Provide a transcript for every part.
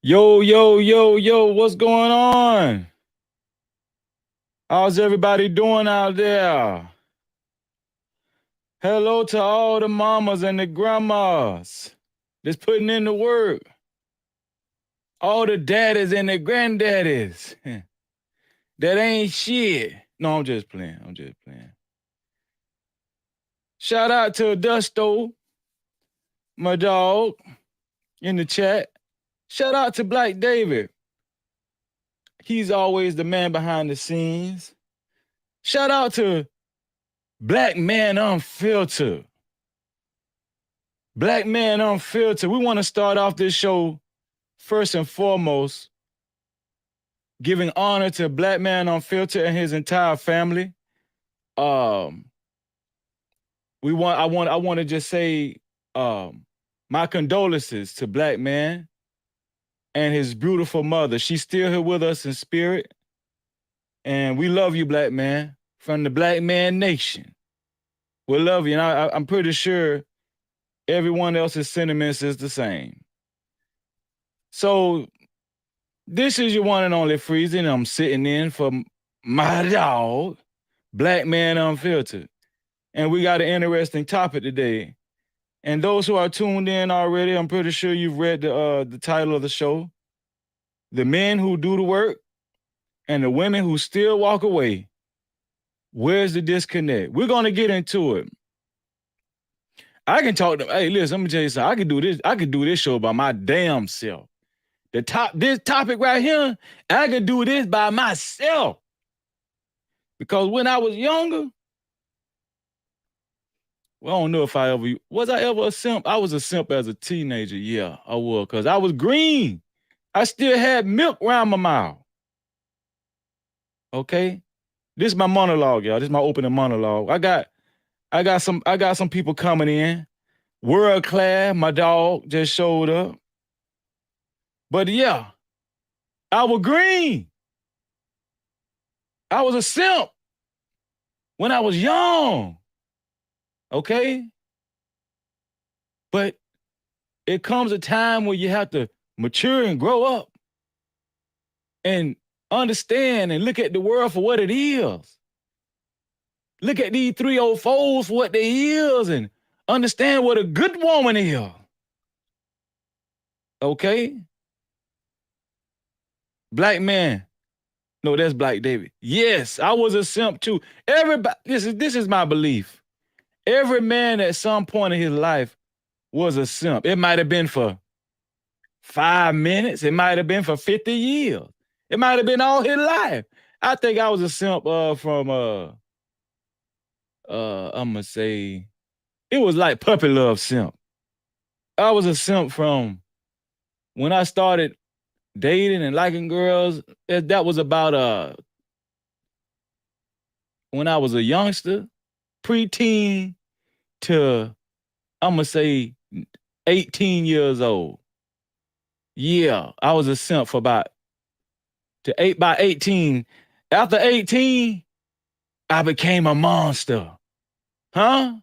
Yo, yo, yo, yo, what's going on? How's everybody doing out there? Hello to all the mamas and the grandmas that's putting in the work. All the daddies and the granddaddies that ain't shit. No, I'm just playing. I'm just playing. Shout out to Dusto, my dog, in the chat. Shout out to Black David. He's always the man behind the scenes. Shout out to Black Man Unfiltered. Black Man Unfiltered. We want to start off this show first and foremost, giving honor to Black Man Unfiltered and his entire family. Um, I want to just say my condolences to Black Man and his beautiful mother. She's still here with us in spirit. And we love you, Black Man, from the Black Man Nation. We love you. And I'm pretty sure everyone else's sentiments is the same. So this is your one and only Freezy, and I'm sitting in for my dog, Black Man Unfiltered. And we got an interesting topic today. And those who are tuned in already, I'm pretty sure you've read the title of the show. The men who do the work and the women who still walk away. Where's the disconnect? We're going to get into it. I can talk to, hey, listen, let me tell you something. I could do this show by my damn self. This topic right here, I could do this by myself. Because when I was younger, well, I don't know if was I ever a simp? I was a simp as a teenager. Yeah, I was, because I was green. I still had milk around my mouth. Okay? This is my monologue, y'all. This is my opening monologue. I got some people coming in. World class, my dog just showed up. But yeah, I was green. I was a simp when I was young. Okay? But it comes a time where you have to mature and grow up and understand and look at the world for what it is. Look at these 304s for what they is and understand what a good woman is. Okay? Black man. No, that's Black David. Yes, I was a simp too. Everybody, this is my belief. Every man at some point in his life was a simp. It might have been for 5 minutes. It might have been for 50 years. It might have been all his life. I think I was a simp from I'm gonna say it was like puppy love simp. I was a simp from when I started dating and liking girls. That was about when I was a youngster, preteen to I'm gonna say 18 years old. Yeah, I was a simp for by 18. After 18, I became a monster. Huh?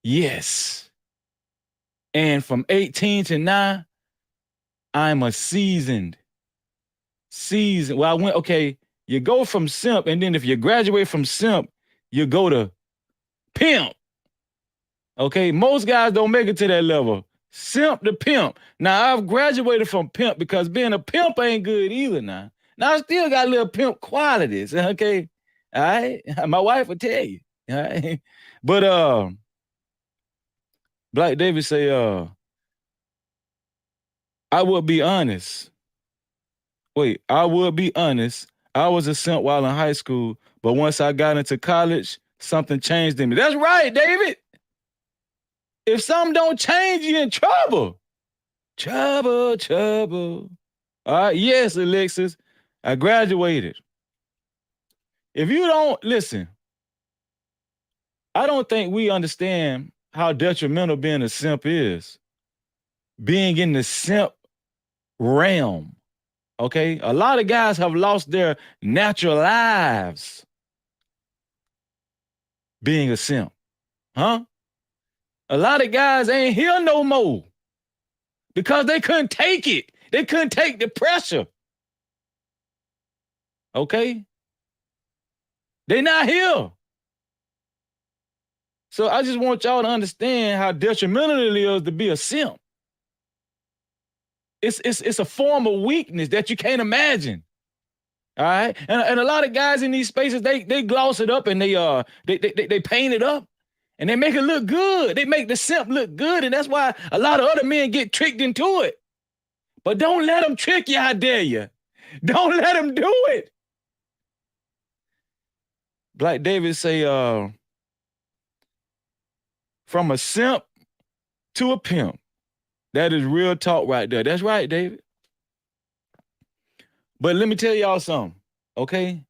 Yes. And from 18 to now, I'm a seasoned. Well, you go from simp, and then if you graduate from simp, you go to pimp. Okay, most guys don't make it to that level. Simp to pimp. Now, I've graduated from pimp because being a pimp ain't good either now. Now, I still got little pimp qualities, okay? All right? My wife will tell you, all right? But Black David say, I would be honest. I would be honest. I was a simp while in high school, but once I got into college, something changed in me. That's right, David. If something don't change, you're in trouble. Trouble. All right, yes, Alexis, I graduated. If you don't, listen, I don't think we understand how detrimental being a simp is. Being in the simp realm, okay? A lot of guys have lost their natural lives being a simp, huh? A lot of guys ain't here no more because they couldn't take it. They couldn't take the pressure. Okay? They not here. So I just want y'all to understand how detrimental it is to be a simp. It's a form of weakness that you can't imagine. All right, and a lot of guys in these spaces they gloss it up and they paint it up and they make it look good. They make the simp look good, and that's why a lot of other men get tricked into it. But don't let them trick you, I dare you. Don't let them do it. Black David say, from a simp to a pimp. That is real talk right there. That's right, David. But let me tell y'all something, okay?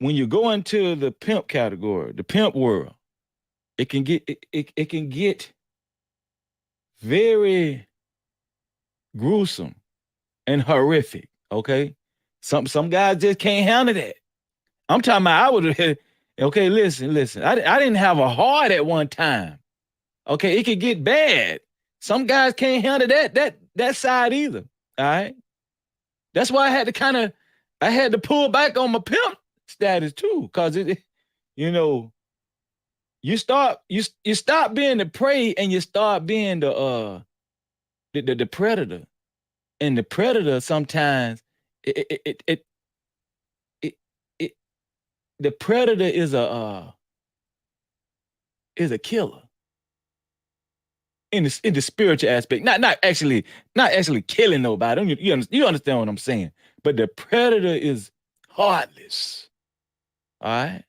When you go into the pimp category, the pimp world, it can get very gruesome and horrific, okay? Some guys just can't handle that. I'm talking about I would, okay, listen. I didn't have a heart at one time. Okay, it could get bad. Some guys can't handle that side either. All right. That's why I had to pull back on my pimp status too, because you stop being the prey and you start being the predator, and the predator sometimes the predator is a killer in the spiritual aspect, not actually killing nobody. You understand what I'm saying? But the predator is heartless. All right,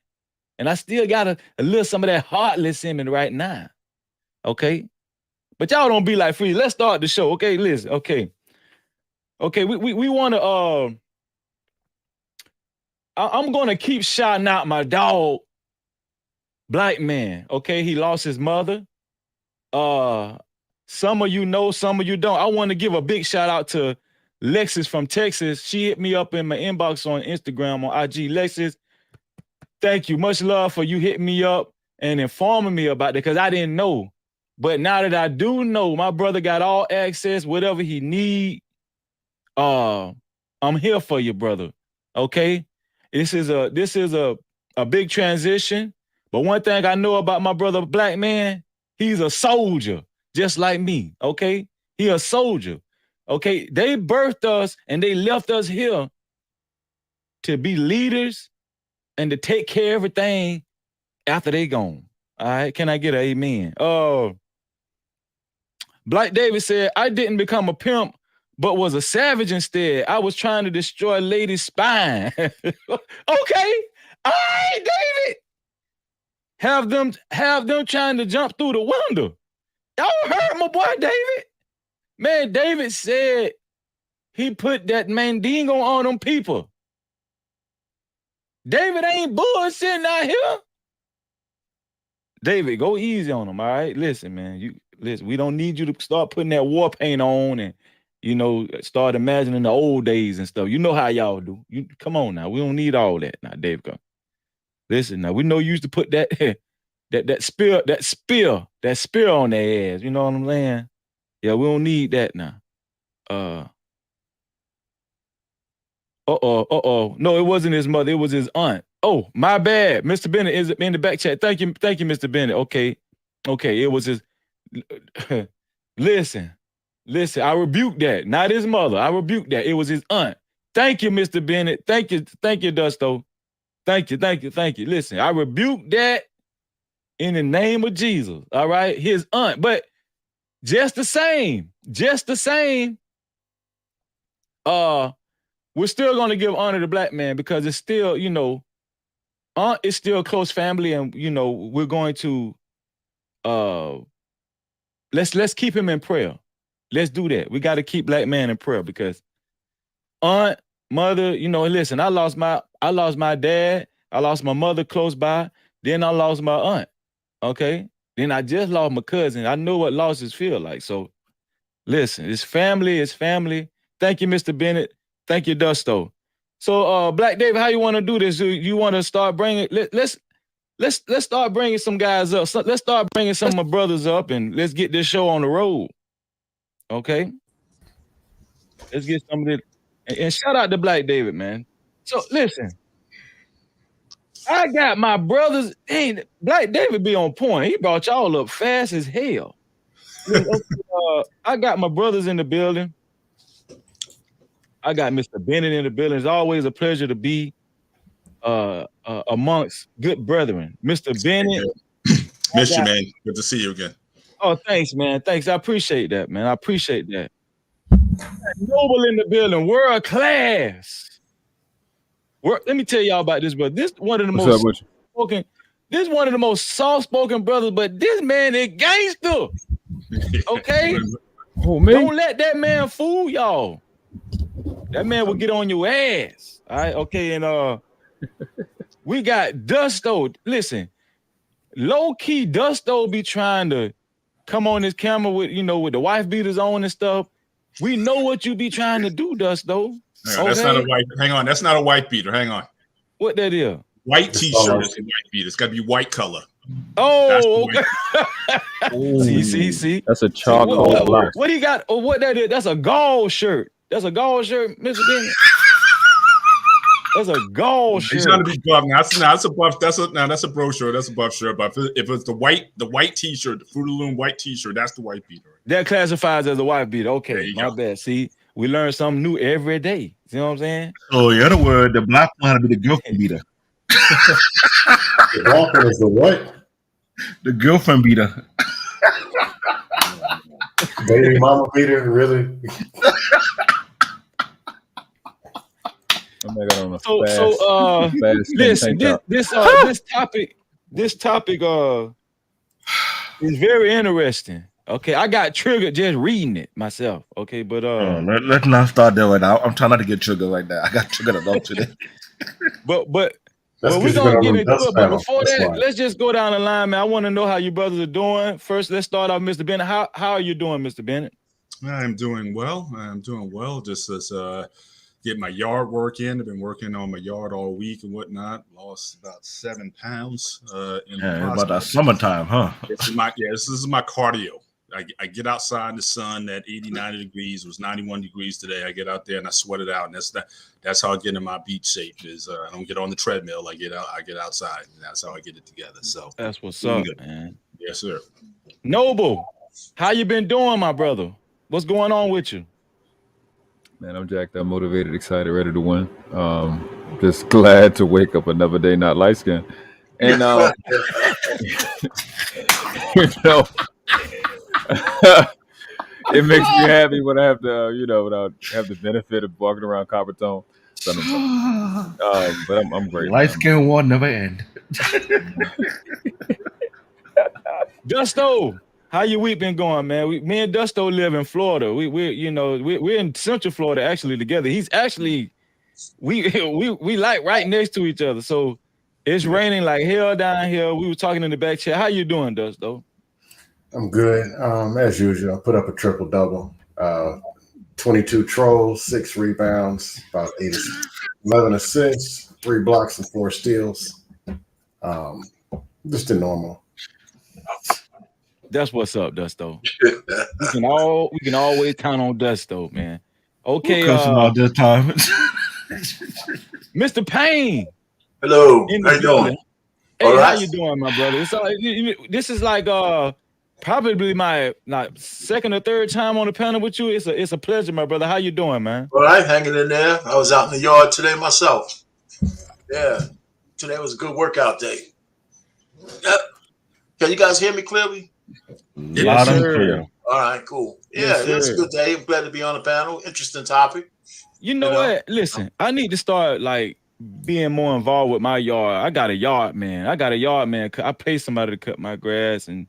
and I still got a little some of that heartless in me right now. Okay, but y'all don't be like free. Let's start the show. Okay, listen. Okay, we want to. I'm gonna keep shouting out my dog, Black Man. Okay, he lost his mother. Some of you know, some of you don't. I want to give a big shout out to Lexus from Texas. She hit me up in my inbox on Instagram on IG. Lexus, thank you. Much love for you hitting me up and informing me about it, because I didn't know. But now that I do know, my brother got all access, whatever he need. I'm here for you, brother. Okay? This is a big transition. But one thing I know about my brother Black Man, he's a soldier, just like me. Okay? He a soldier. Okay? They birthed us and they left us here to be leaders and to take care of everything after they gone. All right? Can I get an amen? Black David said, I didn't become a pimp, but was a savage instead. I was trying to destroy ladies' spine. Okay. All right, David. Have them trying to jump through the window. Y'all heard my boy David? Man, David said he put that mandingo on them people. David ain't bullshitting out here. David, go easy on him, all right? Listen, man, listen, we don't need you to start putting that war paint on and, start imagining the old days and stuff. You know how y'all do. You come on now. We don't need all that now, David. Come. Listen, now we know you used to put that spear on their ass. You know what I'm saying? Yeah, we don't need that now. No, it wasn't his mother. It was his aunt. Oh, my bad. Mr. Bennett is in the back chat. Thank you, Mr. Bennett. Okay, it was his. Listen. I rebuke that. Not his mother. I rebuke that. It was his aunt. Thank you, Mr. Bennett. Thank you, Dusto. Thank you. Listen, I rebuke that in the name of Jesus. All right, his aunt. But just the same. We're still going to give honor to Black Man because it's still, aunt is still close family, and we're going to let's keep him in prayer. Let's do that. We got to keep Black Man in prayer because aunt, mother, listen, I lost my dad, I lost my mother close by, then I lost my aunt. Okay? Then I just lost my cousin. I know what losses feel like. So listen, it's family. Thank you, Mr. Bennett. Thank you, Dusto. So, Black David, how you want to do this? You want to start bringing? Let's start bringing some guys up. Let's start bringing some of my brothers up, and let's get this show on the road. Okay. Let's get some of this. And shout out to Black David, man. So listen, I got my brothers. Hey, Black David be on point. He brought y'all up fast as hell. I got my brothers in the building. I got Mr. Bennett in the building. It's always a pleasure to be amongst good brethren. Mr. Bennett. Miss you, man. Good to see you again. Oh, thanks, man. Thanks. I appreciate that, man. I appreciate that. Noble in the building, world class. Let me tell y'all about this, brother. This one of the most spoken. This one of the most soft-spoken brothers, but this man is gangster. Okay? Oh, man. Don't let that man fool y'all. That man will get on your ass. All right, okay, and we got Dusto. Listen, low-key Dusto be trying to come on this camera with, with the wife beaters on and stuff. We know what you be trying to do, Dusto. That's not a white. Hang on, that's not a white beater. Hang on. What that is? White T-shirt is a white beater. It's got to be white color. Oh, okay. see. That's a charcoal block. What he got? Oh, what that is? That's a gall shirt. That's a gall shirt, Mr. Bennett. That's a gall shirt. He's trying to be buff. That's a buff. That's a bro shirt. That's a buff shirt. But if it's the white T-shirt, the Fruit of the Loom white T-shirt, that's the white beater. That classifies as a white beater. Okay, my bad. See, we learn something new every day. You know what I'm saying? So in other words, the black one would be the girlfriend beater. The black one is the what? The girlfriend beater. Baby mama beater, really? Listen, this topic is very interesting. Okay, I got triggered just reading it myself. Okay, but let's not start there right now. I'm trying not to get triggered like that. I got triggered enough today. but we're gonna get into it. But before that, let's just go down the line, man. I want to know how you brothers are doing. First, let's start off, Mr. Bennett. How are you doing, Mr. Bennett? I'm doing well. Just as get my yard work in. I've been working on my yard all week and whatnot. Lost about 7 pounds. About that summertime, huh? This is my cardio. I get outside in the sun at 80, 90 degrees. It was 91 degrees today. I get out there and I sweat it out. And that's how I get in my beach shape. Is I don't get on the treadmill. I get outside, and that's how I get it together. So that's what's up, man. Yes, sir. Noble, how you been doing, my brother? What's going on with you? Man, I'm jacked up, motivated, excited, ready to win. Just glad to wake up another day not light skinned. And it makes me happy when I have to, when I have the benefit of walking around Coppertone. But I'm great. Light skin war never end. Dusto, how your week been going, man? Me and Dusto live in Florida. We're in Central Florida actually together. He's actually we like right next to each other. So it's raining like hell down here. We were talking in the back chat. How you doing, Dusto? I'm good. As usual, I put up a triple-double. 22 trolls, 6 rebounds, about 11 assists, 3 blocks, and 4 steals. Just the normal. That's what's up, Dusto. we can always count on Dusto, man. Okay, all this time. Mr. Payne. Hello. How you doing? Hey, how you doing, my brother? This is like probably my second or third time on the panel with you. It's a pleasure, my brother. How you doing, man? All right, hanging in there. I was out in the yard today myself. Yeah, today was a good workout day. Yep. Can you guys hear me clearly? Yes, sir. All right, cool. Yeah, it's a good day. I'm glad to be on the panel. Interesting topic. You know what? Listen, I need to start being more involved with my yard. I got a yard man. I pay somebody to cut my grass. And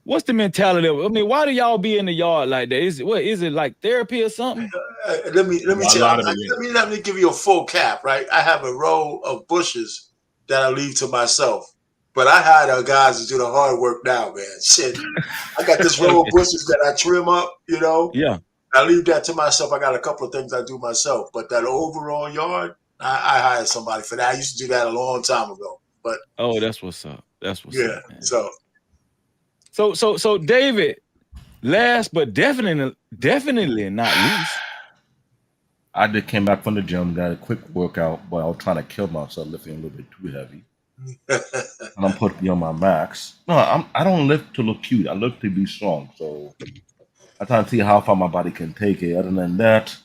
what's the mentality of it? I mean, why do y'all be in the yard like that? Is it like therapy or something? Let me give you a full cap, right? I have a row of bushes that I leave to myself. But I hire guys to do the hard work now, man. Shit. I got this row of bushes that I trim up, Yeah. I leave that to myself. I got a couple of things I do myself. But that overall yard, I hire somebody for that. I used to do that a long time ago. But that's what's up. That's what's up. Man. So David, last but definitely not least, I just came back from the gym, got a quick workout, but I was trying to kill myself lifting a little bit too heavy. And I'm putting me on my max. No, I don't lift to look cute. I lift to be strong. So I try to see how far my body can take it. Other than that,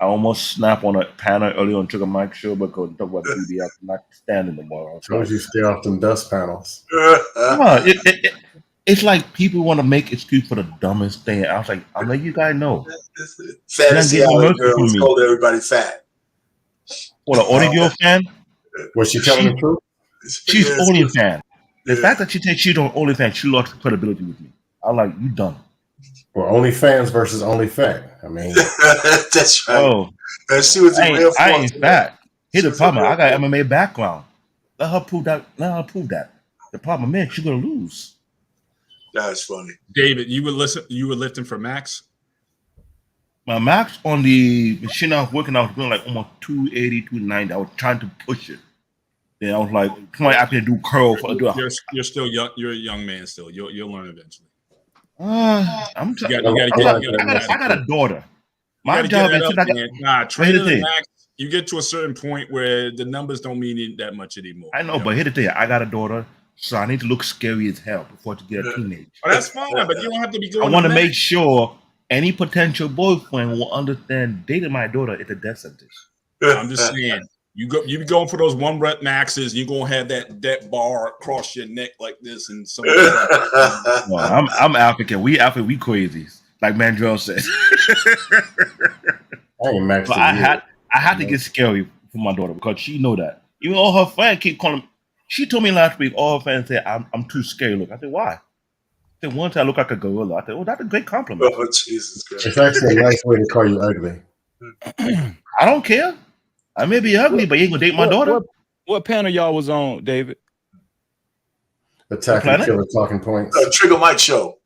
I almost snapped on a panel earlier on Trigger Mike show because talk about BBL. I'm not standing tomorrow. As long as you stay off them dust panels. No, it's like people want to make excuse for the dumbest thing. I was like, I'll let you guys know. Fantasy Alley girls called everybody fat. What, an audio fan? Was she telling the truth? She's only fan. The fact that she takes she's on OnlyFans, she lost credibility with me. I'm like, you done. Well, OnlyFans versus OnlyFat. I mean, that's right. Oh, and she was I ain't fat. Here's the problem. I got MMA background. Let her prove that. The problem is she's gonna lose. That's funny. David, you were lifting for Max? My max on the machine I was working, I was doing like almost 280, 290. I was trying to push it. Then I was like, come on, I can do curl for You're still young. You're a young man still. You'll learn eventually. I got a daughter. My job is training the max. You get to a certain point where the numbers don't mean that much anymore. I know, but here's the thing. I got a daughter, so I need to look scary as hell before to get a teenage. Oh, that's fine, but you don't have to be going. I want to make sure any potential boyfriend will understand dating my daughter is a death sentence. I'm just saying. You be going for those 1 rep maxes. You're gonna have that bar across your neck like this, and so. Well, I'm African. We crazies, like Mandrell said. I ain't maxed. I had to get scary for my daughter because she know that. Even all her friends keep calling. She told me last week all her friends say I'm too scary. Look, I said why? They once I look like a gorilla. I said, oh, that's a great compliment. Oh, Jesus Christ. It's actually a nice way to call you ugly. I don't care. I may be ugly, but you ain't gonna date my daughter. What panel y'all was on, David? Attack and Killer Talking Points. Trigger Mike show.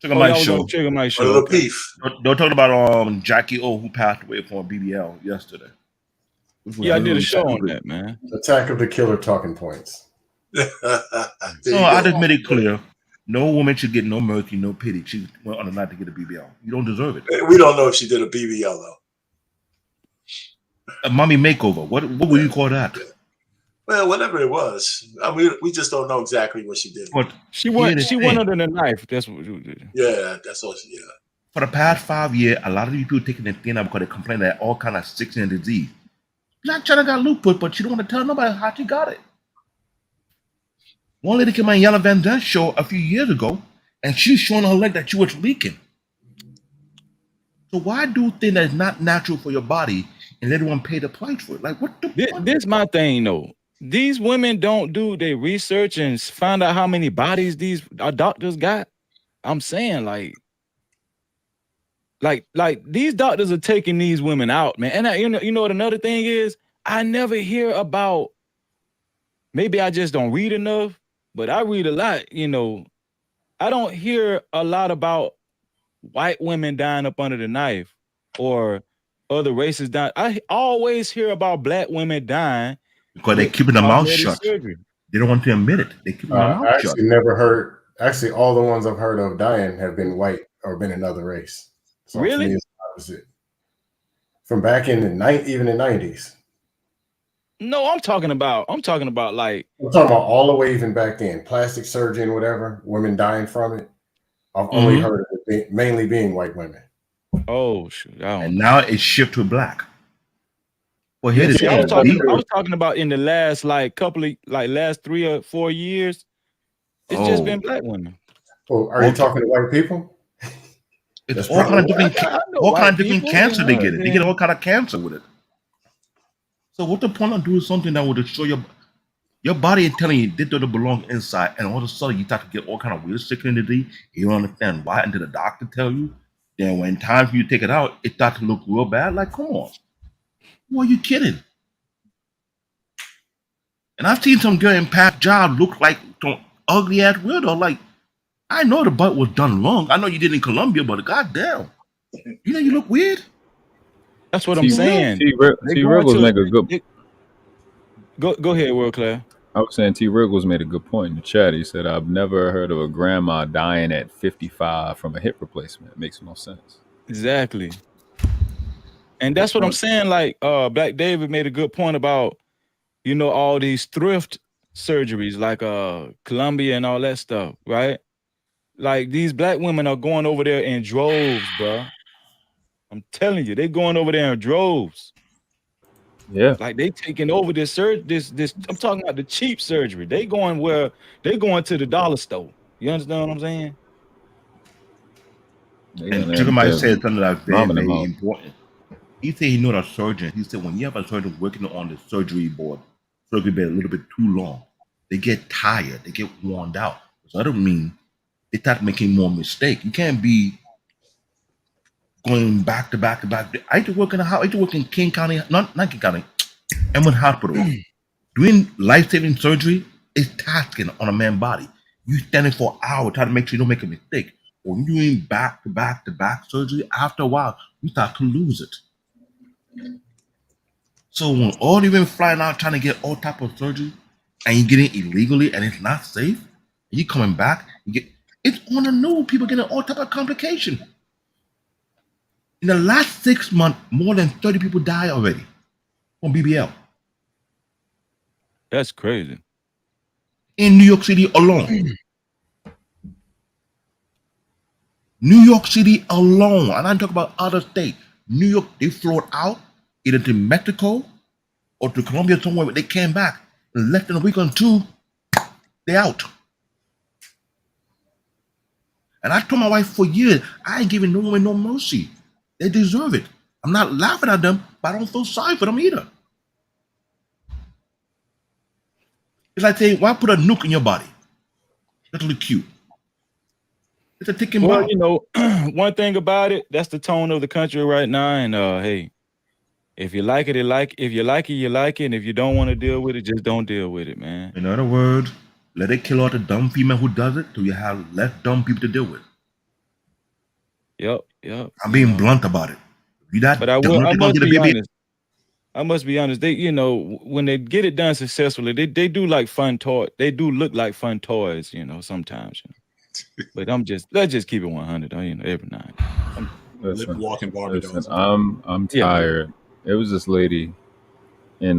Trigger Mike show. Trigger Mike show. Little beef. They're talking about Jackie O, who passed away from BBL yesterday. Yeah, I did a show on that, man. Attack of the Killer Talking Points. So I just made it clear. No woman should get no mercy, no pity. She went on a night to get a BBL. You don't deserve it. We don't know if she did a BBL though. A mommy makeover. What would you call that? Well, whatever it was. I mean, we just don't know exactly what she did. But she went under the knife. That's what she did. Yeah, that's all she did. For the past 5 years, a lot of people taking the thing out because they complain that all kind of sickness and disease. Blac Chyna got lupus, but she don't want to tell nobody how she got it. One lady came on Yellow Van Dance show a few years ago, and she's showing her leg that she was leaking. So why do things that is not natural for your body and let everyone pay the price for it? Like, what the fuck? This my thing, though. These women don't do their research and find out how many bodies these doctors got. I'm saying, like these doctors are taking these women out, man. And you know what another thing is? I never hear about. Maybe I just don't read enough, but I read a lot. You know, I don't hear a lot about white women dying up under the knife or other races dying. I always hear about black women dying because they're keeping their mouth shut. Surgery. They don't want to admit it. They keep their mouth shut. I actually never heard. Actually, all the ones I've heard of dying have been white or been another race. So really, it's the opposite. From back in the even the 90s. No, I'm talking about like I'm talking about all the way even back then, plastic surgery and whatever, women dying from it. I've only heard of it mainly being white women. Oh shoot! And now it's shifted to black. Well, here I was talking about in the last last 3 or 4 years. It's just been black women. Oh, are you talking to white people? It's all kind of different cancer they get it. They get all kind of cancer with it. So what's the point of doing something that will destroy your body and telling you this doesn't belong inside, and all of a sudden you start to get all kind of weird sickness disease. You don't understand why until the doctor tell you. Then when time for you to take it out, it starts to look real bad. Like, come on. Who are you kidding? And I've seen some girl in past jobs look like some ugly ass weirdo. Like, I know the butt was done wrong. I know you did in Colombia, but goddamn, you know you look weird. That's what I'm saying. T. Riggles make a good. Go ahead, World Class. I was saying T. Riggles made a good point in the chat. He said, "I've never heard of a grandma dying at 55 from a hip replacement. It makes no sense." Exactly. And that's what I'm saying. Like, Black David made a good point about, you know, all these thrift surgeries, like Colombia and all that stuff, right? Like, these black women are going over there in droves, bro. I'm telling you, they going over there in droves. Yeah. Like, they taking over this I'm talking about the cheap surgery. They going to the dollar store. You understand what I'm saying? And Jeremiah said something that's very, very important. He said he know a surgeon. He said when you have a surgeon working on the surgery bed a little bit too long, they get tired, they get worn out. So that don't mean they start making more mistakes. You can't be going back to back to back. I used to work in a house. I used to work in King County, not King County, Emory Hospital. Doing life-saving surgery is tasking on a man's body. You standing for hours trying to make sure you don't make a mistake. When you're doing back to back to back surgery, after a while, you start to lose it. So when all you've been flying out trying to get all type of surgery and you get it illegally and it's not safe, and you coming back, it's on the news, people getting all type of complication. In the last 6 months, more than 30 people died already from BBL. That's crazy. In New York City alone. New York City alone, and I'm talking about other states. New York, they flowed out either to Mexico or to Colombia somewhere, but they came back. In less than a week or two, they out. And I told my wife for years, I ain't giving no woman no mercy. They deserve it. I'm not laughing at them, but I don't feel sorry for them either. It's like saying, why put a nuke in your body? That's really cute. It's a ticking bomb. You know, one thing about it, that's the tone of the country right now. And hey, if you like it, you like it. If you like it, you like it. And if you don't want to deal with it, just don't deal with it, man. In other words, let it kill all the dumb female who does it till you have less dumb people to deal with. Yep. I'm being blunt about it. But I must be honest. They, you know, when they get it done successfully, they do like fun toys. They do look like fun toys, you know, sometimes. You know. But let's just keep it 100, you know, every night. Listen, I'm tired. It was this lady in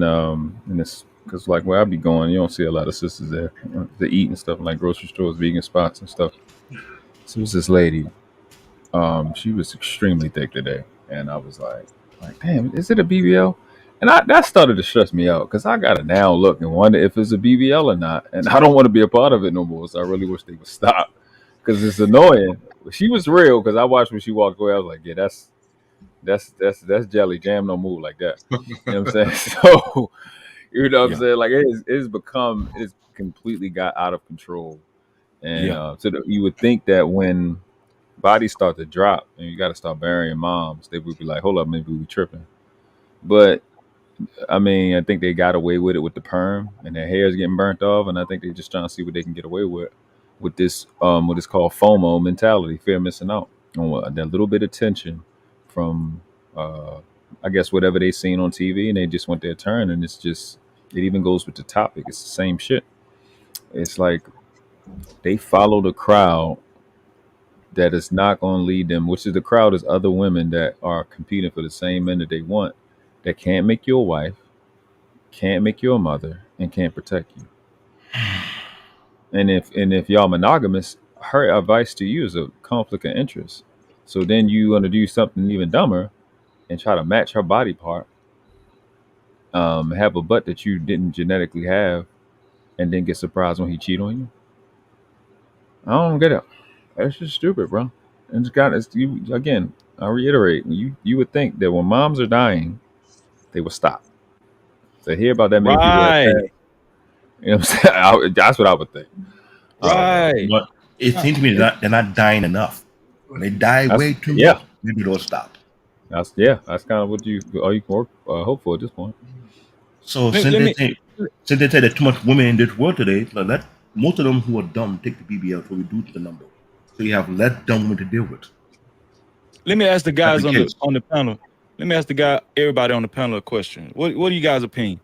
this, because like where I be going, you don't see a lot of sisters there to eat and stuff, like grocery stores, vegan spots and stuff. So it was this lady. She was extremely thick today, and I was like, damn, is it a BBL? And that started to stress me out because I gotta now look and wonder if it's a BBL or not, and I don't want to be a part of it no more. So I really wish they would stop because it's annoying. She was real because I watched when she walked away. I was like, yeah, that's jelly jam. No move like that. You know what I'm saying? So you know what I'm saying? Like it's completely got out of control, and you would think that when bodies start to drop and you got to start burying moms, they would be like, hold up, maybe we tripping. But I mean, I think they got away with it with the perm and their hair is getting burnt off, and I think they're just trying to see what they can get away with this what is called FOMO mentality, fear of missing out on that little bit of tension from I guess whatever they seen on TV, and they just want their turn. And it even goes with the topic. It's the same shit. It's like they follow the crowd that is not going to lead them, which is the crowd is other women that are competing for the same men that they want, that can't make you a wife, can't make you a mother, and can't protect you. And if y'all monogamous, her advice to you is a conflict of interest. So then you want to do something even dumber and try to match her body part, have a butt that you didn't genetically have, and then get surprised when he cheat on you. I don't get it. That's just stupid, bro. And again, I reiterate, you would think that when moms are dying, they would stop. To hear about that many people that pass, you know what I'm saying? That's what I would think. Right. But it seems to me they're not dying enough. When they die way too much, maybe they'll stop. That's kind of what you can hope for at this point. So since they say there's too much women in this world today, let most of them who are dumb take the BBL to reduce the number. So you have less dumb women to deal with. Let me ask the guys on the panel. Let me ask everybody on the panel a question. What are you guys' opinion?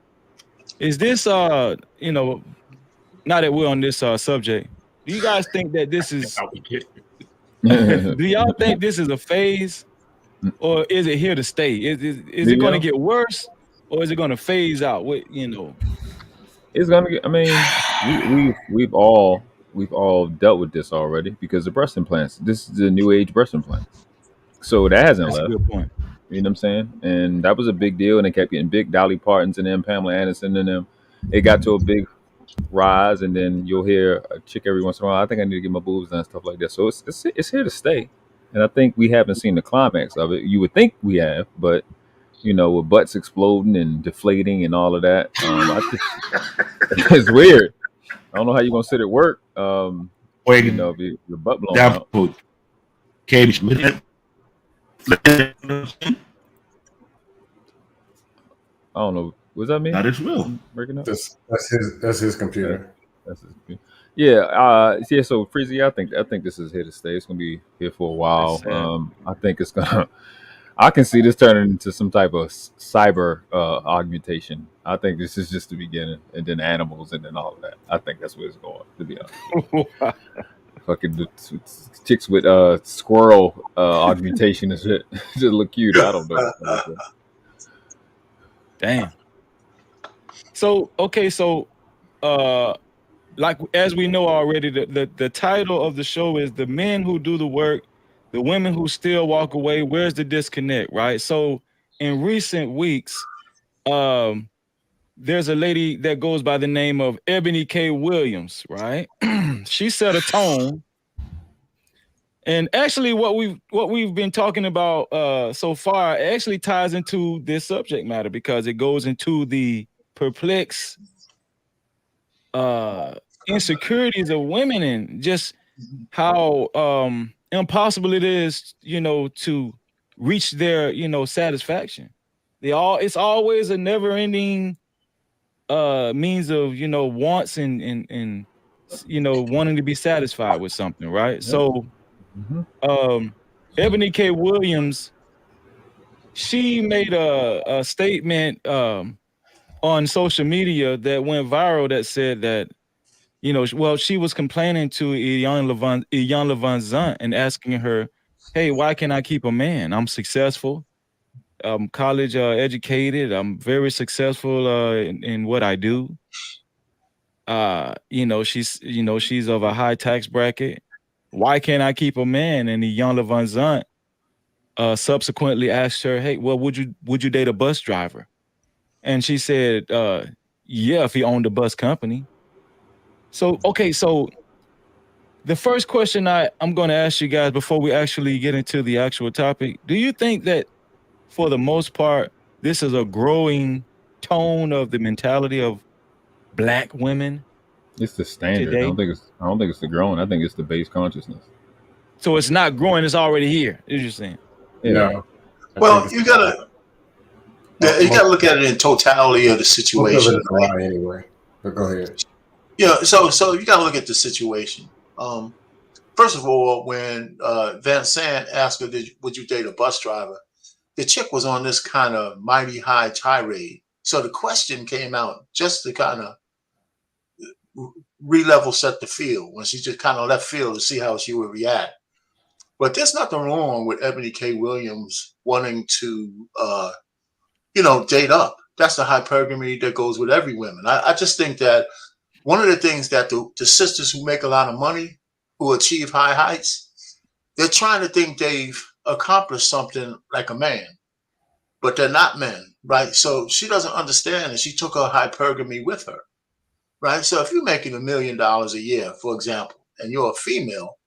Is this you know, now that we're on this subject, do you guys think that this is do y'all think this is a phase? or is it here to stay? Is it going to get worse, or is it going to phase out? It's gonna get. I mean, we've all dealt with this already because the breast implants. This is a new age breast implant, so that hasn't That's a left. good point. You know what I'm saying? And that was a big deal, and it kept getting big. Dolly Parton's and them, Pamela Anderson and them. It got to a big rise, and then you'll hear a chick every once in a while. I think I need to get my boobs done, stuff like that. So it's here to stay, and I think we haven't seen the climax of it. You would think we have, but you know, with butts exploding and deflating and all of that, it's weird. I don't know how you're gonna sit at work. Wait, You know, if your butt blown down out. for Cage. I don't know. Was that me? That is real. Breaking up. That's his computer. Yeah. So Freezy, I think this is here to stay. It's gonna be here for a while. I think it's gonna. I can see this turning into some type of cyber augmentation. I think this is just the beginning, and then animals, and then all of that. I think that's where it's going. To be honest, fucking chicks with squirrel augmentation and shit just look cute. I don't know. Damn. So okay, like as we know already, the title of the show is "The Men Who Do the Work, the Women Who Still Walk Away." Where's the disconnect, right? So in recent weeks, there's a lady that goes by the name of Ebony K. Williams, right? She set a tone. And actually, what we've been talking about so far actually ties into this subject matter because it goes into the perplexed insecurities of women and just how impossible it is, to reach their, satisfaction. It's always a never-ending means of, wants and wanting to be satisfied with something, right? Yep. So Ebony K. Williams, she made a statement on social media that went viral that said that, she was complaining to Iyanla Vanzant and asking her, hey, why can't I keep a man? I'm successful. I'm college educated. I'm very successful in what I do. She's of a high tax bracket. Why can't I keep a man? And Iyanla Vanzant subsequently asked her, hey, well, would you date a bus driver? And she said, yeah, if he owned a bus company. So the first question I'm going to ask you guys before we actually get into the actual topic, do you think that for the most part, this is a growing tone of the mentality of Black women? It's the standard. Today? I don't think it's the growing. I think it's the base consciousness. So it's not growing, it's already here, is you saying? Yeah. No. Well, you gotta look at it in totality of the situation. Right? Anyway, but go ahead. Yeah, so you gotta look at the situation. First of all, when Van Sant asked her, would you date a bus driver? The chick was on this kind of mighty high tirade. So the question came out just to kind of re-level set the field when she just kind of left field to see how she would react. But there's nothing wrong with Ebony K. Williams wanting to, date up. That's the hypergamy that goes with every woman. I just think that one of the things that the sisters who make a lot of money, who achieve high heights, they're trying to think they've accomplished something like a man, but they're not men, right? So she doesn't understand, and she took her hypergamy with her, right? So if you're making $1 million a year, for example, and you're a female,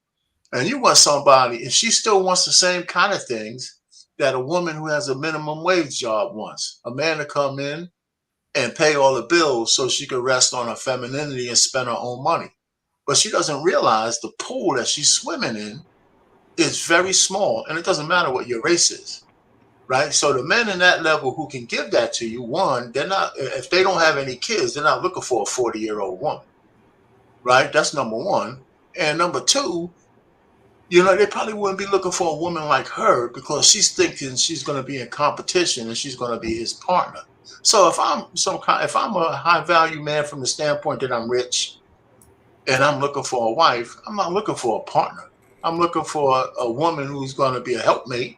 and you want somebody, and she still wants the same kind of things that a woman who has a minimum wage job wants, a man to come in and pay all the bills so she could rest on her femininity and spend her own money. But she doesn't realize the pool that she's swimming in is very small, and it doesn't matter what your race is, right? So the men in that level who can give that to you, one, they're not, if they don't have any kids, they're not looking for a 40-year-old woman, right? That's number one. And number two, they probably wouldn't be looking for a woman like her because she's thinking she's going to be in competition and she's going to be his partner. So if I'm a high value man from the standpoint that I'm rich and I'm looking for a wife, I'm not looking for a partner. I'm looking for a woman who's going to be a helpmate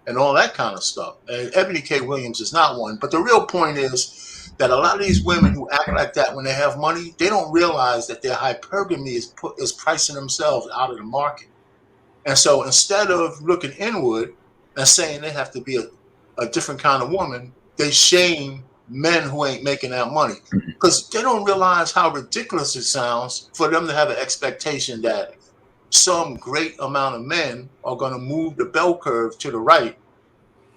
and all that kind of stuff. And Ebony K. Williams is not one. But the real point is that a lot of these women who act like that when they have money, they don't realize that their hypergamy is pricing themselves out of the market. And so instead of looking inward and saying they have to be a different kind of woman, they shame men who ain't making that money because they don't realize how ridiculous it sounds for them to have an expectation that some great amount of men are going to move the bell curve to the right,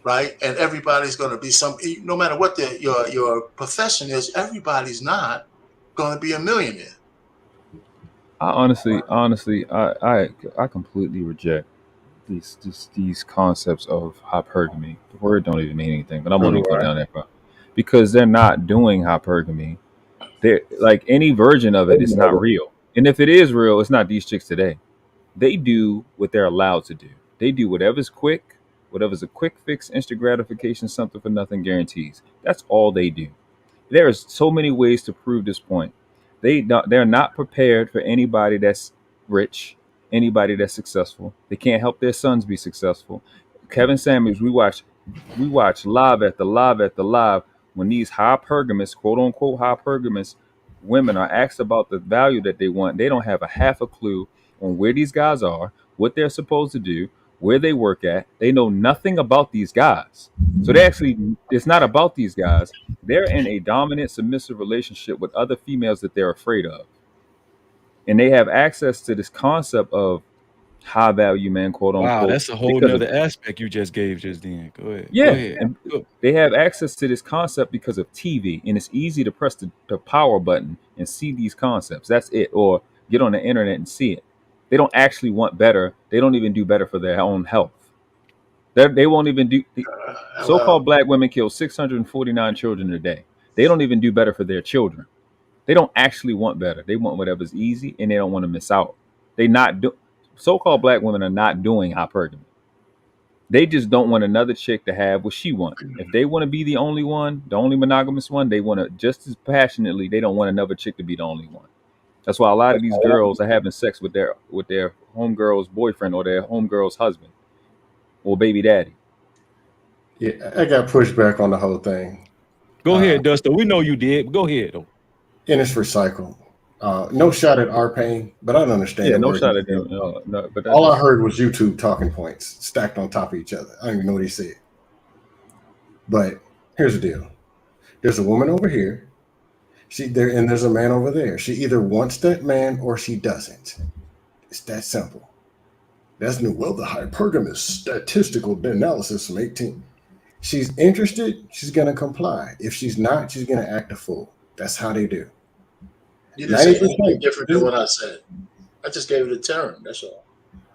and everybody's going to be no matter what your profession is, everybody's not going to be a millionaire. I honestly, I completely reject these concepts of hypergamy. The word don't even mean anything, but I'm going to go down that route because they're not doing hypergamy. They're like any version of it is not real, and if it is real, it's not these chicks today. They do what they're allowed to do. They do whatever's quick, whatever's a quick fix, instant gratification, something for nothing guarantees. That's all they do. There is so many ways to prove this point. They're not prepared for anybody that's rich, anybody that's successful. They can't help their sons be successful. Kevin Samuels, we watch live after live when these hypergamous, quote unquote hypergamous women are asked about the value that they want. They don't have a half a clue on where these guys are, what they're supposed to do, where they work at. They know nothing about these guys. So it's not about these guys. They're in a dominant, submissive relationship with other females that they're afraid of. And they have access to this concept of high value man, quote unquote. Wow, that's a whole nother aspect you just gave just then. Go ahead. Yeah. Go ahead. And they have access to this concept because of TV. And it's easy to press the power button and see these concepts. That's it. Or get on the internet and see it. They don't actually want better. They don't even do better for their own health. They won't even do. So-called black women kill 649 children a day. They don't even do better for their children. They don't actually want better. They want whatever's easy, and they don't want to miss out. So-called black women are not doing hypergamy. They just don't want another chick to have what she wants. If they want to be the only one, the only monogamous one, they want to just as passionately. They don't want another chick to be the only one. That's why a lot of these girls are having sex with their homegirl's boyfriend or their homegirl's husband or baby daddy. Yeah, I got pushback on the whole thing. Go ahead, Duster. We know you did. Go ahead, though. And it's recycled. No shot at our pain, but I don't understand. Yeah, no shot at them. No, but all I heard was YouTube talking points stacked on top of each other. I don't even know what he said. But here's the deal. There's a woman over here. And there's a man over there. She either wants that man or she doesn't. It's that simple. That's new. Well, the hypergamous statistical analysis from 18. She's interested, she's going to comply. If she's not, she's going to act a fool. That's how they do. You didn't say anything different than what I said. I just gave it a term. That's all.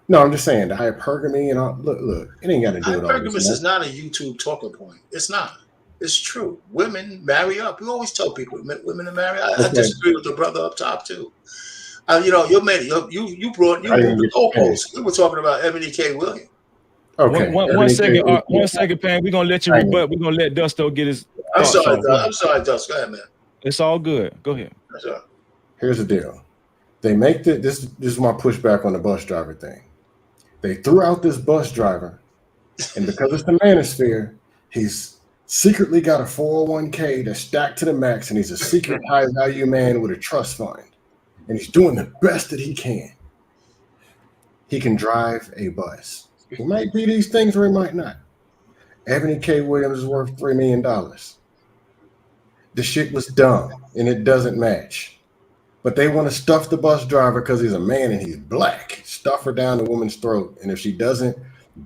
No, I'm just saying the hypergamy and all. Look, it ain't got to do with all this. Hypergamous is not a YouTube talking point. It's not. It's true. Women marry up. We always tell people women to marry. I disagree with the brother up top too. You brought the goalposts. We were talking about Ebony K. Williams. Okay. One second, Pan. We're gonna let you rebut. We're gonna let Dusto get his. I'm sorry, Dust. Go ahead, man. It's all good. Go ahead. Here's the deal. They make this is my pushback on the bus driver thing. They threw out this bus driver, and because it's the manosphere, he's secretly got a 401k that's stacked to the max, and he's a secret high value man with a trust fund, and he's doing the best that he can. He can drive a bus. He might be these things or he might not. Ebony K. Williams is worth $3 million. The shit was dumb and it doesn't match. But they want to stuff the bus driver because he's a man and he's black. Stuff her down the woman's throat. And if she doesn't,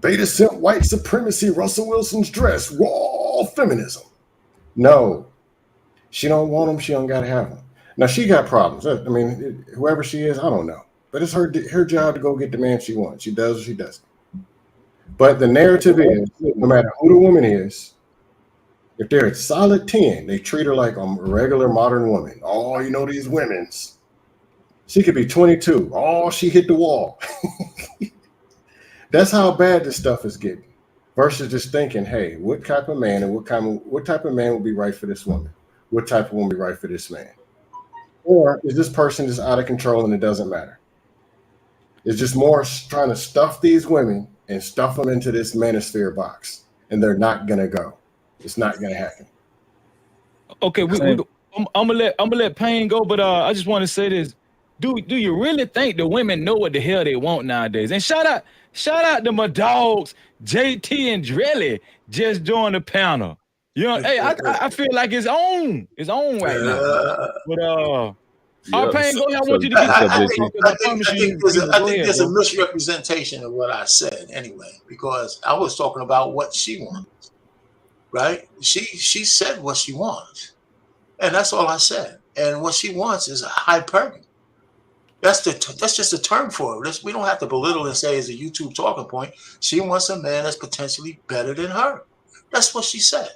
beta simp white supremacy, Russell Wilson's dress, raw feminism. No. She don't want him. She don't got to have him. Now, she got problems. I mean, whoever she is, I don't know. But it's her job to go get the man she wants. She does or she doesn't. But the narrative is, no matter who the woman is, if they're a solid 10, they treat her like a regular modern woman. Oh, you know these women's. She could be 22. Oh, she hit the wall. That's how bad this stuff is getting. Versus just thinking, hey, what type of man and what type of man would be right for this woman? What type of woman would be right for this man? Or is this person just out of control and it doesn't matter? It's just more trying to stuff these women and stuff them into this manosphere box, and they're not gonna go. It's not gonna happen. Okay, I'm gonna let Pain go, but I just want to say this: do you really think the women know what the hell they want nowadays? And shout out to my dogs, JT and Drelly, just joined the panel. You know, hey, I feel like it's on right now. But Pain, go ahead. I want you to get I think there's a misrepresentation of what I said anyway, because I was talking about what she wants, right? She said what she wants, and that's all I said. And what she wants is a hypergamy. That's just a term for it. We don't have to belittle and say it's a YouTube talking point. She wants a man that's potentially better than her. That's what she said.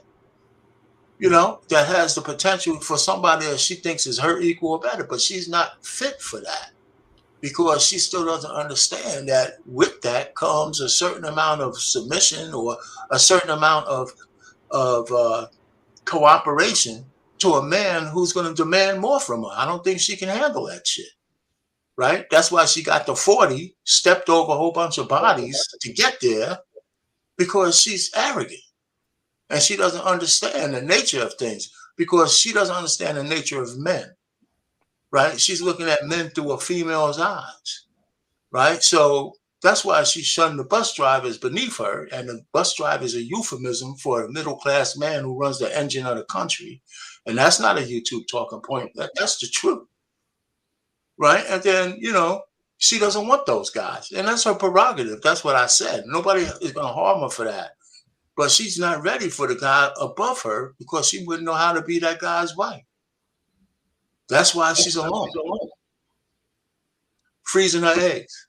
You know, that has the potential for somebody that she thinks is her equal or better, but she's not fit for that because she still doesn't understand that with that comes a certain amount of submission or a certain amount of cooperation to a man who's going to demand more from her. I don't think she can handle that shit, right? That's why she got the 40, stepped over a whole bunch of bodies to get there because she's arrogant. And she doesn't understand the nature of things because she doesn't understand the nature of men, right? She's looking at men through a female's eyes, right? So that's why she shunned the bus drivers beneath her. And the bus driver is a euphemism for a middle-class man who runs the engine of the country. And that's not a YouTube talking point. That's the truth, right? And then, you know, she doesn't want those guys. And that's her prerogative. That's what I said. Nobody is going to harm her for that. But she's not ready for the guy above her because she wouldn't know how to be that guy's wife. That's why she's alone. Freezing her eggs.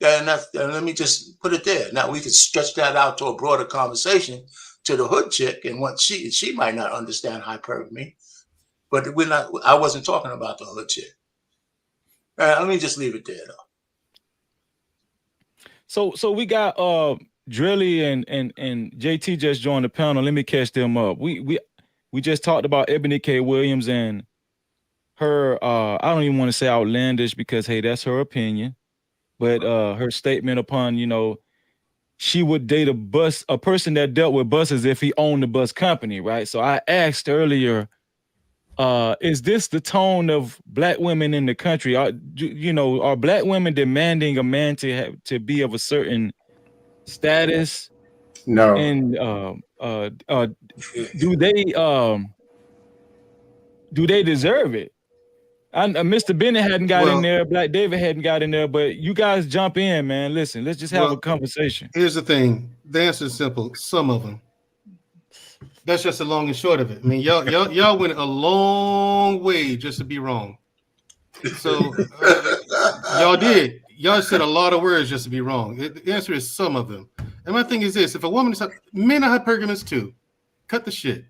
And let me just put it there. Now we can stretch that out to a broader conversation to the hood chick and what she might not understand hypergamy, but I wasn't talking about the hood chick. Let me just leave it there though. So we got Drilly and JT just joined the panel. Let me catch them up. We just talked about Ebony K. Williams and her I don't even want to say outlandish because hey, that's her opinion. But her statement upon, you know, she would date a person that dealt with buses if he owned the bus company, right? So I asked earlier, is this the tone of black women in the country? Are black women demanding a man to be of a certain status? No. And do they deserve it? Mr. Bennett hadn't got in there, Black David hadn't got in there, but you guys jump in, man. Listen, let's just have a conversation. Here's the thing. The answer is simple. Some of them. That's just the long and short of it. I mean, y'all went a long way just to be wrong. So y'all did. Y'all said a lot of words just to be wrong. The answer is some of them. And my thing is this: if a woman is, men are hypergamous too. Cut the shit.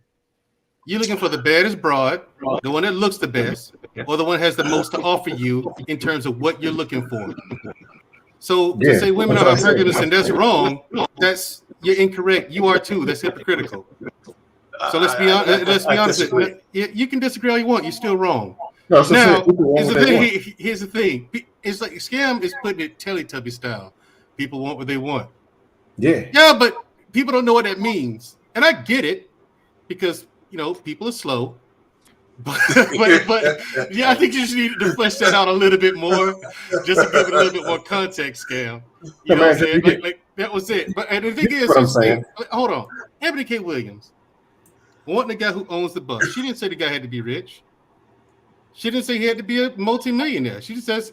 You're looking for the baddest broad, the one that looks the best, or the one that has the most to offer you in terms of what you're looking for. So to say women are hypergamous and that's wrong, you're incorrect. You are too. That's hypocritical. So let's be honest. You can disagree all you want. You're still wrong. No, now, here's the thing. It's like scam is putting it Teletubby style. People want what they want. Yeah, but people don't know what that means. And I get it because, you know, people are slow. But yeah, I think you just need to flesh that out a little bit more, just to give it a little bit more context, Scam. You know what I'm saying? Like that was it. But and the thing is, hold on. Ebony K. Williams, wanting the guy who owns the bus. She didn't say the guy had to be rich. She didn't say he had to be a multimillionaire. She just says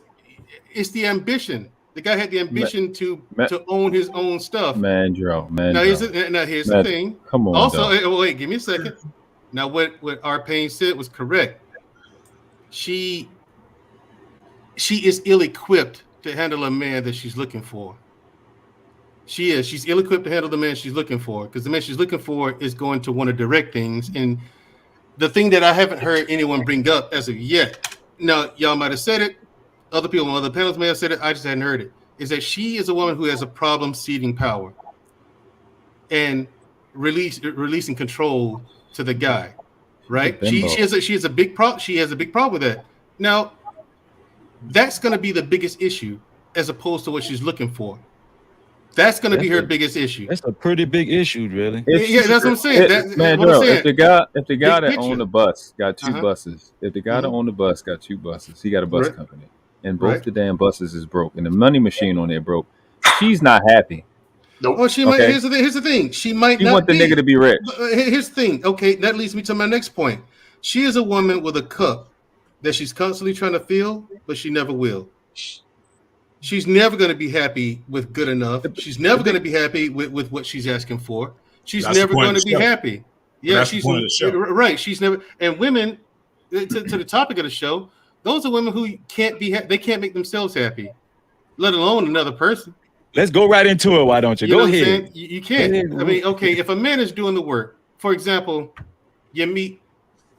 it's the ambition. The guy had the ambition to own his own stuff. Now here's the thing. Come on. Also, wait, give me a second. Now, what our Payne said was correct. She is ill-equipped to handle a man that she's looking for. She is. She's ill-equipped to handle the man she's looking for because the man she's looking for is going to want to direct things. And the thing that I haven't heard anyone bring up as of yet, now y'all might have said it, other people on other panels may have said it, I just hadn't heard it, is that she is a woman who has a problem ceding power and releasing control to the guy, right? She has a big problem. She has a big problem with that. Now, that's going to be the biggest issue as opposed to what she's looking for. That's going to be her biggest issue. That's a pretty big issue, really. Yeah, that's what I'm saying. If the guy that owned the bus got two Uh-huh. buses, if the guy that owned the bus got two buses, he got a bus Right. company, and both the damn buses is broke, and the money machine on there broke. She's not happy. Nope. Well, she might. Here's the thing. She might She not want the nigga to be rich. Here's the thing. Okay, that leads me to my next point. She is a woman with a cup that she's constantly trying to fill, but she never will. She's never going to be happy with good enough. She's never going to be happy with what she's asking for. She's never going to be happy. Yeah, she's right. She's never. And women, to the topic of the show, those are women who can't be. They can't make themselves happy, let alone another person. Let's go right into it. Why don't you? Go ahead. You can't. I mean, okay, if a man is doing the work, for example,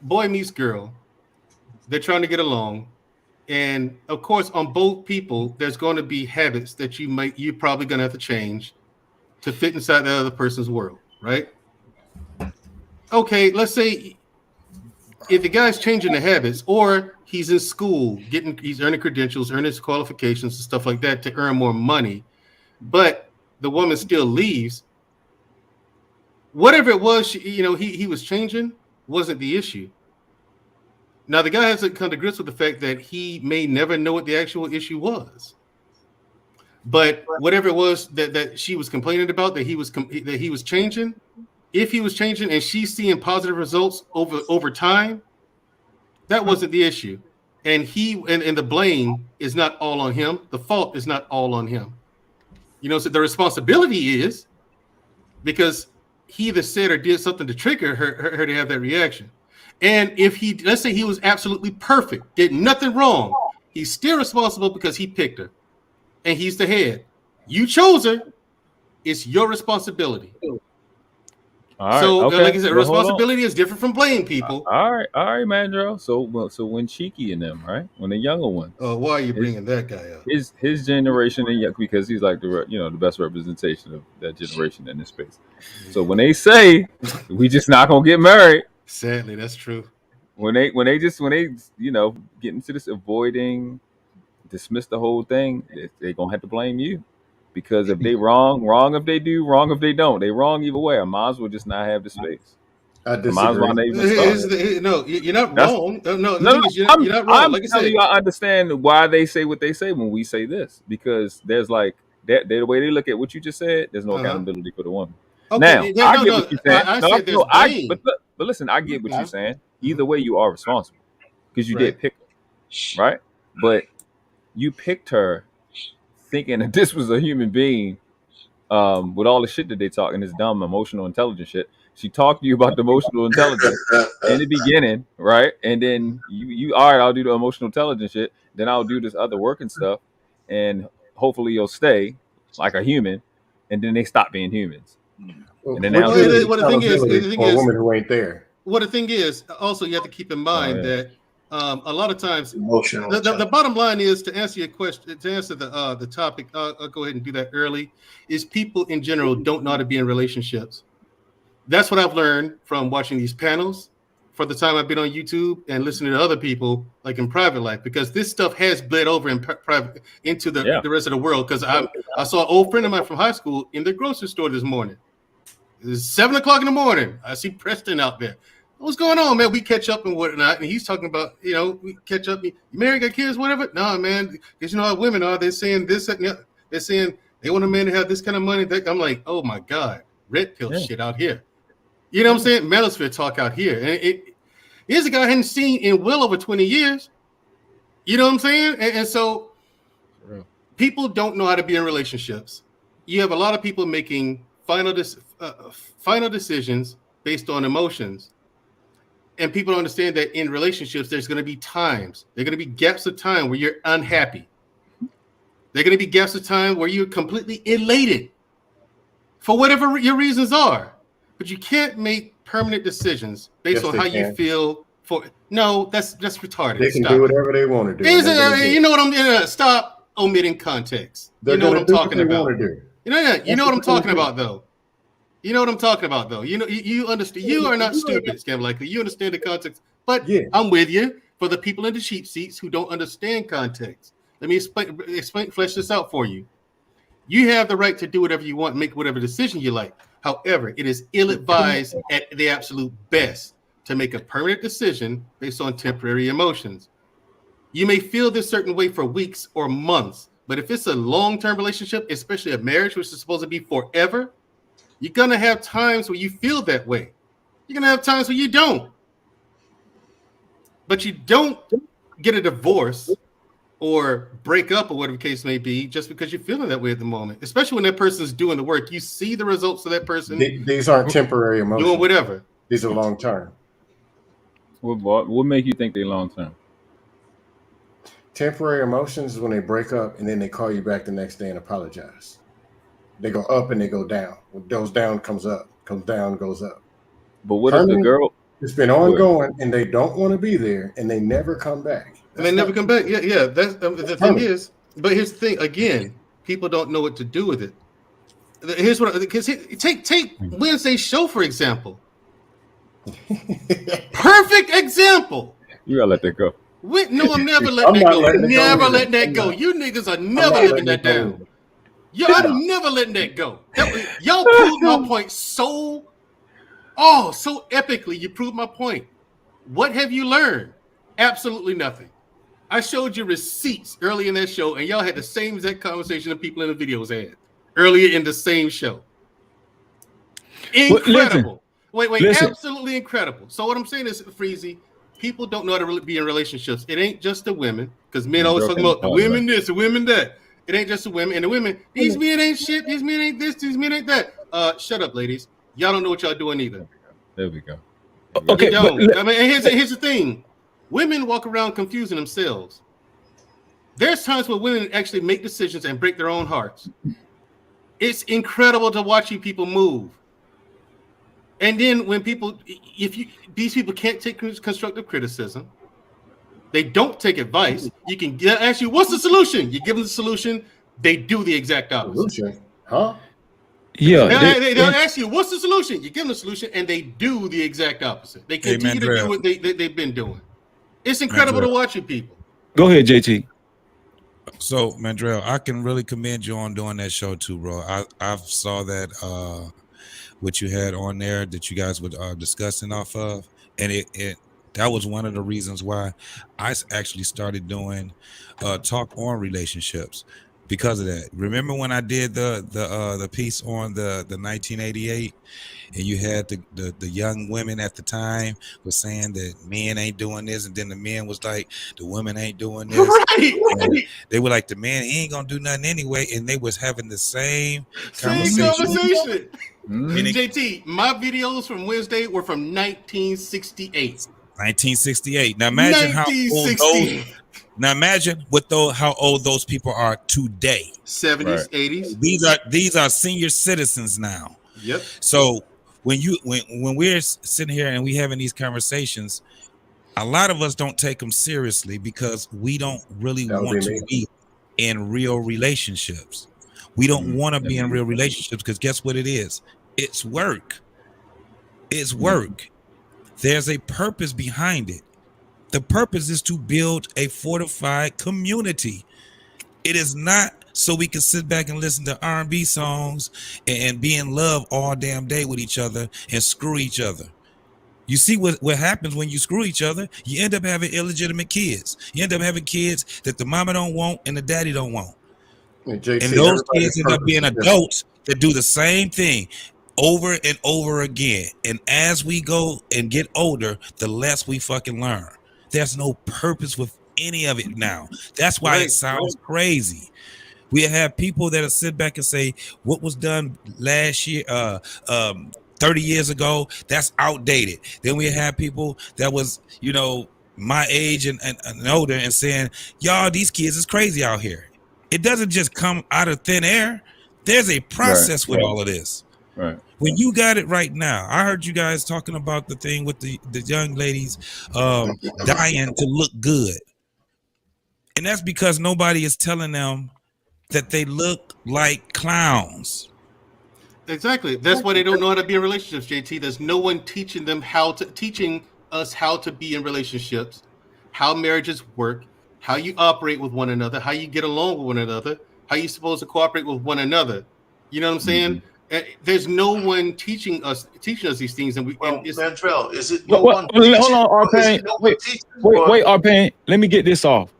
boy meets girl, they're trying to get along. And of course, on both people, there's going to be habits that you're probably going to have to change to fit inside the other person's world, right? Okay, let's say if the guy's changing the habits, or he's in school, he's earning credentials, earning his qualifications and stuff like that to earn more money, but the woman still leaves. Whatever it was, he was changing wasn't the issue. Now, the guy has to come to grips with the fact that he may never know what the actual issue was. But whatever it was that she was complaining about, that he was changing, if he was changing and she's seeing positive results over time, that wasn't the issue. And the blame is not all on him. The fault is not all on him. So the responsibility is because he either said or did something to trigger her to have that reaction. And if let's say he was absolutely perfect, did nothing wrong, he's still responsible because he picked her and he's the head. You chose her. It's your responsibility. All right, so, okay. like I said, responsibility is different from blaming people. All right, Mandro. So when Cheeky and them, right, when the younger ones. Oh, why are you bringing that guy up? His generation, because he's like the best representation of that generation in this space. So when they say we just not gonna get married. Sadly, that's true. When they get into this avoiding, dismiss the whole thing, they're gonna have to blame you, because if they wrong if they do, wrong if they don't, they wrong either way. I might as well just not have the space. I disagree. No, you're not wrong. You're not wrong. Like I said, I understand why they say what they say when we say this, because there's like that the way they look at what you just said. There's no accountability for the woman. Okay, now I get what you're saying. I said there's blame. But listen, I get what you're saying. Either way, you are responsible because you did pick her, right? But you picked her thinking that this was a human being with all the shit that they talk and this dumb emotional intelligence shit. She talked to you about the emotional intelligence in the beginning, right? And then you all right, I'll do the emotional intelligence shit. Then I'll do this other working stuff, and hopefully you'll stay like a human. And then they stop being humans. And then the thing is, a woman who ain't there. What the thing is, also you have to keep in mind that a lot of times the bottom line is, to answer your question, to answer the topic, I'll go ahead and do that early, is people in general don't know how to be in relationships. That's what I've learned from watching these panels for the time I've been on YouTube and listening to other people like in private life, because this stuff has bled over in private into the rest of the world. Because I saw an old friend of mine from high school in the grocery store this morning. It's 7 o'clock in the morning. I see Preston out there. What's going on, man? We catch up and whatnot. And he's talking about, we catch up. You married, got kids, whatever? No, man. Because you know how women are. They're saying this. They're saying they want a man to have this kind of money. I'm like, oh, my God. Red pill shit out here. You know what I'm saying? Manosphere talk out here. And here's a guy I hadn't seen in well over 20 years. You know what I'm saying? And so people don't know how to be in relationships. You have a lot of people making final decisions based on emotions. And people don't understand that in relationships, there's going to be times. There are going to be gaps of time where you're unhappy. There are going to be gaps of time where you're completely elated for whatever your reasons are. But you can't make permanent decisions based on how you feel. No, that's retarded. They can do whatever they want to do. You know what I'm doing? Stop omitting context. You know what I'm talking about. You know what I'm talking about, though. You know what I'm talking about, though. You understand. You are not stupid, Scam Likely. You understand the context. But I'm with you. For the people in the cheap seats who don't understand context, let me explain, flesh this out for you. You have the right to do whatever you want, make whatever decision you like. However, it is ill-advised at the absolute best to make a permanent decision based on temporary emotions. You may feel this certain way for weeks or months, but if it's a long-term relationship, especially a marriage, which is supposed to be forever, you're going to have times where you feel that way. You're going to have times where you don't. But you don't get a divorce or break up or whatever the case may be just because you're feeling that way at the moment, especially when that person's doing the work. You see the results of that person. These aren't temporary emotions. Doing whatever. These are long term. What make you think they long term? Temporary emotions is when they break up and then they call you back the next day and apologize. They go up and they go down. When goes down comes up, comes down, goes up. But what if the girl? It's been ongoing and they don't want to be there and they never come back. And they never come back. Yeah. That's the thing is. But here's the thing. Again, people don't know what to do with it. Here's what. Because take Wednesday's show for example. Perfect example. You gotta let that go. No, I'm never letting that go. Never letting that go. You niggas are never letting that down. I'm never letting that go. Y'all proved my point so epically. You proved my point. What have you learned? Absolutely nothing. I showed you receipts early in that show, and y'all had the same exact conversation that people in the videos had earlier in the same show. Incredible. Wait, absolutely incredible. So what I'm saying is, Freezy, people don't know how to really be in relationships. It ain't just the women, because men always talking about the women this, the women that. It ain't just the women. And the women, these men ain't shit, these men ain't this, these men ain't that. Shut up, ladies. Y'all don't know what y'all doing either. There we go. Okay, I mean, and here's the thing. Women walk around confusing themselves. There's times where women actually make decisions and break their own hearts. It's incredible to watch you people move. And then when these people can't take constructive criticism, they don't take advice. You can ask you, what's the solution? You give them the solution. They do the exact opposite. Solution? Huh? Yeah. They'll ask you, what's the solution? You give them the solution, and they do the exact opposite. They continue to do what they've been doing. It's incredible to watch you people. Go ahead, JT. So, Mandrell, I can really commend you on doing that show too, bro. I saw that what you had on there that you guys were discussing off of, and it that was one of the reasons why I actually started doing talk on relationships because of that. Remember when I did the piece on the 1988, and you had the young women at the time was saying that men ain't doing this, and then the men was like, the women ain't doing this. Right. They were like, the man, he ain't gonna do nothing anyway, and they was having the same conversation. JT, my videos from Wednesday were from 1968. 1968. Now imagine how old those. Now imagine how old those people are today. 70s, right. 80s. These are senior citizens now. Yep. So when we're sitting here and we having these conversations, a lot of us don't take them seriously because we don't really want to be in real relationships. We don't want to be in real relationships because guess what it is? It's work. It's work. There's a purpose behind it. The purpose is to build a fortified community. It is not so we can sit back and listen to R&B songs and be in love all damn day with each other and screw each other. You see what happens when you screw each other? You end up having illegitimate kids. You end up having kids that the mama don't want and the daddy don't want. And those kids end up being adults that do the same thing over and over again. And as we go and get older, the less we fucking learn. There's no purpose with any of it now. That's why it sounds crazy. We have people that sit back and say, what was done last year, 30 years ago, that's outdated. Then we have people that was, my age and older and saying, y'all, these kids is crazy out here. It doesn't just come out of thin air. There's a process with all of this. Right. When you got it right now, I heard you guys talking about the thing with the young ladies dying to look good. And that's because nobody is telling them that they look like clowns. Exactly. That's why they don't know how to be in relationships, JT. There's no one teaching us how to be in relationships, how marriages work, how you operate with one another, how you get along with one another, how you're supposed to cooperate with one another. You know what I'm saying? There's no one teaching us these things, and Ventrell, is it hold on, Arpain. Wait, Arpain. Let me get this off.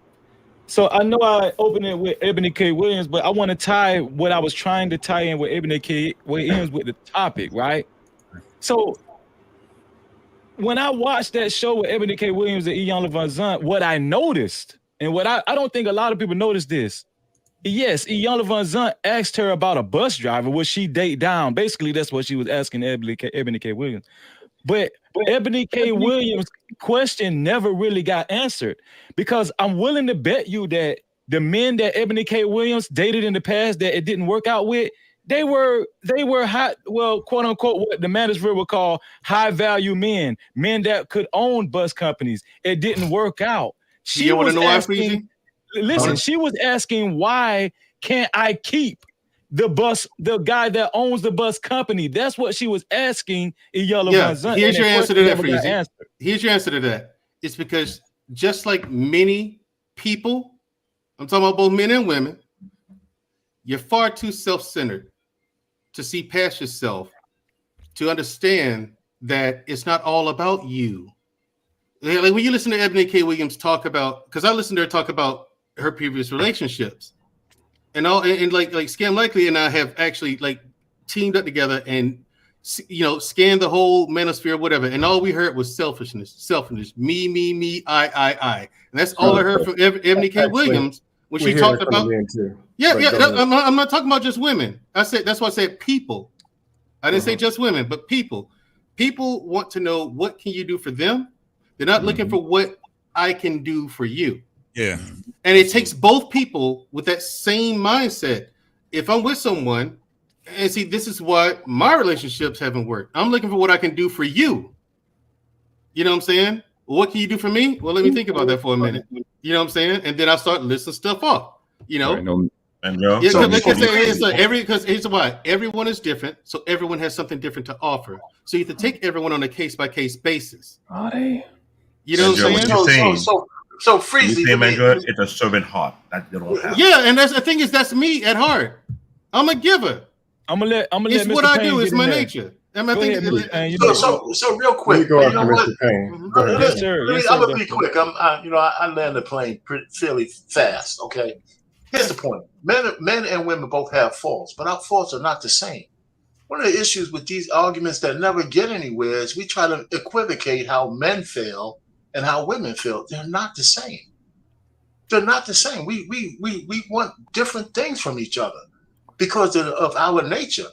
So I know I opened it with Ebony K. Williams, but I want to tie what I was trying to tie in with Ebony K. Williams with the topic, right? So when I watched that show with Ebony K. Williams and Iyanla Vanzant, what I noticed, and what I don't think a lot of people noticed this. Yes, Iyanla Vanzant asked her about a bus driver. Would she date down? Basically, that's what she was asking Ebony K. Williams. But Ebony K. Williams' question never really got answered, because I'm willing to bet you that the men that Ebony K. Williams dated in the past that it didn't work out with, they were high, well, quote unquote, what the manosphere would call high value men that could own bus companies. It didn't work out. She was asking. Listen, she was asking, why can't I keep the guy that owns the bus company? That's what she was asking Iyanla Vanzant. Here's your answer to that, Freezy. Here's your answer to that. It's because just like many people, I'm talking about both men and women, you're far too self-centered to see past yourself, to understand that it's not all about you. Like when you listen to Ebony K. Williams talk about, because I listened to her talk about her previous relationships, and like Scam Likely and I have actually like teamed up together and scanned the whole manosphere, whatever, and all we heard was selfishness, me, I, and that's all I heard from Ebony K. Williams when she talked about. I'm not talking about just women. I said that's why I said people. I didn't say just women, but people. People want to know, what can you do for them? They're not looking for what I can do for you. Yeah. And it takes both people with that same mindset. If I'm with someone, and see, this is why my relationships haven't worked. I'm looking for what I can do for you. You know what I'm saying? Well, what can you do for me? Well, let me think about that for a minute. You know what I'm saying? And then I start listing stuff off. Because here's why. Everyone is different, so everyone has something different to offer. So you have to take everyone on a case-by-case basis. Are they? You know what I'm saying? So Freezy, it's a servant heart. Yeah, and that's the thing is, that's me at heart. I'm a giver. I'm gonna let it's Mr. what I Payne do. It's my there. nature. So real quick, I'm gonna be quick. I land the plane fairly fast. Okay, here's the point: men and women both have faults, but our faults are not the same. One of the issues with these arguments that never get anywhere is we try to equivocate how men fail and how women feel. They're not the same. They're not the same. We want different things from each other because of our nature,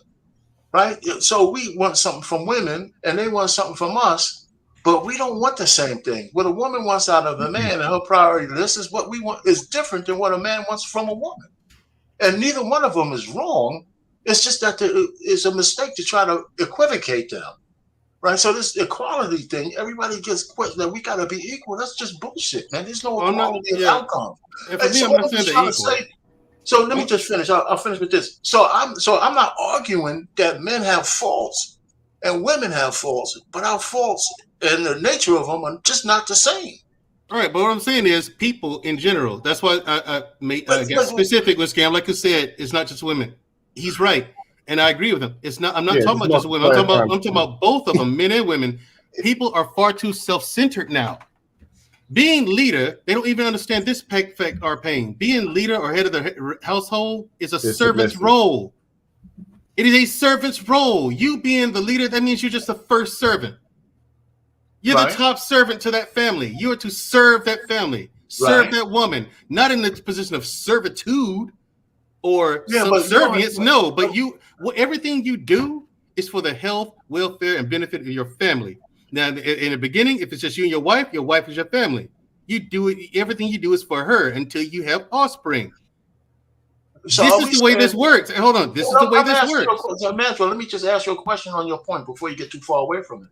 right? So we want something from women and they want something from us, but we don't want the same thing. What a woman wants out of a man and her priority list is what we want is different than what a man wants from a woman. And neither one of them is wrong. It's just that it's a mistake to try to equivocate them. Right, so this equality thing, everybody gets quit that we gotta be equal. That's just bullshit, man. There's no equality of outcome. So let me just finish. I'll finish with this. So I'm not arguing that men have faults and women have faults, but our faults and the nature of them are just not the same. All right, but what I'm saying is people in general. That's why I get specific with Scam. Like I said, it's not just women. He's right. And I agree with him. It's not. I'm not talking about just women. I'm talking about both of them, men and women. People are far too self-centered now. Being leader, they don't even understand this fact. Are paying. Being leader or head of the household is a servant's role. It is a servant's role. You being the leader, that means you're just the first servant. You're the top servant to that family. You are to serve that family, serve that woman, not in the position of servitude or subservience. But everything you do is for the health, welfare, and benefit of your family. Now, in the beginning, if it's just you and your wife is your family. You do it. Everything you do is for her until you have offspring. So this is the way this works. Hold on. This is the way this works. Mansfield, let me just ask you a question on your point before you get too far away from it.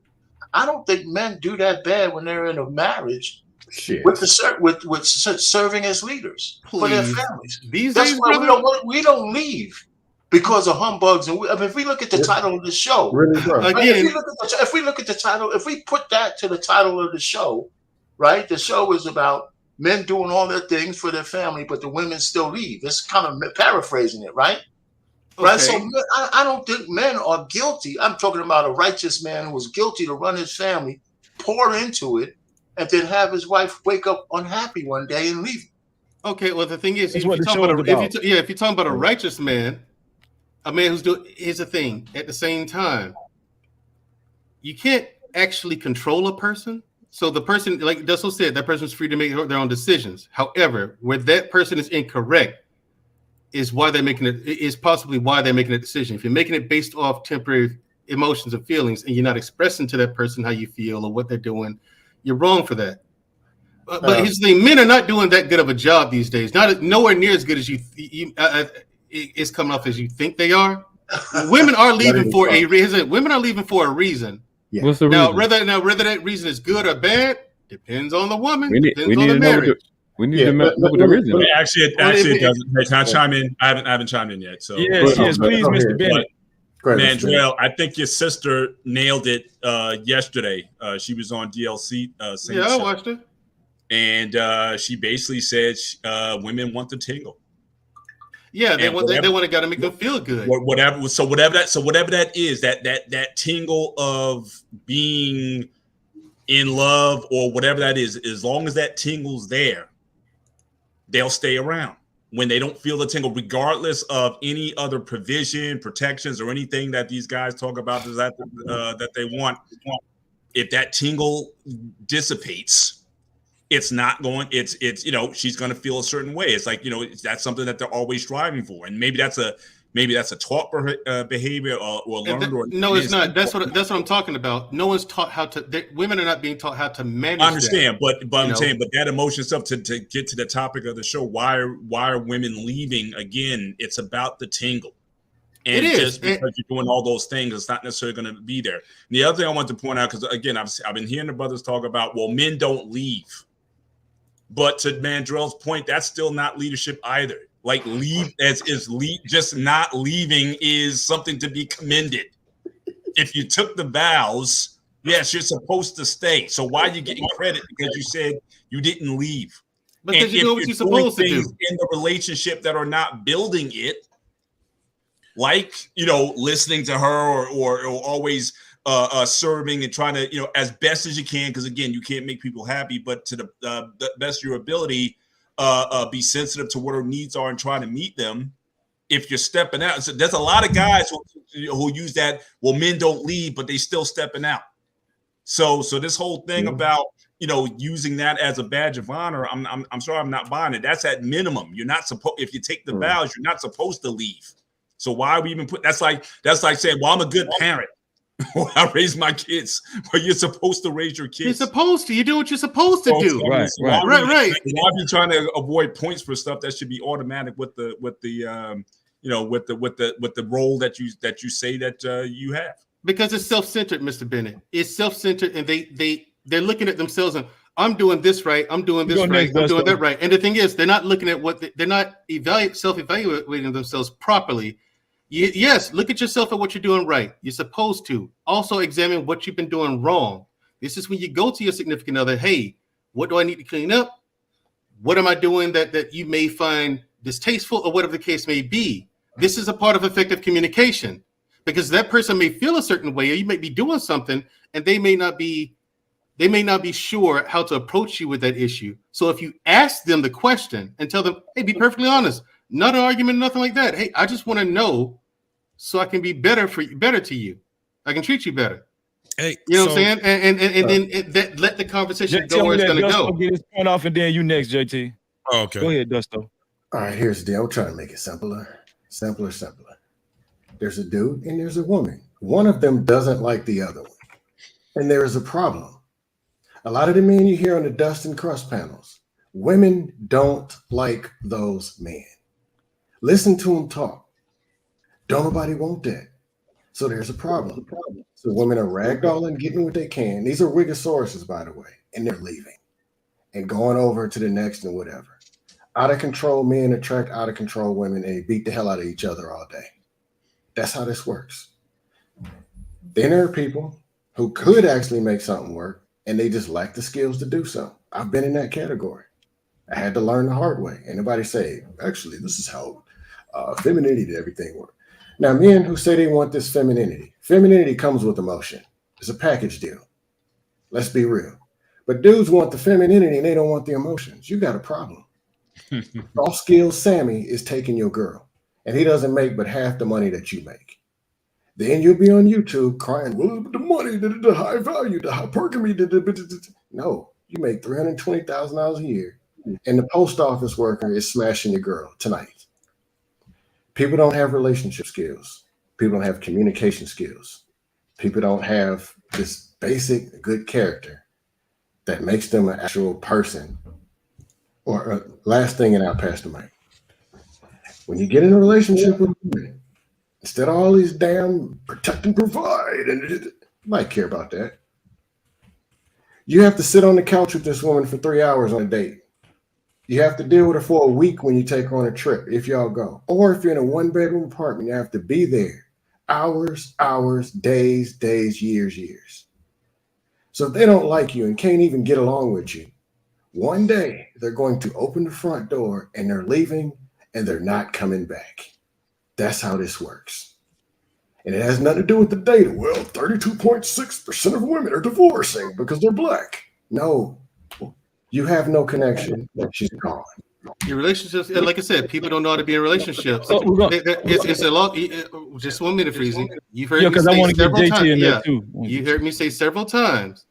I don't think men do that bad when they're in a marriage with serving as leaders for their families. That's why we don't leave because of humbugs. And if we look at the title of the show, if we look at the title, if we put that to the title of the show, right? The show is about men doing all their things for their family, but the women still leave. It's kind of paraphrasing it, right? Okay. Right. So I don't think men are guilty. I'm talking about a righteous man who was guilty to run his family, pour into it, and then have his wife wake up unhappy one day and leave. Okay. Well, the thing is, That's if what you're the talking show about, is about. if you're talking about a righteous man, a man who's doing, here's the thing. At the same time, you can't actually control a person. So the person, like Dusso said, that person's free to make their own decisions. However, where that person is incorrect is why they're making it, is possibly why they're making a decision. If you're making it based off temporary emotions and feelings, and you're not expressing to that person how you feel or what they're doing, you're wrong for that. But here's the thing: men are not doing that good of a job these days. Nowhere near as good as it's coming off as you think they are. Women are leaving for a reason. Women are leaving for a reason. Yeah. What's the reason? Whether that reason is good or bad depends on the woman. We need to know what the reason is. Actually, it doesn't. Can I chime in? I haven't chimed in yet. So yes, please, Mr. Bennett. Mandrell, I think your sister nailed it yesterday. She was on DLC. I watched it. And she basically said women want to tingle. Yeah, they want to gotta make them feel good. Whatever that is, that tingle of being in love or whatever that is, as long as that tingle's there, they'll stay around. When they don't feel the tingle, regardless of any other provision, protections, or anything that these guys talk about that they want, if that tingle dissipates, it's not going. It's she's going to feel a certain way. It's like that's something that they're always striving for, and maybe that's a taught behavior or learned. No, it's not. That's what I'm talking about. No one's taught how to. Women are not being taught how to manage. I understand, but I'm saying, but that emotion stuff to get to the topic of the show. Why are women leaving? Again, it's about the tingle. And it is. Just because you're doing all those things, it's not necessarily going to be there. And the other thing I want to point out, because again, I've been hearing the brothers talk about, well, men don't leave. But to Mandrell's point, that's still not leadership either. Like just not leaving is something to be commended. If you took the vows, yes, you're supposed to stay. So why are you getting credit because you said you didn't leave? Because you know what you're supposed to do in the relationship that are not building it, like listening to her or always serving and trying to as best as you can, because again, you can't make people happy, but to the best of your ability, be sensitive to what her needs are and trying to meet them. If you're stepping out, so there's a lot of guys who use that. Well, men don't leave, but they still stepping out. So this whole thing about using that as a badge of honor, I'm sorry, I'm not buying it. That's at minimum. You're not supposed. If you take the vows, you're not supposed to leave. So why are we even put? That's like saying, well, I'm a good parent. I raise my kids. But you're supposed to raise your kids. You're supposed to. You do what you're supposed to do. Right. Why are you trying to avoid points for stuff that should be automatic with the role that you say that you have? Because it's self-centered, Mr. Bennett. It's self-centered, and they're looking at themselves and I'm doing this right. I'm doing this right. I'm doing that right. And the thing is, they're not looking at they're not self-evaluating themselves properly. Yes, look at yourself at what you're doing right. You're supposed to also examine what you've been doing wrong. This is when you go to your significant other. Hey, what do I need to clean up? What am I doing that you may find distasteful, or whatever the case may be? This is a part of effective communication, because that person may feel a certain way, or you may be doing something, and they may not be sure how to approach you with that issue. So if you ask them the question and tell them, hey, be perfectly honest, not an argument, nothing like that. Hey, I just want to know so I can be better to you. I can treat you better. Hey, you know what I'm saying? And then let the conversation go where it's going to go. Get his point off, and then you next, JT. Oh, okay. Go ahead, Dusto. All right, here's the deal. I'm trying to make it simpler. There's a dude and there's a woman. One of them doesn't like the other one, and there is a problem. A lot of the men you hear on the dust and crust panels, women don't like those men. Listen to them talk. Don't nobody want that. So there's a problem. So women are ragdolling, getting what they can. These are Wigosauruses, by the way, and they're leaving and going over to the next and whatever. Out of control men attract out of control women, and they beat the hell out of each other all day. That's how this works. Then there are people who could actually make something work, and they just lack the skills to do so. I've been in that category. I had to learn the hard way. Anybody say, actually, this is how femininity, everything works. Now, men who say they want this femininity comes with emotion. It's a package deal. Let's be real. But dudes want the femininity and they don't want the emotions. You got a problem. Soft skills Sammy is taking your girl, and he doesn't make but half the money that you make. Then you'll be on YouTube crying, well, the money, the high value, the hypergamy. No, you make $320,000 a year, and the post office worker is smashing your girl tonight. People don't have relationship skills. People don't have communication skills. People don't have this basic good character that makes them an actual person. Or last thing, and I'll pass the mic. When you get in a relationship with a woman, instead of all these damn protect and provide, and you might care about that. You have to sit on the couch with this woman for 3 hours on a date. You have to deal with her for a week when you take her on a trip, if y'all go. Or if you're in a one-bedroom apartment, you have to be there. Hours, days, years. So if they don't like you and can't even get along with you, one day they're going to open the front door and they're leaving and they're not coming back. That's how this works. And it has nothing to do with the data. Well, 32.6% of women are divorcing because they're black. No, you have no connection. She's gone. Your relationships, like I said, people don't know how to be in relationships. It's a lot. Just 1 minute, Freezy. You've heard me say several times. Yeah, you heard me say several times.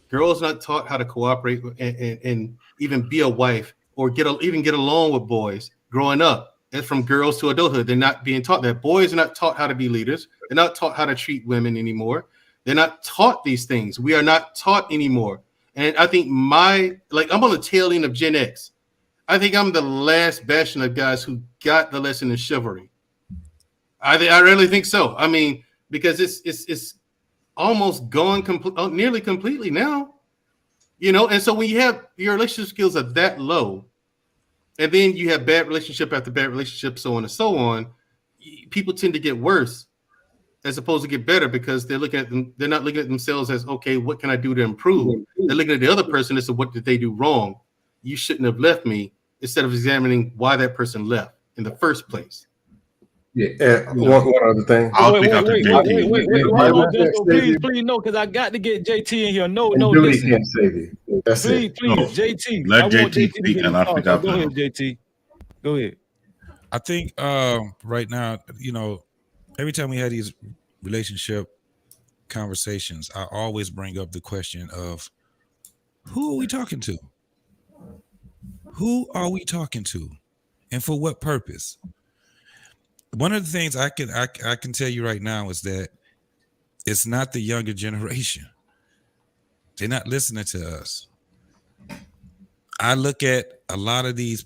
Girls not taught how to cooperate and even be a wife or even get along with boys growing up. And from girls to adulthood, they're not being taught that. Boys are not taught how to be leaders. They're not taught how to treat women anymore. They're not taught these things. We are not taught anymore. And I think I'm on the tail end of Gen X. I think I'm the last bastion of guys who got the lesson in chivalry. I really think so. I mean, because it's almost gone nearly completely now, And so when you have your relationship skills are that low, and then you have bad relationship after bad relationship, so on and so on, people tend to get worse as opposed to get better because they're looking at them. They're not looking at themselves as, okay, what can I do to improve? They're looking at the other person as to what did they do wrong? You shouldn't have left me, instead of examining why that person left in the first place. Yeah. One other thing. Please, no, because I got to get JT in here. No, Duty can't save you. That's please, JT. Let JT speak, and I'll pick up. Go ahead, JT. Go ahead. I think right now, every time we have these relationship conversations, I always bring up the question of who are we talking to? Who are we talking to, and for what purpose? One of the things I can tell you right now is that it's not the younger generation. They're not listening to us. I look at a lot of these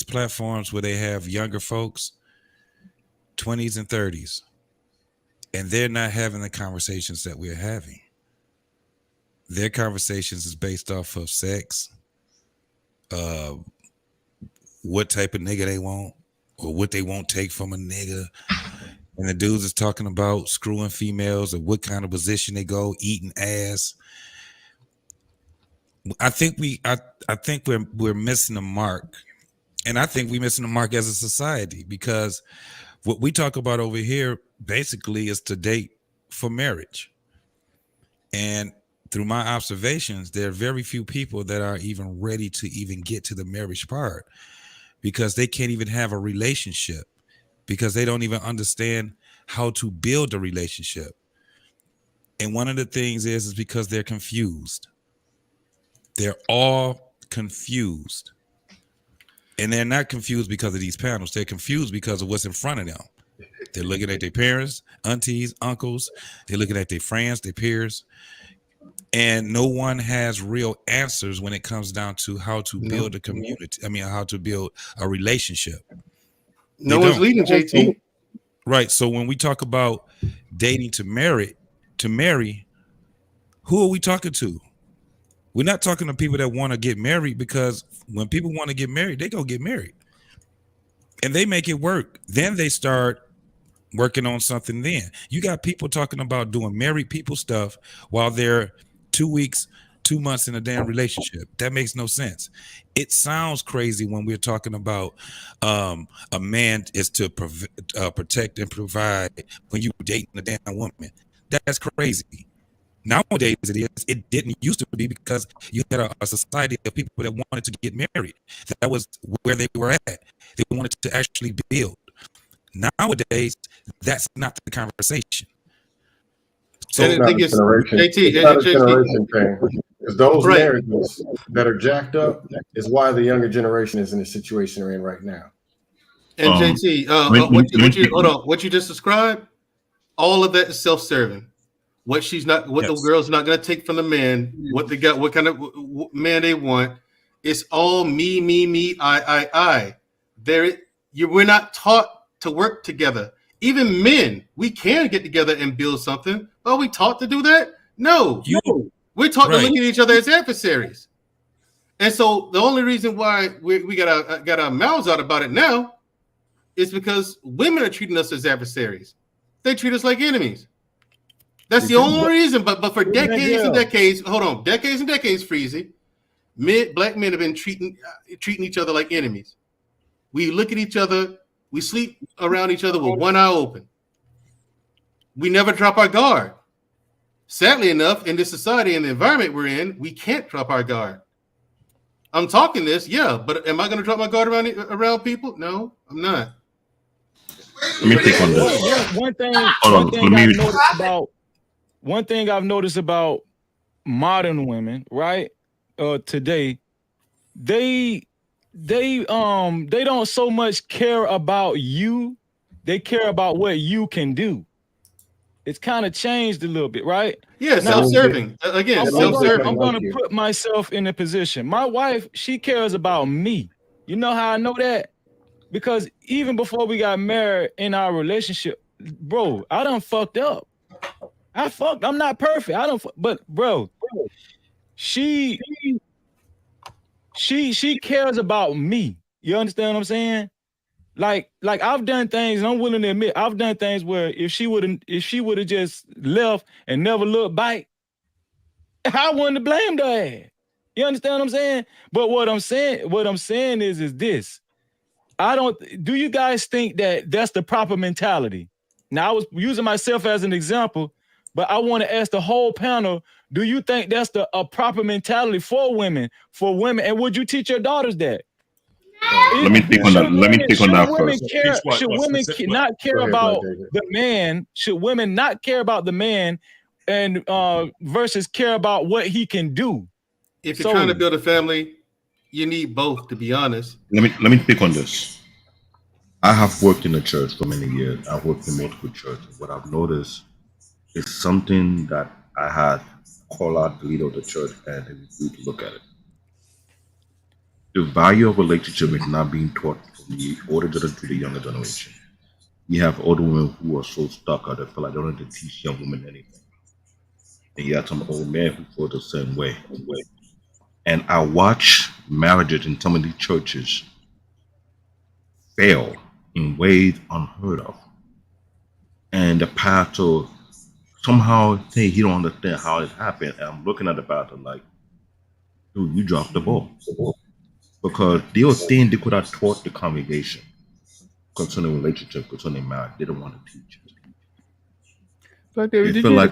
platforms where they have younger folks, 20s and 30s, and they're not having the conversations that we're having. Their conversations is based off of sex, what type of nigga they want, or what they won't take from a nigga. And the dudes is talking about screwing females or what kind of position they go, eating ass. I think we're missing the mark. And I think we're missing the mark as a society, because what we talk about over here basically is to date for marriage. And through my observations, there are very few people that are even ready to even get to the marriage part, because they can't even have a relationship, because they don't even understand how to build a relationship. And one of the things is because they're confused. They're all confused. And they're not confused because of these panels. They're confused because of what's in front of them. They're looking at their parents, aunties, uncles. They're looking at their friends, their peers. And no one has real answers when it comes down to how to build a community. I mean, how to build a relationship. No one's leading, JT. Right. So when we talk about dating to marry, who are we talking to? We're not talking to people that want to get married, because when people want to get married, they go get married. And they make it work. Then they start working on something then. You got people talking about doing married people stuff while they're 2 weeks 2 months in a damn relationship. That makes no sense. It sounds crazy when we're talking about a man is to protect and provide when you dating a damn woman. That's crazy. Nowadays it is. It didn't used to be because you had a society of people that wanted to get married. That was where they were at. They wanted to actually build. Nowadays, that's not the conversation. So It's not a generation. It's not a generation thing. Because those marriages that are jacked up is why the younger generation is in the situation they're in right now. And JT, what you just described, all of that is self-serving. What the girl's not going to take from the man, what they got, what kind of man they want, it's all me, I. We're not taught to work together. Even men, we can get together and build something. Are we taught to do that? No. We're taught to look at each other as adversaries. And so the only reason why we got our mouths out about it now is because women are treating us as adversaries. They treat us like enemies. That's the only reason. But for decades and decades, Freezy, black men have been treating each other like enemies. We look at each other, we sleep around each other with one eye open. We never drop our guard. Sadly enough, in this society and the environment we're in, we can't drop our guard. I'm talking this, but am I going to drop my guard around people? No, I'm not. Let me think on this. One thing I've noticed about modern women, right? Today, they don't so much care about you. They care about what you can do. It's kind of changed a little bit, right? Yeah, self-serving. Again, self-serving. I'm going to put myself in a position. My wife, she cares about me. You know how I know that? Because even before we got married in our relationship, bro, I done fucked up. I'm not perfect. But bro, she cares about me. You understand what I'm saying? Like I've done things, and I'm willing to admit I've done things where if she would have just left and never looked back, I wouldn't have blamed her ass. You understand what I'm saying? But what I'm saying is this. Do you guys think that that's the proper mentality? Now, I was using myself as an example, but I want to ask the whole panel, do you think that's a proper mentality for women? And would you teach your daughters that? Let me think on that first. Should women not care about the man? Should women not care about the man and versus care about what he can do? If you're trying to build a family, you need both, to be honest. Let me pick on this. I have worked in the church for many years. I've worked in multiple churches. What I've noticed is something that I had call out the leader of the church and it was good to look at it. The value of relationship is not being taught from the older generation to the younger generation. You have older women who are so stuck out, they feel like they don't need to teach young women anything. And you have some old men who feel the same way. And I watch marriages in some of these churches fail in ways unheard of. And the pastor somehow think he don't understand how it happened. And I'm looking at the pastor like, dude, you dropped the ball. Because there were things they could have taught the congregation concerning relationship, concerning marriage. They don't want to teach it. They feel like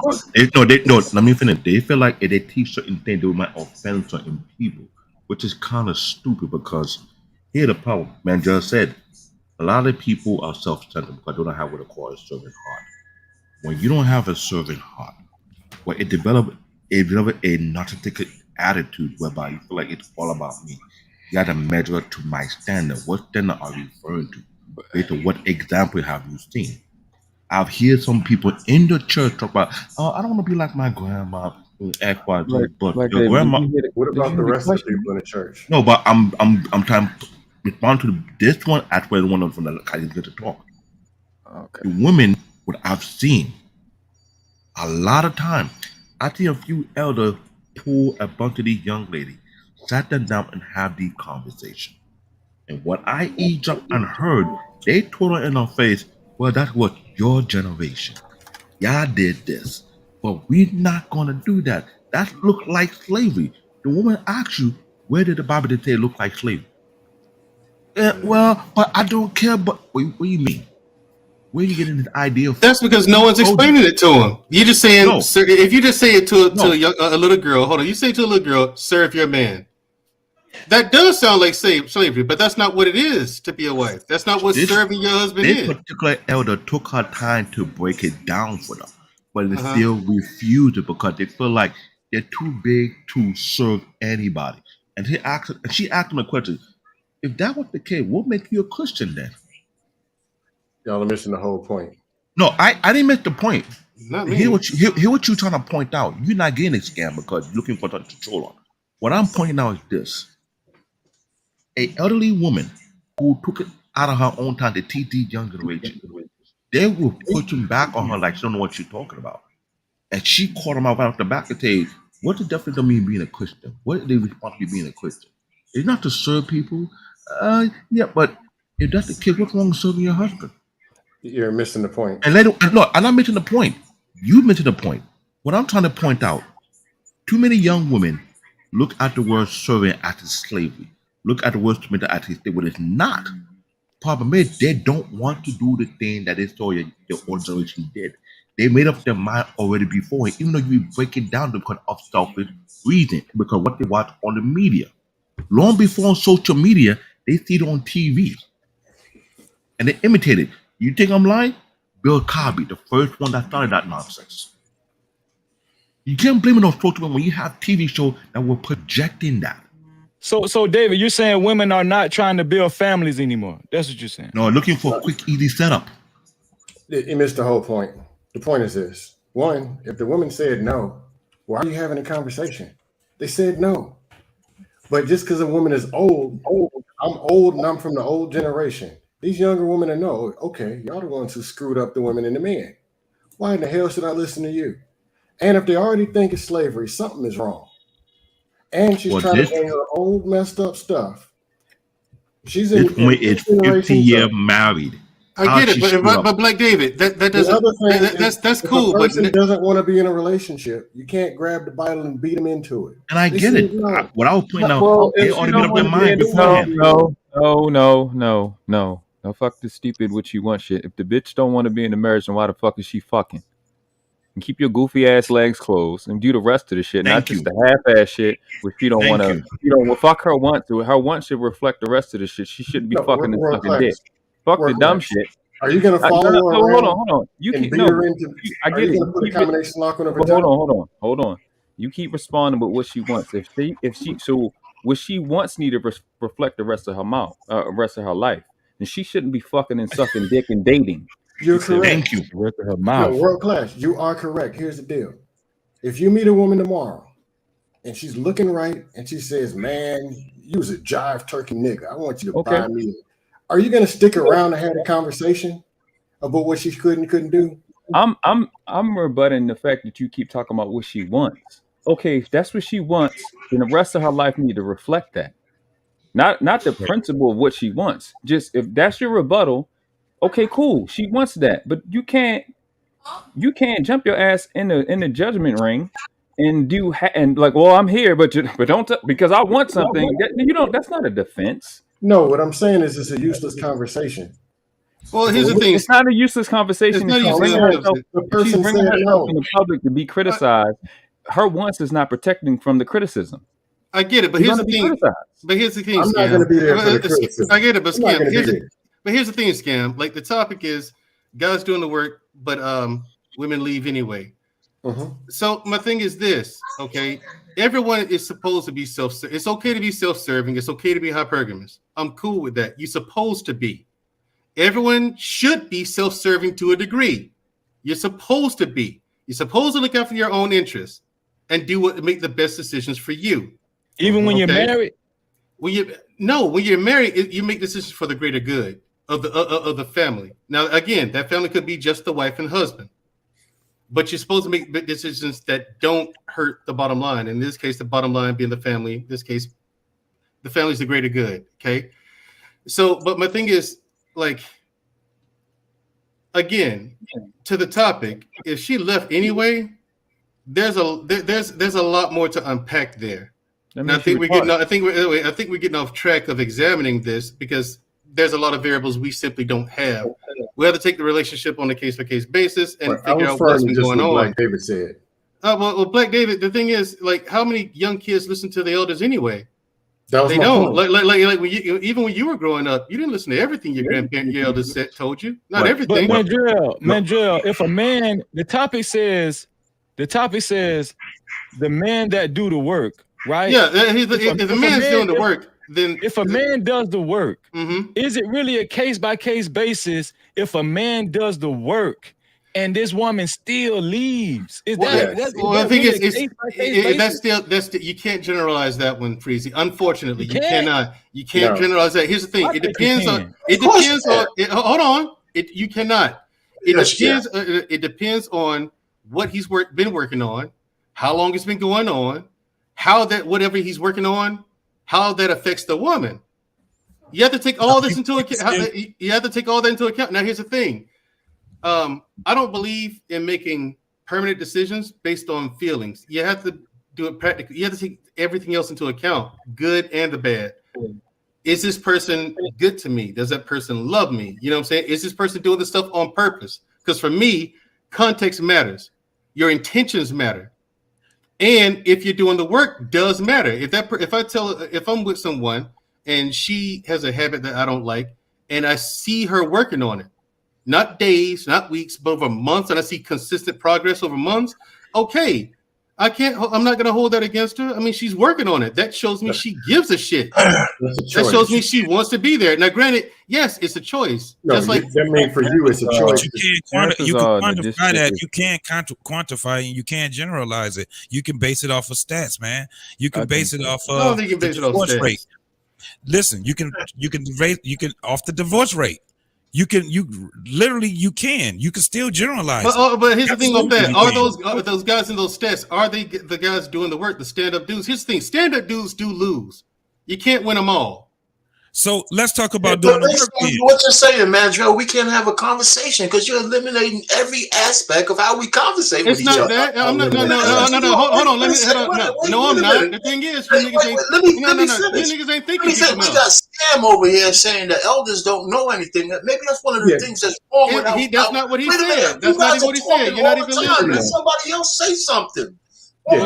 let me finish. They feel like if they teach certain things, they might offend certain people, which is kind of stupid because here's the problem. Man just said a lot of people are self-centered because they don't have what they call a servant heart. When you don't have a servant heart, well, it develop a narcissistic attitude whereby you feel like it's all about me. You got to measure it to my standard. What standard are you referring to? Based on what example have you seen? I've heard some people in the church talk about, I don't want to be like my grandma. But your grandma. What about the rest of the people in the church? No, but I'm trying to respond to this one as well. One of them from the guys get to talk. Okay. The women, what I've seen, a lot of time, I see a few elders pull a bunch of these young ladies, sat them down and have these conversations. And what I eavesdropped and heard, they told her in her face, well, that's what your generation. Y'all did this, but we're not going to do that. That looked like slavery. The woman asks you, where did the Bible say it look like slavery? Well, but I don't care. But what do you mean? Where are you getting this idea from? That's because no one's explaining it to him. You're just saying, sir, if you just say it to a little girl, hold on, you say to a little girl, serve your man. That does sound like slavery, but that's not what it is to be a wife. That's not what serving your husband is. This particular elder took her time to break it down for them, but they still refused it because they feel like they're too big to serve anybody. And she asked him a question. If that was the case, what make you a Christian then? Y'all are missing the whole point. No, I didn't miss the point. Not me. Hear what you're trying to point out. You're not getting a scam because you're looking for something to troll on. What I'm pointing out is this. An elderly woman who took it out of her own time to teach these young generation, they were pushing back on her like she don't know what she's talking about. And she caught them out right off the back and said, what the definition of mean being a Christian? What is the responsibility of being a Christian? It's not to serve people. Yeah, but if that's the case, what's wrong with serving your husband? You're missing the point. And later, no, I'm not mentioning the point. You mentioned the point. What I'm trying to point out, too many young women look at the word serving as slavery. Look at the word serving as slavery, but it's not. Problem is, they don't want to do the thing that they saw your old generation did. They made up their mind already before, even though you break it down because of selfish reason, because what they watch on the media. Long before on social media, they see it on TV. And they imitate it. You think I'm lying? Bill Cosby, the first one that started that nonsense. You can't blame it on social media when you have TV shows that were projecting that. So David, you're saying women are not trying to build families anymore. That's what you're saying. No, looking for a quick, easy setup. You missed the whole point. The point is this. One, if the woman said no, why are you having a conversation? They said no. But just because a woman is old, I'm old and I'm from the old generation. These younger women know, okay, y'all the ones who screwed up the women and the men. Why in the hell should I listen to you? And if they already think it's slavery, something is wrong. And she's trying to bring her old messed up stuff. She's in. This woman is 50 years married. I get it, but Black David, that doesn't. That's cool. But if a person doesn't want to be in a relationship, you can't grab the Bible and beat them into it. And I get it. What I was pointing out, they already made up their mind beforehand. No. No, fuck this stupid what you want shit. If the bitch don't want to be in the marriage, then why the fuck is she fucking? And keep your goofy ass legs closed and do the rest of the shit, not just the half-ass shit where she don't want to. You know, fuck her want to. Her want should reflect the rest of the shit. She shouldn't be fucking the fucking dick. Fuck the dumb shit. Are you gonna follow her around? Hold on. You can I get it. Put a combination lock on her vagina? Hold on. You keep responding with what she wants. If she so what she wants need to reflect the rest of her mouth, rest of her life. And she shouldn't be fucking and sucking dick and dating. You're correct. Thank you. Rest of her mouth. World class. You are correct. Here's the deal. If you meet a woman tomorrow and she's looking right and she says, man, you was a jive turkey nigga. I want you to buy me. Are you going to stick around and have a conversation about what she could and couldn't do? I'm rebutting the fact that you keep talking about what she wants. Okay, if that's what she wants, then the rest of her life need to reflect that. Not the principle of what she wants. Just if that's your rebuttal, okay, cool. She wants that, but you can't jump your ass in the judgment ring and do and like, well, I'm here, but don't because I want something. That's not a defense. No, what I'm saying is it's a useless conversation. Well, here's the thing. It's not a useless conversation. It's bringing herself in the public to be criticized. Her wants is not protecting from the criticism. I get it, but here's the thing. I'm not going to be there for the criticism. I get it, but here's the thing, Scam. Like the topic is guys doing the work, but women leave anyway. So my thing is this, okay? Everyone is supposed to be self-serving. It's okay to be self-serving. It's okay to be hypergamous. I'm cool with that. You're supposed to be. Everyone should be self-serving to a degree. You're supposed to be. You're supposed to look out for your own interests and make the best decisions for you. Even when you're married? When you're married, you make decisions for the greater good of the family. Now, again, that family could be just the wife and husband, but you're supposed to make decisions that don't hurt the bottom line. In this case, the bottom line being the family. In this case, the family is the greater good. Okay. So, but my thing is, like, again, to the topic, if she left anyway, there's a lot more to unpack there. That And I means think she we're getting retarded. I think we're getting off track of examining this because there's a lot of variables we simply don't have. We have to take the relationship on a case-by-case basis and But I figure was out what's referring been to just going what on. Black David said. Well, Black David, the thing is, like, how many young kids listen to the elders anyway? That was They my don't. point. Like when even when you were growing up, you didn't listen to everything your grandparent, your elders told you. Not Right. everything. But Mandrell, if a man, the topic says the man that do the work, right? Yeah, if a man's doing the work, then if a man does the work, Mhm. is it really a case-by-case basis if a man does the work and this woman still leaves? Is Well, that, well, I think really a it's case-by-case that's still you can't generalize that one, Freezy. Unfortunately, You you can't? cannot. You can't No. generalize that. Here's the thing. I It think you depends on. can. It Of course depends you on. Hold on. You cannot. It Yes, you depends. It depends on what he's been working on, how long it's been going on, how that whatever he's working on, how that affects the woman. You have to take all this into account. You have to take all that into account. Now, here's the thing. I don't believe in making permanent decisions based on feelings. You have to do it practically. You have to take everything else into account, good and the bad. Is this person good to me? Does that person love me? You know what I'm saying? Is this person doing this stuff on purpose? Because for me, context matters. Your intentions matter. And if you're doing the work, does matter. If I'm with someone and she has a habit that I don't like, and I see her working on it, not days, not weeks, but over months, and I see consistent progress over months, okay, I'm not gonna hold that against her. I mean, she's working on it. That shows me she gives a shit. That shows me she wants to be there. Now, granted, yes, it's a choice. No, Just like that means for you, it's a choice. You can quantify that. You can't quantify and you can't generalize it. You can base it off of stats, man. You can base it off I don't of think you can the base it off divorce stats. rate. Listen, you can off the divorce rate. You can still generalize. But here's the thing about that: Absolutely. are those guys in those stats? Are they the guys doing the work? The stand-up dudes. Here's the thing: stand-up dudes do lose. You can't win them all. So let's talk about doing the work. What you're saying, Mandrell, we can't have a conversation because you're eliminating every aspect of how we conversate with It's each not other. that. I'm not. No. Hold on. No, I'm not. The thing is, you niggas ain't. You niggas ain't thinking. We got Sam over here saying the elders don't know anything. Maybe that's one of the things that's wrong with That's not what he said. That's not even what he said. You're not even listening. Let somebody else say something. Yeah,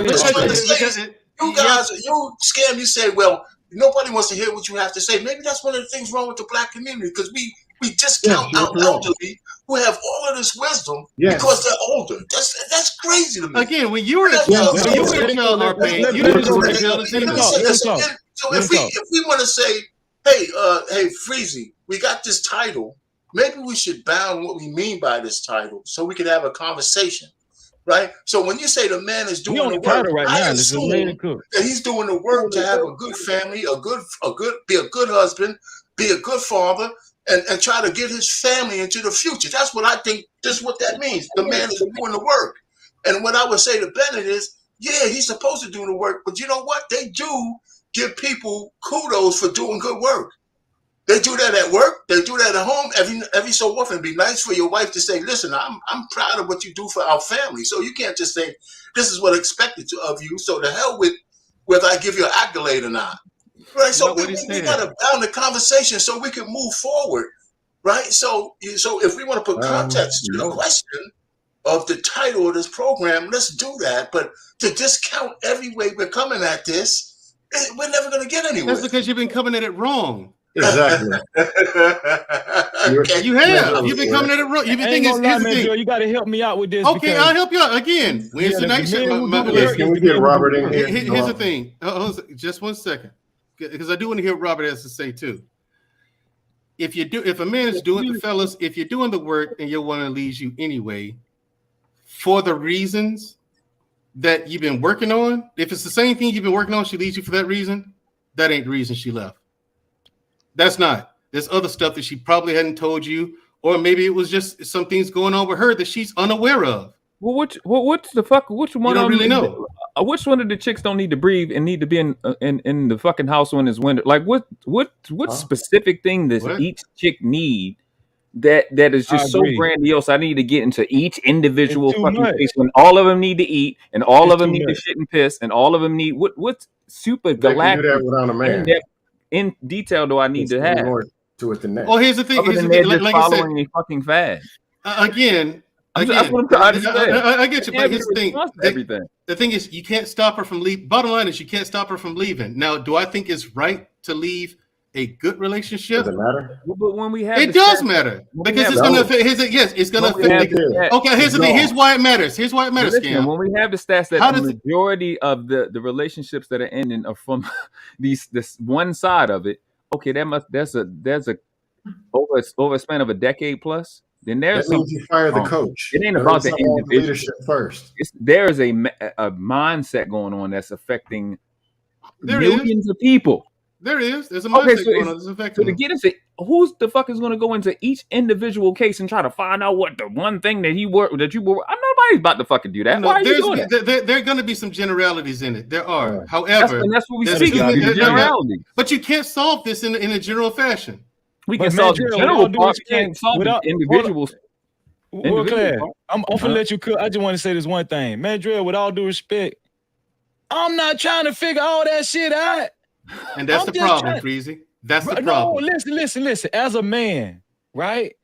You guys, you scam. You say, well, nobody wants to hear what you have to say. Maybe that's one of the things wrong with the black community because we discount our elderly who have all of this wisdom because they're older. That's crazy to me. Again, when you were a child, RP, you didn't know the elders anyway. So if we want to say, hey, Freezy, we got this title. Maybe we should bound what we mean by this title so we could have a conversation. Right. So when you say the man is doing the work, I assume that he's doing the work to have a good family, be a good husband, be a good father, and try to get his family into the future. That's what I think. That's what that means. The man is doing the work. And what I would say to Bennett is, yeah, he's supposed to do the work, but you know what? They do give people kudos for doing good work. They do that at work. They do that at home. Every so often, it'd be nice for your wife to say, "Listen, I'm proud of what you do for our family." So you can't just say, "This is what I expected of you." So to hell with whether I give you an accolade or not, right? So we got to bound the conversation so we can move forward, right? So if we want to put context to the question of the title of this program, let's do that. But to discount every way we're coming at this, we're never going to get anywhere. That's because you've been coming at it wrong. Exactly. You have. You've been coming at it wrong. You've been thinking. You got to help me out with this. Okay, I'll help you out again. Wednesday night. Can we get Robert in here? Here's the thing. Just 1 second, because I do want to hear what Robert has to say too. If a man is doing the fellas, if you're doing the work and your woman leaves you anyway, for the reasons that you've been working on, if it's the same thing you've been working on, she leaves you for that reason. That ain't the reason she left. That's not. There's other stuff that she probably hadn't told you, or maybe it was just some things going on with her that she's unaware of. Well, what's the fuck? Which one? You don't really know. Which one of the chicks don't need to breathe and need to be in the fucking house when it's winter? Like what specific thing does each chick need that is just so grandiose. I need to get into each individual fucking much. case when all of them need to eat and all It's of them too need to much. shit and piss and all of them need what's super They can galactic do that without a man. in detail do I need to have? More to it than that. Well, here's the thing. Other Here's than the they're thing. just Like I said, following a fucking fad. Again, That's what I'm trying to say. I get you, but here's the thing. Everything. The thing is, you can't stop her from leaving. Bottom line is, you can't stop her from leaving. Now, do I think it's right to leave a good relationship? Does it matter? But when we have it does matter because it's going to affect. It's going to affect. Okay, here's the thing. Here's why it matters. Here's why it matters. Listen, when we have the stats that the majority of the relationships that are ending are from this one side of it. Okay, there's a over a span of a decade plus. Then there's that means you fire the coach. It ain't about the individual leadership first. There is a mindset going on that's affecting millions of people. There's a mindset going on that's affecting. So to get into who's the fuck is going to go into each individual case and try to find out what the one thing that you were. Nobody's about to fucking do that. No, Why are you doing that? There are going to be some generalities in it. There are. However, that's what we see. Generalities. But you can't solve this in a general fashion. We can solve the general part. We can't solve the individuals. Well, Claire, I'm gonna let you cook. I just want to say this one thing, Mandrell. With all due respect, I'm not trying to figure all that shit out. And that's the problem, Freezy. That's the problem. No, listen. As a man, right,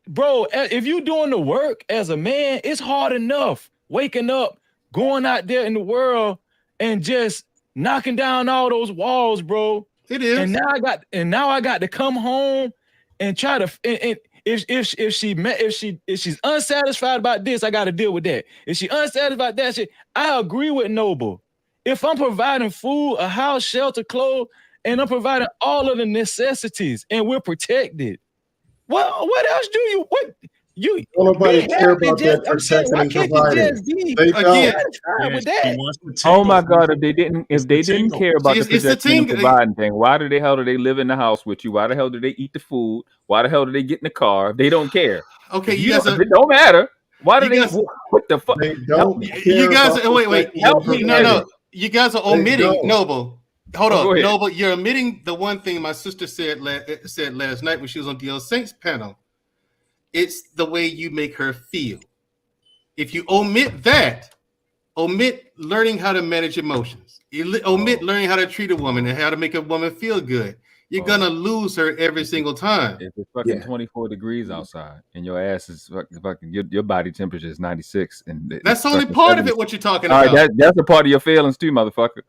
bro? If you doing the work as a man, it's hard enough waking up, going out there in the world, and just knocking down all those walls, bro. It is. And now I got to come home and try to. And if she's unsatisfied about this, I got to deal with that. If she unsatisfied about that shit, I agree with Noble. If I'm providing food, a house, shelter, clothes, and I'm providing all of the necessities, and we're protected, well, what else do you? What you? Nobody care about that protecting and providing. They don't. Oh my God! If they didn't care about the protecting and providing thing, why the hell do they live in the house with you? Why the hell do they eat the food? Why the hell do they get in the car? They don't care. Okay, it don't matter. Why do they? What the fuck? They don't. You guys, wait. Help me, no. You guys are omitting Noble. Hold on, no, but you're omitting the one thing my sister said last night when she was on DL Saints panel. It's the way you make her feel. If you omit that, omit learning how to manage emotions, omit learning how to treat a woman and how to make a woman feel good, you're gonna lose her every single time. If it's fucking 24 degrees outside and your ass is fucking your body temperature is 96, and that's only part 70. Of it. What you're talking about? All right, that's a part of your feelings too, motherfucker.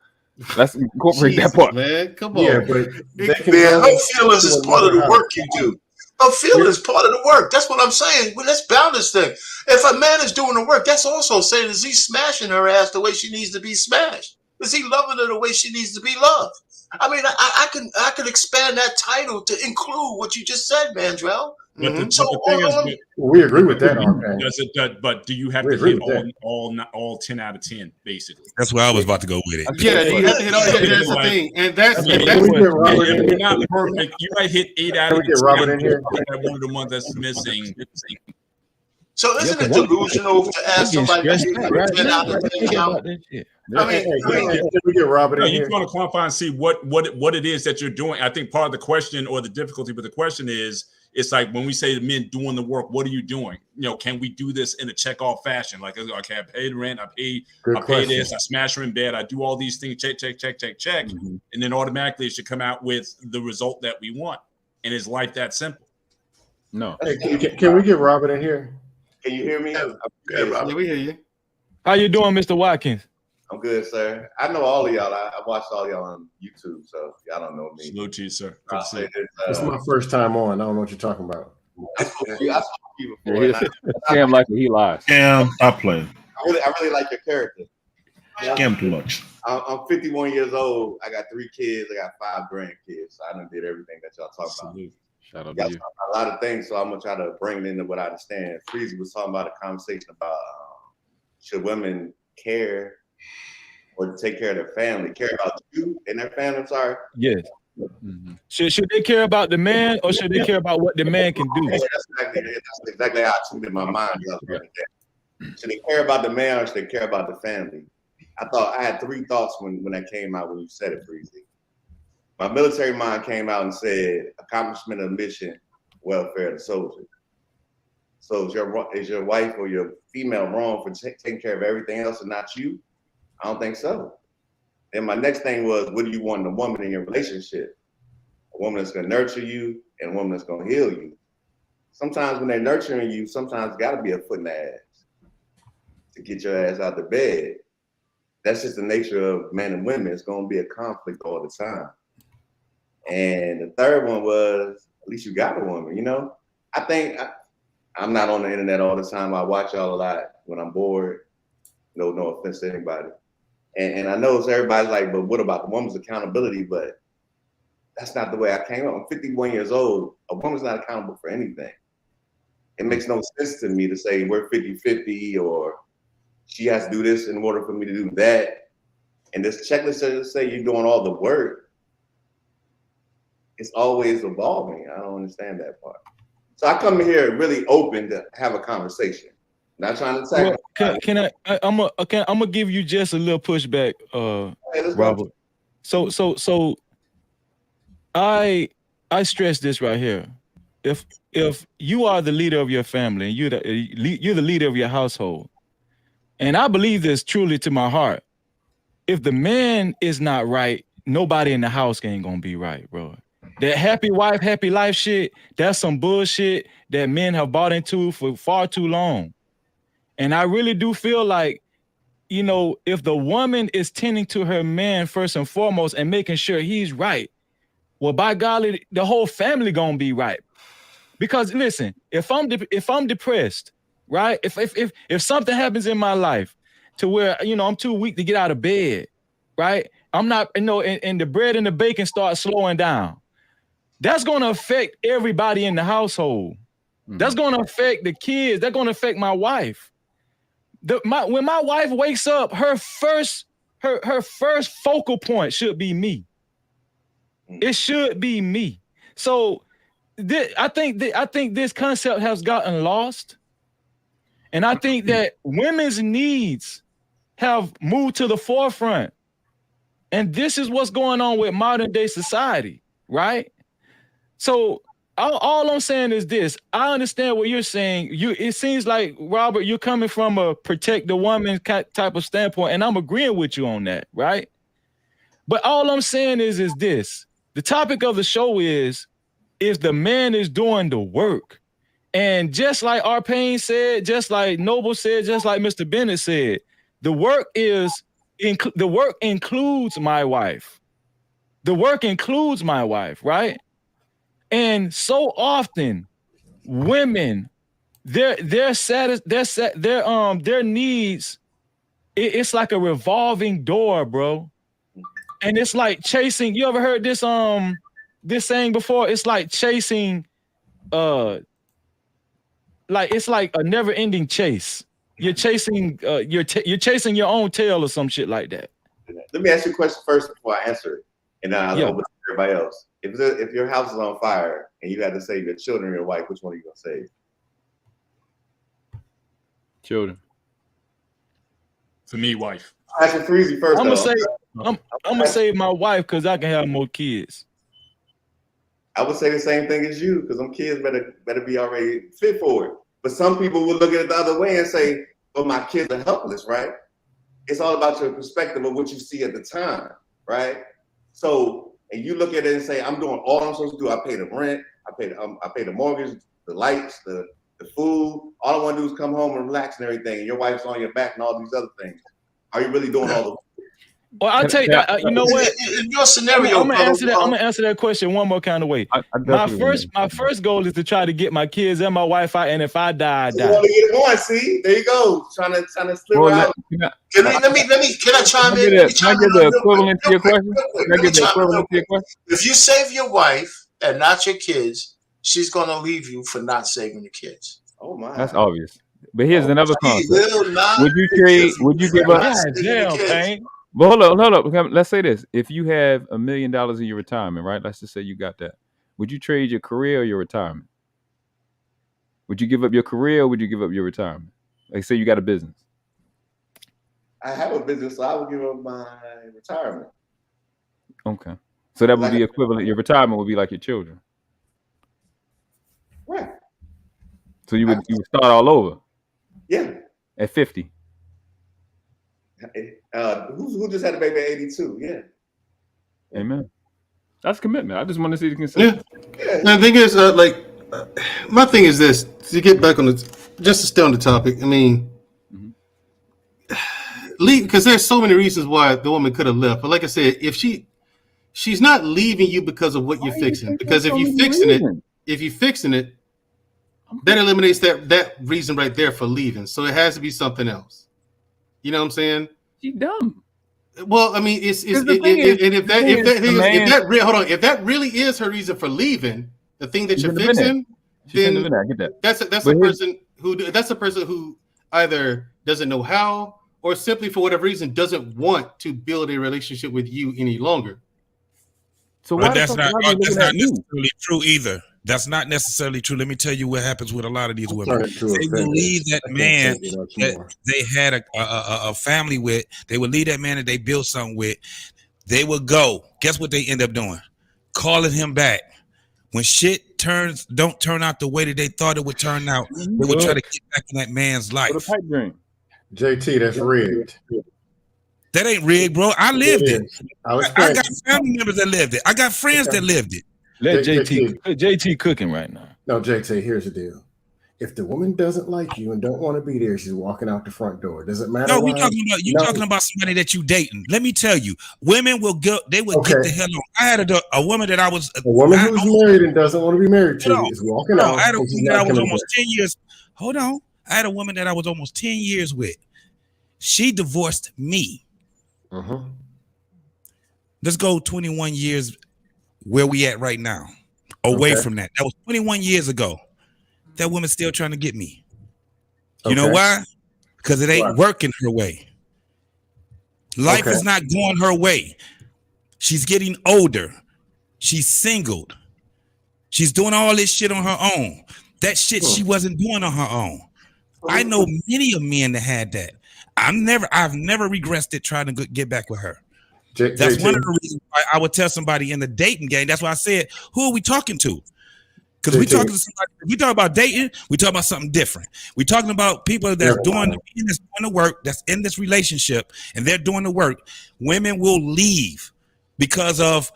Let's incorporate that part, man. Come on, yeah, but her feelings is part of the work you do. Her feelings is part of the work. That's what I'm saying. Well, let's balance thing. If a man is doing the work, that's also saying, is he smashing her ass the way she needs to be smashed? Is he loving her the way she needs to be loved? I mean, I can expand that title to include what you just said, Mandrell. But the thing is, we agree with that. But do you have to hit all 10 out of 10, basically? That's where I was about to go with it. Yeah, you have to hit all. That's the thing, and that's you're not perfect. You might hit 8 out of 10. Robert in here. One of the ones that's missing. So isn't it delusional to ask somebody to hit 10 out of 10 out? I mean, can we get Robert in here? You're going to quantify and see what it is that you're doing. I think part of the question or the difficulty with the question is, it's like when we say the men doing the work, what are you doing? Can we do this in a check-off fashion? Like, okay, I pay the rent, I pay this, I smash her in bed, I do all these things, check, and then automatically it should come out with the result that we want. And is life that simple? No. Hey, can we get Robert in here? Can you hear me? Yeah, we hear you. How you doing, Mr. Watkins? I'm good, sir. I know all of y'all. I watched all y'all on YouTube, so y'all don't know me. Salute to you, sir. This is my first time on. I don't know what you're talking about. I spoke to you before. Cam like he lies. Cam, I play. I really like your character. Cam too much. I'm 51 years old. I got 3 kids. I got 5 grandkids. So I done did everything that y'all talk about. Shout out to you. A lot of things, so I'm gonna try to bring it into what I understand. Freezy was talking about a conversation about should women care or take care of their family, care about you and their family. I'm sorry. Yes. Mm-hmm. Should they care about the man or should they care about what the man can do? That's exactly how I tuned in my mind. Should they care about the man or should they care about the family? I had 3 thoughts when that came out when you said it, Freezy. My military mind came out and said accomplishment of mission welfare of the soldier. So is your wife or your female wrong for taking care of everything else and not you? I don't think so. Then my next thing was, what do you want in a woman in your relationship? A woman that's gonna nurture you and a woman that's gonna heal you. Sometimes when they're nurturing you, sometimes it's gotta be a foot in the ass to get your ass out the bed. That's just the nature of men and women. It's gonna be a conflict all the time. And the third one was, at least you got a woman, you know? I think I'm not on the internet all the time. I watch y'all a lot when I'm bored. No offense to anybody. And I know everybody's like, but what about the woman's accountability? But that's not the way I came up. I'm 51 years old. A woman's not accountable for anything. It makes no sense to me to say we're 50-50 or she has to do this in order for me to do that. And this checklist doesn't say you're doing all the work. It's always evolving. I don't understand that part. So I come here really open to have a conversation. Not trying to attack. Well, I'm gonna give you just a little pushback, Robert. So I stress this right here. If you are the leader of your family and you're the leader of your household, and I believe this truly to my heart, if the man is not right, nobody in the house ain't gonna be right, bro. That happy wife, happy life shit, that's some bullshit that men have bought into for far too long. And I really do feel like, you know, if the woman is tending to her man first and foremost and making sure he's right, well, by golly, the whole family gonna be right. Because listen, if I'm depressed, right? If something happens in my life to where, you know, I'm too weak to get out of bed, right? I'm not, you know, and the bread and the bacon start slowing down. That's gonna affect everybody in the household. That's gonna affect the kids. That's gonna affect my wife. When my wife wakes up, her first focal point should be me. It should be me. So I think this concept has gotten lost, and I think that women's needs have moved to the forefront, and this is what's going on with modern day society, right? So all I'm saying is this. I understand what you're saying. It seems like, Robert, you're coming from a protect the woman type of standpoint, and I'm agreeing with you on that, right? But all I'm saying is this. The topic of the show is the man is doing the work. And just like Arpain said, just like Noble said, just like Mr. Bennett said, the work includes my wife. The work includes my wife, right? And so often, women, their needs, it's like a revolving door, bro. And it's like chasing. You ever heard this saying before? It's like chasing, like it's like a never-ending chase. You're chasing, you're chasing your own tail or some shit like that. Let me ask you a question first before I answer it, and then I'll open it to everybody else. If your house is on fire and you had to save your children or your wife, which one are you gonna save? Children. For me, wife. I should freeze you first. I'm gonna save my wife because I can have more kids. I would say the same thing as you, because them kids better be already fit for it. But some people will look at it the other way and say, "Well, my kids are helpless," right? It's all about your perspective of what you see at the time, right? So, and you look at it and say, "I'm doing all I'm supposed to do. I pay the rent, I pay the mortgage, the lights, the food. All I want to do is come home and relax and everything. And your wife's on your back and all these other things. Are you really doing all the?" Well, I'll take that. You know what? In your scenario, I'm gonna answer that question one more kind of way. My first goal is to try to get my kids and my wife out, and if I die, I die. You want to get it going? See, there you go. Trying to slip out. Can I chime in? Can I get the equivalent to your question? Can I get the equivalent to your question? If you save your wife and not your kids, she's gonna leave you for not saving the kids. Oh my, that's obvious. But here's another concept. Would you give up? Damn, Pain. Well, hold up. Let's say this. If you have $1 million in your retirement, right? Let's just say you got that. Would you trade your career or your retirement? Would you give up your career or would you give up your retirement? Like say you got a business. I have a business, so I would give up my retirement. Okay. So that would be equivalent. Your retirement would be like your children. So you would start all over? Yeah. At 50. Who just had a baby at 82? Yeah. Amen. That's commitment. I just want to see the consistency. Yeah. The thing is, my thing is this: to get back on just to stay on the topic. I mean, leave, because there's so many reasons why the woman could have left. But like I said, if she's not leaving you because of what you're fixing. Because if you're fixing it, that eliminates that reason right there for leaving. So it has to be something else. You know what I'm saying? She's dumb. Well, I mean, if that really is her reason for leaving, the thing that you're fixing, then that's a person who either doesn't know how or simply for whatever reason doesn't want to build a relationship with you any longer. So that's not necessarily true either. That's not necessarily true. Let me tell you what happens with a lot of these women. They will leave that man that they had a family with. They will leave that man that they built something with. They will go. Guess what they end up doing? Calling him back. When shit don't turn out the way that they thought it would turn out, they will try to get back in that man's life. What a pipe dream. JT, that's rigged. That ain't rigged, bro. I lived it. I got family members that lived it. I got friends that lived it. Let JT cooking right now. No, JT, here's the deal. If the woman doesn't like you and don't want to be there, she's walking out the front door. Does it matter? No, talking about somebody that you dating. Let me tell you, women will go. They will get the hell on. I had a woman that I was a woman who's married and doesn't want to be married to you is walking out. I had a woman that I was almost 10 years. Hold on, I had a woman that I was almost 10 years with. She divorced me. Let's go 21 years where we at right now. Away from that. That was 21 years ago. That woman's still trying to get me. You know why? Because it ain't working her way. Life is not going her way. She's getting older. She's singled. She's doing all this shit on her own. That shit she wasn't doing on her own. I know many of men that had that. I've never regressed it trying to get back with her. That's one of the reasons why I would tell somebody in the dating game. That's why I said, who are we talking to? Because we talking to somebody, we talk about dating, we talk about something different. We're talking about people that's doing the work, that's in this relationship, and they're doing the work. Women will leave because of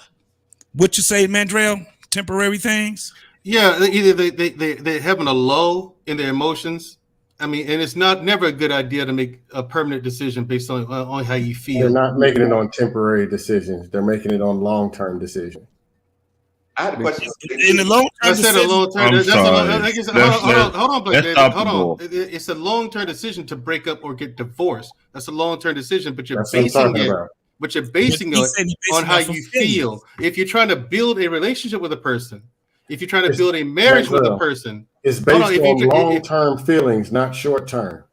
what you say, Mandrell, temporary things. Yeah, either they're having a lull in their emotions. I mean, and it's never a good idea to make a permanent decision based on how you feel. They're not making it on temporary decisions. They're making it on long-term decisions. I had a question. In the long term, I said a long term. Hold on, but hold on. It's a long-term decision to break up or get divorced. That's a long-term decision, but you're basing it on how you feel. If you're trying to build a relationship with a person, if you're trying to build a marriage with a person, it's based on long-term feelings, not short-term.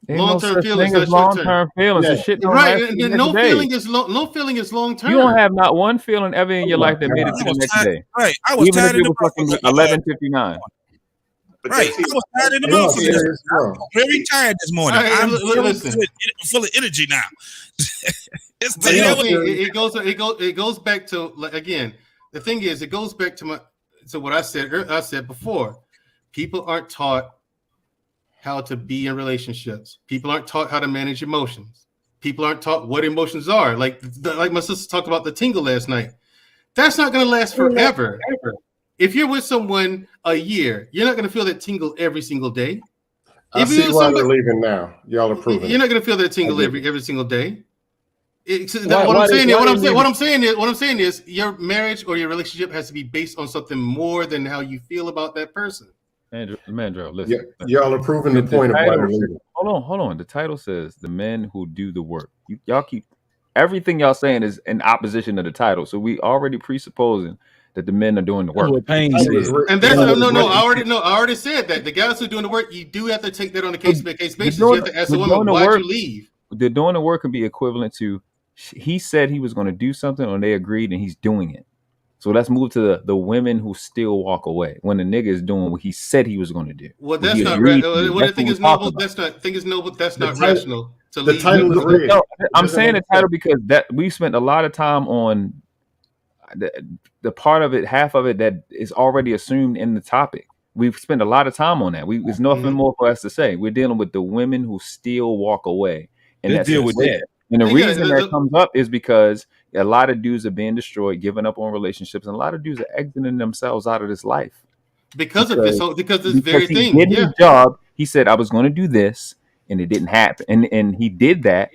Long-term feelings, long-term feelings. Yeah. Shit don't right? No feeling is long-term. You don't have not one feeling ever in your life that made it to the next day. Right, I was tired of the 11:59. Right, I was tired of the motherfucker. I'm very tired this morning. I'm full of energy now. It goes back to, like, again. The thing is, it goes back to what I said before. People aren't taught how to be in relationships. People aren't taught how to manage emotions. People aren't taught what emotions are. Like my sister talked about the tingle last night. That's not going to last forever. If you're with someone a year, you're not going to feel that tingle every single day. I see why they're leaving now. Y'all are proving you're not going to feel that tingle every single day. What I'm saying is your marriage or your relationship has to be based on something more than how you feel about that person. Mandrell, listen. Y'all are proving the point of why they're leaving. Hold on. The title says the men who do the work. Y'all keep everything y'all saying is in opposition to the title. So we already presupposing that the men are doing the work. And that's I already said that the guys who are doing the work, you do have to take that on a case-by-case basis. You have to ask the woman, why'd you leave? They're doing the work can be equivalent to he said he was going to do something and they agreed and he's doing it. So let's move to the women who still walk away when the nigga is doing what he said he was going to do. Well, that's not rational. What I think is noble. That's not rational. The title is rigged. I'm saying the title because that we spent a lot of time on the part of it, half of it that is already assumed in the topic. We've spent a lot of time on that. There's nothing more for us to say. We're dealing with the women who still walk away, and Let's deal with that. And the reason that comes up is because a lot of dudes are being destroyed, giving up on relationships, and a lot of dudes are exiting themselves out of this life because of this very thing. He did his job. He said, "I was going to do this," and it didn't happen. And he did that,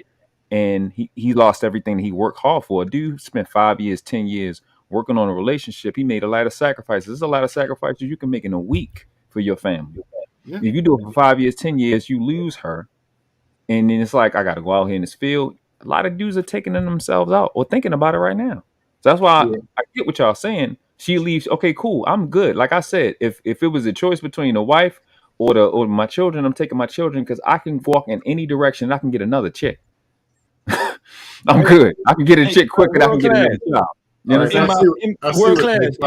and he lost everything he worked hard for. A dude spent 5 years, 10 years working on a relationship. He made a lot of sacrifices. There's a lot of sacrifices you can make in a week for your family. Yeah. If you do it for 5 years, 10 years, you lose her. And then it's like, I got to go out here in this field. A lot of dudes are taking themselves out or thinking about it right now. So that's why I get what y'all saying. She leaves. Okay, cool. I'm good. Like I said, if it was a choice between a wife or my children, I'm taking my children because I can walk in any direction. I can get another chick. I'm good. I can get a chick quicker than I can get another child. You know what I'm saying? It's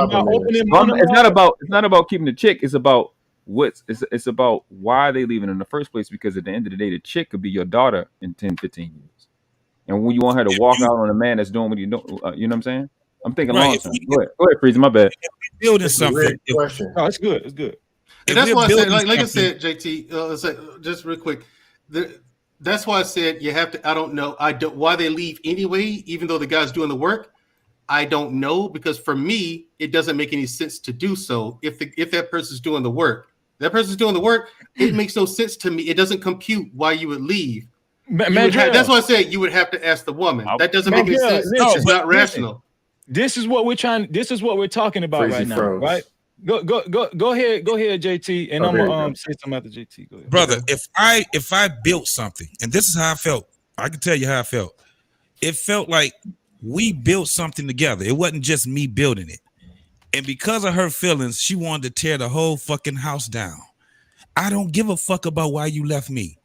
not about keeping the chick. It's about it's about why are they leaving in the first place? Because at the end of the day, the chick could be your daughter in 10, 15 years. And when you want her to walk out on a man that's doing what you do, you know what I'm saying? I'm thinking long term. Go ahead, Freezy, my bad. Building something. Question. Oh, it's good. It's good. And that's why I said, like I said, JT, just real quick. That's why I said you have to. I don't know. Why they leave anyway, even though the guy's doing the work. I don't know, because for me, it doesn't make any sense to do so. If that person's doing the work, it makes no sense to me. It doesn't compute why you would leave. That's why I said you would have to ask the woman. That doesn't make any sense. It's not rational. This is what we're talking about Crazy right now, froze. right? Go ahead, JT, and I'm gonna say something after JT. Go ahead. Brother, if I built something, and this is how I felt, I can tell you how I felt. It felt like we built something together. It wasn't just me building it. And because of her feelings, she wanted to tear the whole fucking house down. I don't give a fuck about why you left me.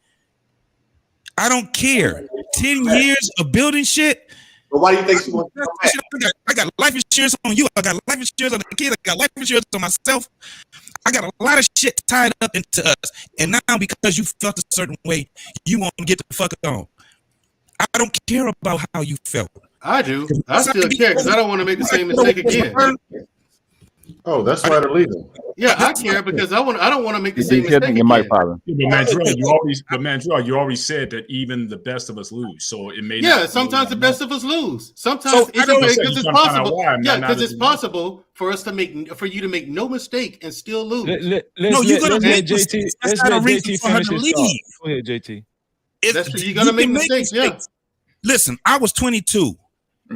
I don't care. 10 years of building shit. But why do you think she wants to come back? I got life insurance on you. I got life insurance on the kid. I got life insurance on myself. I got a lot of shit tied up into us. And now because you felt a certain way, you want to get the fuck on. I don't care about how you felt. I do. I still care because I don't want to make the same mistake again. Oh, that's why they're leaving. Yeah, I care because I don't want to make the same mistake again. But Mandrell, you already said that even the best of us lose. So it may sometimes the best of us lose. Sometimes it's okay because it's possible. Because it's possible for you to make no mistake and still lose. You're gonna make JT. That's not a reason for her to leave. Go ahead, JT. You're gonna make mistakes. Yeah. Listen, I was 22.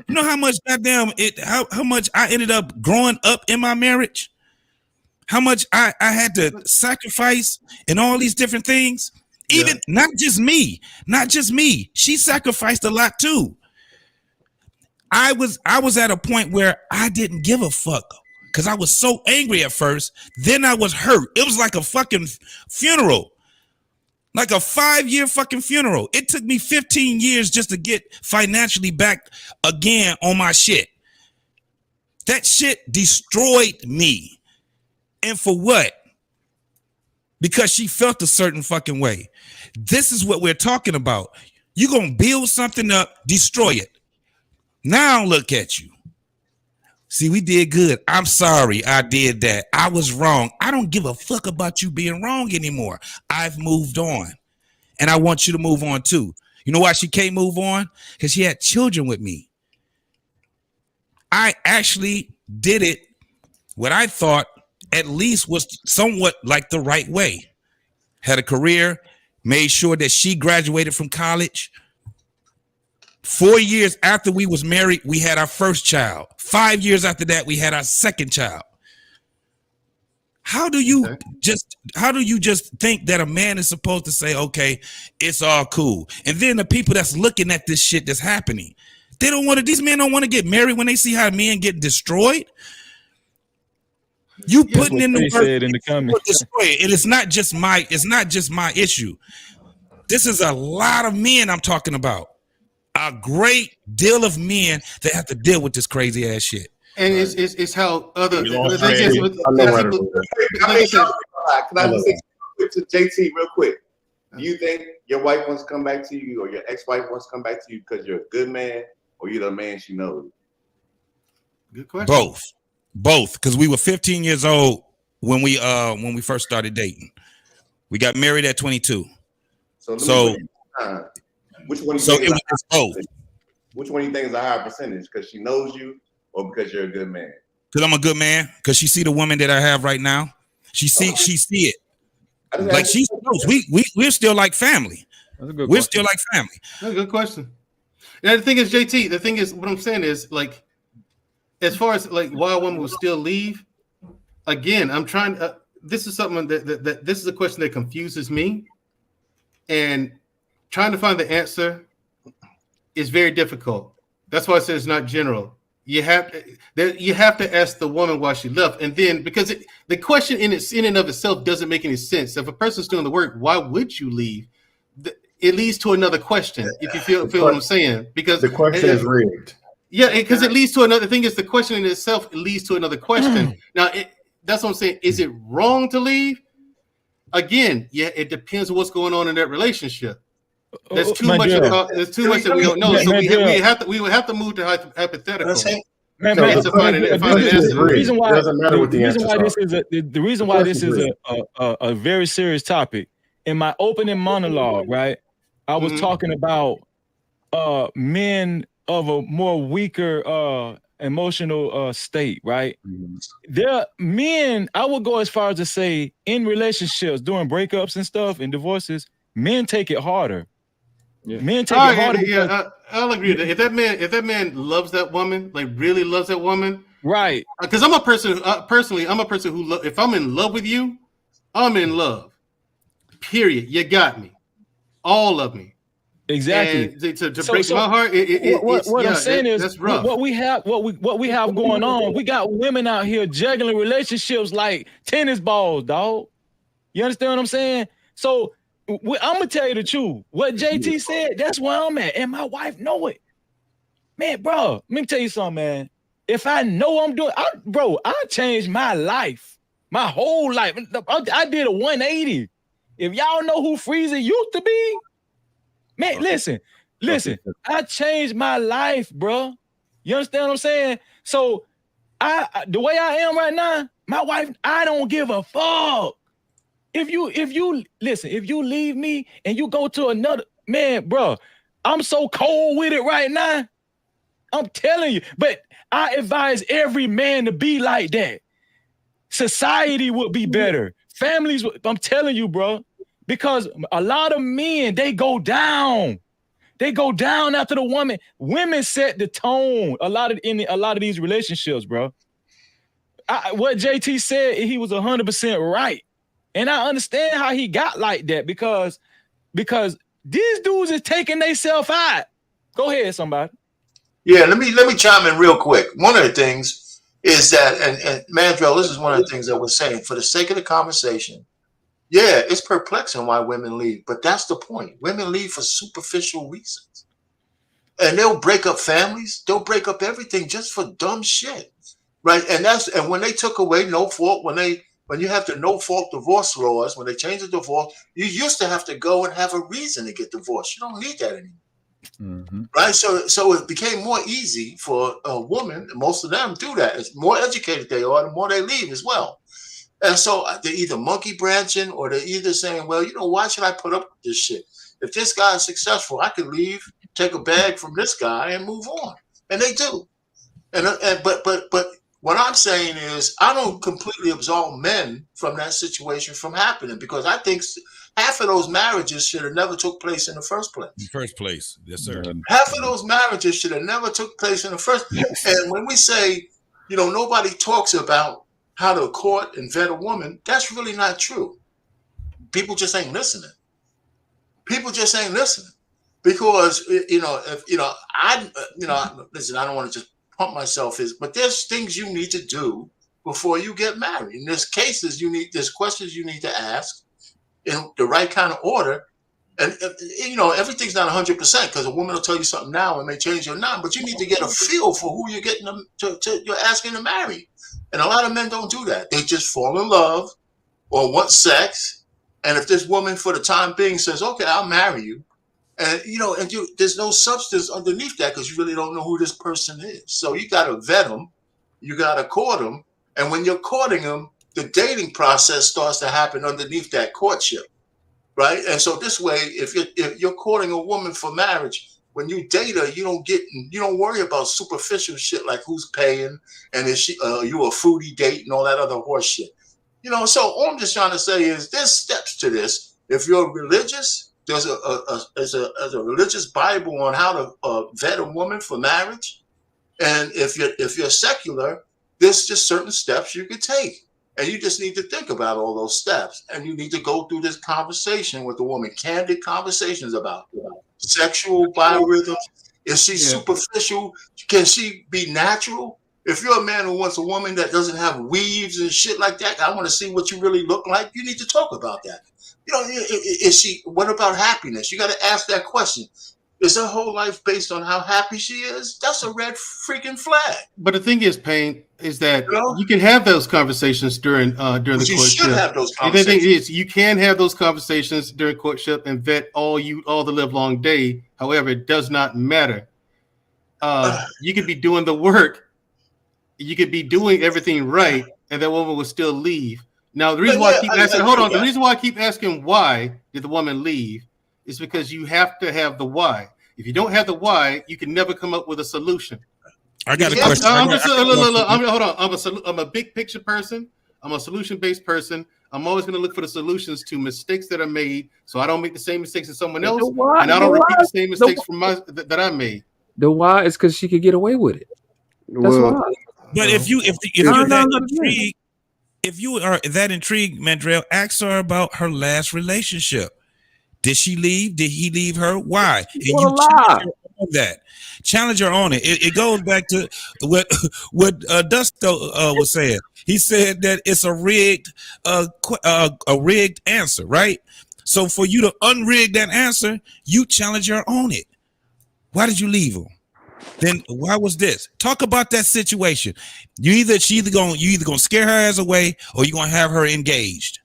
You know how much how much I ended up growing up in my marriage? How much I had to sacrifice and all these different things? Even not just me. She sacrificed a lot too. I was at a point where I didn't give a fuck because I was so angry at first. Then I was hurt. It was like a fucking funeral. Like a 5-year fucking funeral. It took me 15 years just to get financially back again on my shit. That shit destroyed me. And for what? Because she felt a certain fucking way. This is what we're talking about. You're going to build something up, destroy it. Now look at you. See, we did good. I'm sorry I did that. I was wrong. I don't give a fuck about you being wrong anymore. I've moved on. And I want you to move on too. You know why she can't move on? Because she had children with me. I actually did it what I thought at least was somewhat like the right way. Had a career, made sure that she graduated from college. 4 years after we was married, we had our first child. 5 years after that, we had our second child. How do you just think that a man is supposed to say, okay, it's all cool? And then the people that's looking at this shit that's happening, these men don't want to get married when they see how men get destroyed. You putting in the work in the comments. Destroy it. And it's not just my issue. This is a lot of men I'm talking about. A great deal of men that have to deal with this crazy ass shit. And it's how other. Can I just say to JT real quick? Do you think your wife wants to come back to you, or your ex-wife wants to come back to you because you're a good man, or you're the man she knows? Good question. Both. Because we were 15 years old when we first started dating. We got married at 22. So which one? So it was both. Which one do you think is a higher percentage? Because she knows you, or because you're a good man? Because I'm a good man. Because she see the woman that I have right now. She see it. Like she knows we're still like family. That's a good We're question. still like family. That's a good question. Yeah, the thing is, JT, the thing is, what I'm saying is, like, as far as like why a woman will still leave, again, I'm trying. This is something that this is a question that confuses me, and trying to find the answer is very difficult. That's why I said it's not general. You have to ask the woman why she left, and then because the question in and of itself doesn't make any sense. If a person's doing the work, why would you leave? It leads to another question. If you feel what I'm saying, because the question is rigged. Yeah, because it leads to another thing. Is the question in itself leads to another question. Now, that's what I'm saying. Is it wrong to leave? Again, yeah, it depends on what's going on in that relationship. There's too much. There's too much that we don't know. So we would have to move to hypothetical. The reason why this is a very serious topic. In my opening monologue, right, I was talking about men of a more weaker emotional state, right? There are men, I would go as far as to say, in relationships, during breakups and stuff and divorces, men take it harder. Yeah. Men take it harder. Yeah, I'll agree with that. If that man loves that woman, like really loves that woman, right? Because I'm a person personally, I'm a person who if I'm in love with you, I'm in love. Period. You got me, all of me. Exactly. And to break my heart, I'm saying is that's rough. What we have going on. We got women out here juggling relationships like tennis balls, dog. You understand what I'm saying? So I'm gonna tell you the truth. What JT said, that's where I'm at, and my wife know it. Man, bro, let me tell you something, man. If I know I'm doing, I changed my life, my whole life. I did a 180. If y'all know who Freezy used to be, man, listen. I changed my life, bro. You understand what I'm saying? So, the way I am right now, my wife, I don't give a fuck. If you leave me and you go to another man, bro, I'm so cold with it right now. I'm telling you. But I advise every man to be like that. Society would be better. Families, I'm telling you, bro. Because a lot of men, they go down. They go down after the woman. Women set the tone a lot of these relationships, bro. What JT said, he was 100% right. And I understand how he got like that because these dudes is taking themselves out. Go ahead, somebody. Yeah, let me chime in real quick. One of the things is that, and Mandrell, this is one of the things that we're saying, for the sake of the conversation, yeah, it's perplexing why women leave, but that's the point. Women leave for superficial reasons. And they'll break up families, they'll break up everything just for dumb shit. Right? And when they took away no fault, when you have the no fault divorce laws, when they changed the divorce, you used to have to go and have a reason to get divorced. You don't need that anymore. Mm-hmm. Right? So it became more easy for a woman, and most of them do that. It's more educated they are, the more they leave as well. And so they're either monkey branching or they're either saying, well, why should I put up with this shit? If this guy is successful, I could leave, take a bag from this guy and move on. And they do. But what I'm saying is I don't completely absolve men from that situation from happening, because I think half of those marriages should have never took place in the first place. Yes, sir. Half of those marriages should have never took place in the first place. And when we say, nobody talks about how to court and vet a woman, that's really not true. People just ain't listening. Because listen, I don't want to just pump myself, but there's things you need to do before you get married. And there's questions you need to ask in the right kind of order. And everything's not 100%, because a woman will tell you something now and may change your mind, but you need to get a feel for who you're getting them you're asking to marry. And a lot of men don't do that. They just fall in love or want sex. And if this woman for the time being says, okay, I'll marry you, and there's no substance underneath that, because you really don't know who this person is. So you got to vet them, you got to court them, and when you're courting them, the dating process starts to happen underneath that courtship, right? And so this way, if you're courting a woman for marriage, when you date her, you don't worry about superficial shit like who's paying and is you a foodie date and all that other horse shit. So all I'm just trying to say is there's steps to this. If you're religious, there's a religious Bible on how to vet a woman for marriage. And if you're secular, there's just certain steps you could take. And you just need to think about all those steps. And you need to go through this conversation with the woman, candid conversations about sexual biorhythms. Is she superficial? Can she be natural? If you're a man who wants a woman that doesn't have weaves and shit like that, I want to see what you really look like. You need to talk about that. What about happiness? You got to ask that question. Is her whole life based on how happy she is? That's a red freaking flag. But the thing is, Payne, is that you can have those conversations during the courtship. You should have those conversations. The thing is, you can have those conversations during courtship and vet all the live long day. However, it does not matter. You could be doing the work. You could be doing everything right, and that woman will still leave. Now, the reason why I keep asking, the reason why I keep asking why did the woman leave is because you have to have the why. If you don't have the why, you can never come up with a solution. I got a question. Hold on. I'm a big picture person. I'm a solution-based person. I'm always going to look for the solutions to mistakes that are made, so I don't make the same mistakes as someone else, and I don't repeat the same mistakes that I made. The why is because she could get away with it. That's why. But if you're that intrigued, if you are that intrigued, Mandrell, ask her about her last relationship. Did she leave? Did he leave her? Why? And you challenge her on that. Challenge her on it. It goes back to what Dusto was saying. He said that it's a rigged answer, right? So for you to unrig that answer, you challenge her on it. Why did you leave her? Then why was this? Talk about that situation. You either gonna scare her ass away or you're gonna have her engaged.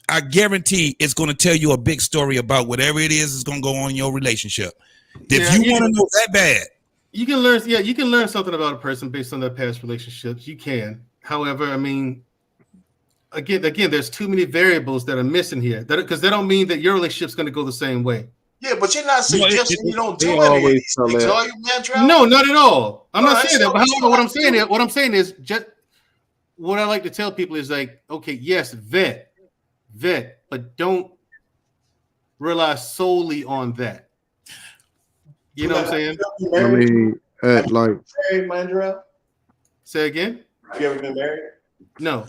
I guarantee it's gonna tell you a big story about whatever it is going to go on in your relationship. If you want to know that bad, you can learn. Yeah, you can learn something about a person based on their past relationships. You can. However, I mean, again, there's too many variables that are missing here. Because that don't mean that your relationship's going to go the same way. Yeah, but you're not suggesting you don't do any of these things, are you, Mandrell? No, not at all. I'm not saying that. But however, what I'm saying is just what I like to tell people is like, okay, yes, vet, but don't rely solely on that. You know what I'm saying? I mean, like, married, Mandrell? Say again? Have you ever been married? No.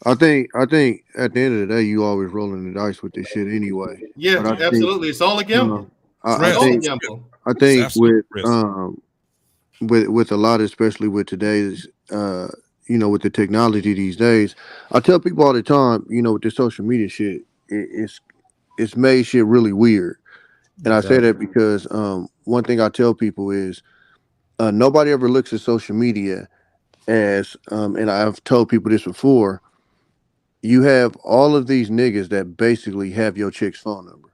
I think at the end of the day, you always rolling the dice with this shit anyway. Yeah, absolutely. It's all a gamble. I think with a lot, especially with today's, with the technology these days, I tell people all the time, with the social media shit, it's made shit really weird. And I say that because one thing I tell people is nobody ever looks at social media as, and I've told people this before, you have all of these niggas that basically have your chick's phone number.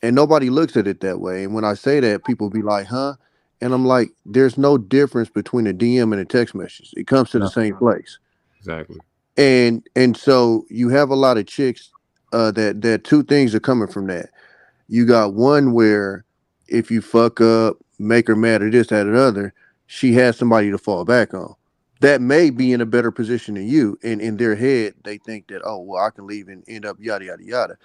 And nobody looks at it that way. And when I say that, people be like, huh? And I'm like, there's no difference between a DM and a text message. It comes to the same place. Exactly. And so you have a lot of chicks that two things are coming from that. You got one where if you fuck up, make her mad or this, that, or other, she has somebody to fall back on. That may be in a better position than you. And in their head, they think that, oh, well, I can leave and end up yada, yada, yada.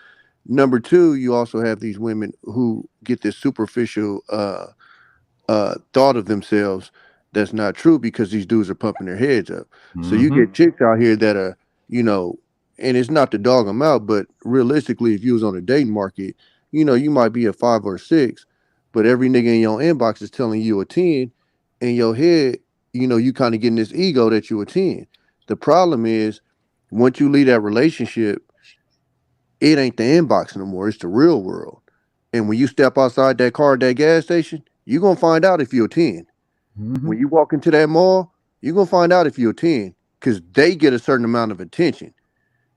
Number two, you also have these women who get this superficial thought of themselves that's not true because these dudes are pumping their heads up. Mm-hmm. So you get chicks out here that are, and it's not to dog them out, but realistically, if you was on a dating market, you might be a 5 or 6, but every nigga in your inbox is telling you a 10. In your head, you kind of getting this ego that you a 10. The problem is, once you leave that relationship, it ain't the inbox no more. It's the real world. And when you step outside that car at that gas station, you're going to find out if you're a 10. Mm-hmm. When you walk into that mall, you're going to find out if you're a 10 because they get a certain amount of attention.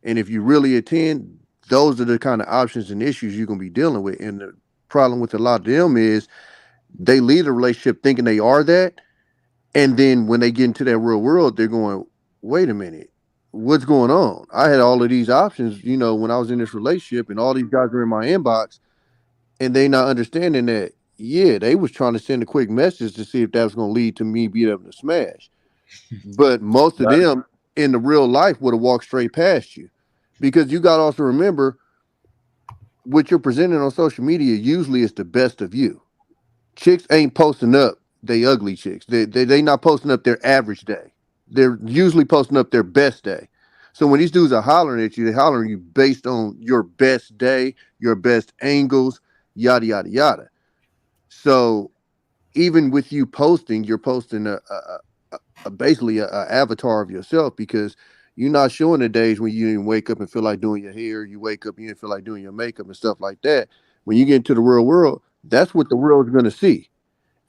And if you really a 10, those are the kind of options and issues you're going to be dealing with. And the problem with a lot of them is they leave the relationship thinking they are that. And then when they get into that real world, they're going, wait a minute, what's going on? I had all of these options, you know, when I was in this relationship, and all these guys were in my inbox, and they not understanding that, yeah, they was trying to send a quick message to see if that was going to lead to me being able to smash. But most of them in the real life would have walked straight past you, because you got to also remember what you're presenting on social media usually is the best of you. Chicks ain't posting up they ugly chicks. They not posting up their average day. They're usually posting up their best day. So when these dudes are hollering at you, they're hollering you based on your best day, your best angles, yada yada yada. So even with you posting, you're posting basically a avatar of yourself, because you're not showing the days when you didn't wake up and feel like doing your hair. You wake up, you didn't feel like doing your makeup and stuff like that. When you get into the real world, that's what the world's going to see.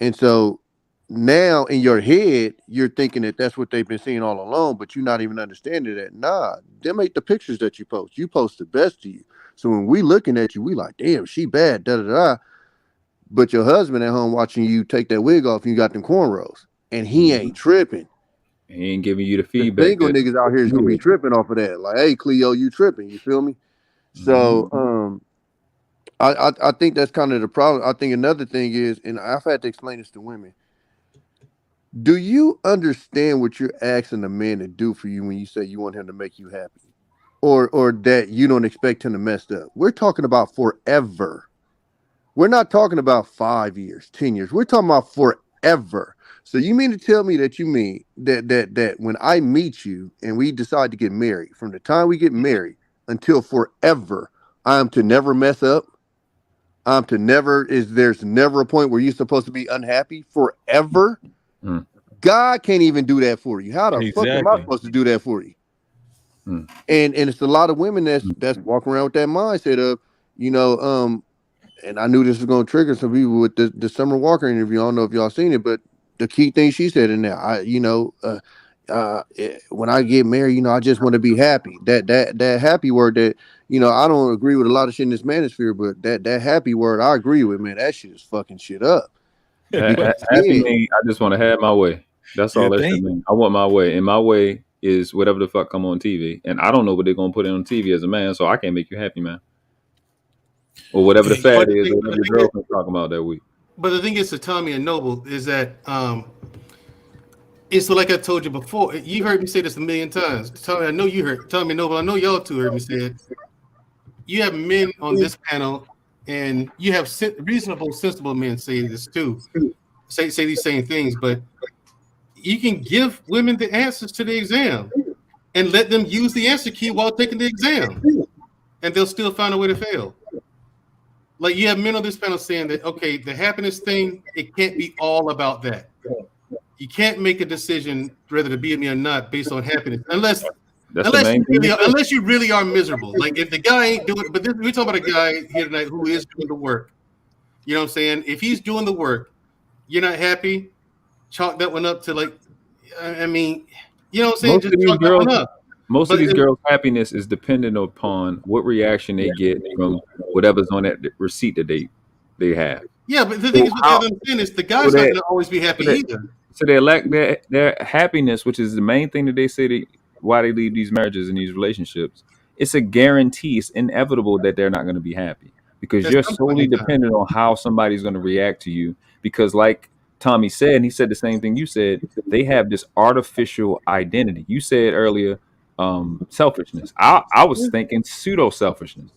And so now in your head, you're thinking that that's what they've been seeing all along, but you're not even understanding that. Nah, them ain't the pictures that you post. You post the best of you. So when we looking at you, we like, damn, she bad, da da da. But your husband at home watching you take that wig off and you got them cornrows, and he ain't tripping. He ain't giving you the The feedback. single niggas out here is gonna be tripping off of that. Like, hey, Cleo, you tripping? You feel me? So, I think that's kind of the problem. I think another thing is, and I've had to explain this to women. Do you understand what you're asking a man to do for you when you say you want him to make you happy, or that you don't expect him to mess up? We're talking about forever. We're not talking about 5 years, 10 years. We're talking about forever. So you mean to tell me that you mean that when I meet you and we decide to get married, from the time we get married until forever, I am to never mess up? I'm to never, there's never a point where you're supposed to be unhappy forever? God can't even do that for you. How the fuck am I supposed to do that for you? And it's a lot of women that's walking around with that mindset of, you know, and I knew this was going to trigger some people with the Summer Walker interview. I don't know if y'all seen it, but the key thing she said in there, when I get married, you know, I just want to be happy. That happy word, that, you know, I don't agree with a lot of shit in this manosphere, but that happy word, I agree with, man. That shit is fucking shit up. Happy mean I just want to have my way. That's all that shit mean. I want my way, and my way is whatever the fuck come on TV, and I don't know what they're gonna put on TV as a man, so I can't make you happy, man. Or whatever the fad is, or whatever your girlfriend's talking about that week. But the thing is, to Tommy and Noble, is that it's so, like I told you before. You heard me say this a million times. Tommy, I know you heard. Tommy and Noble, I know y'all two heard me say it. You have men on this panel, and you have reasonable, sensible men say this too. Say these same things, but you can give women the answers to the exam and let them use the answer key while taking the exam, and they'll still find a way to fail. Like, you have men on this panel saying that, okay, the happiness thing, it can't be all about that. You can't make a decision whether to be with me or not based on happiness, unless you really are miserable. Like, if the guy ain't doing, but we're talking about a guy here tonight who is doing the work. You know what I'm saying? If he's doing the work, you're not happy, chalk that one up to, like, I mean, you know what I'm saying? Just chalk that one up. Most of these girls' happiness is dependent upon what reaction they get from whatever's on that receipt that they have. Yeah, but the thing is, what they understand is the guy's not going to always be happy either. So they lack their happiness, which is the main thing that they say why they leave these marriages and these relationships. It's a guarantee. It's inevitable that they're not going to be happy, because you're solely dependent on how somebody's going to react to you. Because, like Tommy said, and he said the same thing you said, they have this artificial identity. You said earlier, selfishness. I was thinking pseudo selfishness.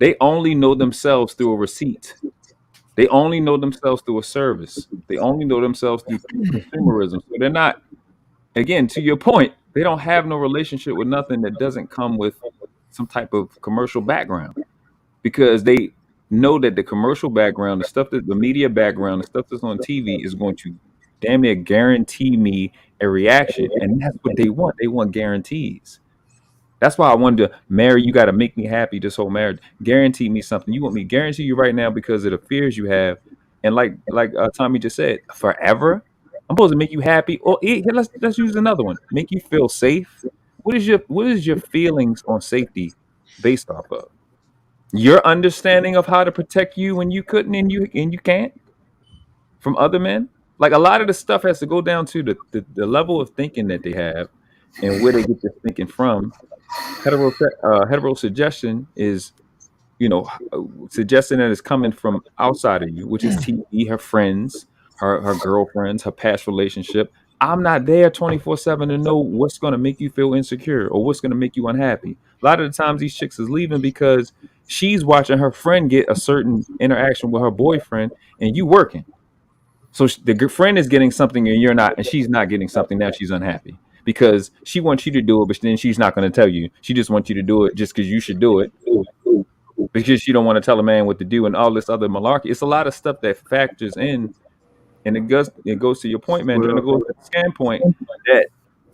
They only know themselves through a receipt. They only know themselves through a service. They only know themselves through consumerism. So they're not, again, to your point, they don't have no relationship with nothing that doesn't come with some type of commercial background, because they know that the commercial background, the media background, the stuff that's on TV is going to damn near guarantee me a reaction. And that's what they want. They want guarantees. That's why I wanted to marry. You got to make me happy. This whole marriage, guarantee me something. You want me to guarantee you right now because of the fears you have, and like Tommy just said, forever. I'm supposed to make you happy. Or let's use another one. Make you feel safe. What is your feelings on safety based off of? Your understanding of how to protect you when you couldn't and you can't from other men. Like, a lot of the stuff has to go down to the level of thinking that they have, and where they get this thinking from. Hetero suggestion is, suggesting that it's coming from outside of you, which is TV, her friends, her girlfriends, her past relationship. I'm not there 24/7 to know what's going to make you feel insecure or what's going to make you unhappy. A lot of the times these chicks is leaving because she's watching her friend get a certain interaction with her boyfriend and you working. So the friend is getting something and you're not, and she's not getting something. Now she's unhappy because she wants you to do it, but then she's not going to tell you. She just wants you to do it just because you should do it, because you don't want to tell a man what to do and all this other malarkey. It's a lot of stuff that factors in, and it goes to your point, man. It goes to the standpoint that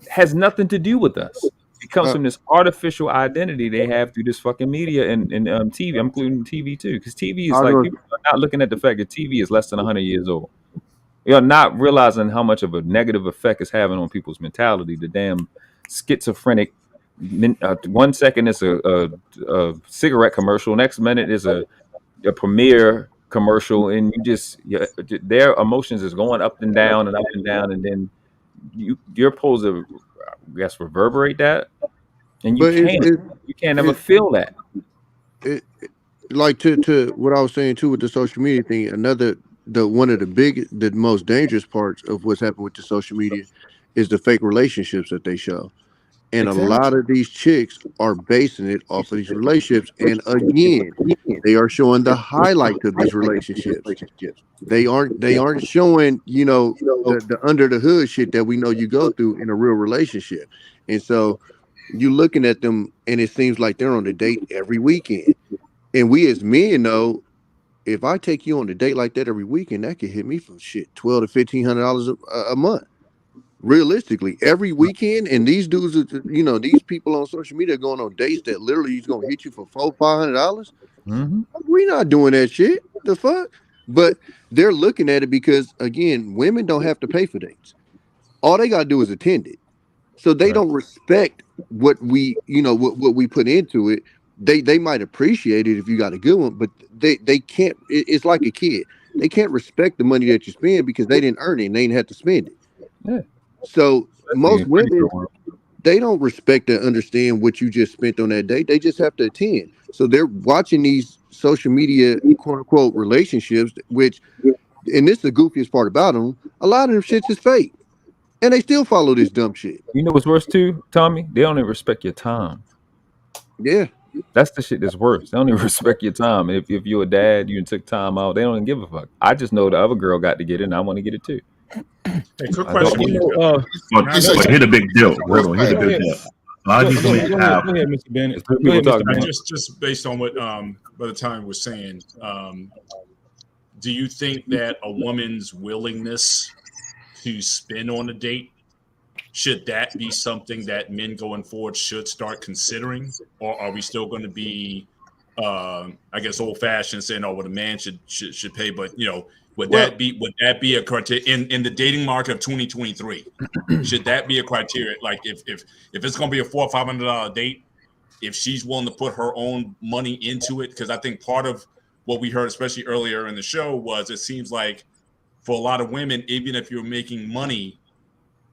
has nothing to do with us. It comes from this artificial identity they have through this fucking media and TV. I'm including TV too, because TV is like, people are not looking at the fact that TV is less than 100 years old. You're not realizing how much of a negative effect it's having on people's mentality. The damn schizophrenic. 1 second it's a cigarette commercial, next minute is a premiere commercial, and their emotions is going up and down, and then you're supposed to, I guess, reverberate that, and you can't ever feel that. Like to what I was saying too with the social media thing. One of the most dangerous parts of what's happened with the social media is the fake relationships that they show. And exactly. A lot of these chicks are basing it off of these relationships. And again, they are showing the highlight of these relationships. They aren't showing, the under the hood shit that we know you go through in a real relationship. And so you looking at them and it seems like they're on a date every weekend. And we as men know, if I take you on a date like that every weekend, that could hit me for shit $1,200 to $1,500 a month. Realistically, every weekend, and these dudes, these people on social media are going on dates that literally is gonna hit you for $400-500. Mm-hmm. We're not doing that shit. The fuck? But they're looking at it because, again, women don't have to pay for dates. All they gotta do is attend it. So they don't respect what we, what we put into it. They might appreciate it if you got a good one, but they can't. It's like a kid. They can't respect the money that you spend because they didn't earn it and they didn't have to spend it. Yeah. So most women, they don't respect or understand what you just spent on that date. They just have to attend. So they're watching these social media quote unquote relationships, which, and this is the goofiest part about them, a lot of them shits is fake. And they still follow this dumb shit. You know what's worse too, Tommy? They don't even respect your time. Yeah. That's the shit that's worse. They don't even respect your time. If you're a dad, you took time out, they don't even give a fuck. I just know the other girl got to get it and I want to get it too. Hey, quick question. Hit a big deal. Hold on, hit a big deal. A lot of these women have. Go ahead, Mr. Bennett. Just based on what Brother Tommy was saying, do you think that a woman's willingness to spend on a date, should that be something that men going forward should start considering, or are we still going to be, I guess, old fashioned saying, "Oh, well, the man should pay"? But would that be a criteria in the dating market of 2023? Should that be a criteria? Like if it's going to be a $400 or $500 date, if she's willing to put her own money into it, because I think part of what we heard, especially earlier in the show, was it seems like for a lot of women, even if you're making money,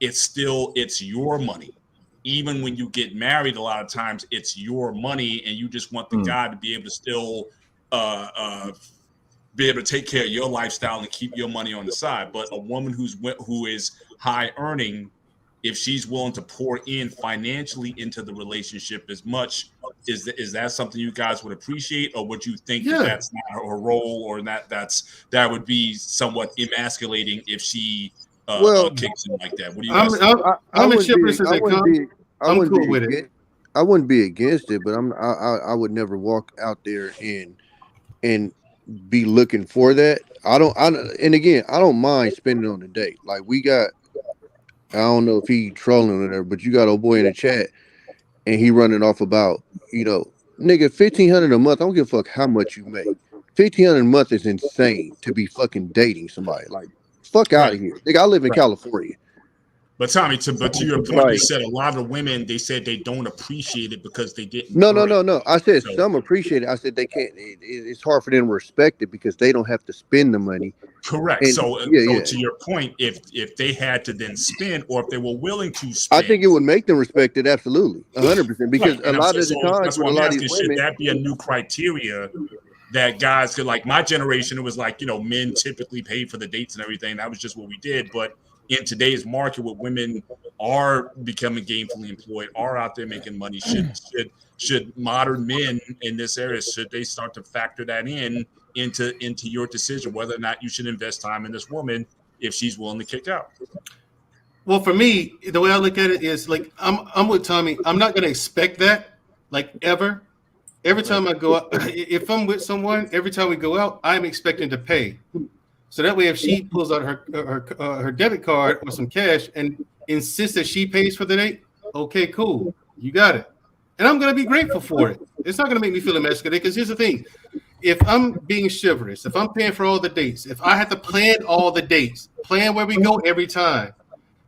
it's your money. Even when you get married, a lot of times it's your money, and you just want the guy to be able to still be able to take care of your lifestyle and keep your money on the side. But a woman who is high earning, if she's willing to pour in financially into the relationship as much, is that something you guys would appreciate, or would you think that that's not her role, or that would be somewhat emasculating if she kicks in like that? What do you guys think? I'm cool with it. I wouldn't be against it, but I would never walk out there and be looking for that. And again, I don't mind spending on a date. Like I don't know if he trolling or whatever, but you got old boy in the chat and he running off about, nigga, $1,500 a month. I don't give a fuck how much you make. $1,500 a month is insane to be fucking dating somebody. Like, fuck out of here. Nigga, I live in California. But Tommy, to your point, Right. you said a lot of women, they said they don't appreciate it because they didn't. No. I said So- some appreciate it. I said they can't. It's hard for them to respect it because they don't have to spend the money. Correct. And, So to your point, if they had to then spend, or if they were willing to spend, I think it would make them respect it absolutely, 100%. Because right. a lot of the times that's with what a I'm lot of asking. these Should women, that be a new criteria that guys could, like my generation? It was like, you know, men typically paid for the dates and everything. That was just what we did. But in today's market, where women are becoming gainfully employed, are out there making money, should modern men in this area, should they start to factor that into your decision whether or not you should invest time in this woman if she's willing to kick out? Well, for me, the way I look at it is like I'm with Tommy. I'm not gonna expect that, like ever. Every time I go out, if I'm with someone, every time we go out, I'm expecting to pay. So that way, if she pulls out her debit card or some cash and insists that she pays for the date, okay, cool, you got it, and I'm gonna be grateful for it. It's not gonna make me feel emasculated because here's the thing: if I'm being chivalrous, if I'm paying for all the dates, if I have to plan all the dates, plan where we go every time,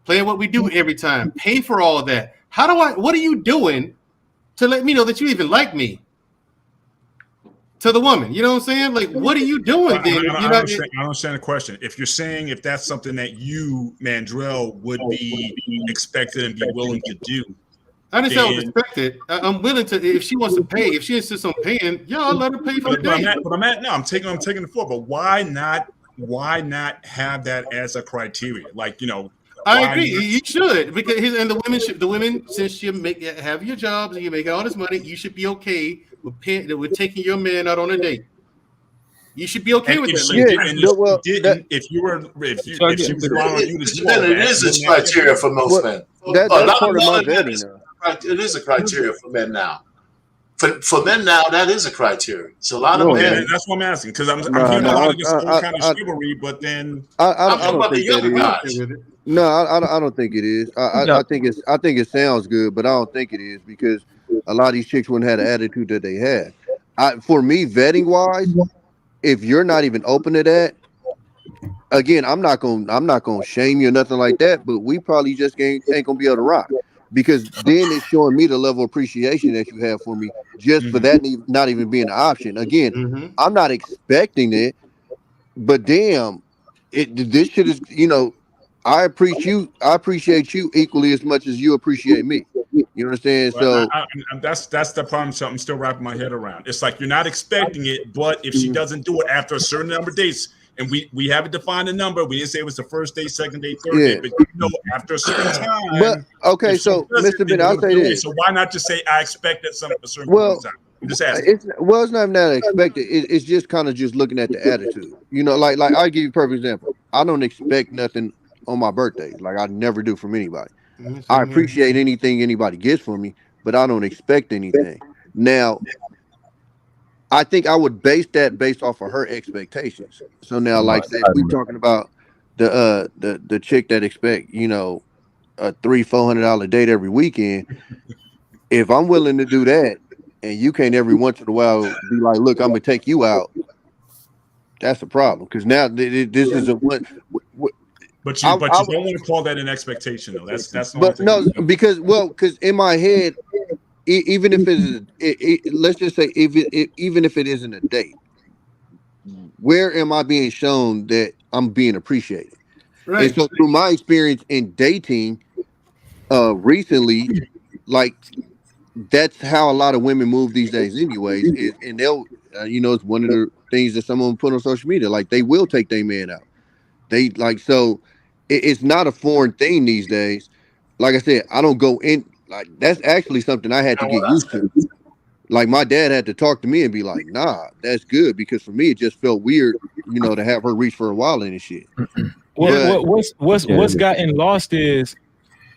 plan what we do every time, pay for all of that, what are you doing to let me know that you even like me? To the woman, you know what I'm saying? Like, what are you doing then? I understand the question. If you're saying if that's something that you, Mandrell, would be expected and be willing to do, I didn't say I was expected. I'm willing to. If she wants to pay, if she insists on paying, I'll let her pay for the date. I'm taking the floor. But why not have that as a criteria? Like, you know, I agree. You should, because the women, since you have your jobs and you make all this money, you should be okay with taking your man out on a date. You should be okay with that. If she was allowing you to do all that, it is a criteria for most men. That's part of my vetting now. It is a criteria for men now. For men now, that is a criteria. So a lot of men. That's what I'm asking, because I'm hearing a lot of this kind of chivalry, but then I don't think that is. No, I don't think it is. I think it sounds good, but I don't think it is because a lot of these chicks wouldn't have the attitude that they had. For me, vetting wise, if you're not even open to that, again, I'm not gonna shame you or nothing like that. But we probably just ain't gonna be able to rock because then it's showing me the level of appreciation that you have for me just for that not even being an option. Again, I'm not expecting it, but damn, this shit is, you know. I appreciate you equally as much as you appreciate me. You understand? So that's the problem. So I'm still wrapping my head around. It's like you're not expecting it, but if she doesn't do it after a certain number of days, and we haven't defined a number, we didn't say it was the first day, second day, third day, but you know, after a certain time. But okay, so Mr. Ben, I'll say this. So why not just say I expect at a certain point in time? I'm just asking. It's not even that expected. It's just kind of just looking at the attitude. You know, like I'll give you a perfect example. I don't expect nothing on my birthday, like I never do from anybody. I appreciate anything anybody gets from me, but I don't expect anything. Now, I think I would base off of her expectations. So now, like, say, if we're talking about the chick that expect, you know, a $300-400 date every weekend. If I'm willing to do that, and you can't every once in a while be like, look, I'm gonna take you out. That's a problem because now this is a one. But you don't want to call that an expectation, though. That's but no, because in my head, even if let's just say even if it isn't a date, where am I being shown that I'm being appreciated? Right. And so through my experience in dating, recently, like that's how a lot of women move these days, anyways. And they'll, it's one of the things that someone put on social media. Like they will take their man out. They like so. It's not a foreign thing these days. Like I said, I don't go in like that's actually something I had to get used to. Like my dad had to talk to me and be like, "Nah, that's good," because for me it just felt weird, to have her reach for a wallet and shit. What's gotten lost is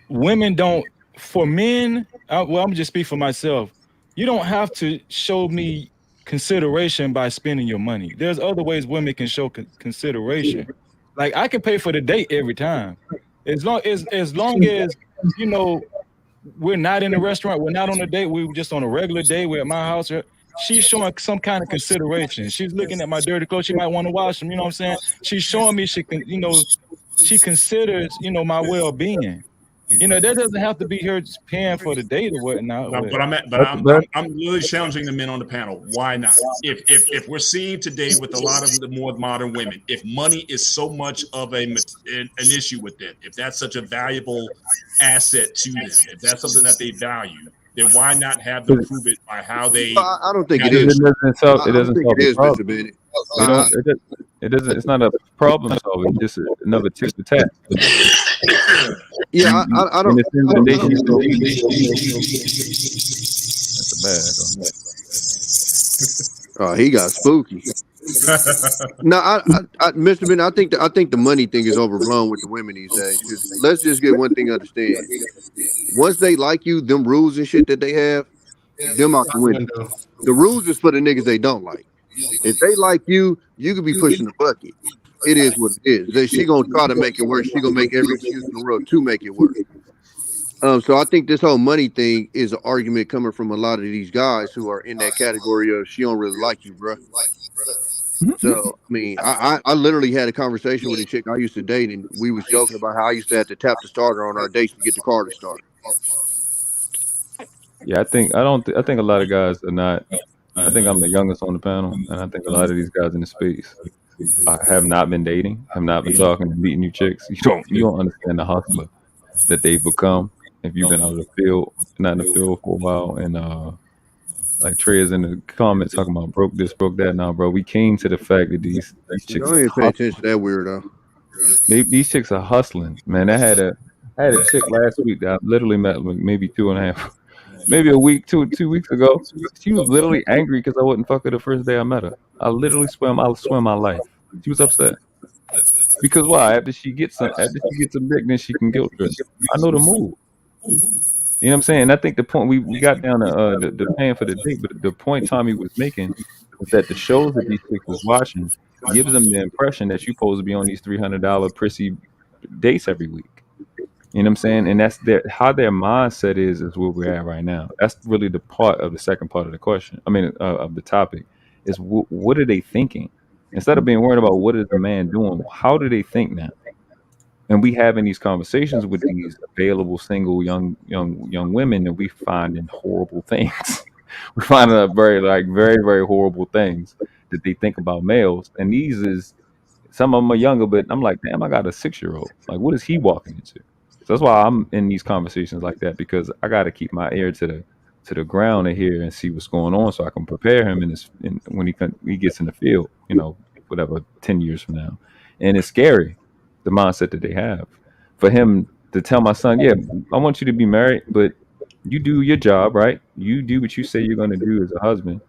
women don't. For men, I'm gonna just speak for myself. You don't have to show me consideration by spending your money. There's other ways women can show consideration. Like I can pay for the date every time, as long as we're not in a restaurant, we're not on a date, we're just on a regular day. We're at my house. She's showing some kind of consideration. She's looking at my dirty clothes. She might want to wash them. You know what I'm saying? She's showing me she considers my well-being. You know, that doesn't have to be her just paying for the date or whatnot. No, but I'm really challenging the men on the panel. Why not? If we're seeing today with a lot of the more modern women, if money is so much of an issue with them, if that's such a valuable asset to them, if that's something that they value, then why not have them prove it by how they? I don't think it is. It doesn't solve the problem. Mr. Bennett. It doesn't. It's not a problem solving. It's just another tick to tap. Yeah, I don't. That's a bad. Oh, he got spooky. No, Mr. Bennett, I think the money thing is overblown with the women these days. Let's just get one thing understand. Once they like you, them rules and shit that they have, them out the window. The rules is for the niggas they don't like. If they like you, you could be pushing the bucket. It is what it is. She gonna try to make it work. She gonna make every excuse in the world to make it work. So I think this whole money thing is an argument coming from a lot of these guys who are in that category of she don't really like you, bro. So I mean, I literally had a conversation with a chick I used to date, and we was joking about how I used to have to tap the starter on our dates to get the car to start. Yeah, I think a lot of guys are not. I think I'm the youngest on the panel, and I think a lot of these guys in the space have not been dating, have not been talking and meeting new chicks. You don't understand the hustler that they've become if you've been out of the field, not in the field for a while. And like Trey is in the comments talking about broke this, broke that. Now, bro, we came to the fact that these chicks. Don't even pay attention to that weirdo. These chicks are hustling, man. I had a chick last week that I literally met maybe 2.5. Maybe a week, two weeks ago. She was literally angry because I wouldn't fuck her the first day I met her. I literally swam my life. She was upset. Because why? After she gets a dick, then she can guilt trip. I know the move. You know what I'm saying? I think the point we got down to the paying for the date, but the point Tommy was making was that the shows that these chicks was watching gives them the impression that you're supposed to be on these $300 prissy dates every week. You know what I'm saying? And that's how their mindset is where we're at right now. That's really the part of the second part of the question. I mean, of the topic is what are they thinking? Instead of being worried about what is the man doing, how do they think now? And we having these conversations with these available single young women, and we finding horrible things. We find very, very horrible things that they think about males. And these is some of them are younger, but I'm like, damn, I got a 6-year-old. Like, what is he walking into? So that's why I'm in these conversations like that, because I got to keep my ear to the ground and hear and see what's going on, so I can prepare him when he gets in the field, you know, whatever 10 years from now. And it's scary, the mindset that they have. For him to tell my son, yeah, I want you to be married, but you do your job, right? You do what you say you're going to do as a husband,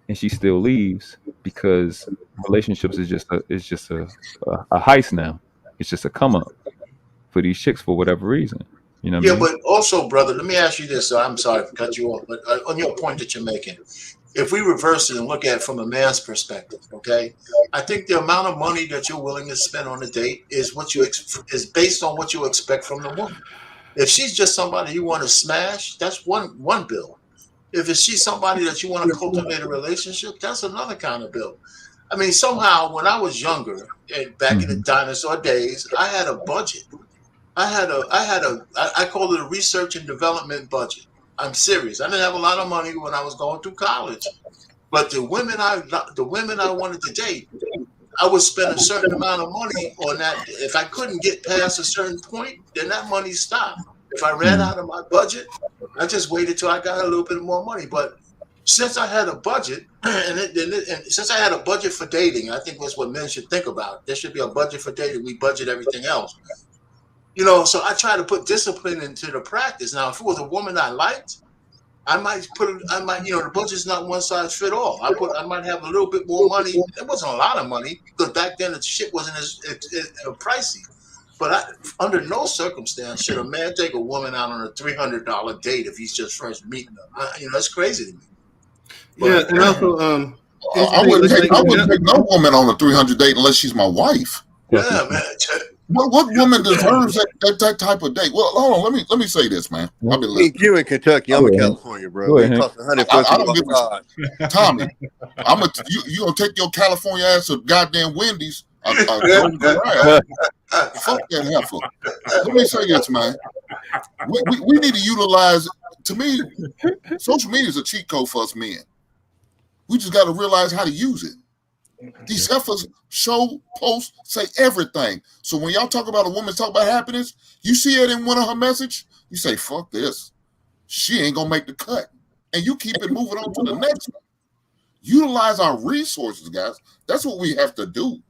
and she still leaves because relationships is just a heist now. It's just a come up for these chicks for whatever reason. You know what I mean? But also, brother, let me ask you this. So I'm sorry to cut you off, but on your point that you're making, if we reverse it and look at it from a man's perspective, okay, I think the amount of money that you're willing to spend on a date is is based on what you expect from the woman. If she's just somebody you want to smash, that's one bill. If she's somebody that you want to cultivate a relationship, that's another kind of bill. I mean, somehow when I was younger, back in the dinosaur days, I had a budget. I call it a research and development budget. I'm serious. I didn't have a lot of money when I was going through college, but the women I wanted to date, I would spend a certain amount of money on that. If I couldn't get past a certain point, then that money stopped. If I ran out of my budget, I just waited till I got a little bit more money. But since I had a budget, and since I had a budget for dating, I think that's what men should think about. There should be a budget for dating. We budget everything else. You know, so I try to put discipline into the practice. Now, if it was a woman I liked, I might, the budget's not one size fit all. I might have a little bit more money. It wasn't a lot of money because back then the shit wasn't as pricey. But under no circumstance should a man take a woman out on a $300 date if he's just first meeting her. That's crazy to me. But, and also, I wouldn't take no woman on a 300 date unless she's my wife. Yeah, man. What woman deserves that type of date? Well, hold on. Let me say this, man. I've been listening. You in Kentucky, I'm in California, bro. It costs I don't give a Tommy. You gonna take your California ass to goddamn Wendy's? Fuck that heifer. Let me say this, man. we need to utilize. To me, social media is a cheat code for us men. We just got to realize how to use it. These heifers show, post, say everything. So when y'all talk about a woman talk about happiness, you see it in one of her message, you say, fuck this. She ain't going to make the cut. And you keep it moving on to the next one. Utilize our resources, guys. That's what we have to do.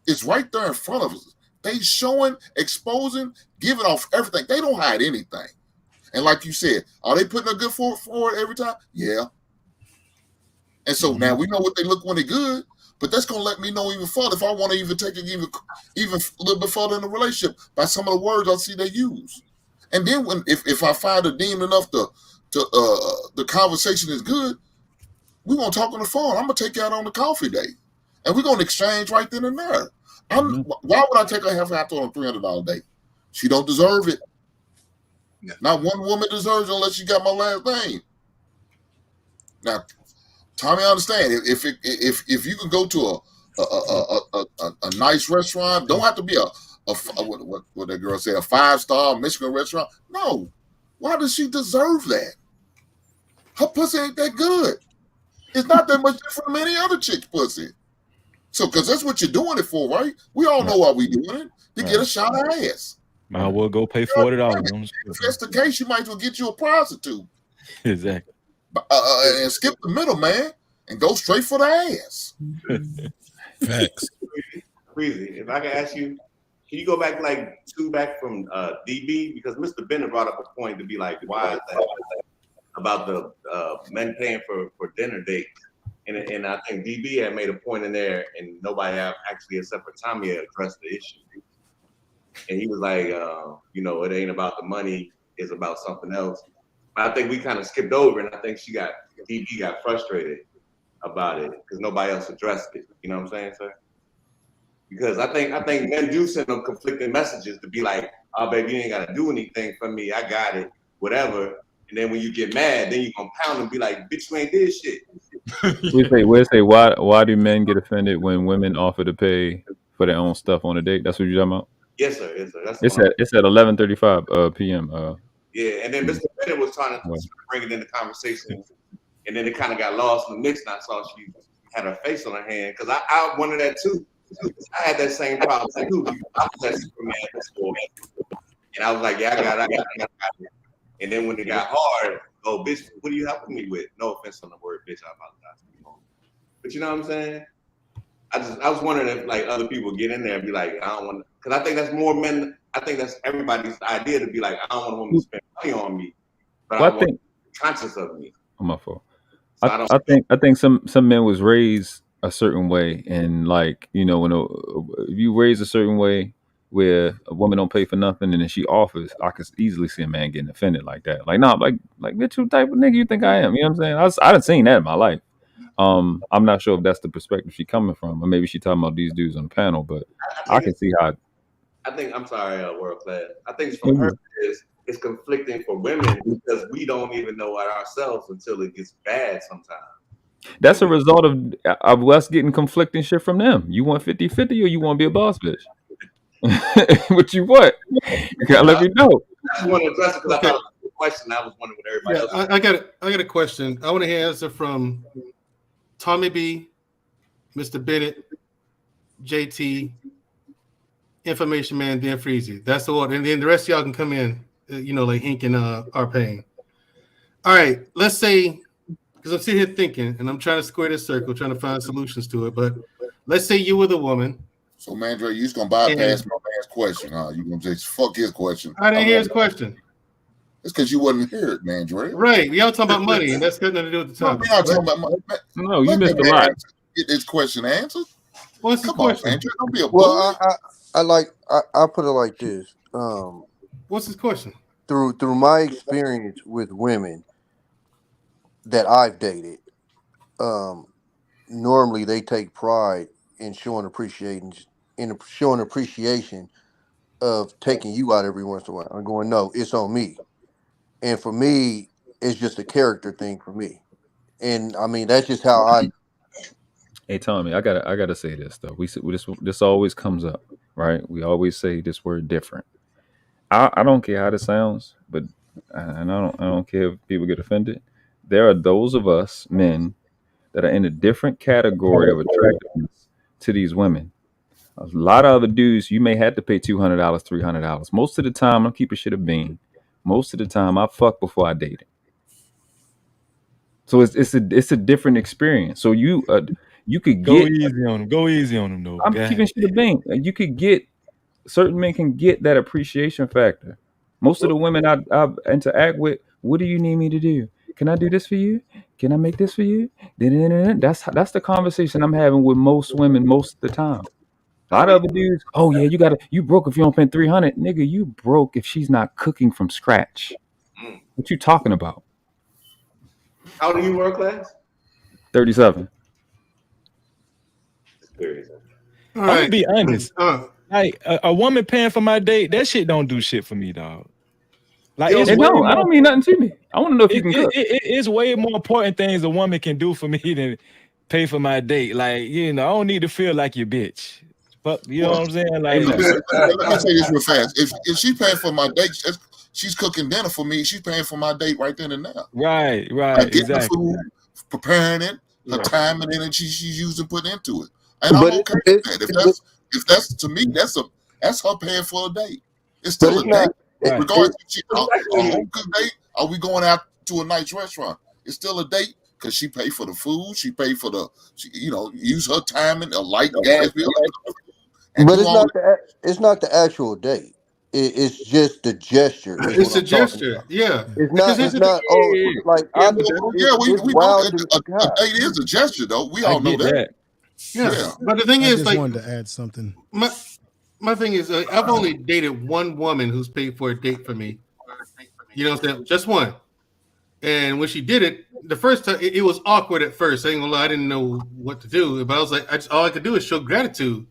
It's right there in front of us. They showing, exposing, giving off everything. They don't hide anything. And like you said, are they putting a good foot forward every time? Yeah. And so now we know what they look when they're good, but that's going to let me know even further if I want to even take it even a little bit further in the relationship by some of the words I see they use. And then if I find it deemed enough the conversation is good, we're going to talk on the phone. I'm going to take you out on the coffee date. And we're going to exchange right then and there. Why would I take her half out on a $300 date? She don't deserve it. Yeah. Not one woman deserves it unless she got my last name. Now, Tommy, I understand if you can go to a nice restaurant, don't have to be what that girl said, a 5-star Michigan restaurant. No, why does she deserve that? Her pussy ain't that good. It's not that much different from any other chick's pussy. So, because that's what you're doing it for, right? We all know why we doing it, to get a shot of ass. Might well go pay $40. If that's the case, you might as well get you a prostitute. Exactly. And skip the middle, man, and go straight for the ass. Facts. Crazy. If I can ask you, can you go back back from DB? Because Mr. Bennett brought up a point to be like, why is that? About the men paying for dinner dates. And I think DB had made a point in there, and nobody actually except for Tommy addressed the issue. And he was like, it ain't about the money, it's about something else. But I think we kind of skipped over, and I think DB got frustrated about it because nobody else addressed it. You know what I'm saying, sir? Because I think men do send them conflicting messages to be like, oh, baby, you ain't got to do anything for me. I got it, whatever. And then when you get mad, then you gonna pound and be like, bitch, you ain't did shit. we say why do men get offended when women offer to pay for their own stuff on a date? That's what you're talking about? Yes, sir. Yes, sir. It's at 11:35 p.m. Yeah, and then Mr. Bennett was trying to bring it in the conversation, and then it kind of got lost in the mix. And I saw she had her face on her hand because I wanted that too. I had that same problem too. I was that Superman before, and I was like, yeah, I got it. And then when it got hard, oh, bitch, what are you helping me with? No offense on the word bitch, I apologize. But you know what I'm saying? I was wondering if like other people get in there and be like, I don't want, because I think that's more men. I think that's everybody's idea to be like, I don't want a woman to spend money on me, but I want to be conscious of me. On my fault. So I think some men was raised a certain way, and like when if you raise a certain way where a woman don't pay for nothing and then she offers, I could easily see a man getting offended like that. Like, nah, like bitch, what type of nigga you think I am? You know what I'm saying? I done seen that in my life. I'm not sure if that's the perspective she coming from, or maybe she talking about these dudes on the panel, but I can see how. I think I'm sorry, world class. I think from her it's conflicting for women because we don't even know it ourselves until it gets bad sometimes. That's a result of us getting conflicting shit from them. You want 50-50 or you want to be a boss bitch? What you want? You gotta let me know. I just want to address it because I thought it was a question. I was wondering what everybody else was. I got a question. I want to hear an answer from Tommy B, Mr. Bennett, JT, Information Man, Dan Freezy. That's the order. And then the rest of y'all can come in, like Ink and R-Pain. All right, let's say, because I'm sitting here thinking, and I'm trying to square this circle, trying to find solutions to it, but let's say you were the woman. So, Mandre, you just going to bypass my man's question, huh? You going to just fuck his question. I didn't hear his question. It's because you wasn't here, Mandre. Right. We all talking about money, and that's got nothing to do with the topic. No, talking about money. No, you missed a lot. Get this question answered. What's the question? On, Mandre, don't be a well, I put it like this. What's his question? Through my experience with women that I've dated, normally they take pride in showing appreciation of taking you out every once in a while. I'm going, no, it's on me. And for me, it's just a character thing for me. And I mean, that's just how I. Hey Tommy, I gotta say this though. This always comes up, right? We always say this word different. I don't care how this sounds, but and I don't care if people get offended. There are those of us men that are in a different category of attractiveness to these women. A lot of other dudes, you may have to pay $200, $300. Most of the time, I'm keeping shit a bean. Most of the time, I fuck before I date it. So it's a different experience. So you could Go get easy on them. Go easy on them, though. I'm God. keeping shit a bean. You could get certain men can get that appreciation factor. Most of the women I interact with, what do you need me to do? Can I do this for you? Can I make this for you? That's the conversation I'm having with most women most of the time. A lot of other dudes, oh yeah, you broke if you don't spend 300. Nigga, you broke if she's not cooking from scratch. What you talking about? How old are you, world class? 37. I'm gonna be honest. Like a woman paying for my date, that shit don't do shit for me, dog. Like I don't mean nothing to me. I want to know if you can cook. It's way more important things a woman can do for me than pay for my date. Like, I don't need to feel like your bitch. But you know what I'm saying? Like, let me say this real fast. If she's paying for my date, she's cooking dinner for me. She's paying for my date right then and now. Right, Getting exactly. the food, preparing it, the time and energy she's using put into it, and I'm okay with that. If that's to me, that's her paying for a date. It's still a date, regardless if she's a home cooked date. Are we going out to a nice restaurant? It's still a date because she paid for the food. She paid for use her time and a light gas bill. But it's not the actual date. It's just the gesture. It's a gesture, yeah. It's not. It's not. A date is a gesture, though. We all know that. Yeah, but the thing is, I just wanted to add something. My thing is, I've only dated one woman who's paid for a date for me. You know what I'm saying? Just one. And when she did it, the first time it was awkward at first. I ain't gonna lie, I didn't know what to do, but I was like, all I could do is show gratitude.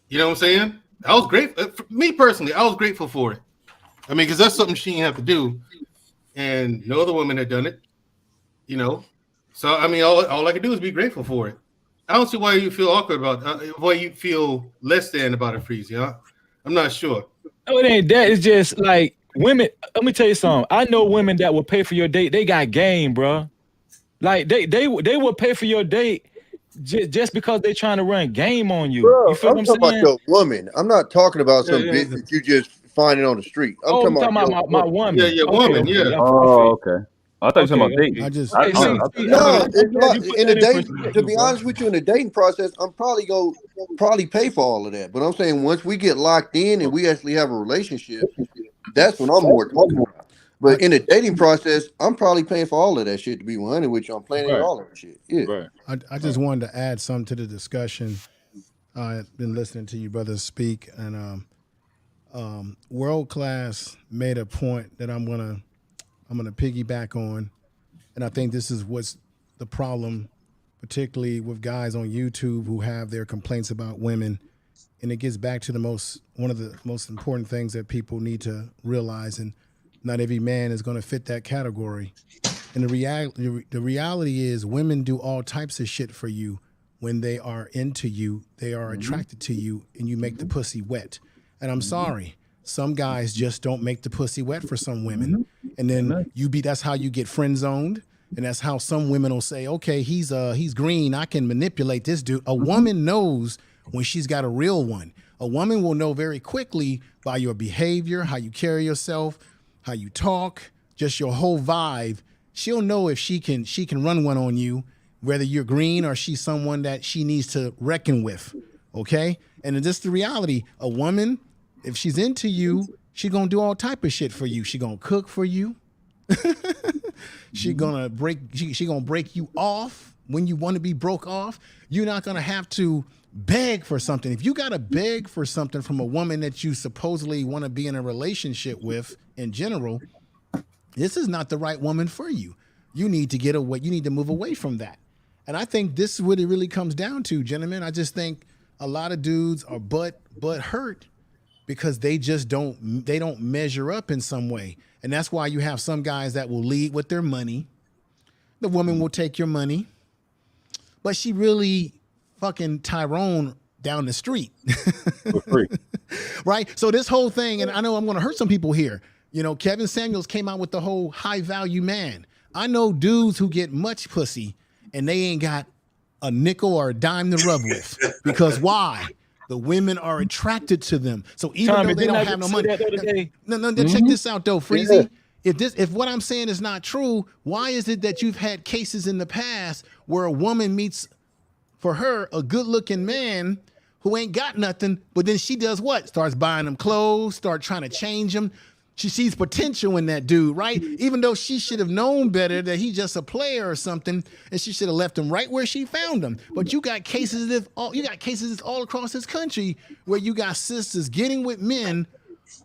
You know what I'm saying? I was grateful. For me personally, I was grateful for it. I mean, because that's something she didn't have to do, and no other woman had done it. So I mean, all I could do is be grateful for it. I don't see why you feel awkward about why you feel less than about it, Freezy. I'm not sure. No, it ain't that. It's just like women. Let me tell you something. I know women that will pay for your date. They got game, bro. Like they will pay for your date just because they trying to run game on you. Bro, you feel I'm what I'm talking saying? about your woman. I'm not talking about some bitch that you just finding on the street. I'm talking about my woman. Yeah, woman. Yeah. Oh, okay. I thought you were talking about dating. In a date. To be honest with you, in the dating process, I'm probably pay for all of that. But I'm saying once we get locked in and we actually have a relationship, that's when I'm more talking about. But in the dating process, I'm probably paying for all of that shit, to be 100 with you. I'm planning all of that shit. Yeah. Right. I just wanted to add something to the discussion. I've been listening to you brothers speak, and World Class made a point that I'm gonna piggyback on, and I think this is what's the problem, particularly with guys on YouTube who have their complaints about women, and it gets back to one of the most important things that people need to realize, and not every man is going to fit that category. And the reality is women do all types of shit for you when they are into you, they are attracted to you, and you make the pussy wet. And I'm sorry, some guys just don't make the pussy wet for some women. And then that's how you get friend zoned. And that's how some women will say, okay, he's green, I can manipulate this dude. A woman knows when she's got a real one. A woman will know very quickly by your behavior, how you carry yourself, how you talk, just your whole vibe. She'll know if she can run one on you, whether you're green or she's someone that she needs to reckon with. Okay? And it's just the reality. A woman, if she's into you, she's gonna do all type of shit for you. She gonna cook for you. She gonna break you off when you want to be broke off. You're not gonna have to beg for something. If you gotta beg for something from a woman that you supposedly want to be in a relationship with in general, this is not the right woman for you. You need to get away. You need to move away from that. And I think this is what it really comes down to, gentlemen. I just think a lot of dudes are butt hurt because they just don't measure up in some way. And that's why you have some guys that will lead with their money. The woman will take your money, but she really fucking Tyrone down the street. For free. Right? So this whole thing, and I know I'm going to hurt some people here. You know, Kevin Samuels came out with the whole high value man. I know dudes who get much pussy and they ain't got a nickel or a dime to rub with. Because why? The women are attracted to them. So even Tommy, though they didn't don't I have no just money. say that the other day? No, check this out though, Freezy. If what I'm saying is not true, why is it that you've had cases in the past where a woman meets for her a good-looking man who ain't got nothing, but then she does what? Starts buying him clothes, start trying to change him. She sees potential in that dude, right? Even though she should have known better that he's just a player or something, and she should have left him right where she found him. But you got cases all across this country where you got sisters getting with men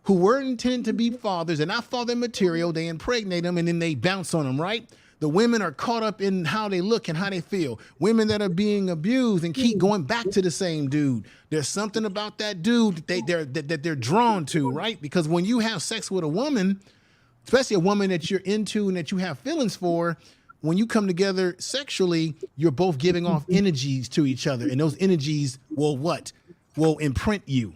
who weren't intended to be fathers. They're not father material. They impregnate them and then they bounce on them, right? The women are caught up in how they look and how they feel. Women that are being abused and keep going back to the same dude. There's something about that dude that they're drawn to, right? Because when you have sex with a woman, especially a woman that you're into and that you have feelings for, when you come together sexually, you're both giving off energies to each other. And those energies will what? Will imprint you.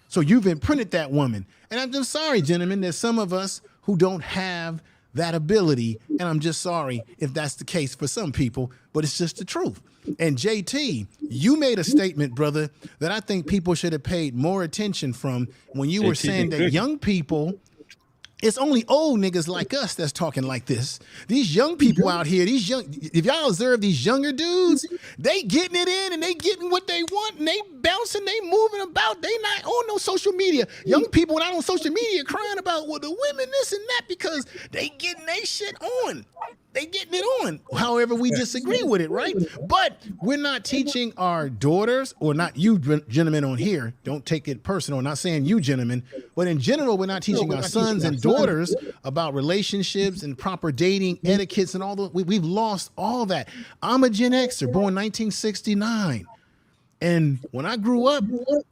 So you've imprinted that woman. And I'm just sorry, gentlemen, there's some of us who don't have that ability, and I'm just sorry if that's the case for some people, but it's just the truth. And JT, you made a statement, brother, that I think people should have paid more attention from when you were saying that young people, it's only old niggas like us that's talking like this. These young people out here, if y'all observe these younger dudes, they getting it in and they getting what they want and they bouncing, they moving about. They not on no social media. Young people not on social media crying about, well, the women this and that because they getting they shit on. They getting it on. However, we disagree with it, right? But we're not teaching our daughters, or not you gentlemen on here, don't take it personal, I'm not saying you gentlemen, but in general, we're not teaching our sons and daughters about relationships and proper dating etiquettes and all the, we've lost all that. I'm a Gen Xer, born 1969. And when I grew up,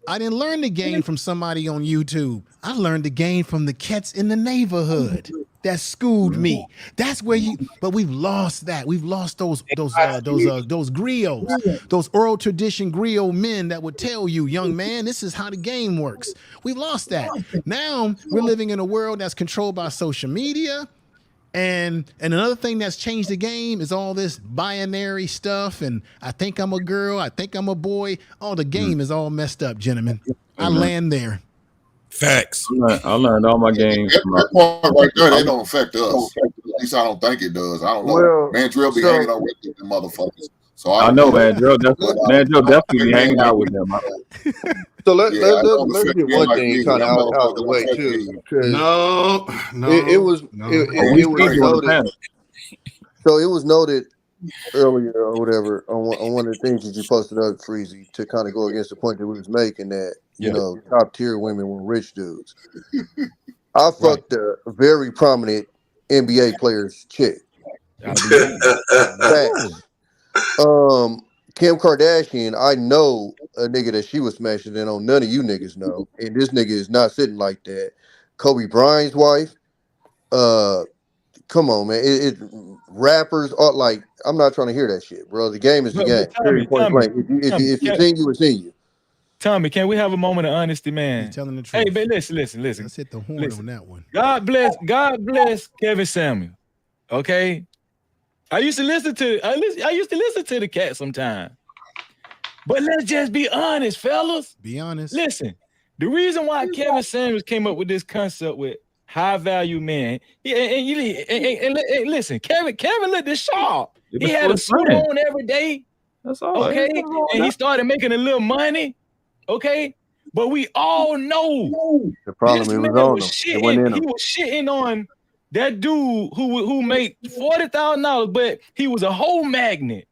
I didn't learn the game from somebody on YouTube. I learned the game from the cats in the neighborhood that schooled me. That's where but we've lost that. We've lost those griots, those oral tradition griot men that would tell you, young man, this is how the game works. We've lost that. Now we're living in a world that's controlled by social media. And another thing that's changed the game is all this binary stuff. And I think I'm a girl. I think I'm a boy. Oh, the game is all messed up, gentlemen. I land there. Facts. I learned all my games. That part right there, they don't affect us. At least I don't think it does. I don't know. Well, Mandrill be hanging out with them motherfuckers. So I know Mandrill definitely be hanging out with them. So let's get one thing kind of out the way too. No. It was noted. So it was noted earlier or whatever on one of the things that you posted up, Freezy, to kind of go against the point that we was making that you know top tier women were rich dudes. I fucked a very prominent NBA player's chick. Kim Kardashian, I know a nigga that she was smashing in on. None of you niggas know, and this nigga is not sitting like that. Kobe Bryant's wife. Come on, man. It rappers are like, I'm not trying to hear that shit, bro. The game is the game. Tommy, if you seen you, it's in you. Tommy, can we have a moment of honesty, man? He's telling the truth. Hey, but listen. Let's hit the horn on that one. God bless Kevin Samuel. Okay. I used to listen to the cat sometime. But let's just be honest, fellas. Be honest. Listen, the reason why Kevin Samuels came up with this concept with high value men, and listen, Kevin looked this sharp. He had a suit on every day. That's all. Okay, and he started making a little money. Okay, but we all know the problem this man was shitting. He was shitting on that dude who made $40,000, but he was a whole magnet.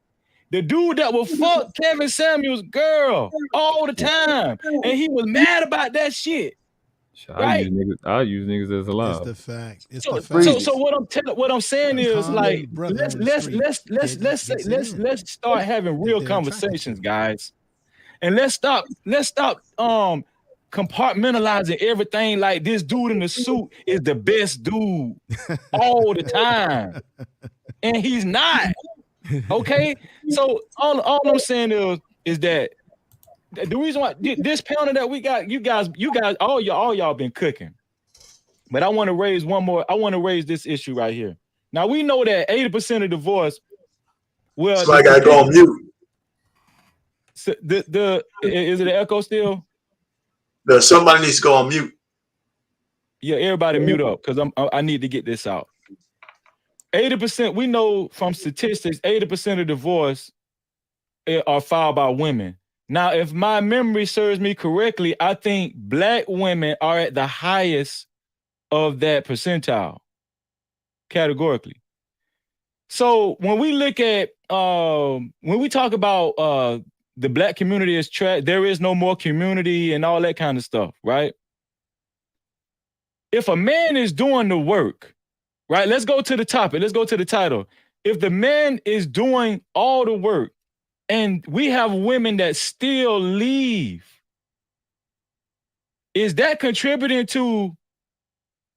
The dude that would fuck Kevin Samuels' girl all the time, and he was mad about that shit. I use niggas as a lie. It's the fact. So what I'm saying is like let's start having real conversations, guys, and let's stop compartmentalizing everything like this dude in the suit is the best dude all the time, and he's not. Okay, so all I'm saying is that The reason why this panel that we got, you guys, all y'all been cooking. But I want to raise one more. I want to raise this issue right here. Now we know that 80% of divorce. Well, so I gotta go on mute. So is it an echo still? No, somebody needs to go on mute. Yeah, everybody mute up because I need to get this out. 80%, we know from statistics, 80% of divorce are filed by women. Now, if my memory serves me correctly, I think Black women are at the highest of that percentile, categorically. So when we look at, when we talk about the Black community is trash, there is no more community and all that kind of stuff, right? If a man is doing the work, right? Let's go to the topic. Let's go to the title. If the man is doing all the work and we have women that still leave, is that contributing to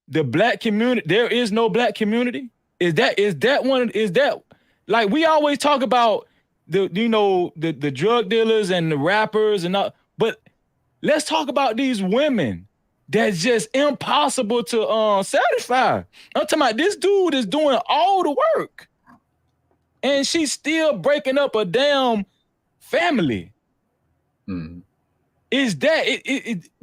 the Black community? There is no Black community? Is that like we always talk about the drug dealers and the rappers and all, but let's talk about these women that's just impossible to satisfy. I'm talking about this dude is doing all the work and she's still breaking up a damn family. Is that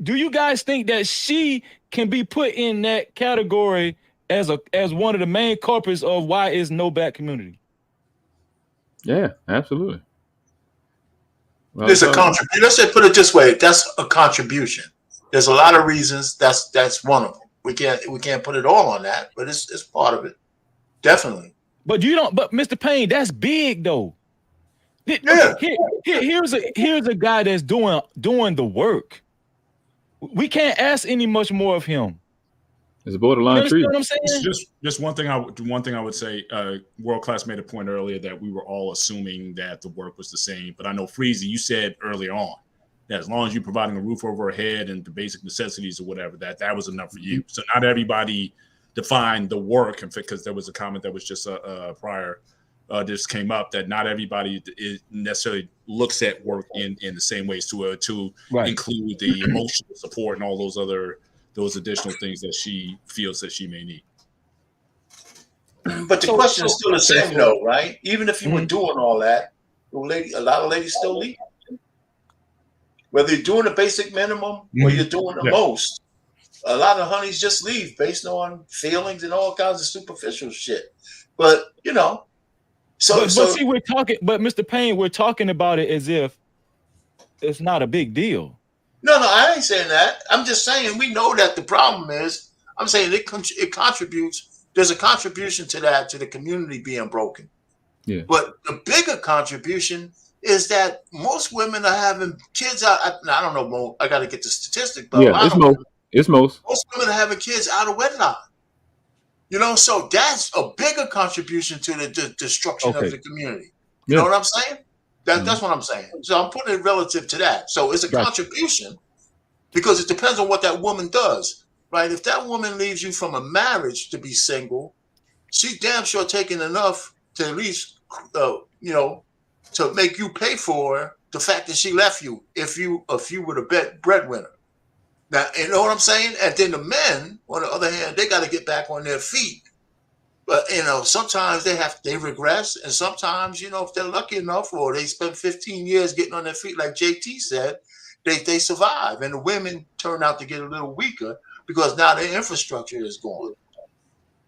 do you guys think that she can be put in that category as one of the main culprits of why is no Black community? Yeah, absolutely. Well, There's a contribution. Let's just put it this way: that's a contribution. There's a lot of reasons. That's one of them. We can't put it all on that, but it's part of it, definitely. But you don't. But Mr. Payne, that's big though. Yeah. Here's a guy that's doing the work. We can't ask any much more of him. It's a borderline treat. What I'm saying? Just one thing I would say. World Class made a point earlier that we were all assuming that the work was the same, but I know Freezy, you said earlier on that as long as you're providing a roof over her head and the basic necessities or whatever, that was enough for you. So not everybody defined the work, because there was a comment that was just prior. This came up that not everybody necessarily looks at work in the same ways to include the emotional support and all those additional things that she feels that she may need. But the question is still the same, though, right? Even if you were doing all that, a lot of ladies still leave. Whether you're doing the basic minimum or you're doing the most, a lot of honeys just leave based on feelings and all kinds of superficial shit. But see, we're talking. But Mr. Payne, we're talking about it as if it's not a big deal. No, I ain't saying that. I'm just saying we know that the problem is. I'm saying it contributes. There's a contribution to that, to the community being broken. Yeah. But the bigger contribution is that most women are having kids out. I don't know. I got to get the statistic, but yeah, it's most. Most women are having kids out of wedlock. So that's a bigger contribution to the destruction of the community. You know what I'm saying? That's what I'm saying. So I'm putting it relative to that. So it's a contribution because it depends on what that woman does, right? If that woman leaves you from a marriage to be single, she's damn sure taking enough to at least, to make you pay for the fact that she left you if you were the breadwinner. Now, you know what I'm saying? And then the men, on the other hand, they got to get back on their feet. But, sometimes they regress. And sometimes, if they're lucky enough or they spend 15 years getting on their feet, like JT said, they survive. And the women turn out to get a little weaker because now their infrastructure is gone.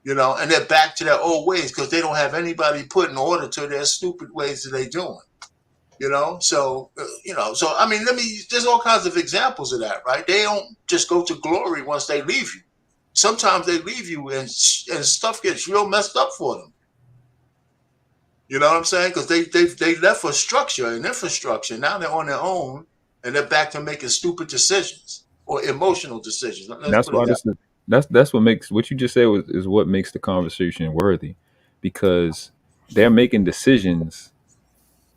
And they're back to their old ways because they don't have anybody put in order to their stupid ways that they're doing. So I mean, there's all kinds of examples of that, right? They don't just go to glory once they leave you. Sometimes they leave you and stuff gets real messed up for them. You know what I'm saying? Because they left for structure and infrastructure. Now they're on their own and they're back to making stupid decisions or emotional decisions. That's why that's what makes what you just said is what makes the conversation worthy, because they're making decisions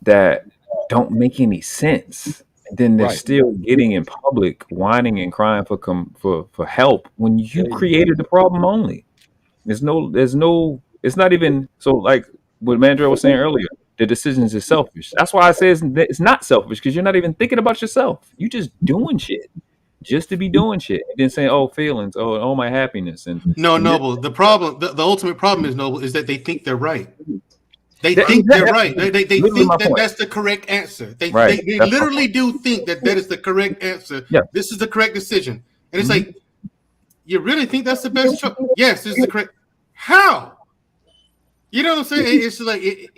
that don't make any sense. Then they're still getting in public, whining and crying for help when you created the problem only. There's no, it's not even, so like what Mandrell was saying earlier, the decisions is selfish. That's why I say it's not selfish, because you're not even thinking about yourself. You just doing shit just to be doing shit. And then saying, "Oh, feelings, oh, my happiness." And No, and Noble. The problem, the ultimate problem is, Noble, is that they think they're right. They think they're right. They think that that's the correct answer. They literally do think that is the correct answer. Yeah. This is the correct decision. And it's like, you really think that's the best choice? Yes, this is the correct. How? You know what I'm saying? It's like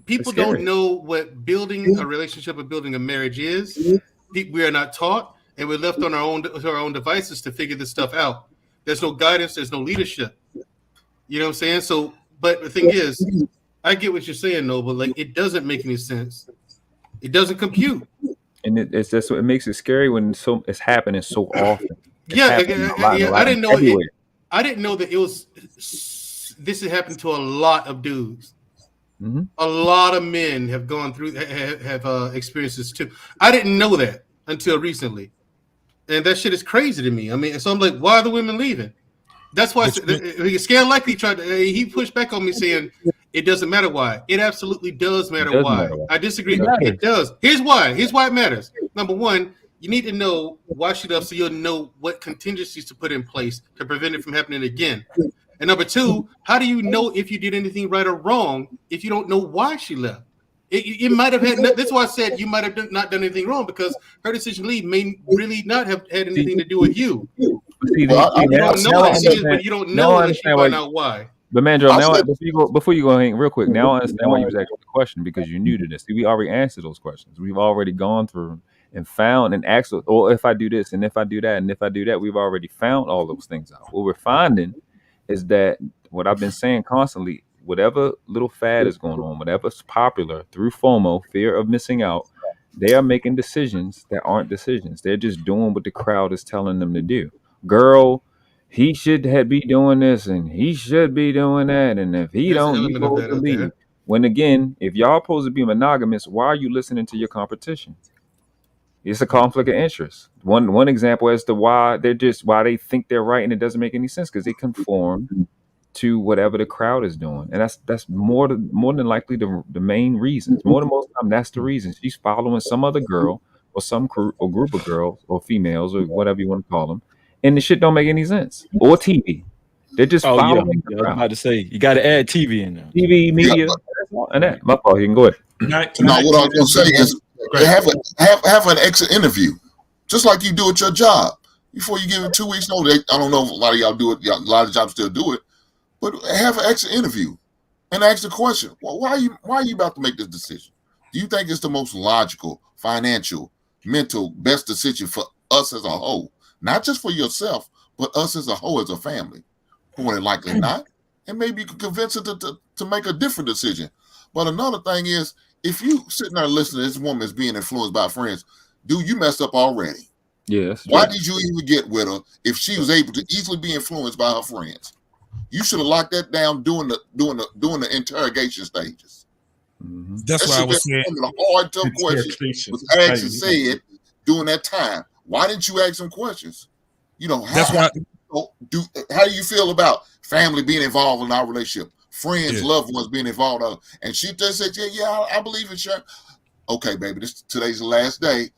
people don't know what building a relationship or building a marriage is. We are not taught, and we're left on our own devices to figure this stuff out. There's no guidance. There's no leadership. You know what I'm saying? So, but the thing is, I get what you're saying, Noble. Like, it doesn't make any sense. It doesn't compute. And it's just what it makes it scary when it's happening so often. I didn't know it. I didn't know that it was. This has happened to a lot of dudes. Mm-hmm. A lot of men have gone through, have experienced this too. I didn't know that until recently, and that shit is crazy to me. I mean, so I'm like, why are the women leaving? That's why Scan Likely he pushed back on me saying it doesn't matter why. It absolutely does matter why. I disagree. It does. Here's why. Here's why it matters. Number one, you need to know why she left, so you'll know what contingencies to put in place to prevent it from happening again. And number two, how do you know if you did anything right or wrong if you don't know why she left? It might have had. That's why I said you might have not done anything wrong, because her decision to leave may really not have had anything to do with you. You don't know what it is, but you don't know unless you find out why. But man, Joe, now before you go, Hank, real quick, now I understand why you was asking the question, because you're new to this. See, we already answered those questions. We've already gone through and found and asked, or if I do this and if I do that and if I do that, we've already found all those things out. What we're finding is that what I've been saying constantly, whatever little fad is going on, whatever's popular through FOMO, fear of missing out, they are making decisions that aren't decisions. They're just doing what the crowd is telling them to do. Girl, he should be doing this and he should be doing that, and if he don't, he's supposed to leave. When again, if y'all supposed to be monogamous, why are you listening to your competition? It's a conflict of interest. One example as to why they think they're right, and it doesn't make any sense, because they conform to whatever the crowd is doing, and that's more than likely the main reasons. More than most of the time, that's the reason. She's following some other girl or some crew or group of girls or females or whatever you want to call them, and the shit don't make any sense. Or TV, they're just following. I was about to say, you got to add TV in there. TV, media, and that. My fault. You can go ahead. What I was gonna say is, have an exit interview, just like you do at your job. Before you give it 2 weeks notice. I don't know if a lot of y'all do it. A lot of jobs still do it, but have an exit interview and ask the question: well, why are you about to make this decision? Do you think it's the most logical, financial, mental, best decision for us as a whole? Not just for yourself, but us as a whole, as a family. More than likely not, and maybe you can convince her to make a different decision. But another thing is, if you sitting there listening to this woman is being influenced by friends, dude, you messed up already. Yes. Why did you even get with her if she was able to easily be influenced by her friends? You should have locked that down during the interrogation stages. Mm-hmm. That's why I was saying the hard, tough questions was asked and said during that time. Why didn't you ask some questions? You know, how do you feel about family being involved in our relationship? Friends, loved ones being involved. And she just said, yeah, I believe in sure. Okay, baby, today's the last day.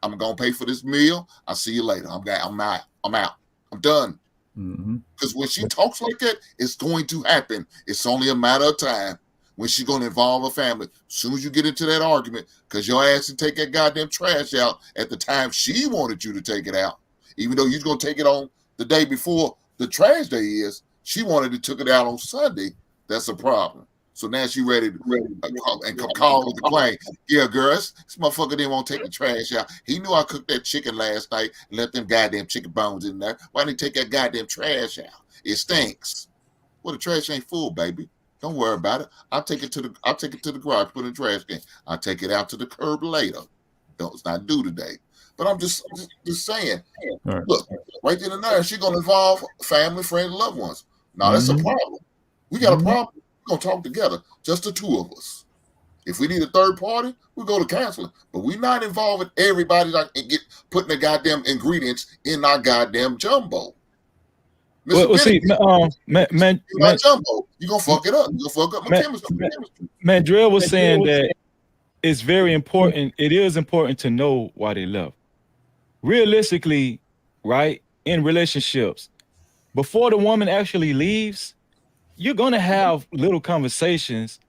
I'm gonna pay for this meal. I'll see you later. I'm out. I'm done. Because when she talks like that, it's going to happen. It's only a matter of time when she's gonna involve her family. As soon as you get into that argument, because your ass to take that goddamn trash out at the time she wanted you to take it out, even though you're gonna take it on the day before the trash day is, she wanted to took it out on Sunday. That's a problem. So now she ready to call and complain. Yeah, girl, this motherfucker didn't want to take the trash out. He knew I cooked that chicken last night and left them goddamn chicken bones in there. Why didn't he take that goddamn trash out? It stinks. Well, the trash ain't full, baby. Don't worry about it. I'll take it to the garage, put it in the trash can. I'll take it out to the curb later. It's not due today. But I'm just saying. Right. Look, right then and there, she's gonna involve family, friends, loved ones. Now that's a problem. We got a problem. We're gonna talk together, just the two of us. If we need a third party, we go to counseling. But we're not involving everybody and putting the goddamn ingredients in our goddamn jumbo. Well, see, Jumbo, you gonna fuck it up. You gonna fuck up my chemistry. Mandrell was saying that it's very important. It is important to know why they left. Realistically, right, in relationships, before the woman actually leaves, you're gonna have little conversations.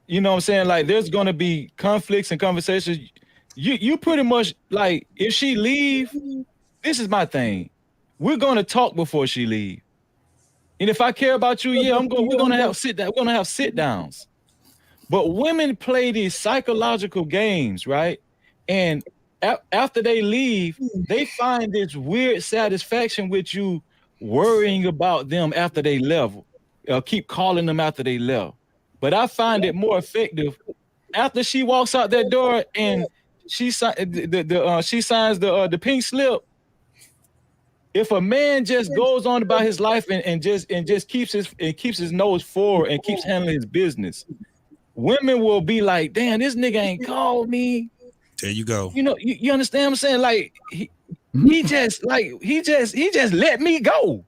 You know what I'm saying? Like there's gonna be conflicts and conversations. You pretty much like if she leave, this is my thing. We're gonna talk before she leave. And if I care about you, yeah, we're gonna have sit downs. But women play these psychological games, right? And after they leave, they find this weird satisfaction with you worrying about them after they left. Keep calling them after they left. But I find it more effective after she walks out that door and she signs the pink slip. If a man just goes on about his life and just keeps his nose forward and keeps handling his business, women will be like, damn, this nigga ain't called me. There you go. You know, you understand what I'm saying? Like he just let me go.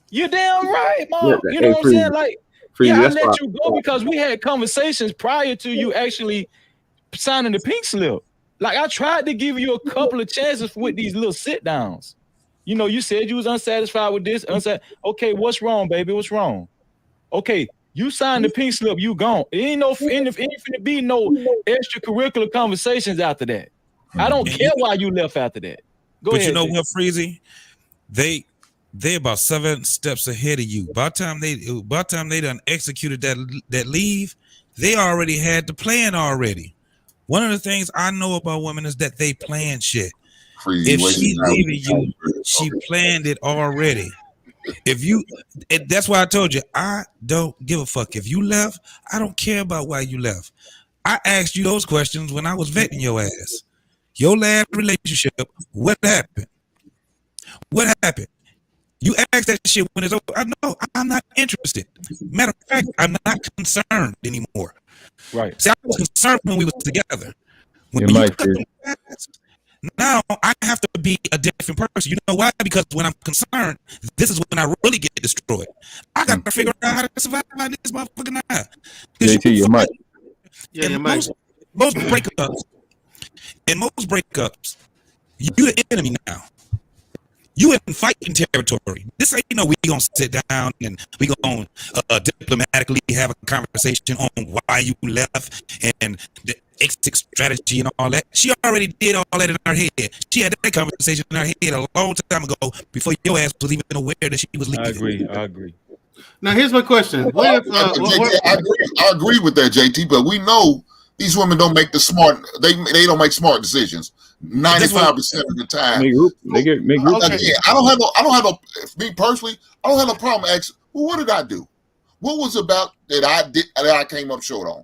You're damn right, Mom. Yeah, you know what I'm saying? Like, Freezy, I let you go because we had conversations prior to you actually signing the pink slip. Like I tried to give you a couple of chances with these little sit downs. You know, you said you was unsatisfied with this. Okay, what's wrong, baby? What's wrong? Okay, you signed the pink slip. You gone. It ain't finna be no extracurricular conversations after that. I don't care why you left after that. Go ahead. But you know what, Freezy? They about 7 steps ahead of you. By the time they done executed that leave, they already had the plan already. One of the things I know about women is that they plan shit. If she leaving you, she planned it already. That's why I told you, I don't give a fuck. If you left, I don't care about why you left. I asked you those questions when I was vetting your ass. Your last relationship, what happened? What happened? You asked that shit when it's over. I know I'm not interested. Matter of fact, I'm not concerned anymore. Right. See, I was concerned when we were together. Now I have to be a different person. You know why? Because when I'm concerned, this is when I really get destroyed. I got to figure out how to survive like this motherfucking now. JT, your mic. Yeah, your mic. Most breakups, you the enemy now. You in fighting territory. This ain't we gonna sit down and we gonna diplomatically have a conversation on why you left and the exit strategy and all that. She already did all that in her head. She had that conversation in her head a long time ago before your ass was even aware that she was leaving. I agree. Now here's my question. What if, I agree with that, JT, but we know these women don't make the smart. They don't make smart decisions. 95% of the time. Make group. Again, I don't have no. Me personally, I don't have no problem asking. Well, what did I do? What was about that I came up short on?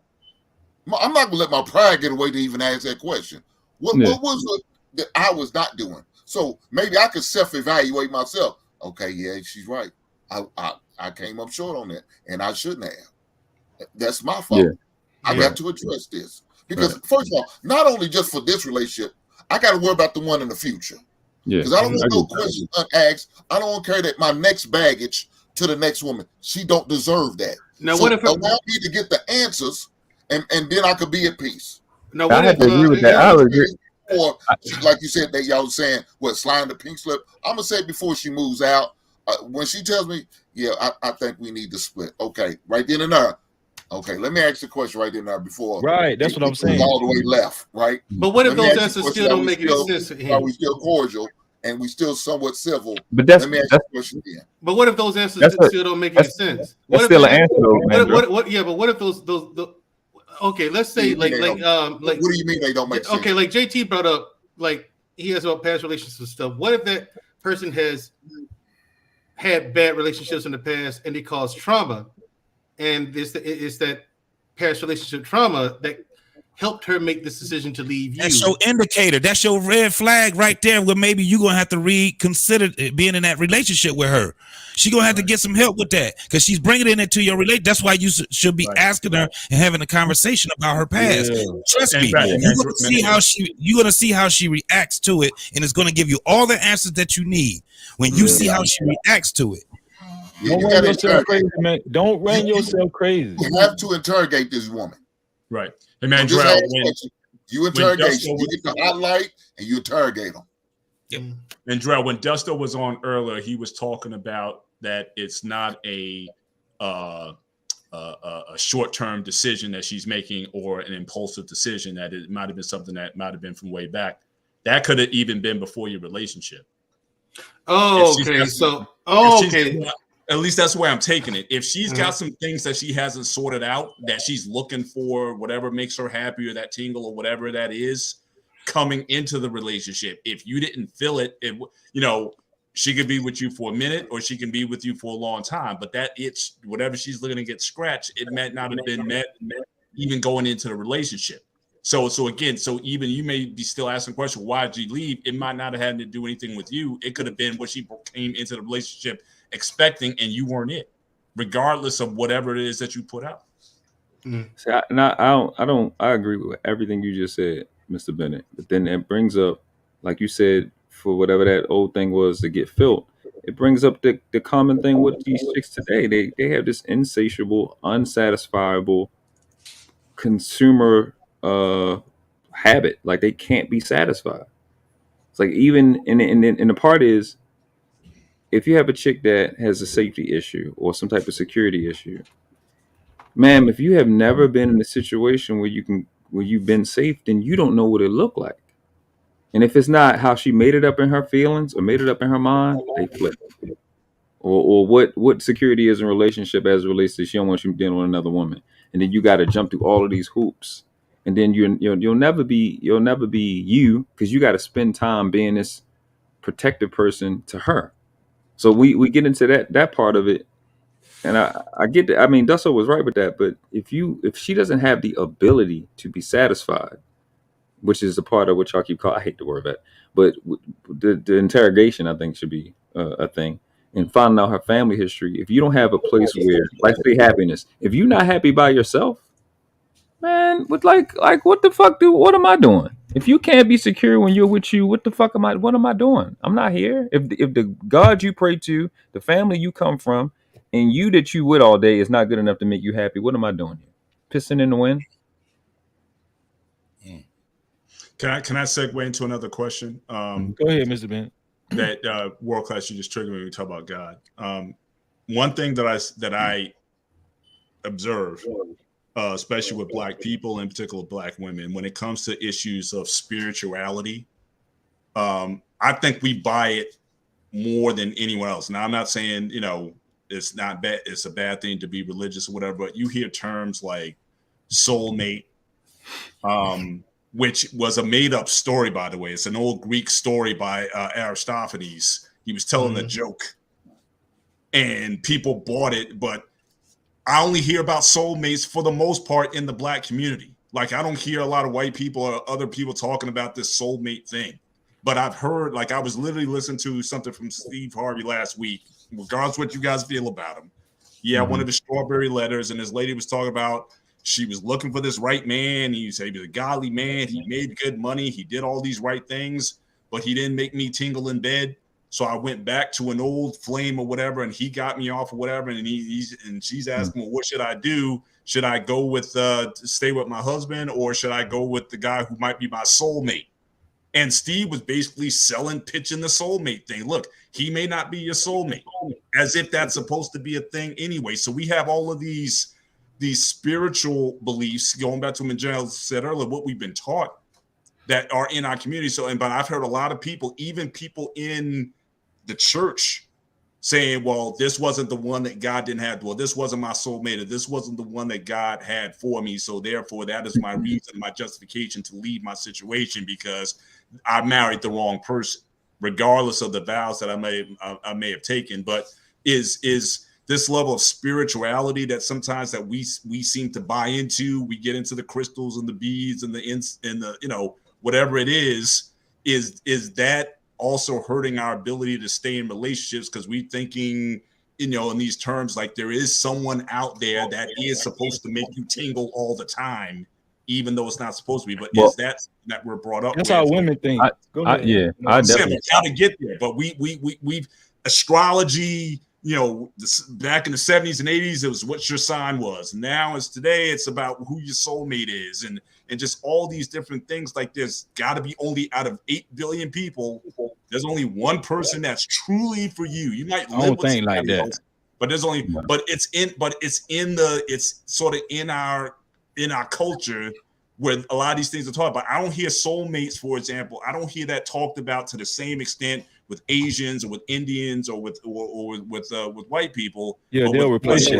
I'm not gonna let my pride get away to even ask that question. What was it that I was not doing? So maybe I could self-evaluate myself. Okay, yeah, she's right. I came up short on that, and I shouldn't have. That's my fault. Yeah. I got to address this because first of all, not only just for this relationship, I got to worry about the one in the future. Yeah, because I don't want no questions unasked. I don't want to carry that my next baggage to the next woman. She don't deserve that. Now, so what if allow me to get the answers, and then I could be at peace. Now, what I have to agree with that. I would agree. Or like you said, that y'all was saying, sliding the pink slip. I'm gonna say it before she moves out. When she tells me, yeah, I think we need to split. Okay, right then and there. Okay, let me ask the question right then and there before. Right, that's what I'm saying. All the way left, right? But what if those answers still don't make any sense? Are we still cordial and we still somewhat civil? But that's, let me ask the question again. But what if those answers still don't make any sense? That's still an answer, though. Yeah, but what if those okay, let's say like what do you mean they don't make sense? Okay, like JT brought up, like he has about past relationships and stuff. What if that person has had bad relationships in the past and they cause trauma, and it's that past relationship trauma that helped her make this decision to leave you. That's your indicator. That's your red flag right there where maybe you're going to have to reconsider being in that relationship with her. She's going to have to get some help with that because she's bringing it into your relationship. That's why you should be asking her and having a conversation about her past. Yeah. Trust me, you're going to see how she reacts to it, and it's going to give you all the answers that you need when you see how she reacts to it. Don't run yourself crazy, man. Don't run yourself crazy. You have to interrogate this woman. Right. Hey, man, you interrogate, you get the highlight and you interrogate them. Yep. And Drell, when Dusto was on earlier, he was talking about that it's not a short-term decision that she's making or an impulsive decision, that it might have been something that might have been from way back. That could have even been before your relationship. Oh, okay. At least that's the way I'm taking it. If she's got some things that she hasn't sorted out, that she's looking for, whatever makes her happy or that tingle or whatever that is coming into the relationship, if you didn't feel it, she could be with you for a minute or she can be with you for a long time. But that itch, whatever she's looking to get scratched, it might not have been met even going into the relationship. So even you may be still asking the question, why did you leave? It might not have had to do anything with you. It could have been what she came into the relationship expecting and you weren't it, regardless of whatever it is that you put out. See, I agree with everything you just said, Mr. Bennett. But then it brings up, like you said, for whatever that old thing was to get filled, it brings up the common thing with these chicks today. They have this insatiable, unsatisfiable consumer habit. Like they can't be satisfied. It's like even and the part is, if you have a chick that has a safety issue or some type of security issue, ma'am, if you have never been in a situation where you've been safe, then you don't know what it looked like. And if it's not how she made it up in her feelings or made it up in her mind, they flip. Or what security is in a relationship as it relates to she don't want you dealing with another woman, and then you got to jump through all of these hoops, and then you'll never be you because you got to spend time being this protective person to her. So we get into that part of it, and I get that. I mean, Dusso was right with that. But if she doesn't have the ability to be satisfied, which is the part of what y'all keep calling, I hate the word that, but the interrogation I think should be a thing, and finding out her family history. If you don't have a place where, like, say happiness, if you're not happy by yourself, man, with like what the fuck what am I doing? If you can't be secure when you're with you, what am I doing? I'm not here. If the God you pray to, the family you come from, and you that you with all day is not good enough to make you happy, what am I doing here? Pissing in the wind? Can I segue into another question? Go ahead, Mr. Ben. That world class you just triggered when we talk about God. One thing that I observe, especially with Black people, in particular Black women, when it comes to issues of spirituality, I think we buy it more than anyone else. Now, I'm not saying it's not bad. It's a bad thing to be religious or whatever, but you hear terms like soulmate, which was a made-up story, by the way. It's an old Greek story by Aristophanes. He was telling a joke, and people bought it, but I only hear about soulmates for the most part in the Black community. Like, I don't hear a lot of white people or other people talking about this soulmate thing. But I've heard, like, I was literally listening to something from Steve Harvey last week, regardless of what you guys feel about him. Yeah, one of the Strawberry Letters, and this lady was talking about she was looking for this right man. He said he was a godly man. He made good money. He did all these right things, but he didn't make me tingle in bed. So I went back to an old flame or whatever, and he got me off or whatever. And she's asking, well, what should I do? Should I go with stay with my husband, or should I go with the guy who might be my soulmate? And Steve was basically pitching the soulmate thing. Look, he may not be your soulmate, as if that's supposed to be a thing anyway. So we have all of these spiritual beliefs, going back to what Janelle said earlier, what we've been taught, that are in our community. But I've heard a lot of people, even people in the church, saying, well, this wasn't the one that God didn't have. Well, this wasn't my soulmate, or this wasn't the one that God had for me. So therefore, that is my reason, my justification to leave my situation, because I married the wrong person, regardless of the vows that I may have taken. But is this level of spirituality that sometimes that we seem to buy into. We get into the crystals and the beads and the whatever it is that also hurting our ability to stay in relationships because we thinking in these terms like there is someone out there that is supposed to make you tingle all the time, even though it's not supposed to be. But is that we're brought up? That's with? how women think. I definitely gotta get there, but we've astrology. Back in the 70s and 80s, it was what your sign was. Now it's today, it's about who your soulmate is, and just all these different things. Like there's got to be only out of 8 billion people, there's only one person that's truly for you. You might live with think like that, else, but there's only it's sort of in our culture where a lot of these things are taught. But I don't hear soulmates, for example. I don't hear that talked about to the same extent with Asians or with Indians or with white people. Yeah, they'll replace you.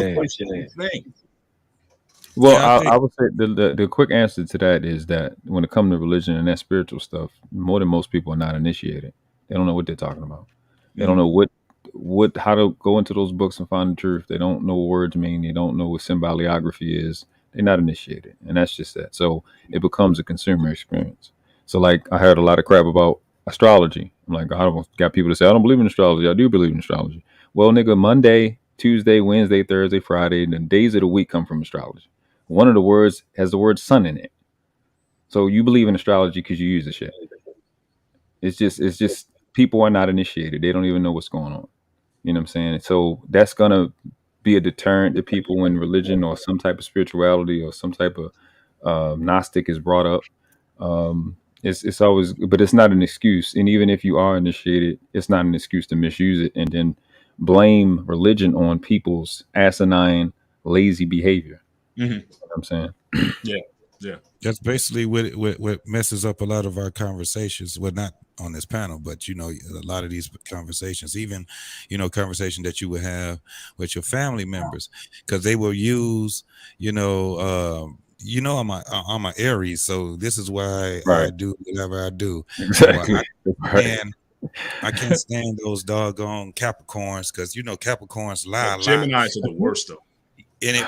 Well, yeah, I would say the quick answer to that is that when it comes to religion and that spiritual stuff, more than most people are not initiated. They don't know what they're talking about. They don't know how to go into those books and find the truth. They don't know what words mean. They don't know what symboliography is. They're not initiated, and that's just that. So it becomes a consumer experience. So like I heard a lot of crap about astrology. I'm like, I got people to say I don't believe in astrology. I do believe in astrology. Well, nigga, Monday, Tuesday, Wednesday, Thursday, Friday, the days of the week come from astrology. One of the words has the word sun in it. So you believe in astrology because you use the shit. It's just people are not initiated. They don't even know what's going on. You know what I'm saying? So that's gonna be a deterrent to people when religion or some type of spirituality or some type of Gnostic is brought up. It's always, but it's not an excuse. And even if you are initiated, it's not an excuse to misuse it and then blame religion on people's asinine, lazy behavior. Mm-hmm. You know what I'm saying? Yeah. That's basically what messes up a lot of our conversations. Well, not on this panel, but a lot of these conversations, even conversation that you would have with your family members, because they will use I'm a Aries, so this is why I do whatever I do. Exactly. And I can't stand those doggone Capricorns, because Capricorns lie a lot. Geminis are the worst though. And it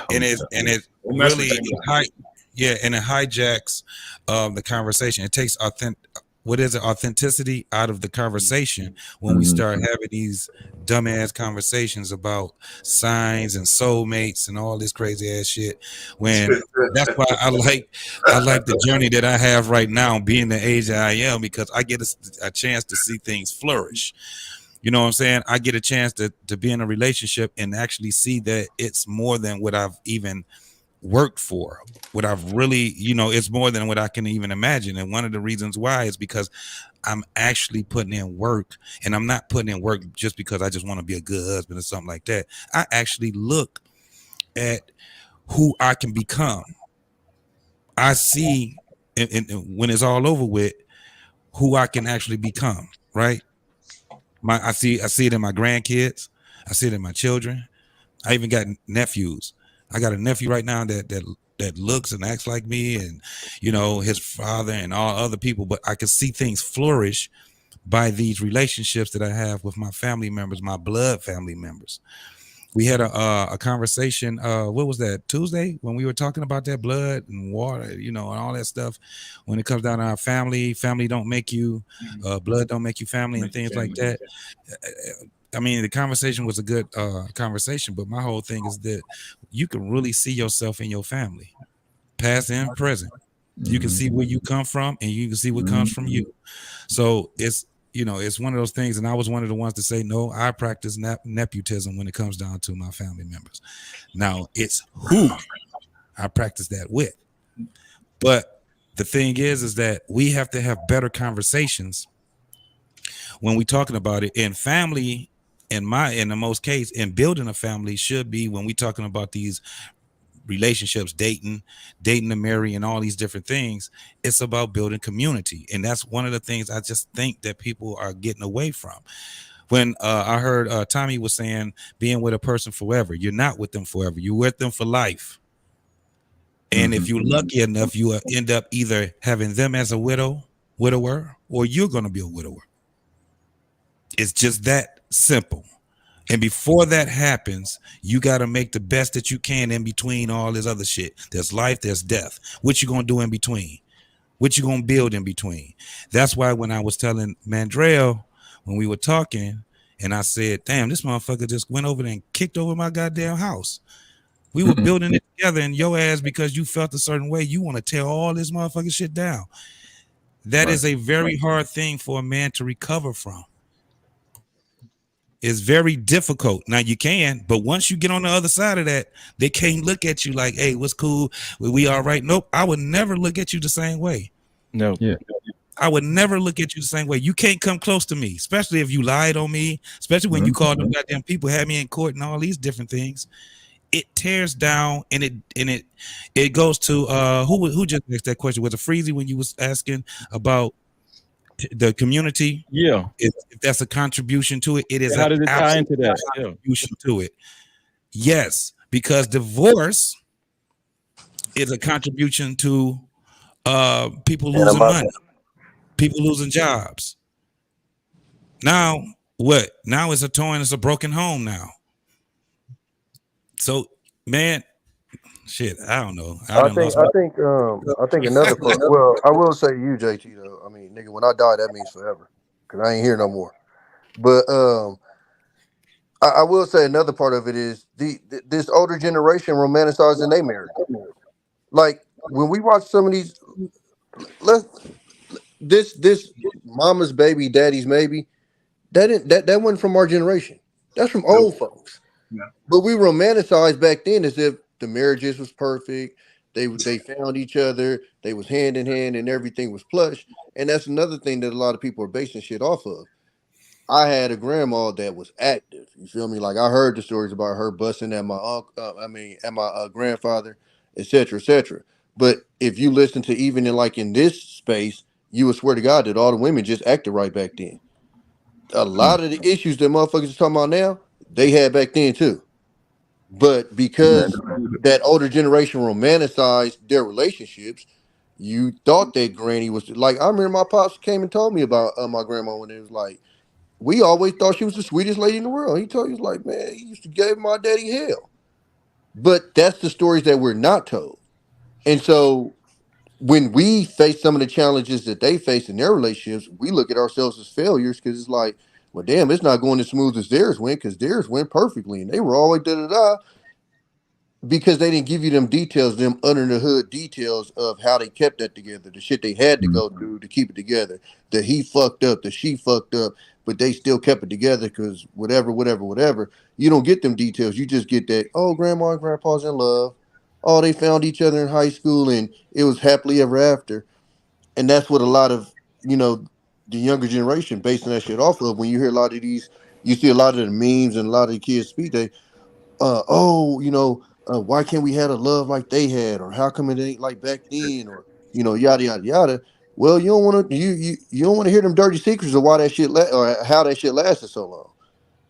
really and it hijacks the conversation. It takes authenticity out of the conversation when we start having these dumbass conversations about signs and soulmates and all this crazy ass shit. When that's why I like the journey that I have right now, being the age that I am, because I get a chance to see things flourish. You know what I'm saying? I get a chance to be in a relationship and actually see that it's more than what I've even worked for, what I've really, it's more than what I can even imagine. And one of the reasons why is because I'm actually putting in work, and I'm not putting in work just because I just want to be a good husband or something like that. I actually look at who I can become. I see, and when it's all over with, who I can actually become, right? I see it in my grandkids. I see it in my children. I even got nephews. I got a nephew right now that looks and acts like me, and his father and all other people. But I can see things flourish by these relationships that I have with my family members, my blood family members. We had a conversation. What was that, Tuesday, when we were talking about that blood and water, and all that stuff. When it comes down to our family don't make you, blood don't make you family, and things like that. I mean, the conversation was a good conversation, but my whole thing is that you can really see yourself in your family, past and present. You can see where you come from, and you can see what comes from you. So it's one of those things. And I was one of the ones to say, no, I practice nepotism when it comes down to my family members. Now it's who I practice that with. But the thing is that we have to have better conversations when we're talking about it. In family, in the most case, in building a family should be when we're talking about these relationships, dating to marry, and all these different things. It's about building community, and that's one of the things I just think that people are getting away from. When I heard Tommy was saying being with a person forever, you're not with them forever. You're with them for life. And if you're lucky enough, you end up either having them as a widower, or you're going to be a widower. It's just that simple. And before that happens, you got to make the best that you can in between all this other shit. There's life, there's death. What you going to do in between? What you going to build in between? That's why when I was telling Mandrell, when we were talking, and I said, damn, this motherfucker just went over there and kicked over my goddamn house. We were building it together, and your ass, because you felt a certain way, you want to tear all this motherfucking shit down. That is a very hard thing for a man to recover from. It's very difficult. Now you can, but once you get on the other side of that, they can't look at you like, hey, what's cool? We all right? Nope. I would never look at you the same way. No. Yeah. I would never look at you the same way. You can't come close to me, especially if you lied on me, especially when you called them goddamn people, had me in court and all these different things. It tears down, and it goes to who just asked that question? Was it Freezy when you was asking about the community? Yeah. If that's a contribution to it, it is How does it tie into that? Contribution to it. Yes, because divorce is a contribution to people losing money, people losing jobs. Now what? Now it's it's a broken home now. So, man, shit, I don't know. I think another part. Well, I will say you, JT, though. I mean, nigga, when I die, that means forever, cause I ain't here no more. But I will say another part of it is this older generation romanticizing their marriage. Like when we watch some of these, this mama's baby, daddy's maybe, that wasn't from our generation. That's from old folks. Yeah. But we romanticized back then as if the marriages was perfect. They found each other. They was hand in hand, and everything was plush. And that's another thing that a lot of people are basing shit off of. I had a grandma that was active. You feel me? Like I heard the stories about her busting at my uncle. At my grandfather, etc., etc. But if you listen to even in this space, you would swear to God that all the women just acted right back then. A lot of the issues that motherfuckers are talking about now, they had back then too. But because that older generation romanticized their relationships, you thought that granny was like. I remember my pops came and told me about my grandma when it was like, we always thought she was the sweetest lady in the world. He told you like, man, he used to give my daddy hell. But that's the stories that we're not told. And so when we face some of the challenges that they face in their relationships, we look at ourselves as failures because it's like, well, damn, it's not going as smooth as theirs went because theirs went perfectly and they were always da-da-da because they didn't give you them details, them under the hood details of how they kept that together, the shit they had to go through to keep it together, that he fucked up, that she fucked up, but they still kept it together because whatever. You don't get them details. You just get that, oh, grandma and grandpa's in love. Oh, they found each other in high school and it was happily ever after. And that's what a lot of, the younger generation basing that shit off of. When you hear a lot of these, you see a lot of the memes and a lot of the kids speak, they, why can't we have a love like they had? Or how come it ain't like back then? Or, yada, yada, yada. Well, you don't want to, you don't want to hear them dirty secrets of why that shit, or how that shit lasted so long.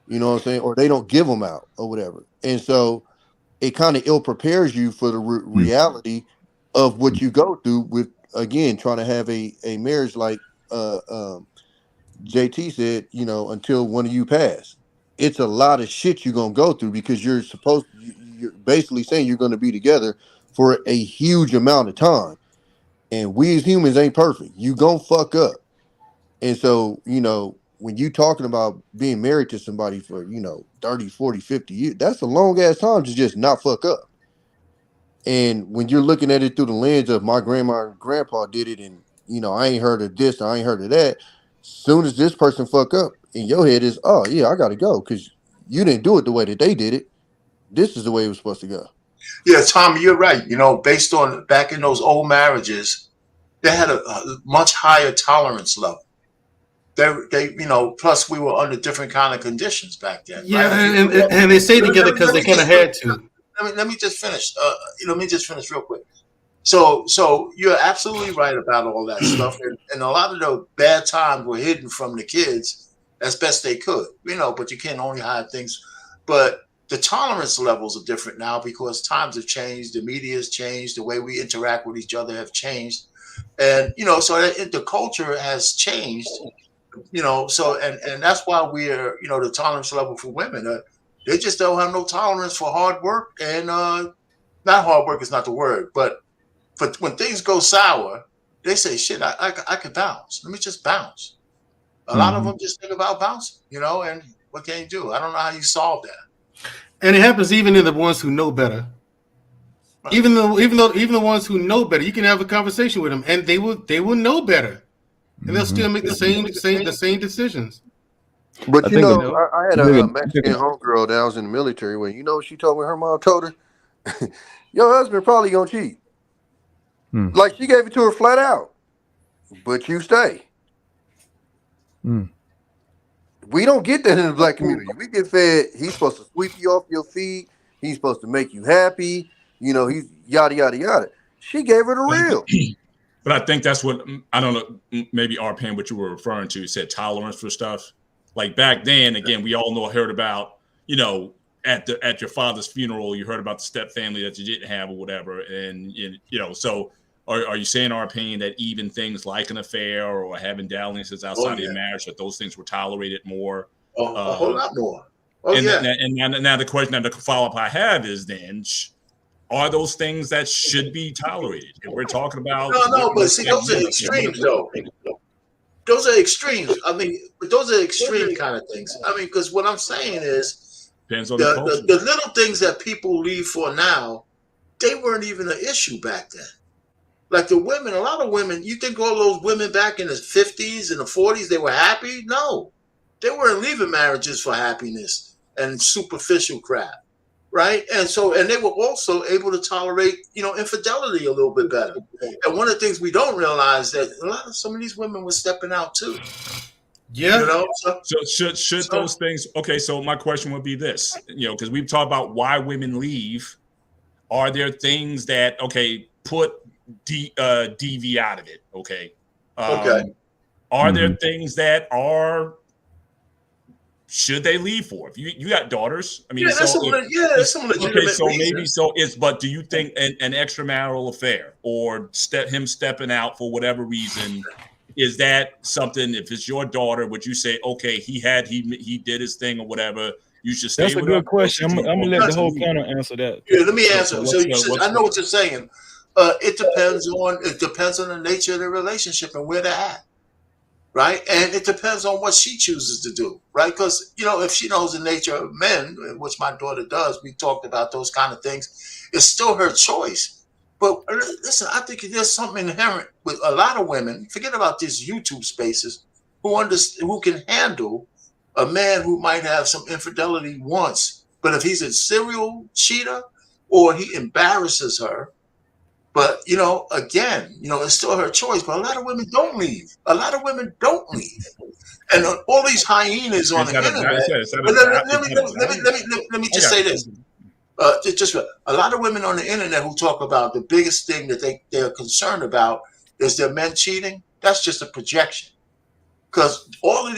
You know what I'm saying? Or they don't give them out or whatever. And so it kind of ill prepares you for the reality of what you go through with, again, trying to have a marriage like JT said, until one of you pass. It's a lot of shit you're going to go through because you're basically saying you're going to be together for a huge amount of time. And we as humans ain't perfect. You going to fuck up. And so, when you talking about being married to somebody for, 30, 40, 50 years, that's a long ass time to just not fuck up. And when you're looking at it through the lens of my grandma and grandpa did it, and, I ain't heard of this, I ain't heard of that. Soon as this person fuck up in your head is, oh yeah, I got to go because you didn't do it the way that they did it. This is the way it was supposed to go. Yeah, Tommy, you're right. Based on back in those old marriages, they had a much higher tolerance level. They plus we were under different kind of conditions back then. Yeah, right? and they stayed together because they kind of had to. Let me just finish. Let me just finish real quick. So you're absolutely right about all that stuff, and a lot of the bad times were hidden from the kids as best they could. But you can't only hide things. But the tolerance levels are different now because times have changed, the media has changed, the way we interact with each other have changed, and so the culture has changed. You know, so and that's why we're, you know, the tolerance level for women. They just don't have no tolerance for hard work, and not hard work is not the word, but when things go sour, they say, "Shit, I could bounce. Let me just bounce." A lot of them just think about bouncing, you know, and what can you do? I don't know how you solve that. And it happens even in the ones who know better. Right. Even the ones who know better, you can have a conversation with them, and they will know better, and they'll still make the same decisions. But I had a Mexican homegirl that I was in the military with. You know what she told me? Her mom told her, "Your husband probably gonna cheat." Like she gave it to her flat out. But you stay. We don't get that in the black community. We get fed. He's supposed to sweep you off your feet. He's supposed to make you happy. You know, he's yada yada yada. She gave her the real. But I think that's what, I don't know, maybe RPM, what you were referring to, said tolerance for stuff. Like back then, again, we all heard about, you know, at your father's funeral, you heard about the step family that you didn't have or whatever. And, you know, so are you saying, our opinion, that even things like an affair or having dalliances outside of marriage, that those things were tolerated more? A whole lot more. And now the question, and the follow-up I have is then, are those things that should be tolerated? If we're talking about but see, those are extremes, though. Those are extremes. I mean, but those are extreme kind of things. I mean, because what I'm saying is, depends on the little things that people leave for now, they weren't even an issue back then. Like the women, a lot of women, you think all those women back in the 50s and the 40s, they were happy? No. They weren't leaving marriages for happiness and superficial crap. Right. And they were also able to tolerate, you know, infidelity a little bit better. And one of the things we don't realize that some of these women were stepping out too. Yeah. You know? So should those things, okay, so my question would be this, you know, because we've talked about why women leave. Are there things that, okay, put DV out of it? Okay. Are there things that should they leave for? If you got daughters, I mean, that's some legitimate so reason. maybe but do you think an extramarital affair or him stepping out for whatever reason, is that something? If it's your daughter, would you say, okay, he did his thing or whatever, you should stay? That's a good question. I'm gonna let the whole panel answer that. Yeah, let me answer. I know what you're saying. It depends on the nature of the relationship and where they're at. Right. And it depends on what she chooses to do. Right. Because, you know, if she knows the nature of men, which my daughter does, we talked about those kind of things, it's still her choice. But listen, I think there's something inherent with a lot of women. Forget about these YouTube spaces who can handle a man who might have some infidelity once. But if he's a serial cheater or he embarrasses her, but, you know, again, you know, it's still her choice. But a lot of women don't leave. And all these hyenas on the internet. Let me just say this. Just a lot of women on the internet who talk about the biggest thing that they're concerned about is their men cheating. That's just a projection. Because a lot of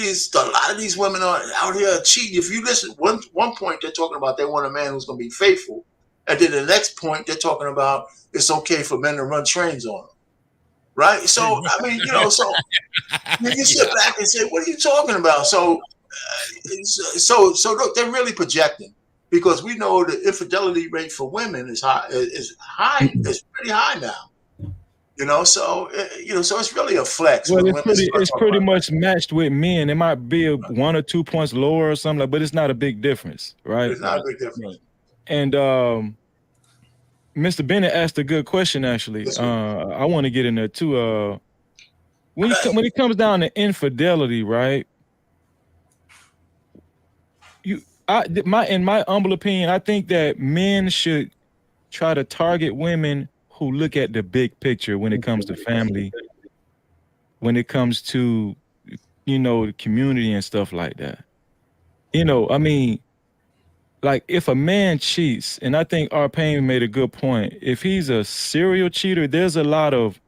these women are out here cheating. If you listen, one point they're talking about they want a man who's going to be faithful. And then the next point they're talking about it's okay for men to run trains on them, right? So I mean, you know, so you sit back and say, "What are you talking about?" So look, they're really projecting because we know the infidelity rate for women is high. Is pretty high now. You know, so it's really a flex. Well, it's pretty much matched with men. It might be 1 or 2 points lower or something, but it's not a big difference, right? It's not a big difference. And Mr. Bennett asked a good question, actually. I want to get in there too. When it comes down to infidelity, right? In my humble opinion, I think that men should try to target women who look at the big picture when it comes to family, when it comes to, you know, the community and stuff like that. You know, I mean, like if a man cheats, and I think Arpain made a good point, if he's a serial cheater, there's a lot of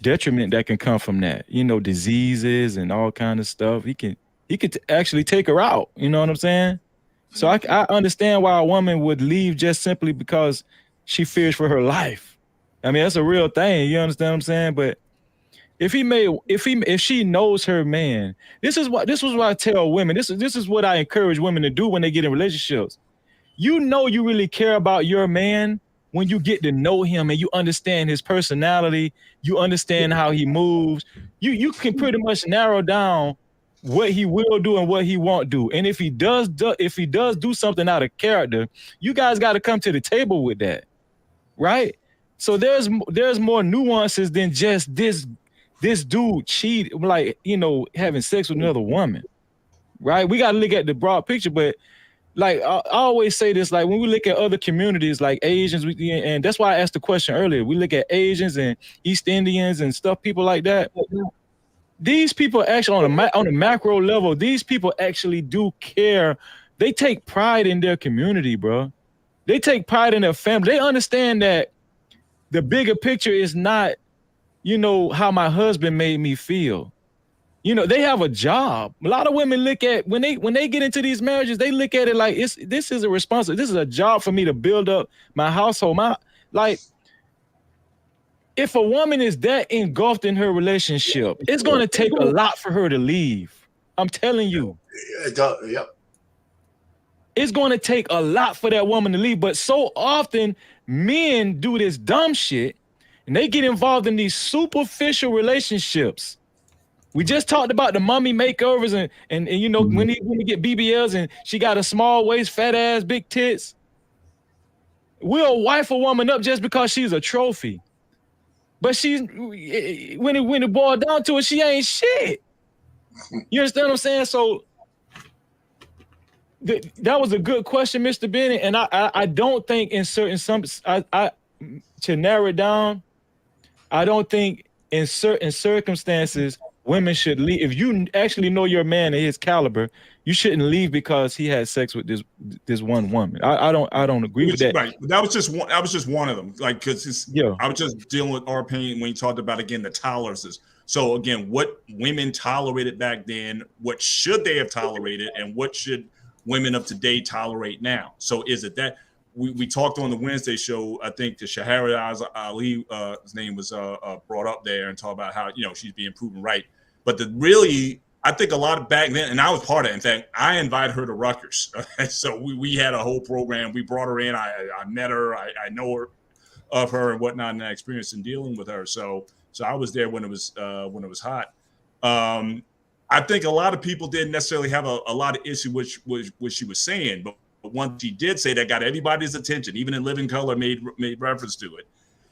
detriment that can come from that, you know, diseases and all kind of stuff. He could actually take her out, you know what I'm saying? So I understand why a woman would leave just simply because she fears for her life. I mean, that's a real thing, you understand what I'm saying? But If she knows her man, this is what I tell women. This is what I encourage women to do when they get in relationships. You know you really care about your man when you get to know him and you understand his personality, you understand how he moves. You can pretty much narrow down what he will do and what he won't do. And if he does do something out of character, you guys got to come to the table with that, right? So there's more nuances than just this dude cheat, like, having sex with another woman, right? We got to look at the broad picture, but like I always say this, like when we look at other communities like Asians, and that's why I asked the question earlier, we look at Asians and East Indians and stuff, people like that. These people actually on a macro level, these people actually do care. They take pride in their community, bro. They take pride in their family. They understand that the bigger picture is not, how my husband made me feel. They have a job. A lot of women look at when they get into these marriages, they look at it like this is a responsibility. This is a job for me to build up my household. If a woman is that engulfed in her relationship, it's going to take a lot for her to leave. I'm telling you. Yep. It's going to take a lot for that woman to leave. But so often men do this dumb shit and they get involved in these superficial relationships. We just talked about the mommy makeovers and when you get BBLs and she got a small waist, fat ass, big tits. We'll wife a woman up just because she's a trophy. But when it boiled down to it, she ain't shit. You understand what I'm saying? So that was a good question, Mr. Bennett. And I don't think to narrow it down, I don't think in certain circumstances women should leave. If you actually know your man and his caliber, you shouldn't leave because he had sex with this one woman. I don't agree with that. Right. That was just one of them. Like, because I was just dealing with our pain when you talked about, again, the tolerances. So again, what women tolerated back then, what should they have tolerated, and what should women of today tolerate now? So is it that we talked on the Wednesday show, I think the Shahara Ali, his name was brought up there and talked about how, she's being proven right. But I think a lot of back then, and I was part of it. In fact, I invited her to Rutgers. So we had a whole program. We brought her in. I met her. I know her of her and whatnot, and I experienced in dealing with her. So I was there when it was hot. I think a lot of people didn't necessarily have a lot of issue with what she was saying, but one she did say that got everybody's attention, even in Living Color made reference to it,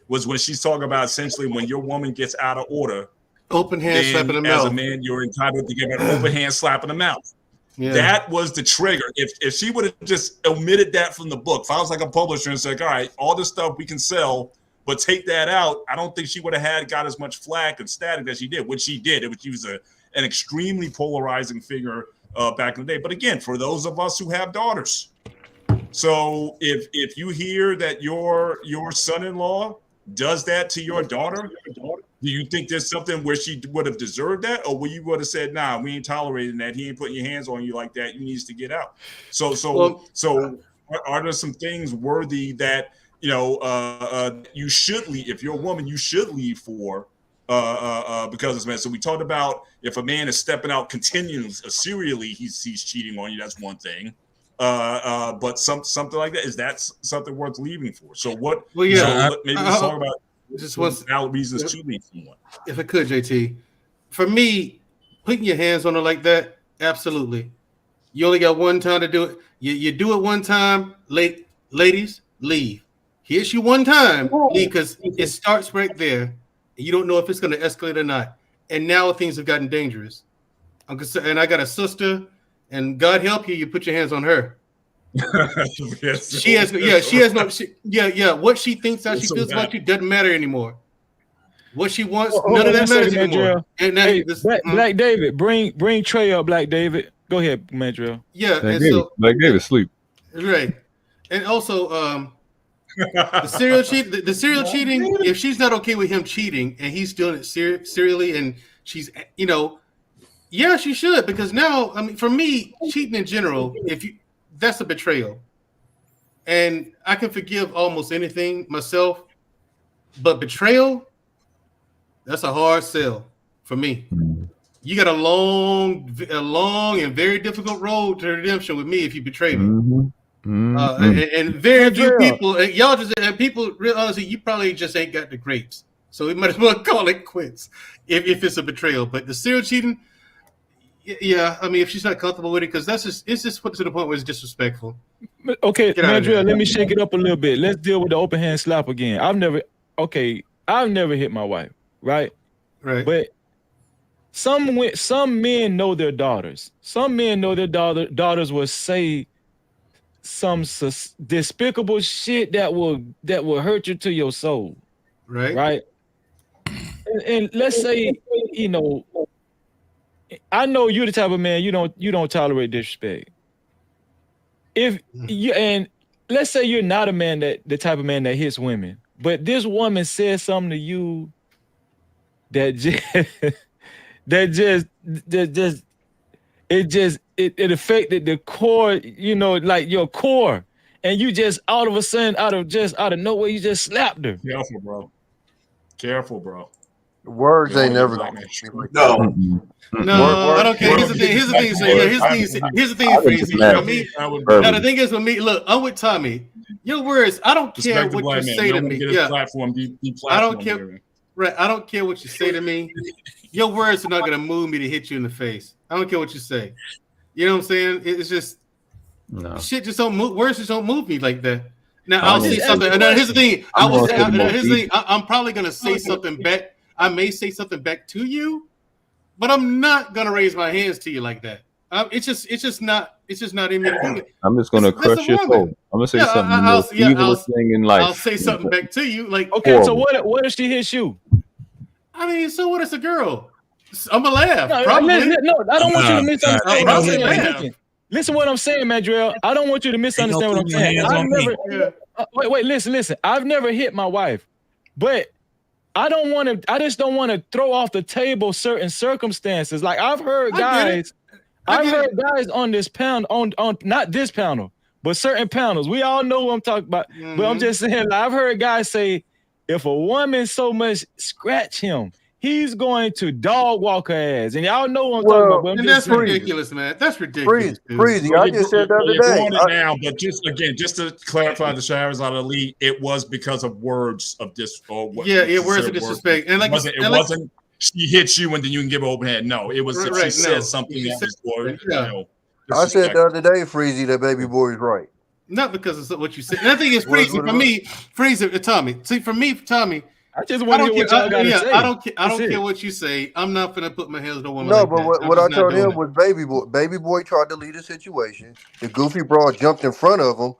was when she's talking about essentially when your woman gets out of order, open hand slap in the mouth. As a man, you're entitled to give an open hand slap in the mouth. Yeah. That was the trigger. If she would have just omitted that from the book, if I was like a publisher and said, all right, all this stuff we can sell, but take that out, I don't think she would have got as much flack and static as she did. What she did, she was an extremely polarizing figure back in the day. But again, for those of us who have daughters, so if you hear that your son-in-law does that to your daughter, do you think there's something where she would have deserved that, or where you would have said, "Nah, we ain't tolerating that. He ain't putting your hands on you like that. You needs to get out." So are there some things worthy that you should leave? If you're a woman, you should leave for because it's man. So we talked about if a man is stepping out continuously, serially, he's cheating on you. That's one thing. But something like that, is that something worth leaving for? So what? Well, yeah. So maybe let's talk about just valid reasons to leave someone. If I could, JT, for me, putting your hands on her like that, absolutely. You only got one time to do it. You do it one time, ladies, leave. He hits you one time, leave, because it starts right there. And you don't know if it's going to escalate or not. And now things have gotten dangerous. And I got a sister, and God help you, you put your hands on her. She has no. What she thinks, how she feels about you doesn't matter anymore. What she wants, none of that matters anymore. And hey, Black David, bring Trey up. Black David, go ahead, Madrill. Yeah, Black David sleep. Right, and also the serial cheating. If she's not okay with him cheating and he's doing it serially, and she's yeah, she should, because now, I mean, for me, cheating in general, that's a betrayal. And I can forgive almost anything myself, but betrayal, that's a hard sell. For me, you got a long and very difficult road to redemption with me if you betray me. And very few people, y'all just people. Real honestly, you probably just ain't got the grapes, so we might as well call it quits if it's a betrayal. But the serial cheating, yeah, I mean, if she's not comfortable with it, because it's just put to the point where it's disrespectful. Okay, Mandrill, let me shake it up a little bit. Let's deal with the open hand slap again. I've never hit my wife, right? Right. But some men know their daughters. Some men know their daughters will say some despicable shit that will hurt you to your soul. Right. And let's say, you know, I know you're the type of man you don't tolerate disrespect. If you, and let's say you're not a man the type of man that hits women, but this woman says something to you that it affected the core, you know, like your core, and you just all of a sudden out of nowhere you just slapped her. Careful, bro. Words ain't never gonna No, I don't care. Here's the thing. Here's the thing. For me, now the thing is with me. Look, I'm with Tommy. Your words. I don't care what you say to me. Yeah, I don't care. Right. I don't care what you say to me. Your words are not gonna move me to hit you in the face. I don't care what you say. You know what I'm saying? It's just shit. Just don't move. Words just don't move me like that. Now I'll say something. And here's the thing. I'm probably gonna say something back. I may say something back to you, but I'm not gonna raise my hands to you like that. It's just not in me. I'm just gonna crush your soul. I'm gonna say something. The evilest thing in life. I'll say something back to you. Like, okay, so what if she hits you? I mean, so what? It's a girl. I'm gonna laugh. No, probably. No, I don't want you to misunderstand. Listen what I'm saying, Madriel. I don't want you to misunderstand what I'm saying. Wait, listen. I've never hit my wife, but I just don't want to throw off the table certain circumstances. Like I've heard guys on this panel, on not this panel, but certain panels. We all know what I'm talking about. But I'm just saying, like, I've heard guys say, if a woman so much scratch him, he's going to dog walk her ass. And y'all know what I'm talking about. But that's ridiculous, man. That's ridiculous. Freezy, I just said the other day. Now, but just to clarify the showers out of the league, it was because of words of this. Words of disrespect. And it wasn't she hits you and then you can give her open hand. No, it was if she said something that was I said the other day, Freezy, that baby boy is right. Not because of what you said. And I think it's Freezy. For me, Freezy, Tommy. See, for me, Tommy, I just want to hear what y'all got to say. I don't care what you say. I'm not gonna put my hands on one. No, but what I told him was baby boy. Baby boy tried to lead the situation. The goofy broad jumped in front of him,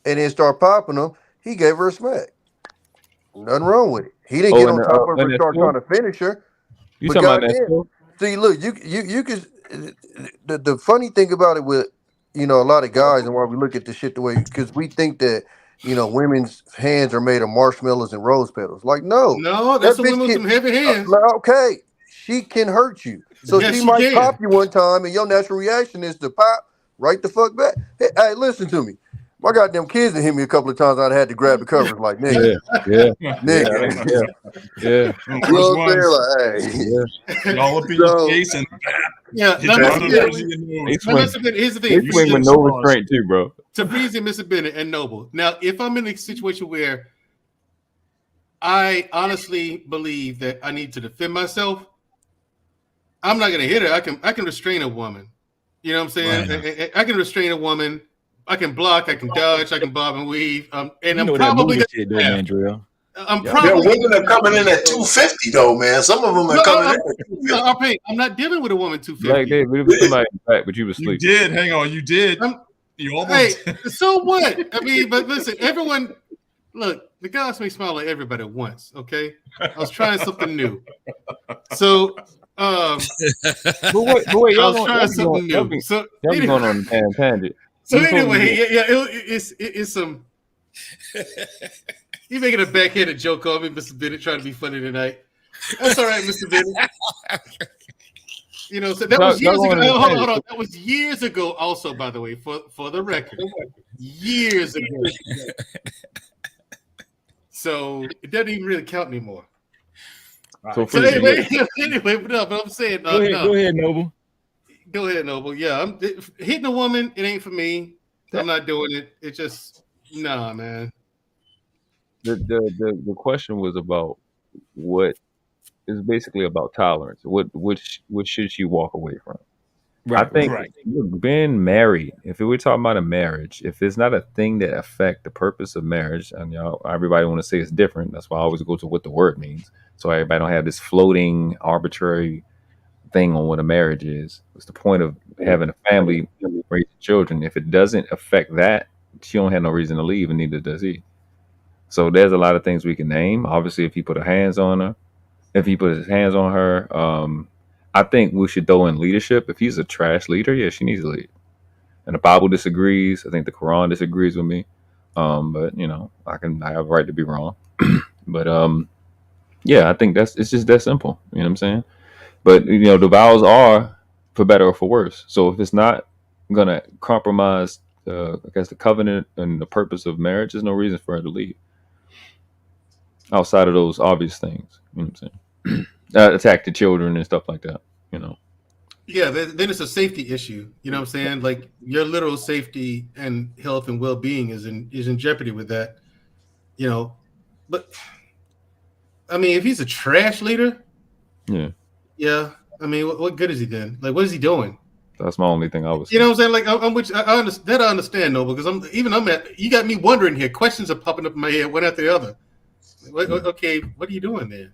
and then started popping him. He gave her a smack. Nothing wrong with it. He didn't get on top of her and start trying to finish her. You talking about that? See, look, you could. The funny thing about it with a lot of guys and why we look at the shit the way because we think that. Women's hands are made of marshmallows and rose petals. Like, no, that's a woman with some heavy hands. Okay, she can hurt you. So she might pop you one time, and your natural reaction is to pop right the fuck back. Hey, listen to me. My goddamn kids have hit me a couple of times. I'd had to grab the covers, like nigga, nigga. Yeah. You know what I'm saying? Like, hey, all up in your face and here's the thing. They swing with no restraint too, bro. To Breezy, Mr. Bennett, and Noble. Now, if I'm in a situation where I honestly believe that I need to defend myself, I'm not gonna hit her. I can restrain a woman. You know what I'm saying? Right. I can restrain a woman. I can block. I can dodge. I can bob and weave. And I'm probably gonna. I'm probably women are coming in at 250 though, man. Some of them are coming in. I'm not dealing with a woman 250. Like that, but it was somebody in the back, but you was asleep. You did. Hang on, you did. You almost. Hey, so what? I mean, but listen, everyone. Look, the guys may smile at everybody once. Okay, I was trying something new. So, but wait, I was trying something new. So anyway, going on a tangent. So anyway, it's some. You making a backhanded joke on me, Mr. Bennett, trying to be funny tonight. That's all right, Mr. Bennett. So that was years ago. Hold on. That was years ago also, by the way, for the record. Years ago. So it doesn't even really count anymore. So anyway, but I'm saying, go ahead, Noble. Go ahead, Noble. Yeah, hitting a woman. It ain't for me. I'm not doing it. It's just nah, man. The question was about what is basically about tolerance. What should she walk away from? Right, I think right. being married, if we're talking about a marriage, if it's not a thing that affect the purpose of marriage, and everybody want to say it's different. That's why I always go to what the word means. So everybody don't have this floating arbitrary thing on what a marriage is. What's the point of having a family, raising children? If it doesn't affect that, she don't have no reason to leave, and neither does he. So there's a lot of things we can name. Obviously, if he put his hands on her, I think we should throw in leadership. If he's a trash leader, yeah, she needs to lead. And the Bible disagrees. I think the Quran disagrees with me. But I have a right to be wrong. But yeah, I think it's just that simple. You know what I'm saying? But the vows are for better or for worse. So if it's not gonna compromise, I guess, the covenant and the purpose of marriage, there's no reason for her to leave. Outside of those obvious things, you know what I'm saying? Attack the children and stuff like that. Yeah, then it's a safety issue. You know what I'm saying? Like your literal safety and health and well-being is in jeopardy with that. But I mean, if he's a trash leader, yeah. I mean, what good is he then? Like, what is he doing? That's my only thing I was. You know what I'm saying? Like, I understand, though, because you got me wondering here. Questions are popping up in my head one after the other. Okay, what are you doing there?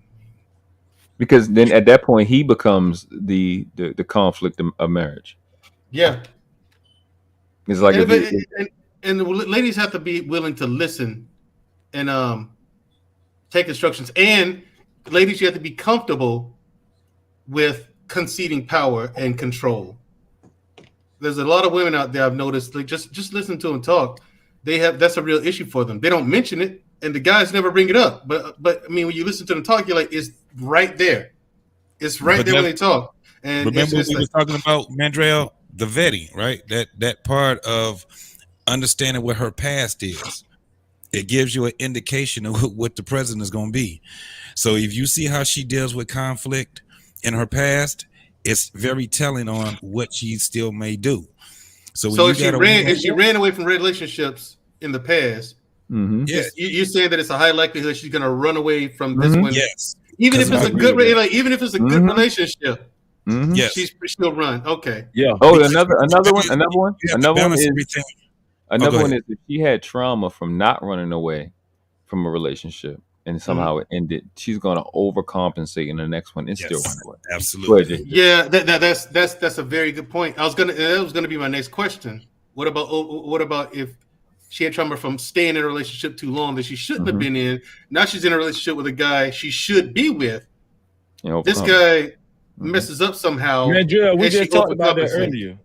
Because then at that point he becomes the conflict of marriage. Yeah, it's like and the ladies have to be willing to listen and take instructions, and ladies, you have to be comfortable with conceding power and control. There's a lot of women out there I've noticed, like just listen to them talk. That's a real issue for them. They don't mention it, and the guys never bring it up. But I mean, when you listen to them talk, you're like, it's right there. It's right there when they talk. And remember what we were talking about, Mandrell, the vetting, right? That part of understanding what her past is. It gives you an indication of what the present is going to be. So if you see how she deals with conflict in her past, it's very telling on what she still may do. So if she ran away from relationships in the past, yes, you're saying that it's a high likelihood she's going to run away from this one. Yes, even if it's a good, even if it's a good relationship. Yes, she'll run. Okay. Yeah. Oh, another one is if she had trauma from not running away from a relationship and somehow it ended, she's going to overcompensate in the next one and still run away. Absolutely. Yeah, that's a very good point. That was gonna be my next question. What about if she had trauma from staying in a relationship too long that she shouldn't have been in? Now she's in a relationship with a guy she should be with. This guy messes up somehow. Man, Joel, we just talked about that earlier.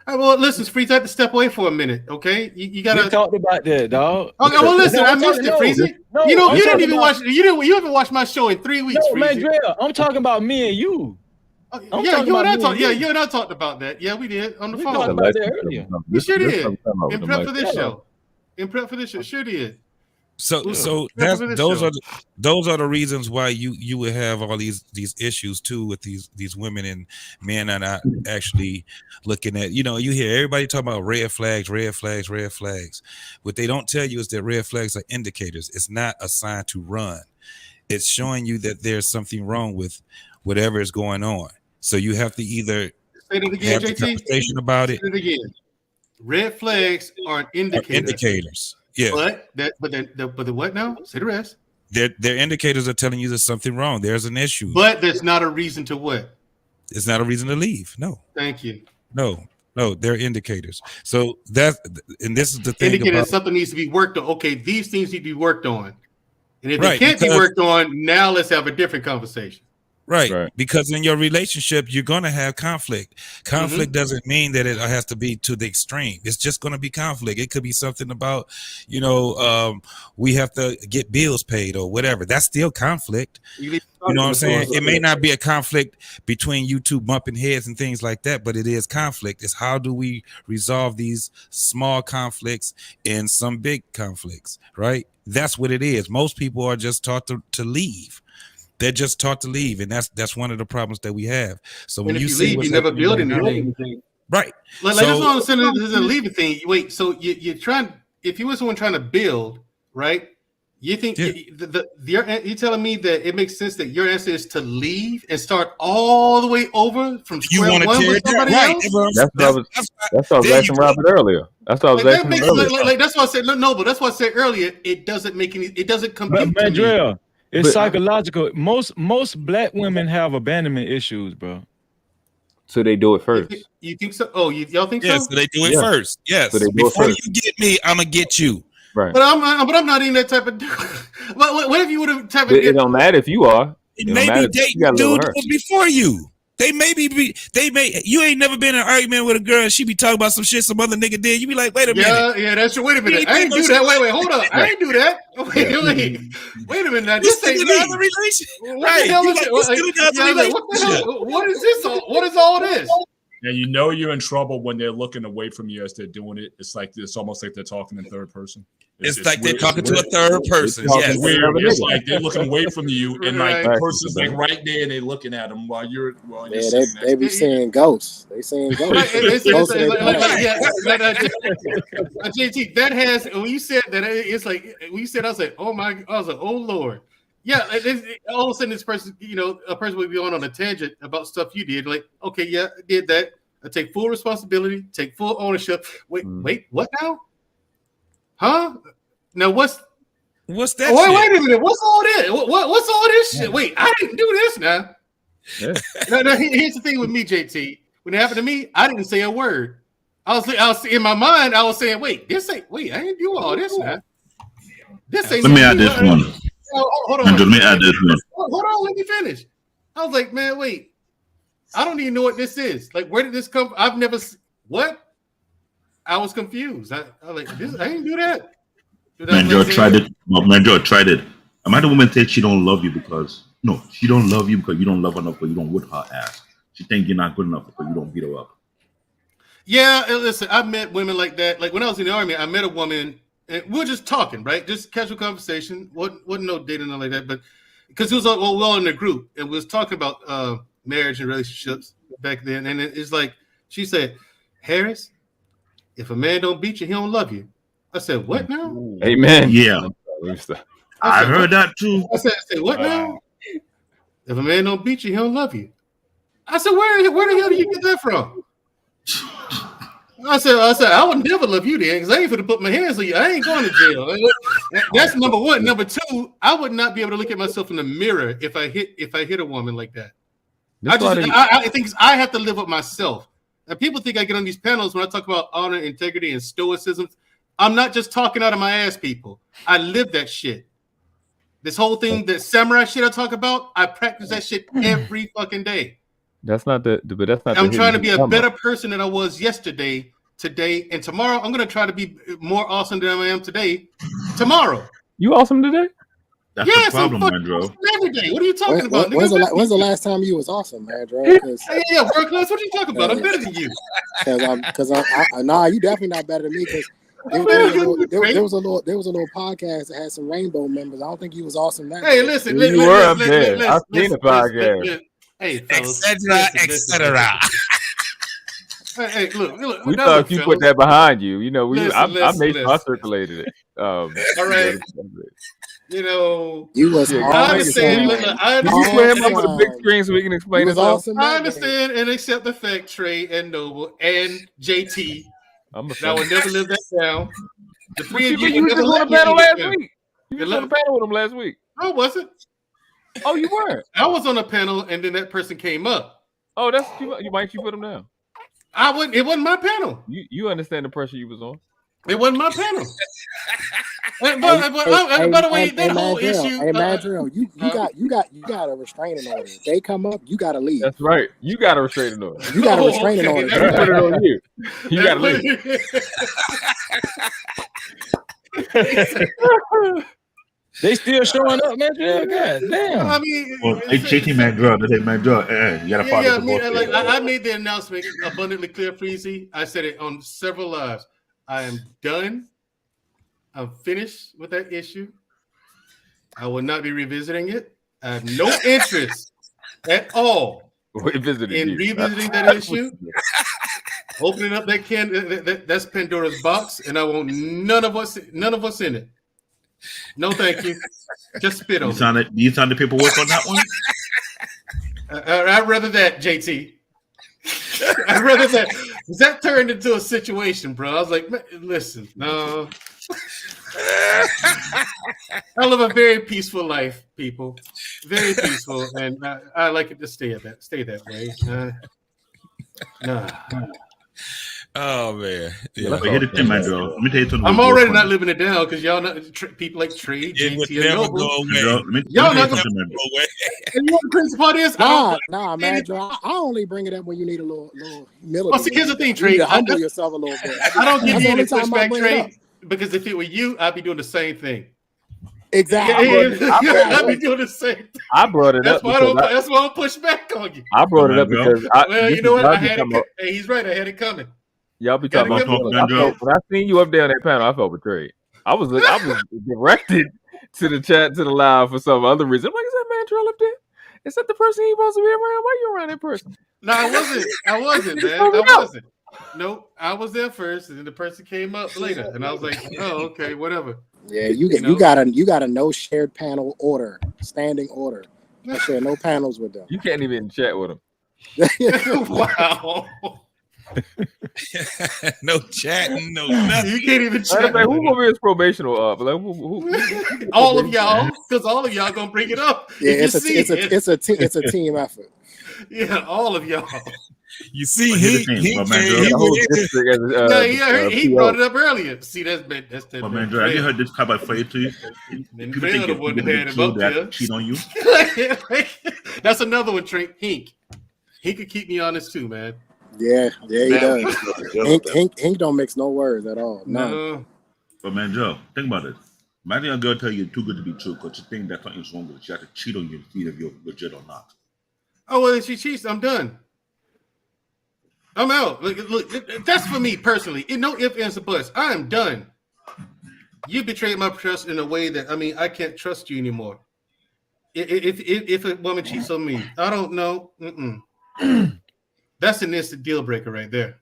Well, listen, Freeze, I have to step away for a minute, okay? You gotta. We talked about that, dog. Okay, well, listen, I missed it, Freeze. No, you didn't even watch. You haven't watched my show in 3 weeks. No, man, Joel, I'm talking about me and you. You and I talked about that. Yeah, we did on the phone. We talked about that earlier. We sure did. In prep for this show. Sure did. So those are the reasons why you would have all these issues too with these women and men are not actually looking at, you hear everybody talk about red flags. What they don't tell you is that red flags are indicators. It's not a sign to run. It's showing you that there's something wrong with whatever is going on. So you have to either have a conversation about it. Say it again. Red flags are indicators. Yeah. But the what now? Say the rest. Their indicators are telling you there's something wrong. There's an issue. But there's not a reason to what? It's not a reason to leave. No. Thank you. No, they're indicators. So this is the thing. Indicators something needs to be worked on. Okay, these things need to be worked on. And if they can't be worked on, now let's have a different conversation. Right. Because in your relationship, you're going to have conflict. Conflict doesn't mean that it has to be to the extreme. It's just going to be conflict. It could be something about, we have to get bills paid or whatever. That's still conflict. You know what I'm saying? It may not be a conflict between you two bumping heads and things like that, but it is conflict. It's how do we resolve these small conflicts and some big conflicts, right? That's what it is. Most people are just taught to leave. They're just taught to leave, and that's one of the problems that we have. So when And if you see leave, what's you never happening build right now- anything. right? Like So- that's what I'm saying. This is a leaving thing. Wait, so you're trying? If you were someone trying to build, right? You think you're telling me that it makes sense that your answer is to leave and start all the way over from square one with somebody else? That's what I was asking Robert earlier. That's what I was Like, asking him earlier. like that's why I said no, but that's why I said earlier. It doesn't make any. It doesn't compute to me. Mandrell, it's But- psychological. Most black women have abandonment issues, bro. So they do it first. You think so? Oh, y'all think Yes, so? so they do it first. Yes. So they do it Before first. you get me, I'm gonna get you. Right. But I'm not in that type of. What if you would have type of? It don't matter if you are. It don't matter Maybe if dating you got the to live dude with her. that was before you. They may you ain't never been in an argument with a girl and she be talking about some shit some other nigga did. You be like, wait a minute. Yeah, that's true. Wait a minute. You I ain't do no that. shit. Wait, hold up. I ain't do that. Wait a minute. Now, this ain't me. Other relationship. What Right. the hell You is got it? this still got the What the relationship. hell? What is this? What is all this? And you know you're in trouble when they're looking away from you as they're doing it. It's almost like they're talking in third person. It's like they're weird. talking It's to a weird. third person. It's Yes. weird. It's like they're looking away from you, and like the Right. person's like right there, and they're looking at them while you're Yeah, saying they be seeing ghosts. They seeing ghosts. JT, that has when you said that it's like when you said I was like, oh my, I was like, oh Lord. Yeah, all of a sudden this person, a person would be on a tangent about stuff you did. Like, okay, yeah, I did that. I take full responsibility, take full ownership. Wait, what now? Huh? Now what's that? Wait a minute. What's all this? What's all this shit? Wait, I didn't do this now. Yeah. No, here's the thing with me, JT. When it happened to me, I didn't say a word. I was in my mind. I was saying, wait, I didn't do all this now. This ain't. Let me add this one. Hold on. Let me add this one. Hold on, let me finish. I was like, man, wait. I don't even know what this is. Like, where did this come from? I've never. What? I was confused. I was like, I didn't do that. Mandrell tried it. Well, Mandrell tried it. Am I the woman said she don't love you because she don't love you because you don't love her enough, but you don't whip her ass. She think you're not good enough because you don't beat her up. Yeah, listen, I've met women like that. Like when I was in the army, I met a woman and we were just talking, right? Just casual conversation. Wasn't no dating or like that, but because it was all well in the group and we was talking about marriage and relationships back then. And it's like she said, Harris, if a man don't beat you, he don't love you. I said, what now? Amen. Yeah. I heard that too. I said, what now? If a man don't beat you, he don't love you. I said, where the hell do you get that from? I said, I would never love you then because I ain't going to put my hands on you. I ain't going to jail. That's number one. Number two, I would not be able to look at myself in the mirror if I hit a woman like that. I think I have to live with myself. And people think I get on these panels when I talk about honor, integrity, and stoicism. I'm not just talking out of my ass, people. I live that shit. This whole thing, that samurai shit I talk about, I practice that shit every fucking day. That's not but that's not. I'm trying to be a better person than I was yesterday, today, and tomorrow. I'm going to try to be more awesome than I am today, tomorrow. You awesome today? That's yes, the problem, I'm Mandrell. every day. What are you talking about? When's the last time you was awesome, Mandrell? Yeah, world class. What are you talking about? I'm better than you. Nah, you definitely not better than me because there was a little podcast that had some rainbow members. I don't think you was awesome that. Hey, listen, you were up there. I've seen the podcast. Hey, fellas, etc. Hey, look. We thought you put that behind you. I made sure I circulated it. All right. You was. I understand. You play him up with a big screen so we can explain it. Awesome I understand and accept the fact, Trey and Noble and JT. I will never live that down. The three of you was just on the panel last week. You was on the panel with him last week. No, wasn't. Oh, you were. I was on a panel, and then that person came up. Oh, that's you. Why didn't you put him down? I wouldn't. It wasn't my panel. You understand the pressure you was on? It wasn't my panel. By the way, that whole issue. Hey, Mandrell, you got a restraining order. If they come up, you got to leave. That's right. You got a restraining order. You got a restraining order. They put it on you. You got to leave. They still showing up, man. God damn. I mean, hey, JT Mandrell, they say Mandrell, you got to follow I made the announcement abundantly clear, Freezy. I said it on several lives. I am done. I'm finished with that issue. I will not be revisiting it. I have no interest at all in revisiting that issue. Opening up that can, that's Pandora's box, and I want none of us in it. No, thank you. Just spit on it. Do you sign the paperwork on that one? I'd rather that, JT. I'd rather that. That turned into a situation, bro. I was like, listen, no. I live a very peaceful life, people. Very peaceful, and I like it to stay that way. No. Oh man, yeah. Let me tell you something. I'm already not living it down because y'all not people like Trey, JT, and Noble. Y'all not gonna go away. And you know what the crazy part is? Nah, man, Joe. I only bring it up when you need a little humility. Well, see, here's the thing, Trey. Humble yourself a little bit. I don't give you any pushback, Trey, because if it were you, I'd be doing the same thing. Exactly. I'd be doing the same thing. I brought it up. That's why I don't push back on you. I brought it up because you know what? I had it. Hey, he's right. I had it coming. Y'all be talking about when I seen you up there on that panel, I felt betrayed. I was directed to the chat, to the live for some other reason. I'm like, is that Mandrell up there? Is that the person he's supposed to be around? Why you around that person? No, I wasn't, man. I wasn't. Nope, I was there first, and then the person came up later, and I was like, oh, okay, whatever. Yeah, you got a no shared panel order, standing order. I share no panels with them. You can't even chat with them. Wow. No chatting, no nothing. You can't even chat. Like, who over here is probational up? Like, who all of y'all, because all of y'all gonna bring it up. Yeah, it's a team effort. Yeah, all of y'all. You see, he brought it up earlier. See, that's that. But man, have you heard this type of phrase to you? People think the one that had him up there. Cheat on you. That's another one, Trey. Hink could keep me honest too, man. Yeah, he does. Hink don't mix no words at all. No. But man, Joe, think about it. Imagine a girl tell you too good to be true because you think that something's wrong with it. She has to cheat on you to see if you're legit or not. Oh, well, if she cheats, I'm done. I'm out. Look, that's for me personally. No ifs, ands, or buts. I am done. You betrayed my trust in a way that, I can't trust you anymore. If a woman cheats on me, I don't know. That's an instant deal breaker right there.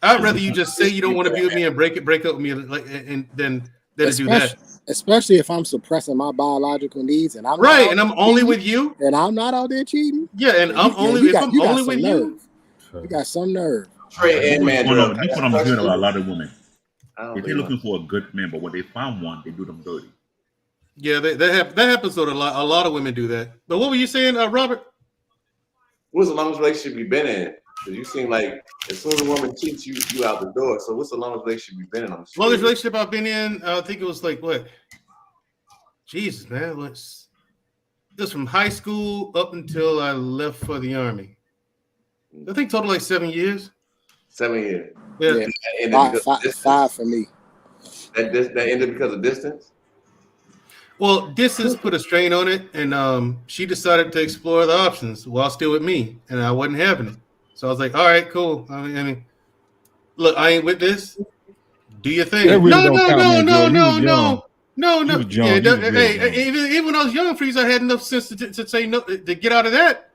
I'd rather you just say you don't want to be with me and break up with me, and then to do that. Especially if I'm suppressing my biological needs and I'm right, and I'm only with you, and I'm not out there cheating. Yeah, and I'm only with you. You got some nerve. Trey and man, that's what I'm hearing about a lot of women. If they're looking for a good man, but when they find one, they do them dirty. Yeah, that happens to a lot. A lot of women do that. But what were you saying, Robert? What's the longest relationship you've been in? Because you seem like as soon as a woman cheats, you out the door. So what's the longest relationship you've been in? Longest relationship I've been in, I think it was like what? Jesus, man, it was from high school up until I left for the army. I think total like 7 years. 7 years. Yeah. Five for me. That ended because of distance? Well, distance put a strain on it, and she decided to explore the options while still with me, and I wasn't having it. So I was like, all right, cool. I mean, look, I ain't with this. Do your thing. Really no. Yeah, even when I was young, Freeze, I had enough sense to say no, to get out of that.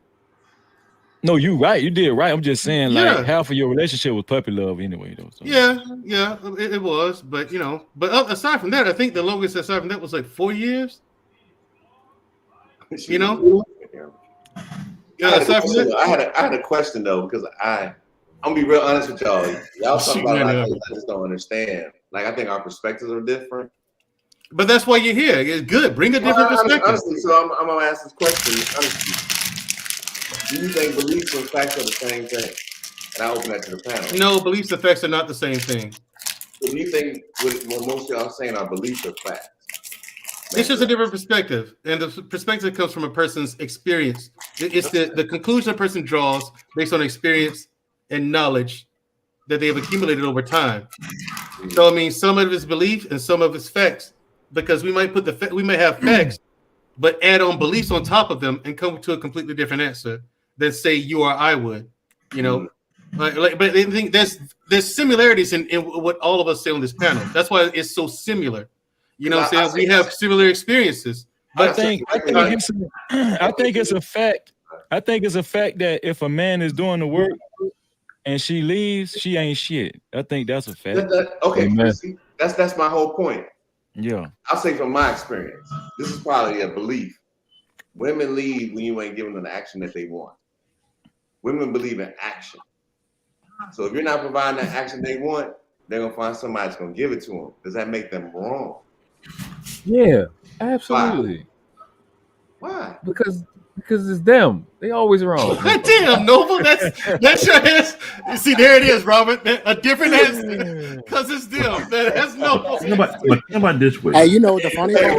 No, you right. You did right. I'm just saying, like, half of your relationship was puppy love anyway, though. So. Yeah, it was. But, aside from that, I think the longest aside from that was like 4 years. I had a question, though, because I'm going to be real honest with y'all. Y'all talking about I just don't understand. Like, I think our perspectives are different. But that's why you're here. It's good. Bring a different perspective. Honestly, so I'm going to ask this question. Honestly. Do you think beliefs and facts are the same thing? And I open that to the panel. No, beliefs and facts are not the same thing. So do you think what most of y'all are saying are beliefs or facts? It's just a different perspective. And the perspective comes from a person's experience. It's the conclusion a person draws based on experience and knowledge that they have accumulated over time. So, some of it's belief and some of it's facts. Because we might we may have facts, but add on beliefs on top of them and come to a completely different answer than say you or I would, but I think there's similarities in what all of us say on this panel. That's why it's so similar. You know what I'm saying? We have similar experiences, I think it's a fact. I think it's a fact that if a man is doing the work and she leaves, she ain't shit. I think that's a fact. Okay, that's my whole point. Yeah. I'll say from my experience, this is probably a belief. Women leave when you ain't giving them the action that they want. Women believe in action. So if you're not providing that action they want, they're gonna find somebody that's gonna give it to them. Does that make them wrong? Yeah, absolutely. Why? Because it's them. They always wrong. Damn, Noble, that's your answer. See, there it is, Robert. A different answer. Because it's them. That's Noble. But think about this way. Hey, you know the funny part?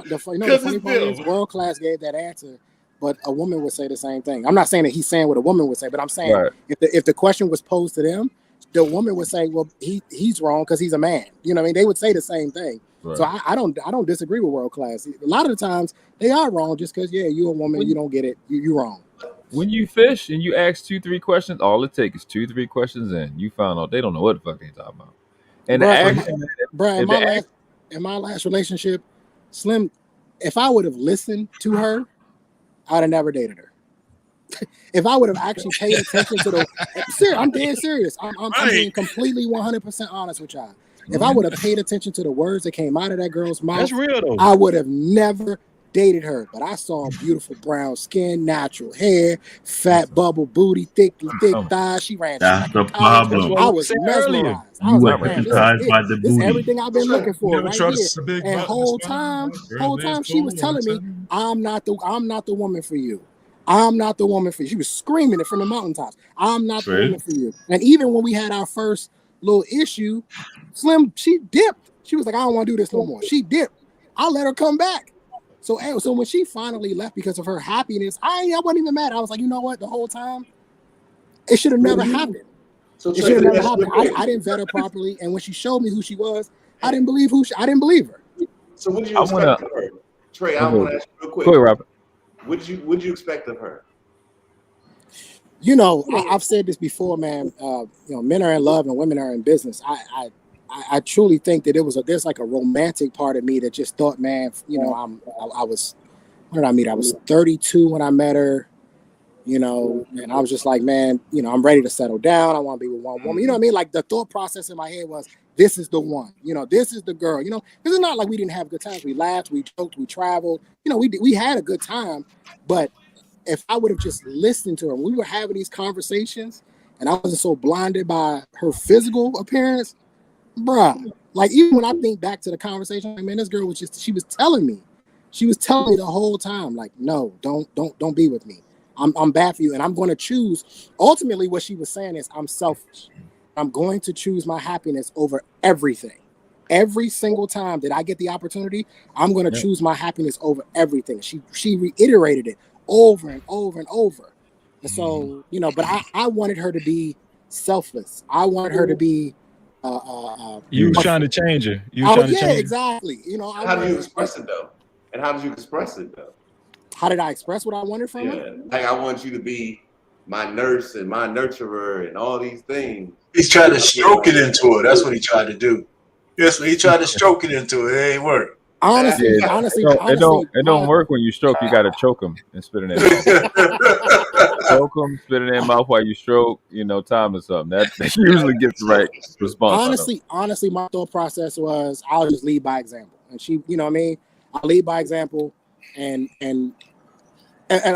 The funny part is World Class gave that answer, but a woman would say the same thing. I'm not saying that he's saying what a woman would say, but I'm saying if the question was posed to them, the woman would say, "Well, he's wrong because he's a man." You know what I mean? They would say the same thing. Right. So I don't disagree with World Class. A lot of the times they are wrong just because you're a woman, you don't get it, you're wrong. When you fish and you ask 2-3 questions, all it takes is 2-3 questions, and you found out they don't know what the fuck they talking about. And in my last relationship, Slim, if I would have listened to her, I'd have never dated her. If I would have actually paid attention to I'm dead serious. I'm being completely 100% honest with y'all. If I would have paid attention to the words that came out of that girl's mouth, that's real though. I would have never dated her. But I saw beautiful brown skin, natural hair, fat bubble booty, thick thighs. She ran. That's the problem. I was mesmerized. I was like, man, this is everything I've been looking for right here. And whole time she was telling me, I'm not the woman for you. I'm not the woman for you. She was screaming it from the mountaintops. I'm not the woman for you. And even when we had our first little issue, Slim, she dipped. She was like, I don't want to do this no more. She dipped. I let her come back. So when she finally left because of her happiness, I wasn't even mad. I was like, you know what? The whole time, it should have never happened. It should have never happened. I didn't vet her properly, and when she showed me who she was, I didn't believe her. So what did you expect of her? Trey, I want to ask you real quick. Go ahead, Robert. What did you expect of her? You know, I've said this before, man. Men are in love and women are in business. I truly think that there's like a romantic part of me that just thought, man, I was 32 when I met her, and I was just like, man, I'm ready to settle down. I want to be with one woman. You know what I mean? Like the thought process in my head was, this is the one, this is the girl, because it's not like we didn't have good times. We laughed, we joked, we traveled, we had a good time. But if I would have just listened to her, we were having these conversations and I wasn't so blinded by her physical appearance, bruh, like even when I think back to the conversation, like, man, this girl she was telling me the whole time, like, no, don't be with me. I'm bad for you. And I'm going to choose. Ultimately, what she was saying is I'm selfish. I'm going to choose my happiness over everything. Every single time that I get the opportunity, I'm going to choose my happiness over everything. She reiterated it over and over and over. And so, but I wanted her to be selfless. I wanted her to be you was trying to change her. Exactly. How do you express it though? And how did you express it though? How did I express what I wanted from her? Like, I want you to be my nurse and my nurturer and all these things. He's trying to stroke it into her. That's what he tried to do. Yes, he tried to stroke it into it. It ain't work. Honestly, it don't work when you stroke. You got to choke them and spit in their mouth. Choke them, spit in their mouth while you stroke. Time or something. That usually gets the right response. Honestly, my thought process was I'll just lead by example. And she, what I mean, I'll lead by example, and I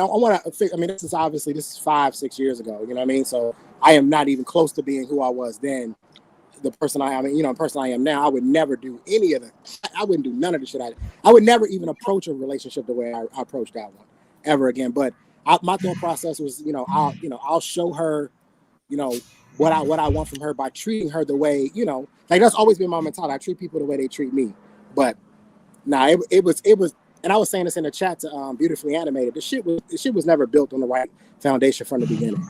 want to. I mean, this is 5-6 years ago. You know what I mean? So I am not even close to being who I was then. The person I am, the person I am now, I would never do any of that. I wouldn't do none of the shit. I would never even approach a relationship the way I approached that one ever again. But my thought process was, I'll show her, what I want from her by treating her the way, like that's always been my mentality. I treat people the way they treat me. But it was, and I was saying this in the chat to Beautifully Animated. The shit was never built on the right foundation from the beginning.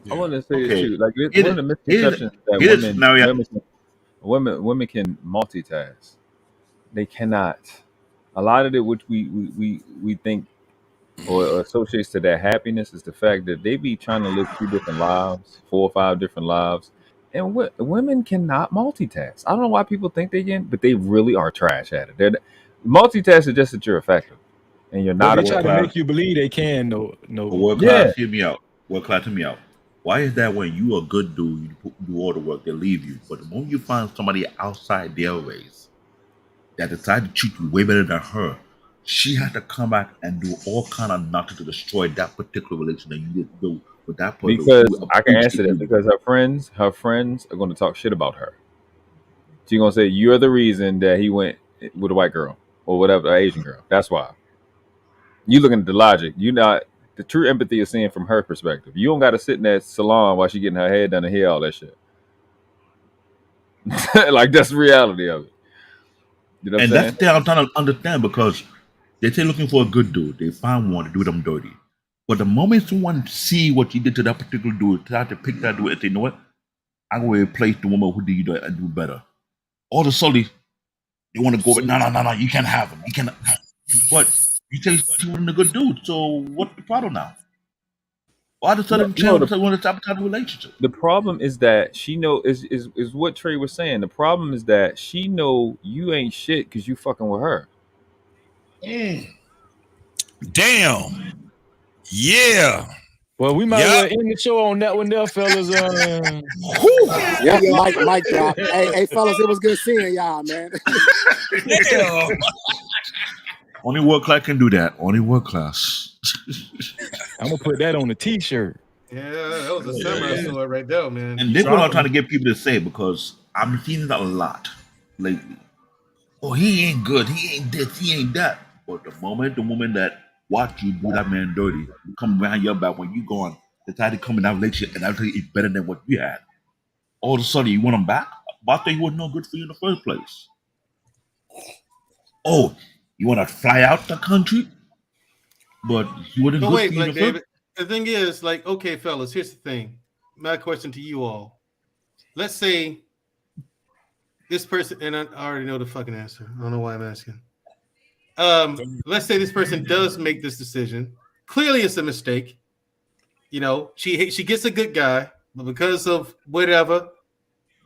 I want to say this too. Like one of the misconceptions that women can multitask. They cannot. A lot of it, which we think or associates to their happiness, is the fact that they be trying to live 2 different lives, 4 or 5 different lives, and women cannot multitask. I don't know why people think they can, but they really are trash at it. multitask is just that you're effective, and you're But not they try to effective. make you believe they can. No. World class, hear me out. World class, hear me out. Why is that when you a good dude, you do all the work, they leave you, but the moment you find somebody outside their race that decide to treat you way better than her, she had to come back and do all kind of nothing to destroy that particular relation that you didn't do with that person. Because I can answer that because her friends are going to talk shit about her. She's going to say you're the reason that he went with a white girl or whatever, an Asian girl. That's why. You looking at the logic. You not the true empathy is seeing from her perspective. You don't got to sit in that salon while she getting her hair done and hear all that shit. Like that's the reality of it. You know what I'm saying? That's the thing I'm trying to understand because they say looking for a good dude, they find one to do them dirty. But the moment someone see what you did to that particular dude, try to pick that dude and say, you know what? I'm going to replace the woman who did you and do better. All of a sudden, they want to go, no, you can't have him. You can't. But you say she wasn't a good dude, so what's the problem now? Why does sudden want to sabotage the relationship? The problem is that she know is what Trey was saying. The problem is that she know you ain't shit because you fucking with her. Damn. Yeah. Well, we might as well end the show on that one there, fellas. Yeah, Mike drop. Hey, fellas, it was good seeing y'all, man. Only world class can do that. Only world class. I'm gonna put that on a t-shirt. Yeah, that was a samurai sword right there, man. And this is what I'm trying to get people to say because I'm seeing it a lot lately. Oh, he ain't good. He ain't this. He ain't that. But the woman that watch you do that man dirty, come around your back when you gone, decide to come in that relationship and actually it's better than what you had. All of a sudden you want him back? But I think he wasn't no good for you in the first place. Oh, you want to fly out the country? But you wouldn't But good wait, for you like in the first. David, the thing is, like, okay, fellas, here's the thing. My question to you all. Let's say this person, and I already know the fucking answer. I don't know why I'm asking. Let's say this person does make this decision. Clearly, it's a mistake. You know, she gets a good guy, but because of whatever,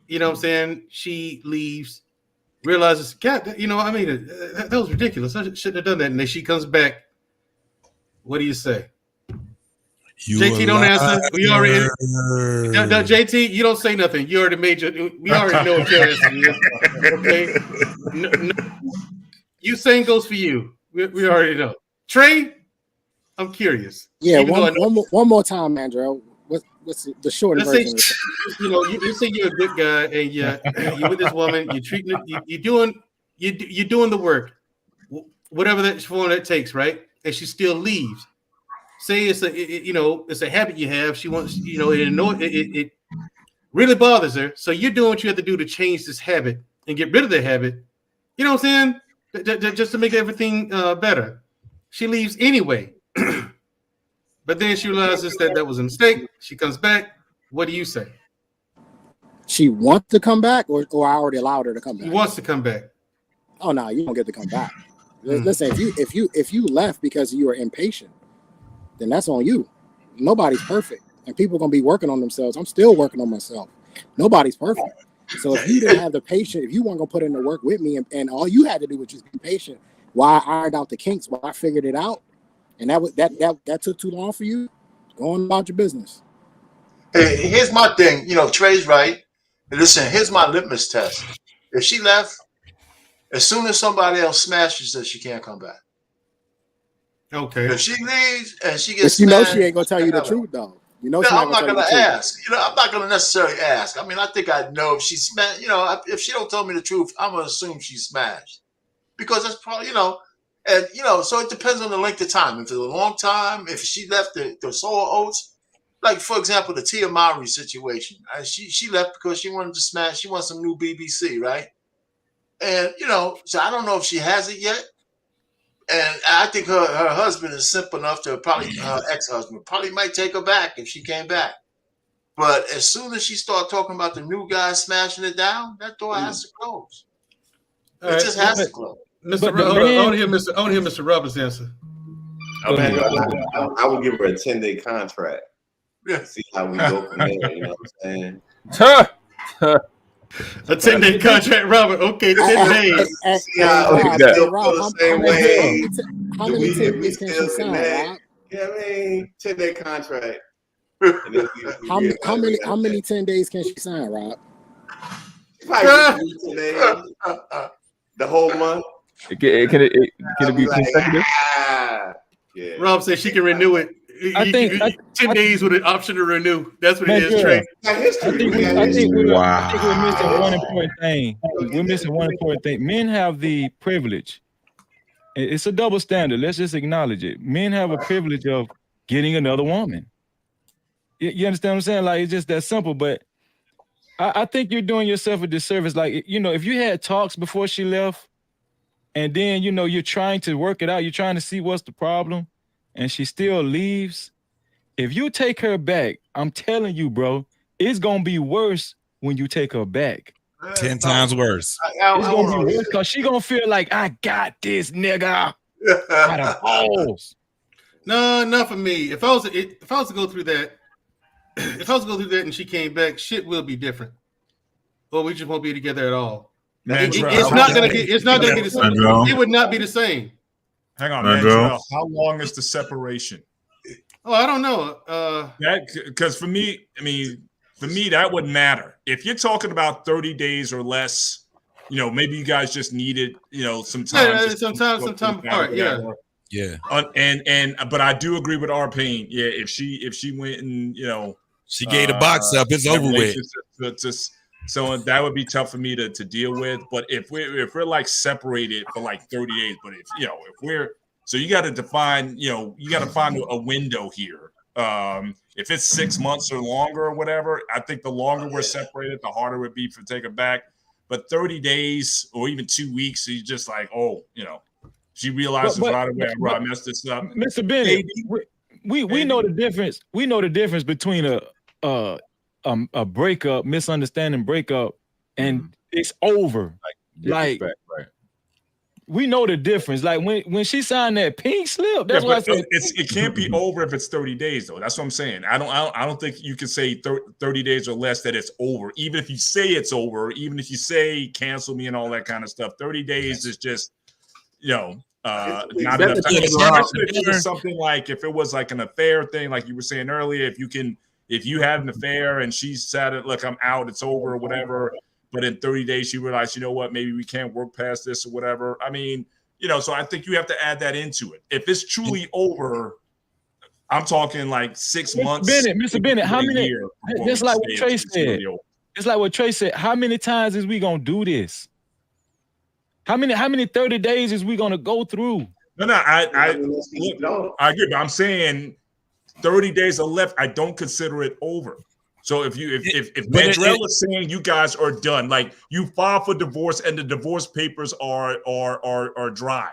you know what I'm saying, she leaves, realizes, God, you know, I mean, that was ridiculous. I shouldn't have done that. And then she comes back. What do you say? JT, don't answer. We already. No, JT, you don't say nothing. You already made your. We already know what your answer is. Okay. No, you same goes for you. We already know. Trey, I'm curious. Yeah, one more time, Andrew. What's the short version? You know, you say you're a good guy, and you're with this woman. You're treating it. You're doing the work, whatever that form that takes, right? And she still leaves. Say it's a habit you have. She wants, it really bothers her. So you're doing what you have to do to change this habit and get rid of the habit. You know what I'm saying? Just to make everything better. She leaves anyway. But then she realizes that was a mistake. She comes back. What do you say? She wants to come back, or I already allowed her to come back? She wants to come back. Oh no, you don't get to come back. Listen, if you left because you were impatient, then that's on you. Nobody's perfect, and people are gonna be working on themselves. I'm still working on myself. Nobody's perfect. So if you didn't have the patience, if you weren't gonna put in the work with me, and all you had to do was just be patient, while I ironed out the kinks, while I figured it out, and that took too long for you, go on about your business. Hey, here's my thing. You know, Trey's right. Listen, here's my litmus test. If she left, as soon as somebody else smashes her, she can't come back. Okay. If she leaves and she gets, but you know she ain't gonna tell you the truth though. You know, I'm not gonna ask. You know, I'm not gonna necessarily ask. I mean, I think I know if she's smashed. You know, if she don't tell me the truth, I'm gonna assume she's smashed because that's probably, and so it depends on the length of time. If it's a long time, if she left the sour oats, like for example, the Tia Mowry situation, she left because she wanted to smash. She wants some new BBC, right? And so I don't know if she has it yet. And I think her husband is simp enough to probably, her ex-husband probably might take her back if she came back. But as soon as she started talking about the new guy smashing it down, that door has to close. It just has to close. I want to hear Mr. Roberts' answer. I would give her a 10-day contract. Yeah. See how we go from there. You know what I'm saying? A 10-day contract, Robert. Okay, 10 days. How many 10 days can she sign, Rob? Yeah, I mean, 10-day contract. How many 10 days can she sign, Rob? Probably 10 days. The whole month. Can it be consecutive? Yeah. Rob said she can renew it. I think 10 days with an option to renew. That's what it is, Trey. I think we're missing one important thing. We're missing one important thing. Men have the privilege. It's a double standard. Let's just acknowledge it. Men have a privilege of getting another woman. You understand what I'm saying? Like, it's just that simple. But I think you're doing yourself a disservice. Like, you know, if you had talks before she left, and then, you know, you're trying to work it out, you're trying to see what's the problem, and she still leaves. If you take her back, I'm telling you, bro, it's gonna be worse when you take her back. 10 times worse. It's gonna be worse because she gonna feel like, I got this nigga. Out of balls. No, not for me. If I was to go through that, and she came back, shit will be different. Or we just won't be together at all. It's not gonna be the same. It would not be the same. Hang on, man. How long is the separation? Oh, I don't know. Because for me, that wouldn't matter. If you're talking about 30 days or less, you know, maybe you guys just needed, you know, some time. Yeah, some time apart. Yeah. But I do agree with our pain. Yeah, if she went and, you know, she gave the box up, it's over with. So that would be tough for me to deal with. But if we're like separated for like 30 days, but so you got to define, you know, you got to find a window here. If it's 6 months or longer or whatever, I think the longer we're separated, the harder it would be to take it back. But 30 days or even 2 weeks, you're just like, oh, you know, she realizes right away, I messed this up. Mr. Bennett, we know the difference. We know the difference between a breakup, misunderstanding breakup, and it's over. Like we know the difference. Like when she signed that pink slip, that's why I said it can't be over if it's 30 days though. That's what I'm saying. I don't think you can say 30 days or less that it's over. Even if you say it's over, even if you say cancel me and all that kind of stuff, 30 days is just, you know, not enough time. Especially if it was something like, if it was like an affair thing, like you were saying earlier, if you had an affair and she said, look, I'm out, it's over or whatever, but in 30 days she realized, you know what, maybe we can't work past this or whatever. I mean, you know, so I think you have to add that into it. If it's truly over, I'm talking like 6 months. Mr. Bennett, how many? Just like what Trey said. It's like what Trey said. How many times is we gonna do this? How many 30 days is we gonna go through? No, I agree, but I'm saying 30 days are left. I don't consider it over. So if Mandrell is saying you guys are done, like you file for divorce and the divorce papers are dry,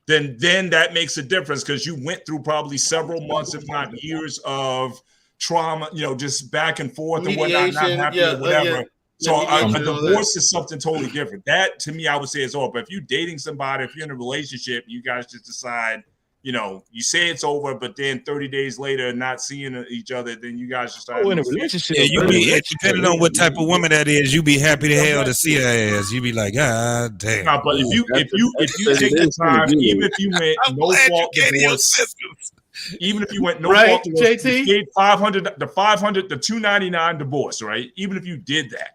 then that makes a difference because you went through probably several months, if not years, of trauma, you know, just back and forth and whatnot, not happy or whatever. So a divorce is something totally different. That to me, I would say is over. But if you're dating somebody, if you're in a relationship, you guys just decide, you know, you say it's over, but then 30 days later, not seeing each other, then you guys just start in a relationship. Yeah, depending on what type of woman that is, you be happy to hell to see her ass. You be like, God damn. No, but if you take the time, even if you went no fault divorce, even if you went no fault divorce, you gave $500, the $299 divorce, right? Even if you did that.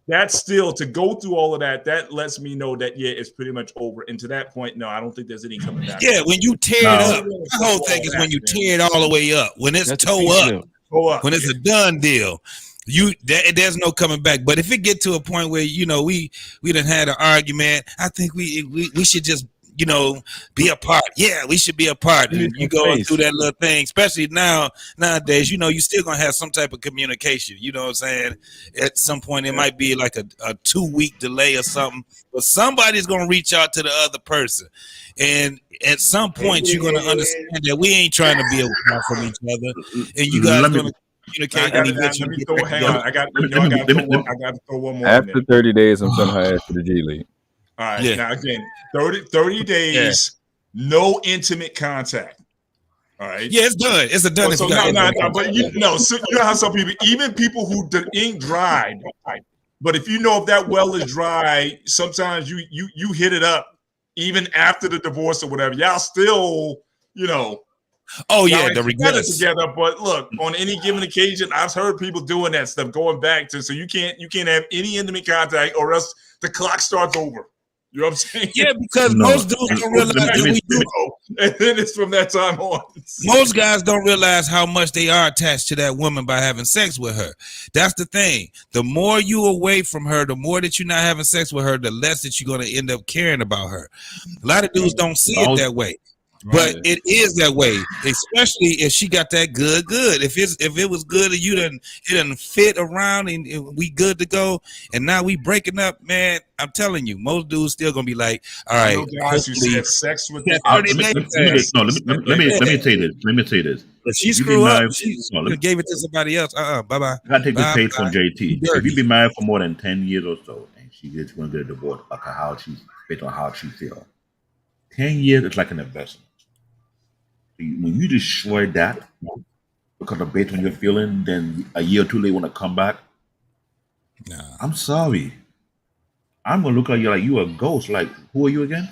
That's still, to go through all of that, that lets me know that, yeah, it's pretty much over. And to that point, no, I don't think there's any coming back. Yeah, when you tear it up, the whole thing is when you tear it all the way up. When it's toe up, when it's a done deal, there's no coming back. But if it get to a point where, you know, we done had an argument, I think we should just, you know, be apart. Yeah, we should be apart. And you going through that little thing, especially nowadays, you know, you still gonna have some type of communication. You know what I'm saying? At some point, it might be like a 2-week delay or something, but somebody's gonna reach out to the other person. And at some point, you're gonna understand that we ain't trying to be apart from each other, and you guys gonna communicate. I got to throw one more. After 30 days, I'm sending her ass to the G League. All right. Now again, 30 days, no intimate contact. All All right. Yeah, it's done. It's a done. So no, but you know how some people, even people who the ink dried, but if you know if that well is dry, sometimes you hit it up even after the divorce or whatever. Y'all still, you know. Oh yeah, the regrets together. But look, on any given occasion, I've heard people doing that stuff, going back to. So you can't have any intimate contact, or else the clock starts over. You know what I'm saying? Yeah, because most dudes don't realize we do. And then it's from that time on. Most guys don't realize how much they are attached to that woman by having sex with her. That's the thing. The more you away from her, the more that you're not having sex with her, the less that you're going to end up caring about her. A lot of dudes don't see it that way. But it is that way, especially if she got that good. If it was good and it didn't fit around and we good to go, and now we breaking up, man. I'm telling you, most dudes still gonna be like, all right. Guys who said sex with the let me say this. Let me say this. If she screw up, she gave it to somebody else. Bye bye. I gotta take this page from JT. If you've been married for more than 10 years or so, and she gets going to get a divorce, based on how she feels. 10 years is like an investment. When you destroy that because of based on your feeling, then a year or two later want to come back. Nah. I'm sorry. I'm gonna look at you like you a ghost. Like, who are you again?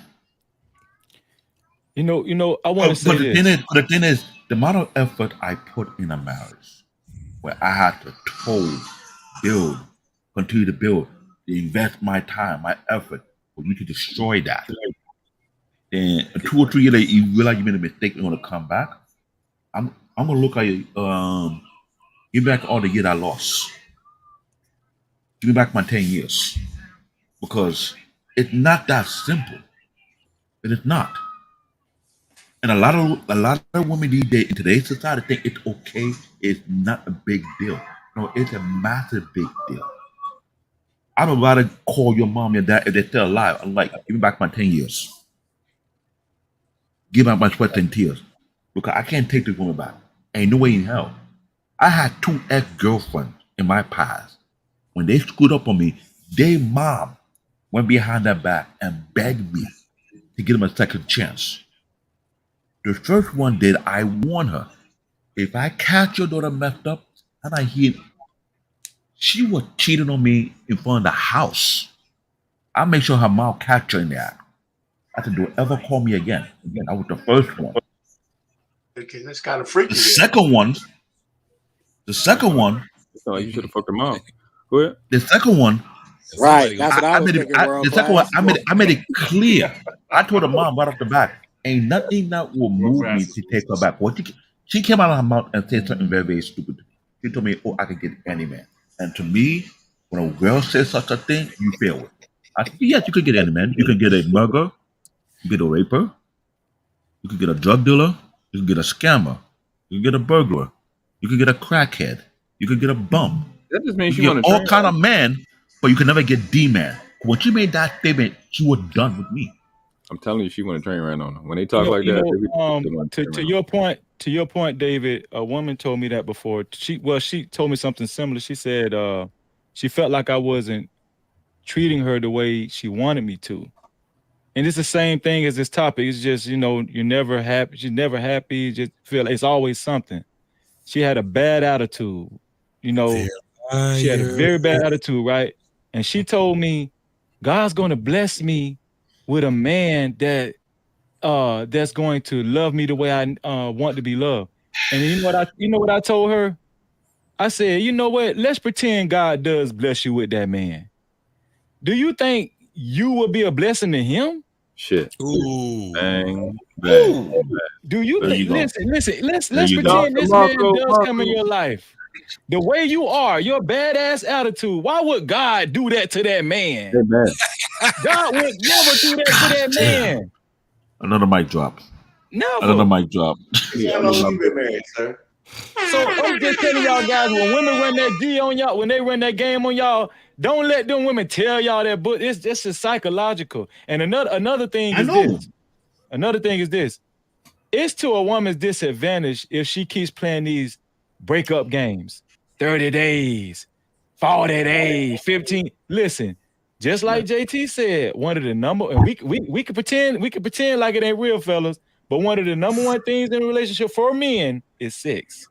You know. I want to say this. The thing is, the amount of effort I put in a marriage, where I had to build, continue to build, invest my time, my effort, for you to destroy that. And 2 or 3 years later, you realize you made a mistake, you want to come back. I'm gonna look at you, give back all the years I lost. Give me back my 10 years. Because it's not that simple. It is not. And a lot of women these days in today's society think it's okay. It's not a big deal. No, it's a massive big deal. I would rather call your mom and dad if they're still alive. I'm like, give me back my 10 years. Give out my sweat and tears, because I can't take this woman back. Ain't no way in hell. I had 2 ex-girlfriends in my past. When they screwed up on me, their mom went behind their back and begged me to give them a second chance. The first one did, I warned her, if I catch your daughter messed up, and I hear she was cheating on me in front of the house, I make sure her mom catch her in there. I said, don't ever call me again. Again, I was the first one. Okay, that's kind of freaky. The second one. Oh, you should have fucked her mom. Go ahead. The second one. Right. That's what I was thinking. The second one, I made it clear. I told her mom right off the back, ain't nothing that will move me to take her back. She came out of her mouth and said something very, very stupid. She told me, I could get any man. And to me, when a girl says such a thing, you fail it. I said, yes, you could get any man. You could get a murderer. You get a raper, you could get a drug dealer, you could get a scammer, you could get a burglar, you could get a crackhead, you could get a bum. That just means you get all kind of men, but you can never get D-man. When she made that statement, she was done with me. I'm telling you, she want to train right on her. When they talk like that, to your point, David, a woman told me that before. She told me something similar. She said she felt like I wasn't treating her the way she wanted me to. And it's the same thing as this topic. It's just, you're never happy. She's never happy. You just feel it's always something. She had a bad attitude. She had a very bad attitude, right? And she told me, God's going to bless me with a man that's going to love me the way I want to be loved. And you know what I told her? I said, you know what? Let's pretend God does bless you with that man. Do you think you will be a blessing to him? Shit. Ooh. Bang. Ooh. Do you think? Listen. Let's pretend this man does come in your life. The way you are, your badass attitude. Why would God do that to that man? God would never do that to that man. Another mic drop. Never. Another mic drop. How long you been married, sir? So I'm just telling y'all guys, when women run that G on y'all, when they run that game on y'all, don't let them women tell y'all that. But it's just psychological. And another thing is this. Another thing is this. It's to a woman's disadvantage if she keeps playing these breakup games. 30 days, 40 days, 15. Listen, just like JT said, one of the number, and we could pretend like it ain't real, fellas. But one of the number one things in a relationship for men is sex.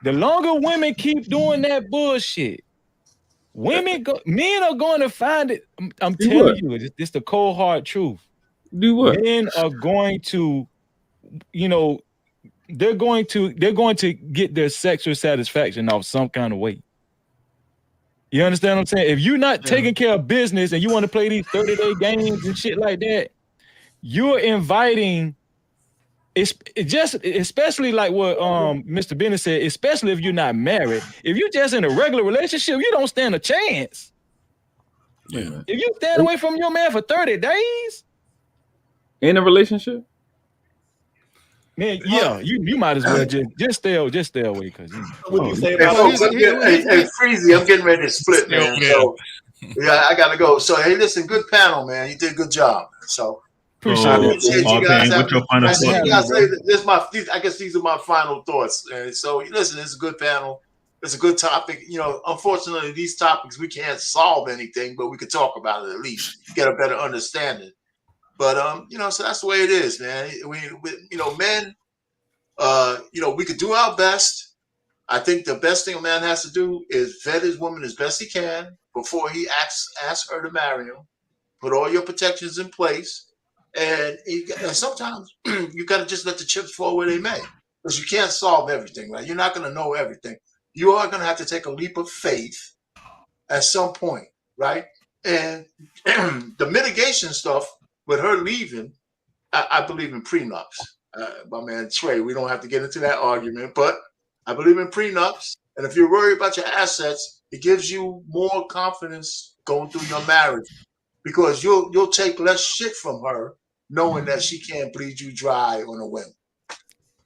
The longer women keep doing that bullshit, men are going to find it. I'm telling you, it's the cold hard truth. Do what? Men are going to, they're going to get their sexual satisfaction off some kind of way. You understand what I'm saying? If you're not taking care of business and you want to play these 30-day games and shit like that, you're inviting. It's just, especially like what Mr. Bennett said, especially if you're not married. If you're just in a regular relationship, you don't stand a chance. Yeah. If you stand away from your man for 30 days in a relationship, man, yeah, you might as well just stay away because what do you say about hey, Freezy, I'm getting ready to split, man. So yeah, I gotta go. So hey, listen, good panel, man. You did a good job. So appreciate you guys. What's your final thoughts? I guess these are my final thoughts. And so listen, it's a good panel. It's a good topic. Unfortunately, these topics we can't solve anything, but we could talk about it at least, get a better understanding. But so that's the way it is, man. Men, we could do our best. I think the best thing a man has to do is vet his woman as best he can before he asks her to marry him. Put all your protections in place. And sometimes you got to just let the chips fall where they may, because you can't solve everything, right? You're not going to know everything. You are going to have to take a leap of faith at some point, right? And the mitigation stuff with her leaving, I believe in prenups. My man Trey, we don't have to get into that argument, but I believe in prenups. And if you're worried about your assets, it gives you more confidence going through your marriage, because you'll take less shit from her knowing that she can't bleed you dry on a whim.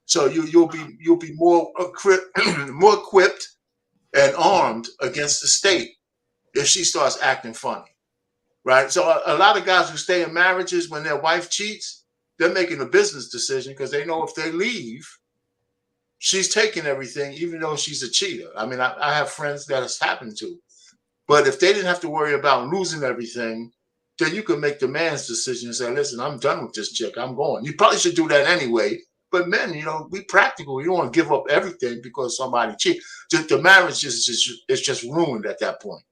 So you'll be more equipped and armed against the state if she starts acting funny, right? So a lot of guys who stay in marriages when their wife cheats, they're making a business decision because they know if they leave, she's taking everything, even though she's a cheater. I mean, I have friends that has happened to. But if they didn't have to worry about losing everything, then you can make the man's decision and say, listen, I'm done with this chick. I'm going. You probably should do that anyway. But men, be practical. You don't want to give up everything because somebody cheats. The marriage is just ruined at that point.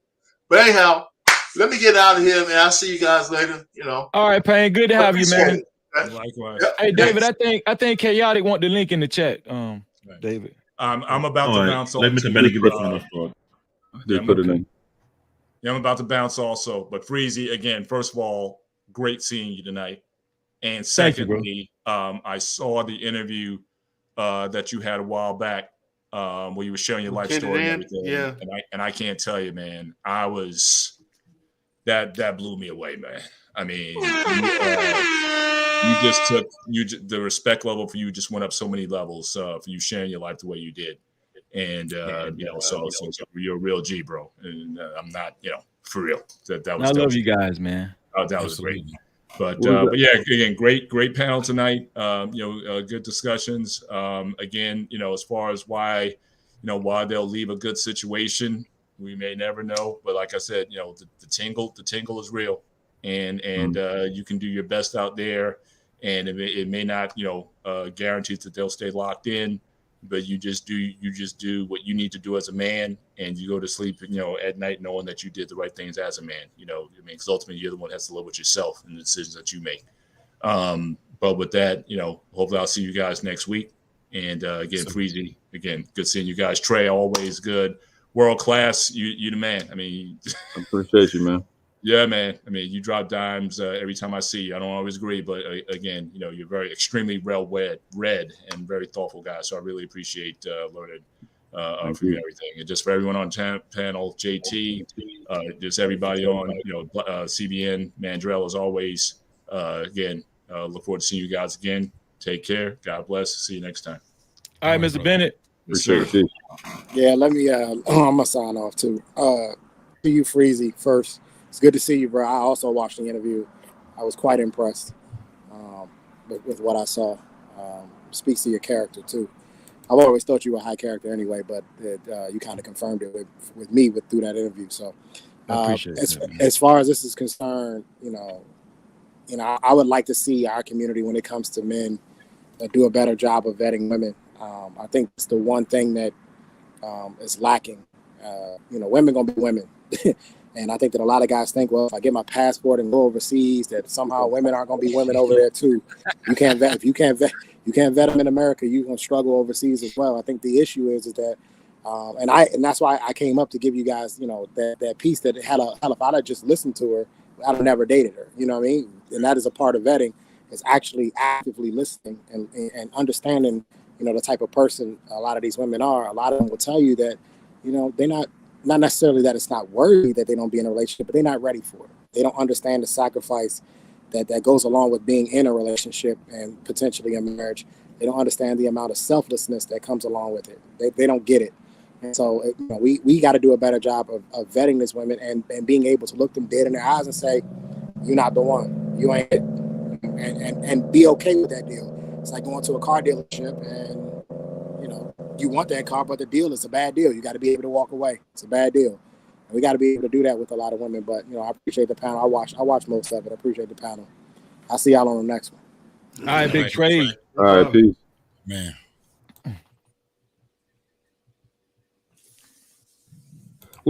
But anyhow, let me get out of here, man. I'll see you guys later. All right, Payne. Good to have you, man. Likewise. Hey, David, I think Chaotic want the link in the chat. David. I'm about to bounce off. Let me give a final thought. They put it in. Yeah, I'm about to bounce also. But Freezy, again, first of all, great seeing you tonight. And secondly, I saw the interview that you had a while back where you were sharing your life story and everything. Yeah. And I can't tell you, man, that blew me away, man. I mean, the respect level for you just went up so many levels for you sharing your life the way you did. And so you're a real G, bro. And I'm not, for real. That was. I love you guys, man. That was great. But yeah, again, great panel tonight. Good discussions. Again, as far as why they'll leave a good situation, we may never know. But like I said, the tingle is real, and you can do your best out there, and it may not guarantee that they'll stay locked in. But you just do what you need to do as a man, and you go to sleep, at night knowing that you did the right things as a man. Because ultimately you're the one that has to live with yourself and the decisions that you make. But with that, hopefully I'll see you guys next week. And again, Freezy, again, good seeing you guys. Trey, always good, world class. You the man. I mean, I appreciate you, man. Yeah, man. I mean, you drop dimes every time I see you. I don't always agree, but again, you're very extremely read and very thoughtful guy. So I really appreciate learning from you and everything. And just for everyone on panel, JT, just everybody on, CBN, Mandrell, as always. Again, look forward to seeing you guys again. Take care. God bless. See you next time. All right, Mr. Bennett. Appreciate it. Yeah, let me. I'm gonna sign off too. To you, Freezy, first. It's good to see you, bro. I also watched the interview. I was quite impressed with what I saw. Speaks to your character, too. I've always thought you were a high character anyway, but you kind of confirmed it with me through that interview. So I appreciate it. As far as this is concerned, I would like to see our community when it comes to men do a better job of vetting women. I think it's the one thing that is lacking. Women gonna be women. And I think that a lot of guys think, well, if I get my passport and go overseas, that somehow women aren't going to be women over there too. You can't vet. If you can't vet them in America, you're going to struggle overseas as well. I think the issue is that, and that's why I came up to give you guys, that piece that hell, if I'd have just listened to her, I'd have never dated her. You know what I mean? And that is a part of vetting, is actually actively listening and understanding, the type of person a lot of these women are. A lot of them will tell you that, they're not necessarily that it's not worthy that they don't be in a relationship, but they're not ready for it. They don't understand the sacrifice that goes along with being in a relationship and potentially a marriage. They don't understand the amount of selflessness that comes along with it. They don't get it. And so we got to do a better job of vetting these women and being able to look them dead in their eyes and say, you're not the one. You ain't it. And be okay with that deal. It's like going to a car dealership and you want that car, but the deal is a bad deal. You got to be able to walk away. It's a bad deal. And we got to be able to do that with a lot of women. But, I appreciate the panel. I watch most of it. I appreciate the panel. I'll see y'all on the next one. All right, big trade. All right, peace. Man.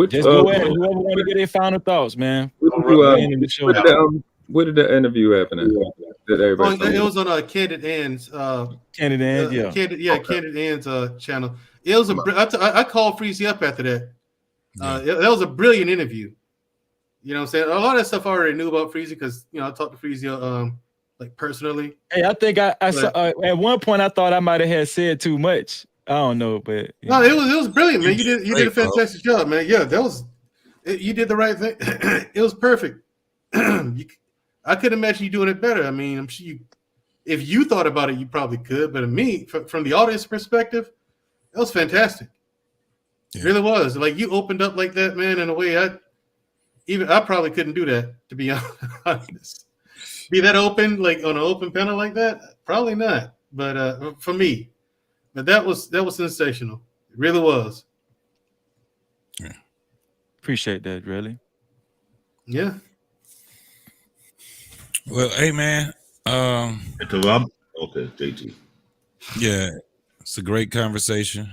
Just go ahead. Whoever want to get their final thoughts, man. Where did that interview happen at? It was on Candid Ann's. Candid Ann, yeah. Candid Ann's channel. It was I called Freezy up after that. That was a brilliant interview. You know what I'm saying? A lot of that stuff I already knew about Freezy because I talked to Freezy like personally. Hey, I think I saw, at one point I thought I might have had said too much. I don't know, but no, it was brilliant, man. You did a fantastic job, man. Yeah, you did the right thing. It was perfect. I couldn't imagine you doing it better. I mean, I'm sure if you thought about it, you probably could. But me, from the audience perspective, it was fantastic. Yeah. It really was. Like you opened up like that, man, in a way I probably couldn't do that, to be honest. Be that open, like on an open panel like that, probably not. But for me, but that was sensational. It really was. Yeah. Appreciate that, really. Yeah. Well, hey man. Okay, JT. Yeah, it's a great conversation.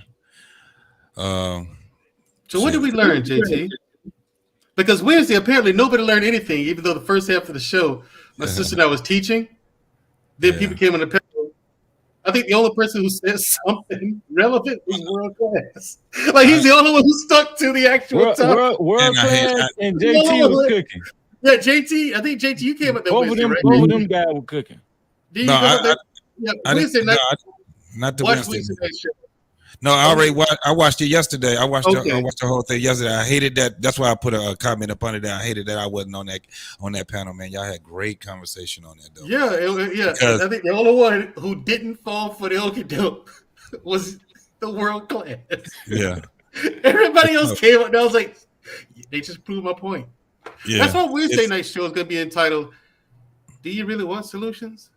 So what did we learn, JT? Because Wednesday, apparently nobody learned anything, even though the first half of the show, my sister and I was teaching. Then people came on the panel. I think the only person who said something relevant was World Class. Like he's the only one who stuck to the actual topic. World Class and JT was cooking. Yeah, JT. I think JT, you came up there. Both of them guys were cooking. Wednesday night. Not the Wednesday night show. No, I watched it yesterday. I watched the whole thing yesterday. I hated that. That's why I put a comment up under that. I hated that I wasn't on that panel, man. Y'all had great conversation on that, though. Yeah. Because I think the only one who didn't fall for the okie doke was the World Class. Yeah. Everybody else came up and I was like, they just proved my point. Yeah. That's why Wednesday night show is going to be entitled, "Do You Really Want Solutions?"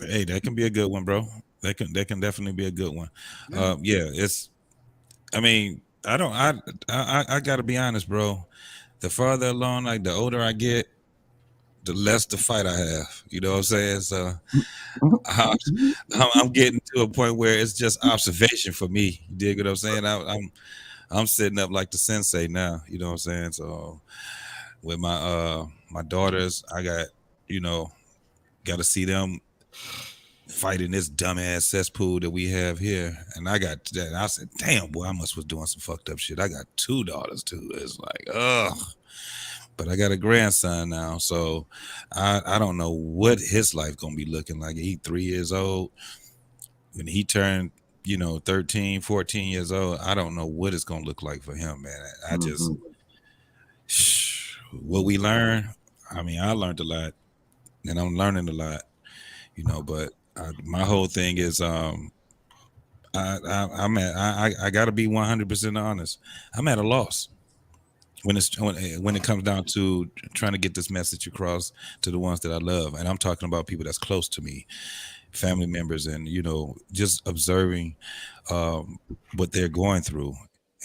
Hey, that can be a good one, bro. That can definitely be a good one. It's. I mean, I gotta be honest, bro. The farther along, like the older I get, the less the fight I have. You know what I'm saying? So I'm getting to a point where it's just observation for me. You dig what I'm saying? I'm sitting up like the sensei now. You know what I'm saying? So with my my daughters, I got to see them fighting this dumbass cesspool that we have here, and I got that. I said, "Damn, boy, I was doing some fucked up shit." I got 2 daughters too. It's like, ugh. But I got a grandson now, so I don't know what his life gonna be looking like. He 3 years old. When he turned, 13, 14 years old, I don't know what it's gonna look like for him, man. I just what we learn. I mean, I learned a lot, and I'm learning a lot, but. My whole thing is I got to be 100% honest. I'm at a loss when it comes down to trying to get this message across to the ones that I love, and I'm talking about people that's close to me, family members, and just observing what they're going through.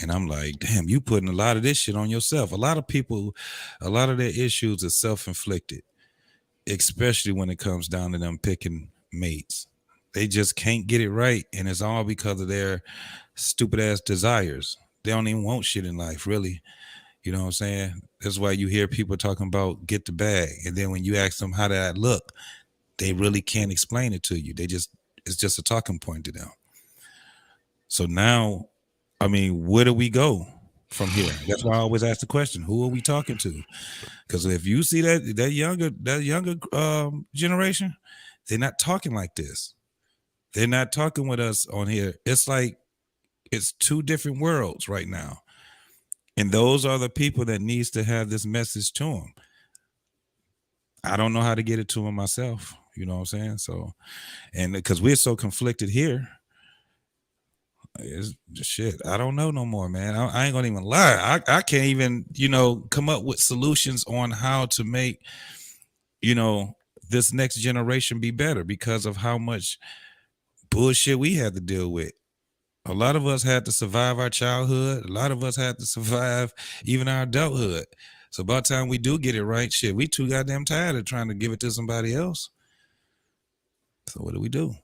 And I'm like, damn, you putting a lot of this shit on yourself. A lot of people, a lot of their issues are self-inflicted, especially when it comes down to them picking mates. They just can't get it right, and it's all because of their stupid ass desires. They don't even want shit in life, really. You know what I'm saying? That's why you hear people talking about get the bag, and then when you ask them how did that look, they really can't explain it to you. It's just a talking point to them. So now, I mean, where do we go from here? That's why I always ask the question: who are we talking to? Because if you see that younger generation, they're not talking like this. They're not talking with us on here. It's like it's two different worlds right now. And those are the people that needs to have this message to them. I don't know how to get it to them myself. You know what I'm saying? So, and because we're so conflicted here, it's just shit. I don't know no more, man. I ain't gonna even lie. I can't even, come up with solutions on how to make, this next generation be better because of how much bullshit we had to deal with. A lot of us had to survive our childhood. A lot of us had to survive even our adulthood. So by the time we do get it right, shit, we too goddamn tired of trying to give it to somebody else. So what do we do?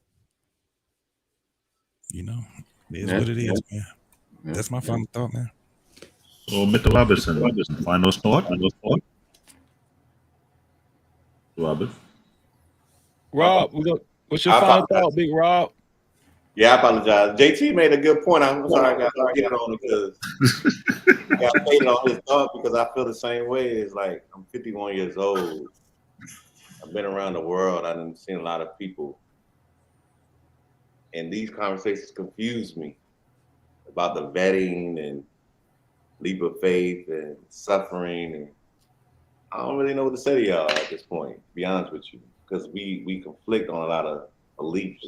It is what it is, man. That's my final thought, man. So, Mr. Robinson, final thought? Robert? Rob, what's your final thought, Big Rob? Yeah, I apologize. JT made a good point. I'm sorry I got to get on because I got paid on his thought because I feel the same way. It's like I'm 51 years old. I've been around the world. I've seen a lot of people. And these conversations confuse me about the vetting and leap of faith and suffering. And I don't really know what to say to y'all at this point, to be honest with you, because we conflict on a lot of beliefs.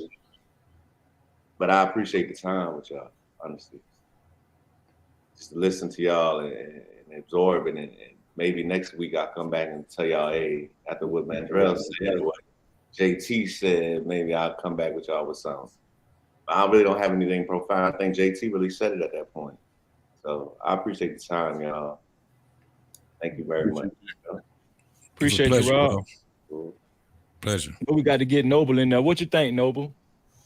But I appreciate the time with y'all, honestly. Just to listen to y'all and absorb it. And maybe next week I'll come back and tell y'all, hey, after what Mandrell said, what JT said, maybe I'll come back with y'all with something. I really don't have anything profound. I think JT really said it at that point. So I appreciate the time, y'all. Thank you very much. Appreciate you, Rob. Cool. Pleasure. But we got to get Noble in there. What you think, Noble?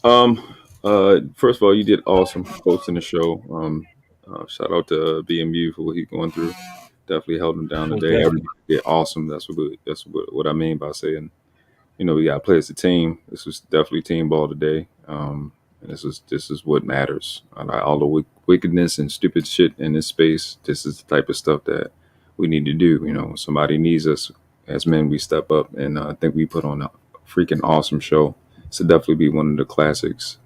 First of all, you did awesome hosting the show. Shout out to BMU for what he's going through. Definitely held him down today. Everybody did awesome. That's what I mean by saying, we got to play as a team. This was definitely team ball today. And this is what matters. All the wickedness and stupid shit in this space. This is the type of stuff that we need to do. When somebody needs us as men, we step up, and I think we put on a freaking awesome show. So definitely be one of the classics.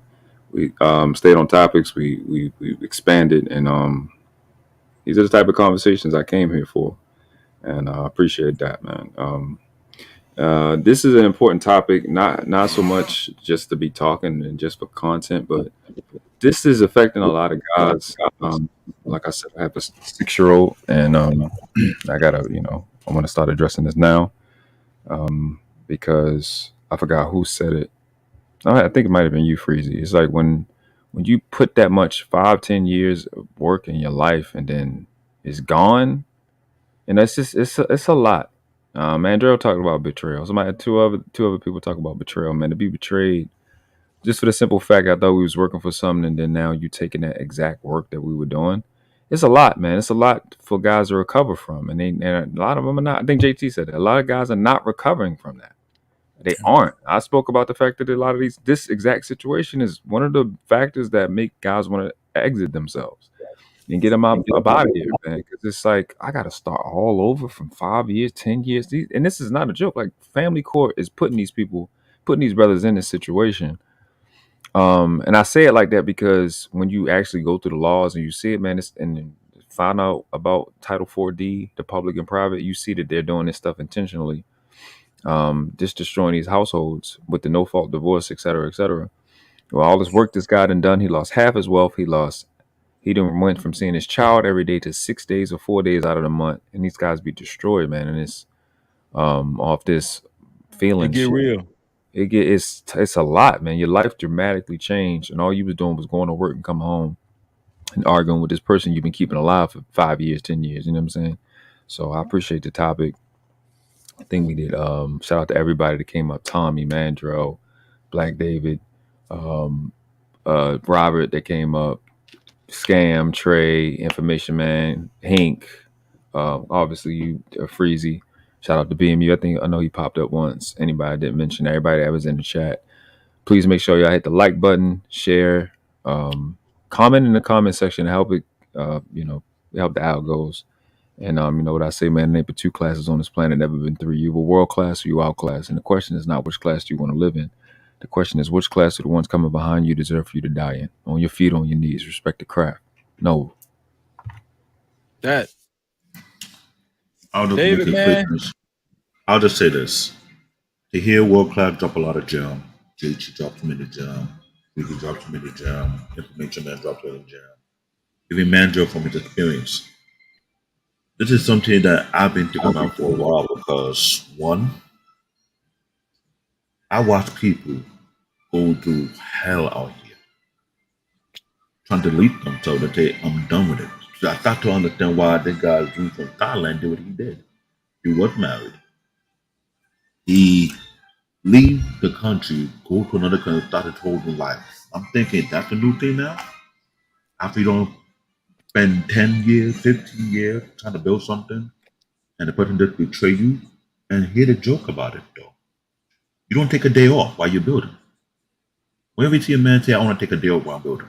We stayed on topics. We expanded, and these are the type of conversations I came here for, and I appreciate that, man. This is an important topic, not so much just to be talking and just for content, but this is affecting a lot of guys. Like I said, I have a 6-year-old, and I gotta, I want to start addressing this now, because I forgot who said it. I think it might have been you, Freezy. It's like when you put that much 5-10 years of work in your life and then it's gone, and that's just it's a lot. Andrew talked about betrayal. Two other people talk about betrayal. Man, to be betrayed just for the simple fact I thought we was working for something, and then now you taking that exact work that we were doing. It's a lot, man. It's a lot for guys to recover from, and a lot of them are not. I think JT said it. A lot of guys are not recovering from that. They aren't. I spoke about the fact that a lot of this exact situation is one of the factors that make guys want to exit themselves and get them out of here, man. Because it's like, I got to start all over from 5 years, 10 years. And this is not a joke. Like, family court is putting these brothers in this situation. And I say it like that because when you actually go through the laws and you see it, man, and find out about Title 4D, the public and private, you see that they're doing this stuff intentionally. Just destroying these households with the no fault divorce, et cetera, et cetera. Well, all this work this guy done done, he lost half his wealth. He done went from seeing his child every day to 6 days or 4 days out of the month, and these guys be destroyed, man. And it's off this feeling. It get real. It's a lot, man. Your life dramatically changed, and all you was doing was going to work and coming home and arguing with this person you've been keeping alive for 5 years, 10 years. You know what I'm saying? So I appreciate the topic. I think we did. Shout out to everybody that came up: Tommy, Mandrell, Black David, Robert that came up, Scam, Trey, Information Man, Hank, obviously you, Freezy. Shout out to BMU. I know he popped up once. Anybody I didn't mention, everybody that was in the chat. Please make sure y'all hit the like button, share, comment in the comment section to help it, help the algos. And you know what I say, man, there ain't but two classes on this planet, never been three. You were world class or you outclass. And the question is not which class do you want to live in. The question is which class are the ones coming behind you deserve for you to die in. On your feet, on your knees, respect the craft. No. That I'll just David, make it man. quick. I'll just say this. To hear World Class drop a lot of gem, JT dropped him in the gem, Ricky dropped him in the gem, Information Man dropped him in the gem. Even Mandro from his experience. This is something that I've been thinking about for a while because, one, I watch people go through hell out here trying to delete themselves and say, I'm done with it. So I start to understand why the guy from Thailand did what he did. He was married. He leave the country, go to another country, start his whole new life. I'm thinking that's a new thing now. After you don't spend 10 years, 15 years trying to build something, and the person just betray you, and hear the joke about it though. You don't take a day off while you're building. Whenever you see a man say, I want to take a day off while I'm building,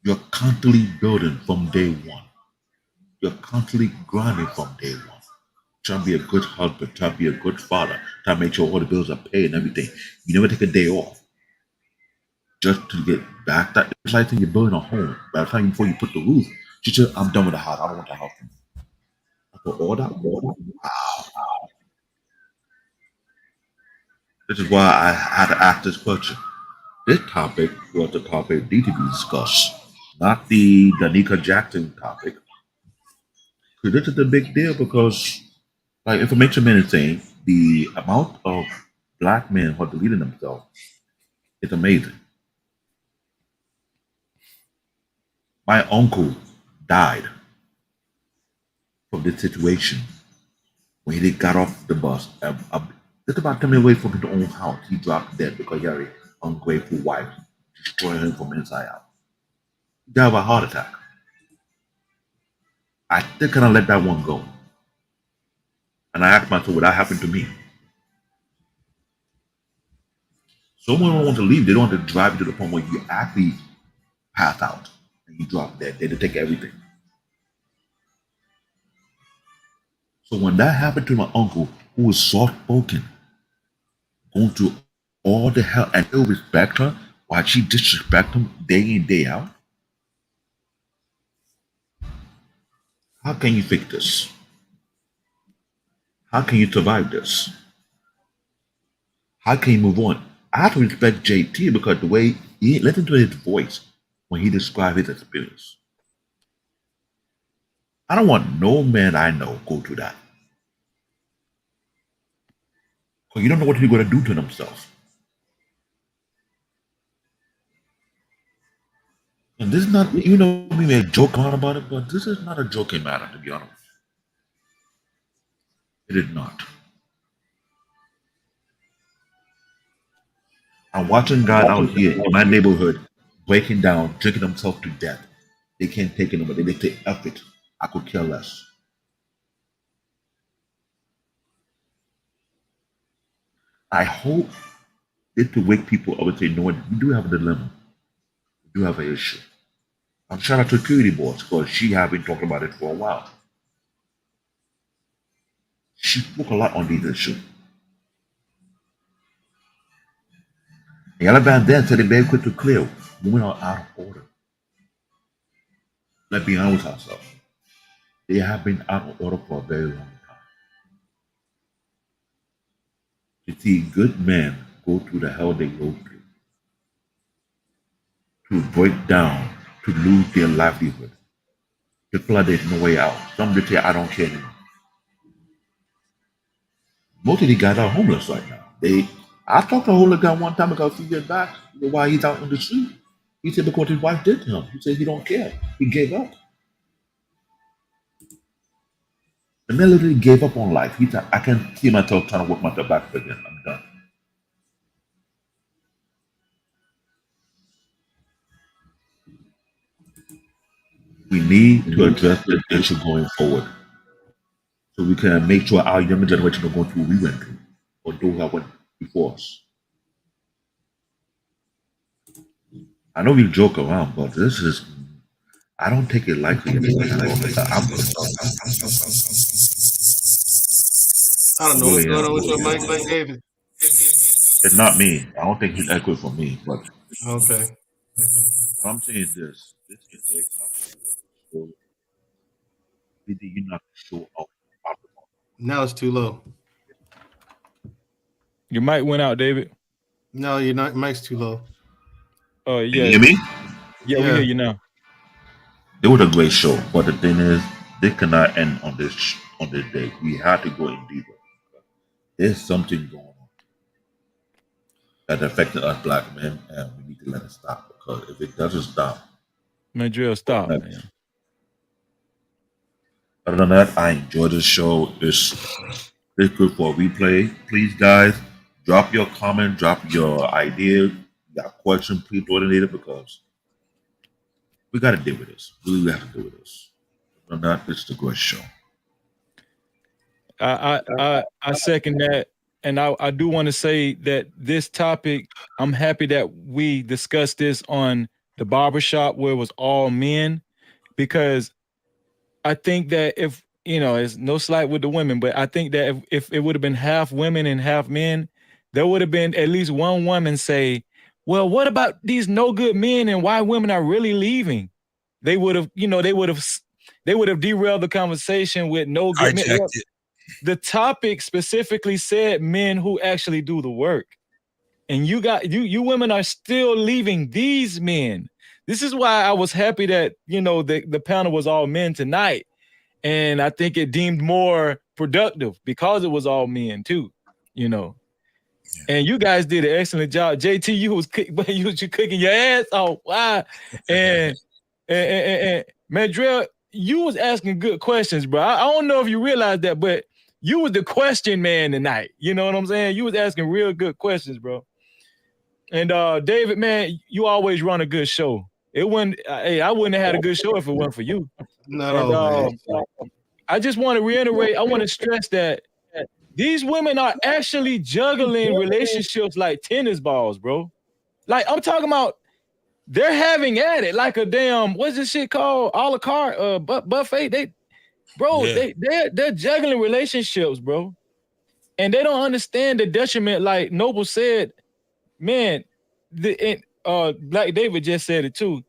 you're constantly building from day one. You're constantly grinding from day one. Trying to be a good husband, trying to be a good father, trying to make sure all the bills are paid and everything. You never take a day off just to get back. That it's like you're building a home. By the time before you put the roof, she said, I'm done with the house. I don't want the house anymore. After all that, wow. This is why I had to ask this question. This topic was the topic need to be discussed, not the Danica Jackson topic. Because this is a big deal because, like Information Man is saying, the amount of black men who are deleting themselves is amazing. My uncle died from this situation when he got off the bus. Just about 10 minutes away from his own house, he dropped dead because he had an ungrateful wife destroying him from inside out. He died of a heart attack. I still cannot let that one go. And I asked myself, would that happen to me? Someone don't want to leave. They don't want to drive you to the point where you actually pass out and you drop dead. They take everything. So when that happened to my uncle, who was soft-spoken, going through all the hell, and he'll respect her while she disrespect him day in, day out, how can you fix this? How can you survive this? How can you move on? I have to respect JT because the way he listen to his voice when he described his experience. I don't want no man I know go through that. Because you don't know what he's going to do to themselves. And this is not, we may joke around about it, but this is not a joking matter, to be honest. It is not. I'm watching guys out here in my neighborhood breaking down, drinking themselves to death. They can't take it anymore. They say, F it. I could care less. I hope this to wake people up and say, no, we do have a dilemma. We do have an issue. I'm shout out to Security Boss because she have been talking about it for a while. She spoke a lot on these issues. Yellow Band then said it very quick to clear. Women are out of order. Let's be honest with ourselves. They have been out of order for a very long time. To see good men go through the hell they go through, to break down, to lose their livelihood, to feel like there's no way out. Some just say, I don't care anymore. Most of these guys are homeless right now. I talked to a homeless guy one time ago, a few years back, why he's out on the street. He said because his wife did to him. He said he don't care. He gave up. The man literally gave up on life. He said, I can't see myself trying to work myself back again. I'm done. We need to address this issue going forward, so we can make sure our younger generation don't go through what we went through, or those that went before us. I know we joke around, but this is, I don't take it lightly anymore. I don't know what's going on with your mic, Black David. It's not me. I don't think he's echoing for me, but Okay. what I'm saying is this is a great topic. So, you not show up. Now it's too low. Your mic went out, David. No, your mic's too low. Oh yeah. Can you hear me? Yeah, we hear you now. It was a great show, but the thing is, this cannot end on this day. We have to go in deeper. There's something going on that affected us black men, and we need to let it stop, because if it doesn't stop, man, drill, stop. Man. Other than that, I enjoy the show. It's good for a replay. Please, guys, drop your comment, drop your idea, got question, please throw it in there, because we got to deal with this. We have to deal with this. Other than that, it's a great show. I second that, and I do want to say that this topic, I'm happy that we discussed this on the barbershop where it was all men, because I think that if, it's no slight with the women, but I think that if it would have been half women and half men, there would have been at least one woman say, well, what about these no good men and why women are really leaving? They would have, they would have derailed the conversation with no good men. The topic specifically said men who actually do the work. And you women are still leaving these men. This is why I was happy that, the panel was all men tonight. And I think it deemed more productive because it was all men too, And you guys did an excellent job. JT, you was cooking your ass off. Wow. And Madrell, you was asking good questions, bro. I don't know if you realized that, but you was the question man tonight. You know what I'm saying? You was asking real good questions, bro. And David, man, you always run a good show. It wouldn't. I wouldn't have had a good show if it wasn't for you. No. I just want to reiterate. I want to stress that these women are actually juggling relationships like tennis balls, bro. Like I'm talking about, they're having at it like a damn. What's this shit called? A la carte, buffet. They're juggling relationships, bro, and they don't understand the detriment. Like Noble said, man, Black David just said it too.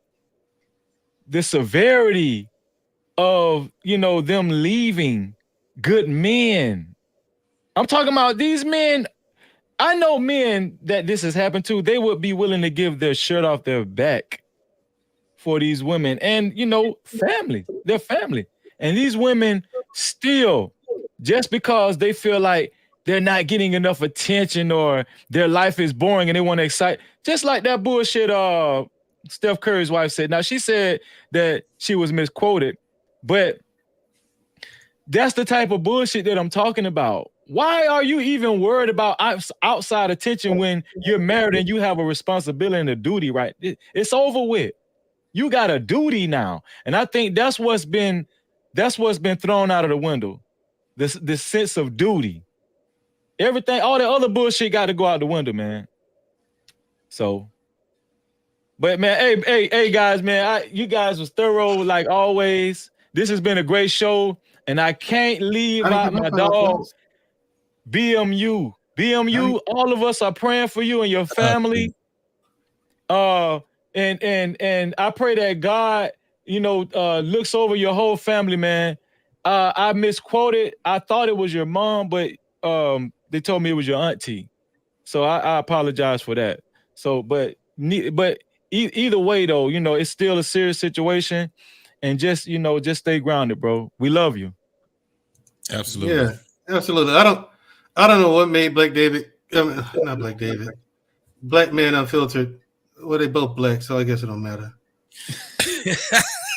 The severity of them leaving good men. I'm talking about these men. I know men that this has happened to. They would be willing to give their shirt off their back for these women, and family, their family. And these women still, just because they feel like they're not getting enough attention or their life is boring and they want to excite, just like that bullshit Steph Curry's wife said. Now, she said that she was misquoted, but that's the type of bullshit that I'm talking about. Why are you even worried about outside attention when you're married and you have a responsibility and a duty, right? It's over with. You got a duty now. And I think that's what's been thrown out of the window. This sense of duty. Everything, all the other bullshit got to go out the window, man. So, but man, hey guys, man, you guys was thorough like always. This has been a great show, and I can't leave out my dog, BMU. BMU, all of us are praying for you and your family. And I pray that God, looks over your whole family, man. I misquoted. I thought it was your mom, but they told me it was your auntie. So I apologize for that. So, but either way, though, it's still a serious situation, and just stay grounded, bro. We love you. Absolutely. Yeah, absolutely. I don't know what made Black David, not Black David, Black Man Unfiltered. Well, they both black, so I guess it don't matter.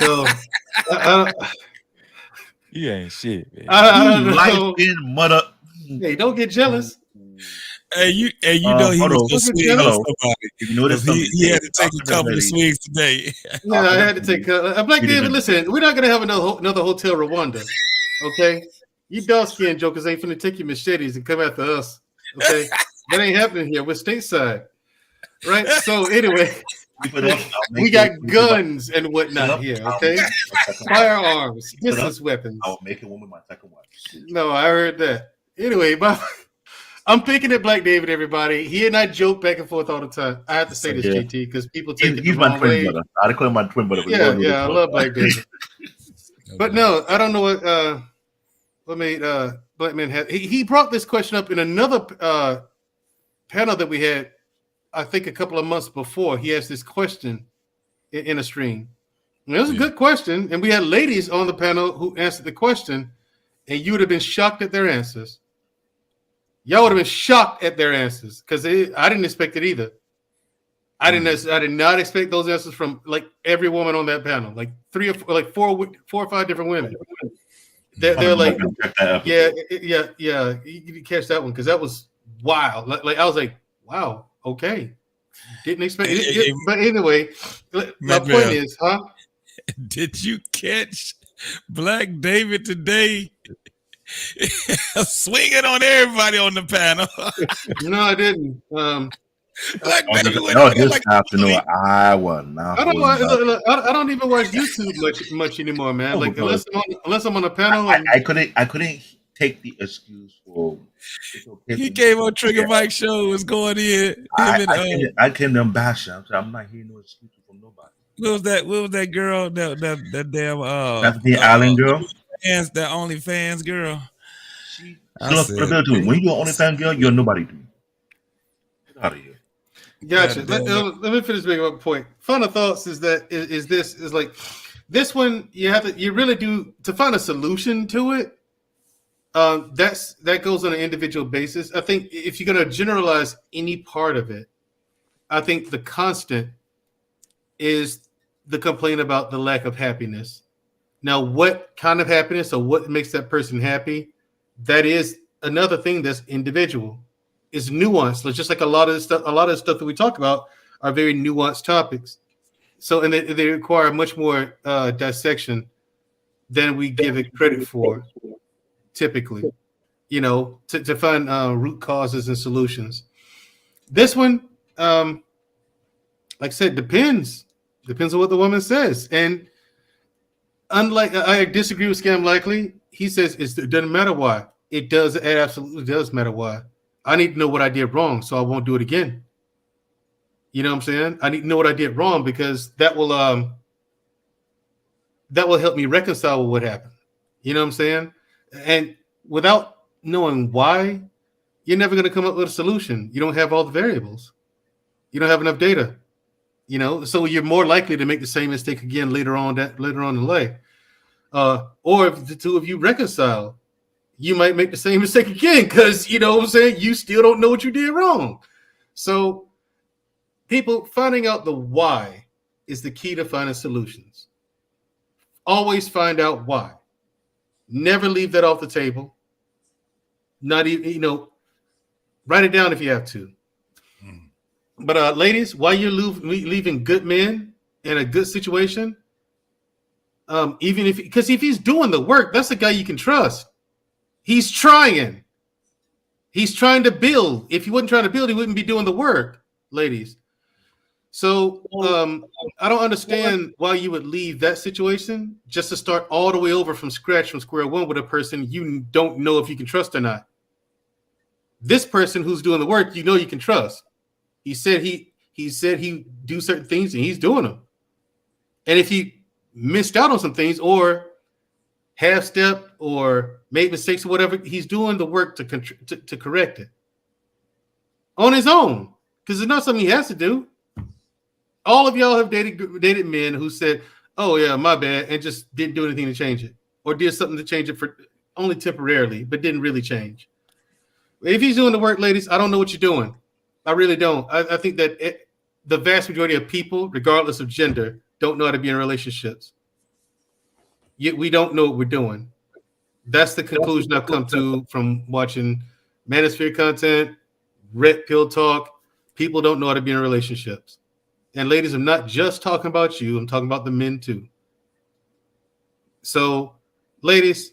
So, you ain't shit, man. I don't know. Light-skinned mother. Hey, don't get jealous. Hey, you know he was Hello. gonna swing on somebody. You notice He had to take a couple of swings today. Yeah, I had to take Black David. Listen, we're not gonna have another Hotel Rwanda. Okay, you dark skinned jokers ain't finna take your machetes and come after us. Okay, that ain't happening here. We're stateside, right? So anyway, we got guns and whatnot here. Okay, firearms, business weapons. I'll make it one with my second wife. No, I heard that. Anyway, I'm picking at Black David, everybody. He and I joke back and forth all the time. I have to say this, JT, because people take it the wrong way. Brother. I call him my twin brother. Yeah, I love Black David. But no, I don't know what made Black Man have. He brought this question up in another panel that we had, I think, a couple of months before. He asked this question in a stream. And it was a good question, and we had ladies on the panel who answered the question, and you would have been shocked at their answers. Y'all would have been shocked at their answers because I didn't expect it either. I did not expect those answers from like every woman on that panel, like four or five different women. They're like, yeah. You can catch that one because that was wild. Like I was like, wow, okay, didn't expect it. But anyway, my point is, did you catch Black David today? Swinging on everybody on the panel. No, I didn't. Black David this afternoon, I was not. I don't even watch YouTube much anymore, man. Like unless I'm on a panel. I couldn't take the excuse for. He came on Trigger Mike show, was going in. I came to bash him. I'm not hearing no excuse from nobody. What was that girl? That damn that's the island girl. That OnlyFans girl. When you're OnlyFans girl, you're nobody. Dude. Get out of here. Gotcha. Let me finish making my point. Final thoughts is like this one. You really do to find a solution to it. That goes on an individual basis. I think if you're going to generalize any part of it, I think the constant is the complaint about the lack of happiness. Now, what kind of happiness or what makes that person happy? That is another thing that's individual. It's nuanced. It's just like a lot of the stuff that we talk about are very nuanced topics. So, and they require much more dissection than we give it credit for, typically. To find root causes and solutions. This one, like I said, depends on what the woman says. And unlike, I disagree with Scam Likely. He says it doesn't matter why. It does. It absolutely does matter why. I need to know what I did wrong, so I won't do it again. You know what I'm saying? I need to know what I did wrong because that will help me reconcile with what happened. You know what I'm saying? And without knowing why, you're never going to come up with a solution. You don't have all the variables. You don't have enough data. So you're more likely to make the same mistake again later on in life. Or if the two of you reconcile, you might make the same mistake again because, you know what I'm saying, you still don't know what you did wrong. So people finding out the why is the key to finding solutions. Always find out why. Never leave that off the table. Not even, write it down if you have to. But ladies, while you're leaving good men in a good situation, because if he's doing the work, that's the guy you can trust. He's trying to build. If he wasn't trying to build, he wouldn't be doing the work, ladies. So I don't understand why you would leave that situation just to start all the way over from scratch, from square one with a person you don't know if you can trust or not. This person who's doing the work, you can trust. He said he do certain things and he's doing them. And if he missed out on some things or half-step or made mistakes or whatever, he's doing the work to correct it on his own because it's not something he has to do. All of y'all have dated men who said, "Oh yeah, my bad," and just didn't do anything to change it, or did something to change it for only temporarily, but didn't really change. If he's doing the work, ladies, I don't know what you're doing. I really don't. I think that the vast majority of people, regardless of gender, don't know how to be in relationships. Yet we don't know what we're doing. That's the conclusion I've come to from watching Manosphere content, red pill talk. People don't know how to be in relationships. And ladies, I'm not just talking about you. I'm talking about the men too. So, ladies,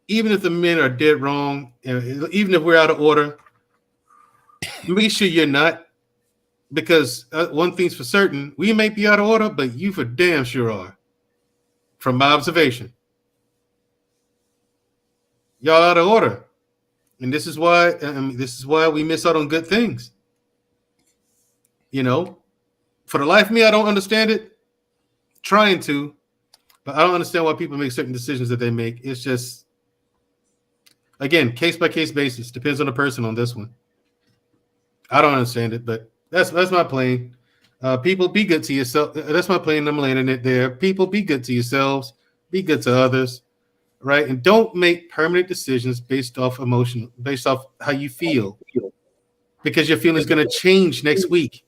even if the men are dead wrong, even if we're out of order, make sure you're not. Because one thing's for certain, we may be out of order, but you for damn sure are. From my observation. Y'all out of order. And this is why we miss out on good things. You know, for the life of me, I don't understand it. Trying to, but I don't understand why people make certain decisions that they make. It's just, again, case by case basis. Depends on the person on this one. I don't understand it, but that's my plane. People, be good to yourself. That's my plane. I'm landing it there. People, be good to yourselves. Be good to others, right? And don't make permanent decisions based off emotion, based off how you feel, because your feeling's going to change next week.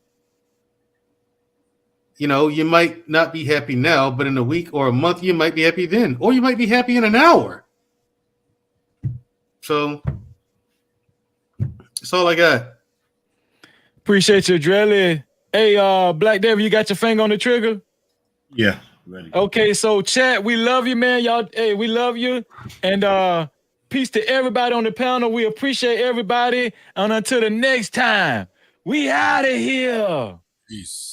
You know, you might not be happy now, but in a week or a month, you might be happy then, or you might be happy in an hour. So that's all I got. Appreciate you, Drelly. Hey, Black Devil, you got your finger on the trigger? Yeah. Ready. Okay, so chat, we love you, man. Y'all, hey, we love you. And peace to everybody on the panel. We appreciate everybody. And until the next time, we out of here. Peace.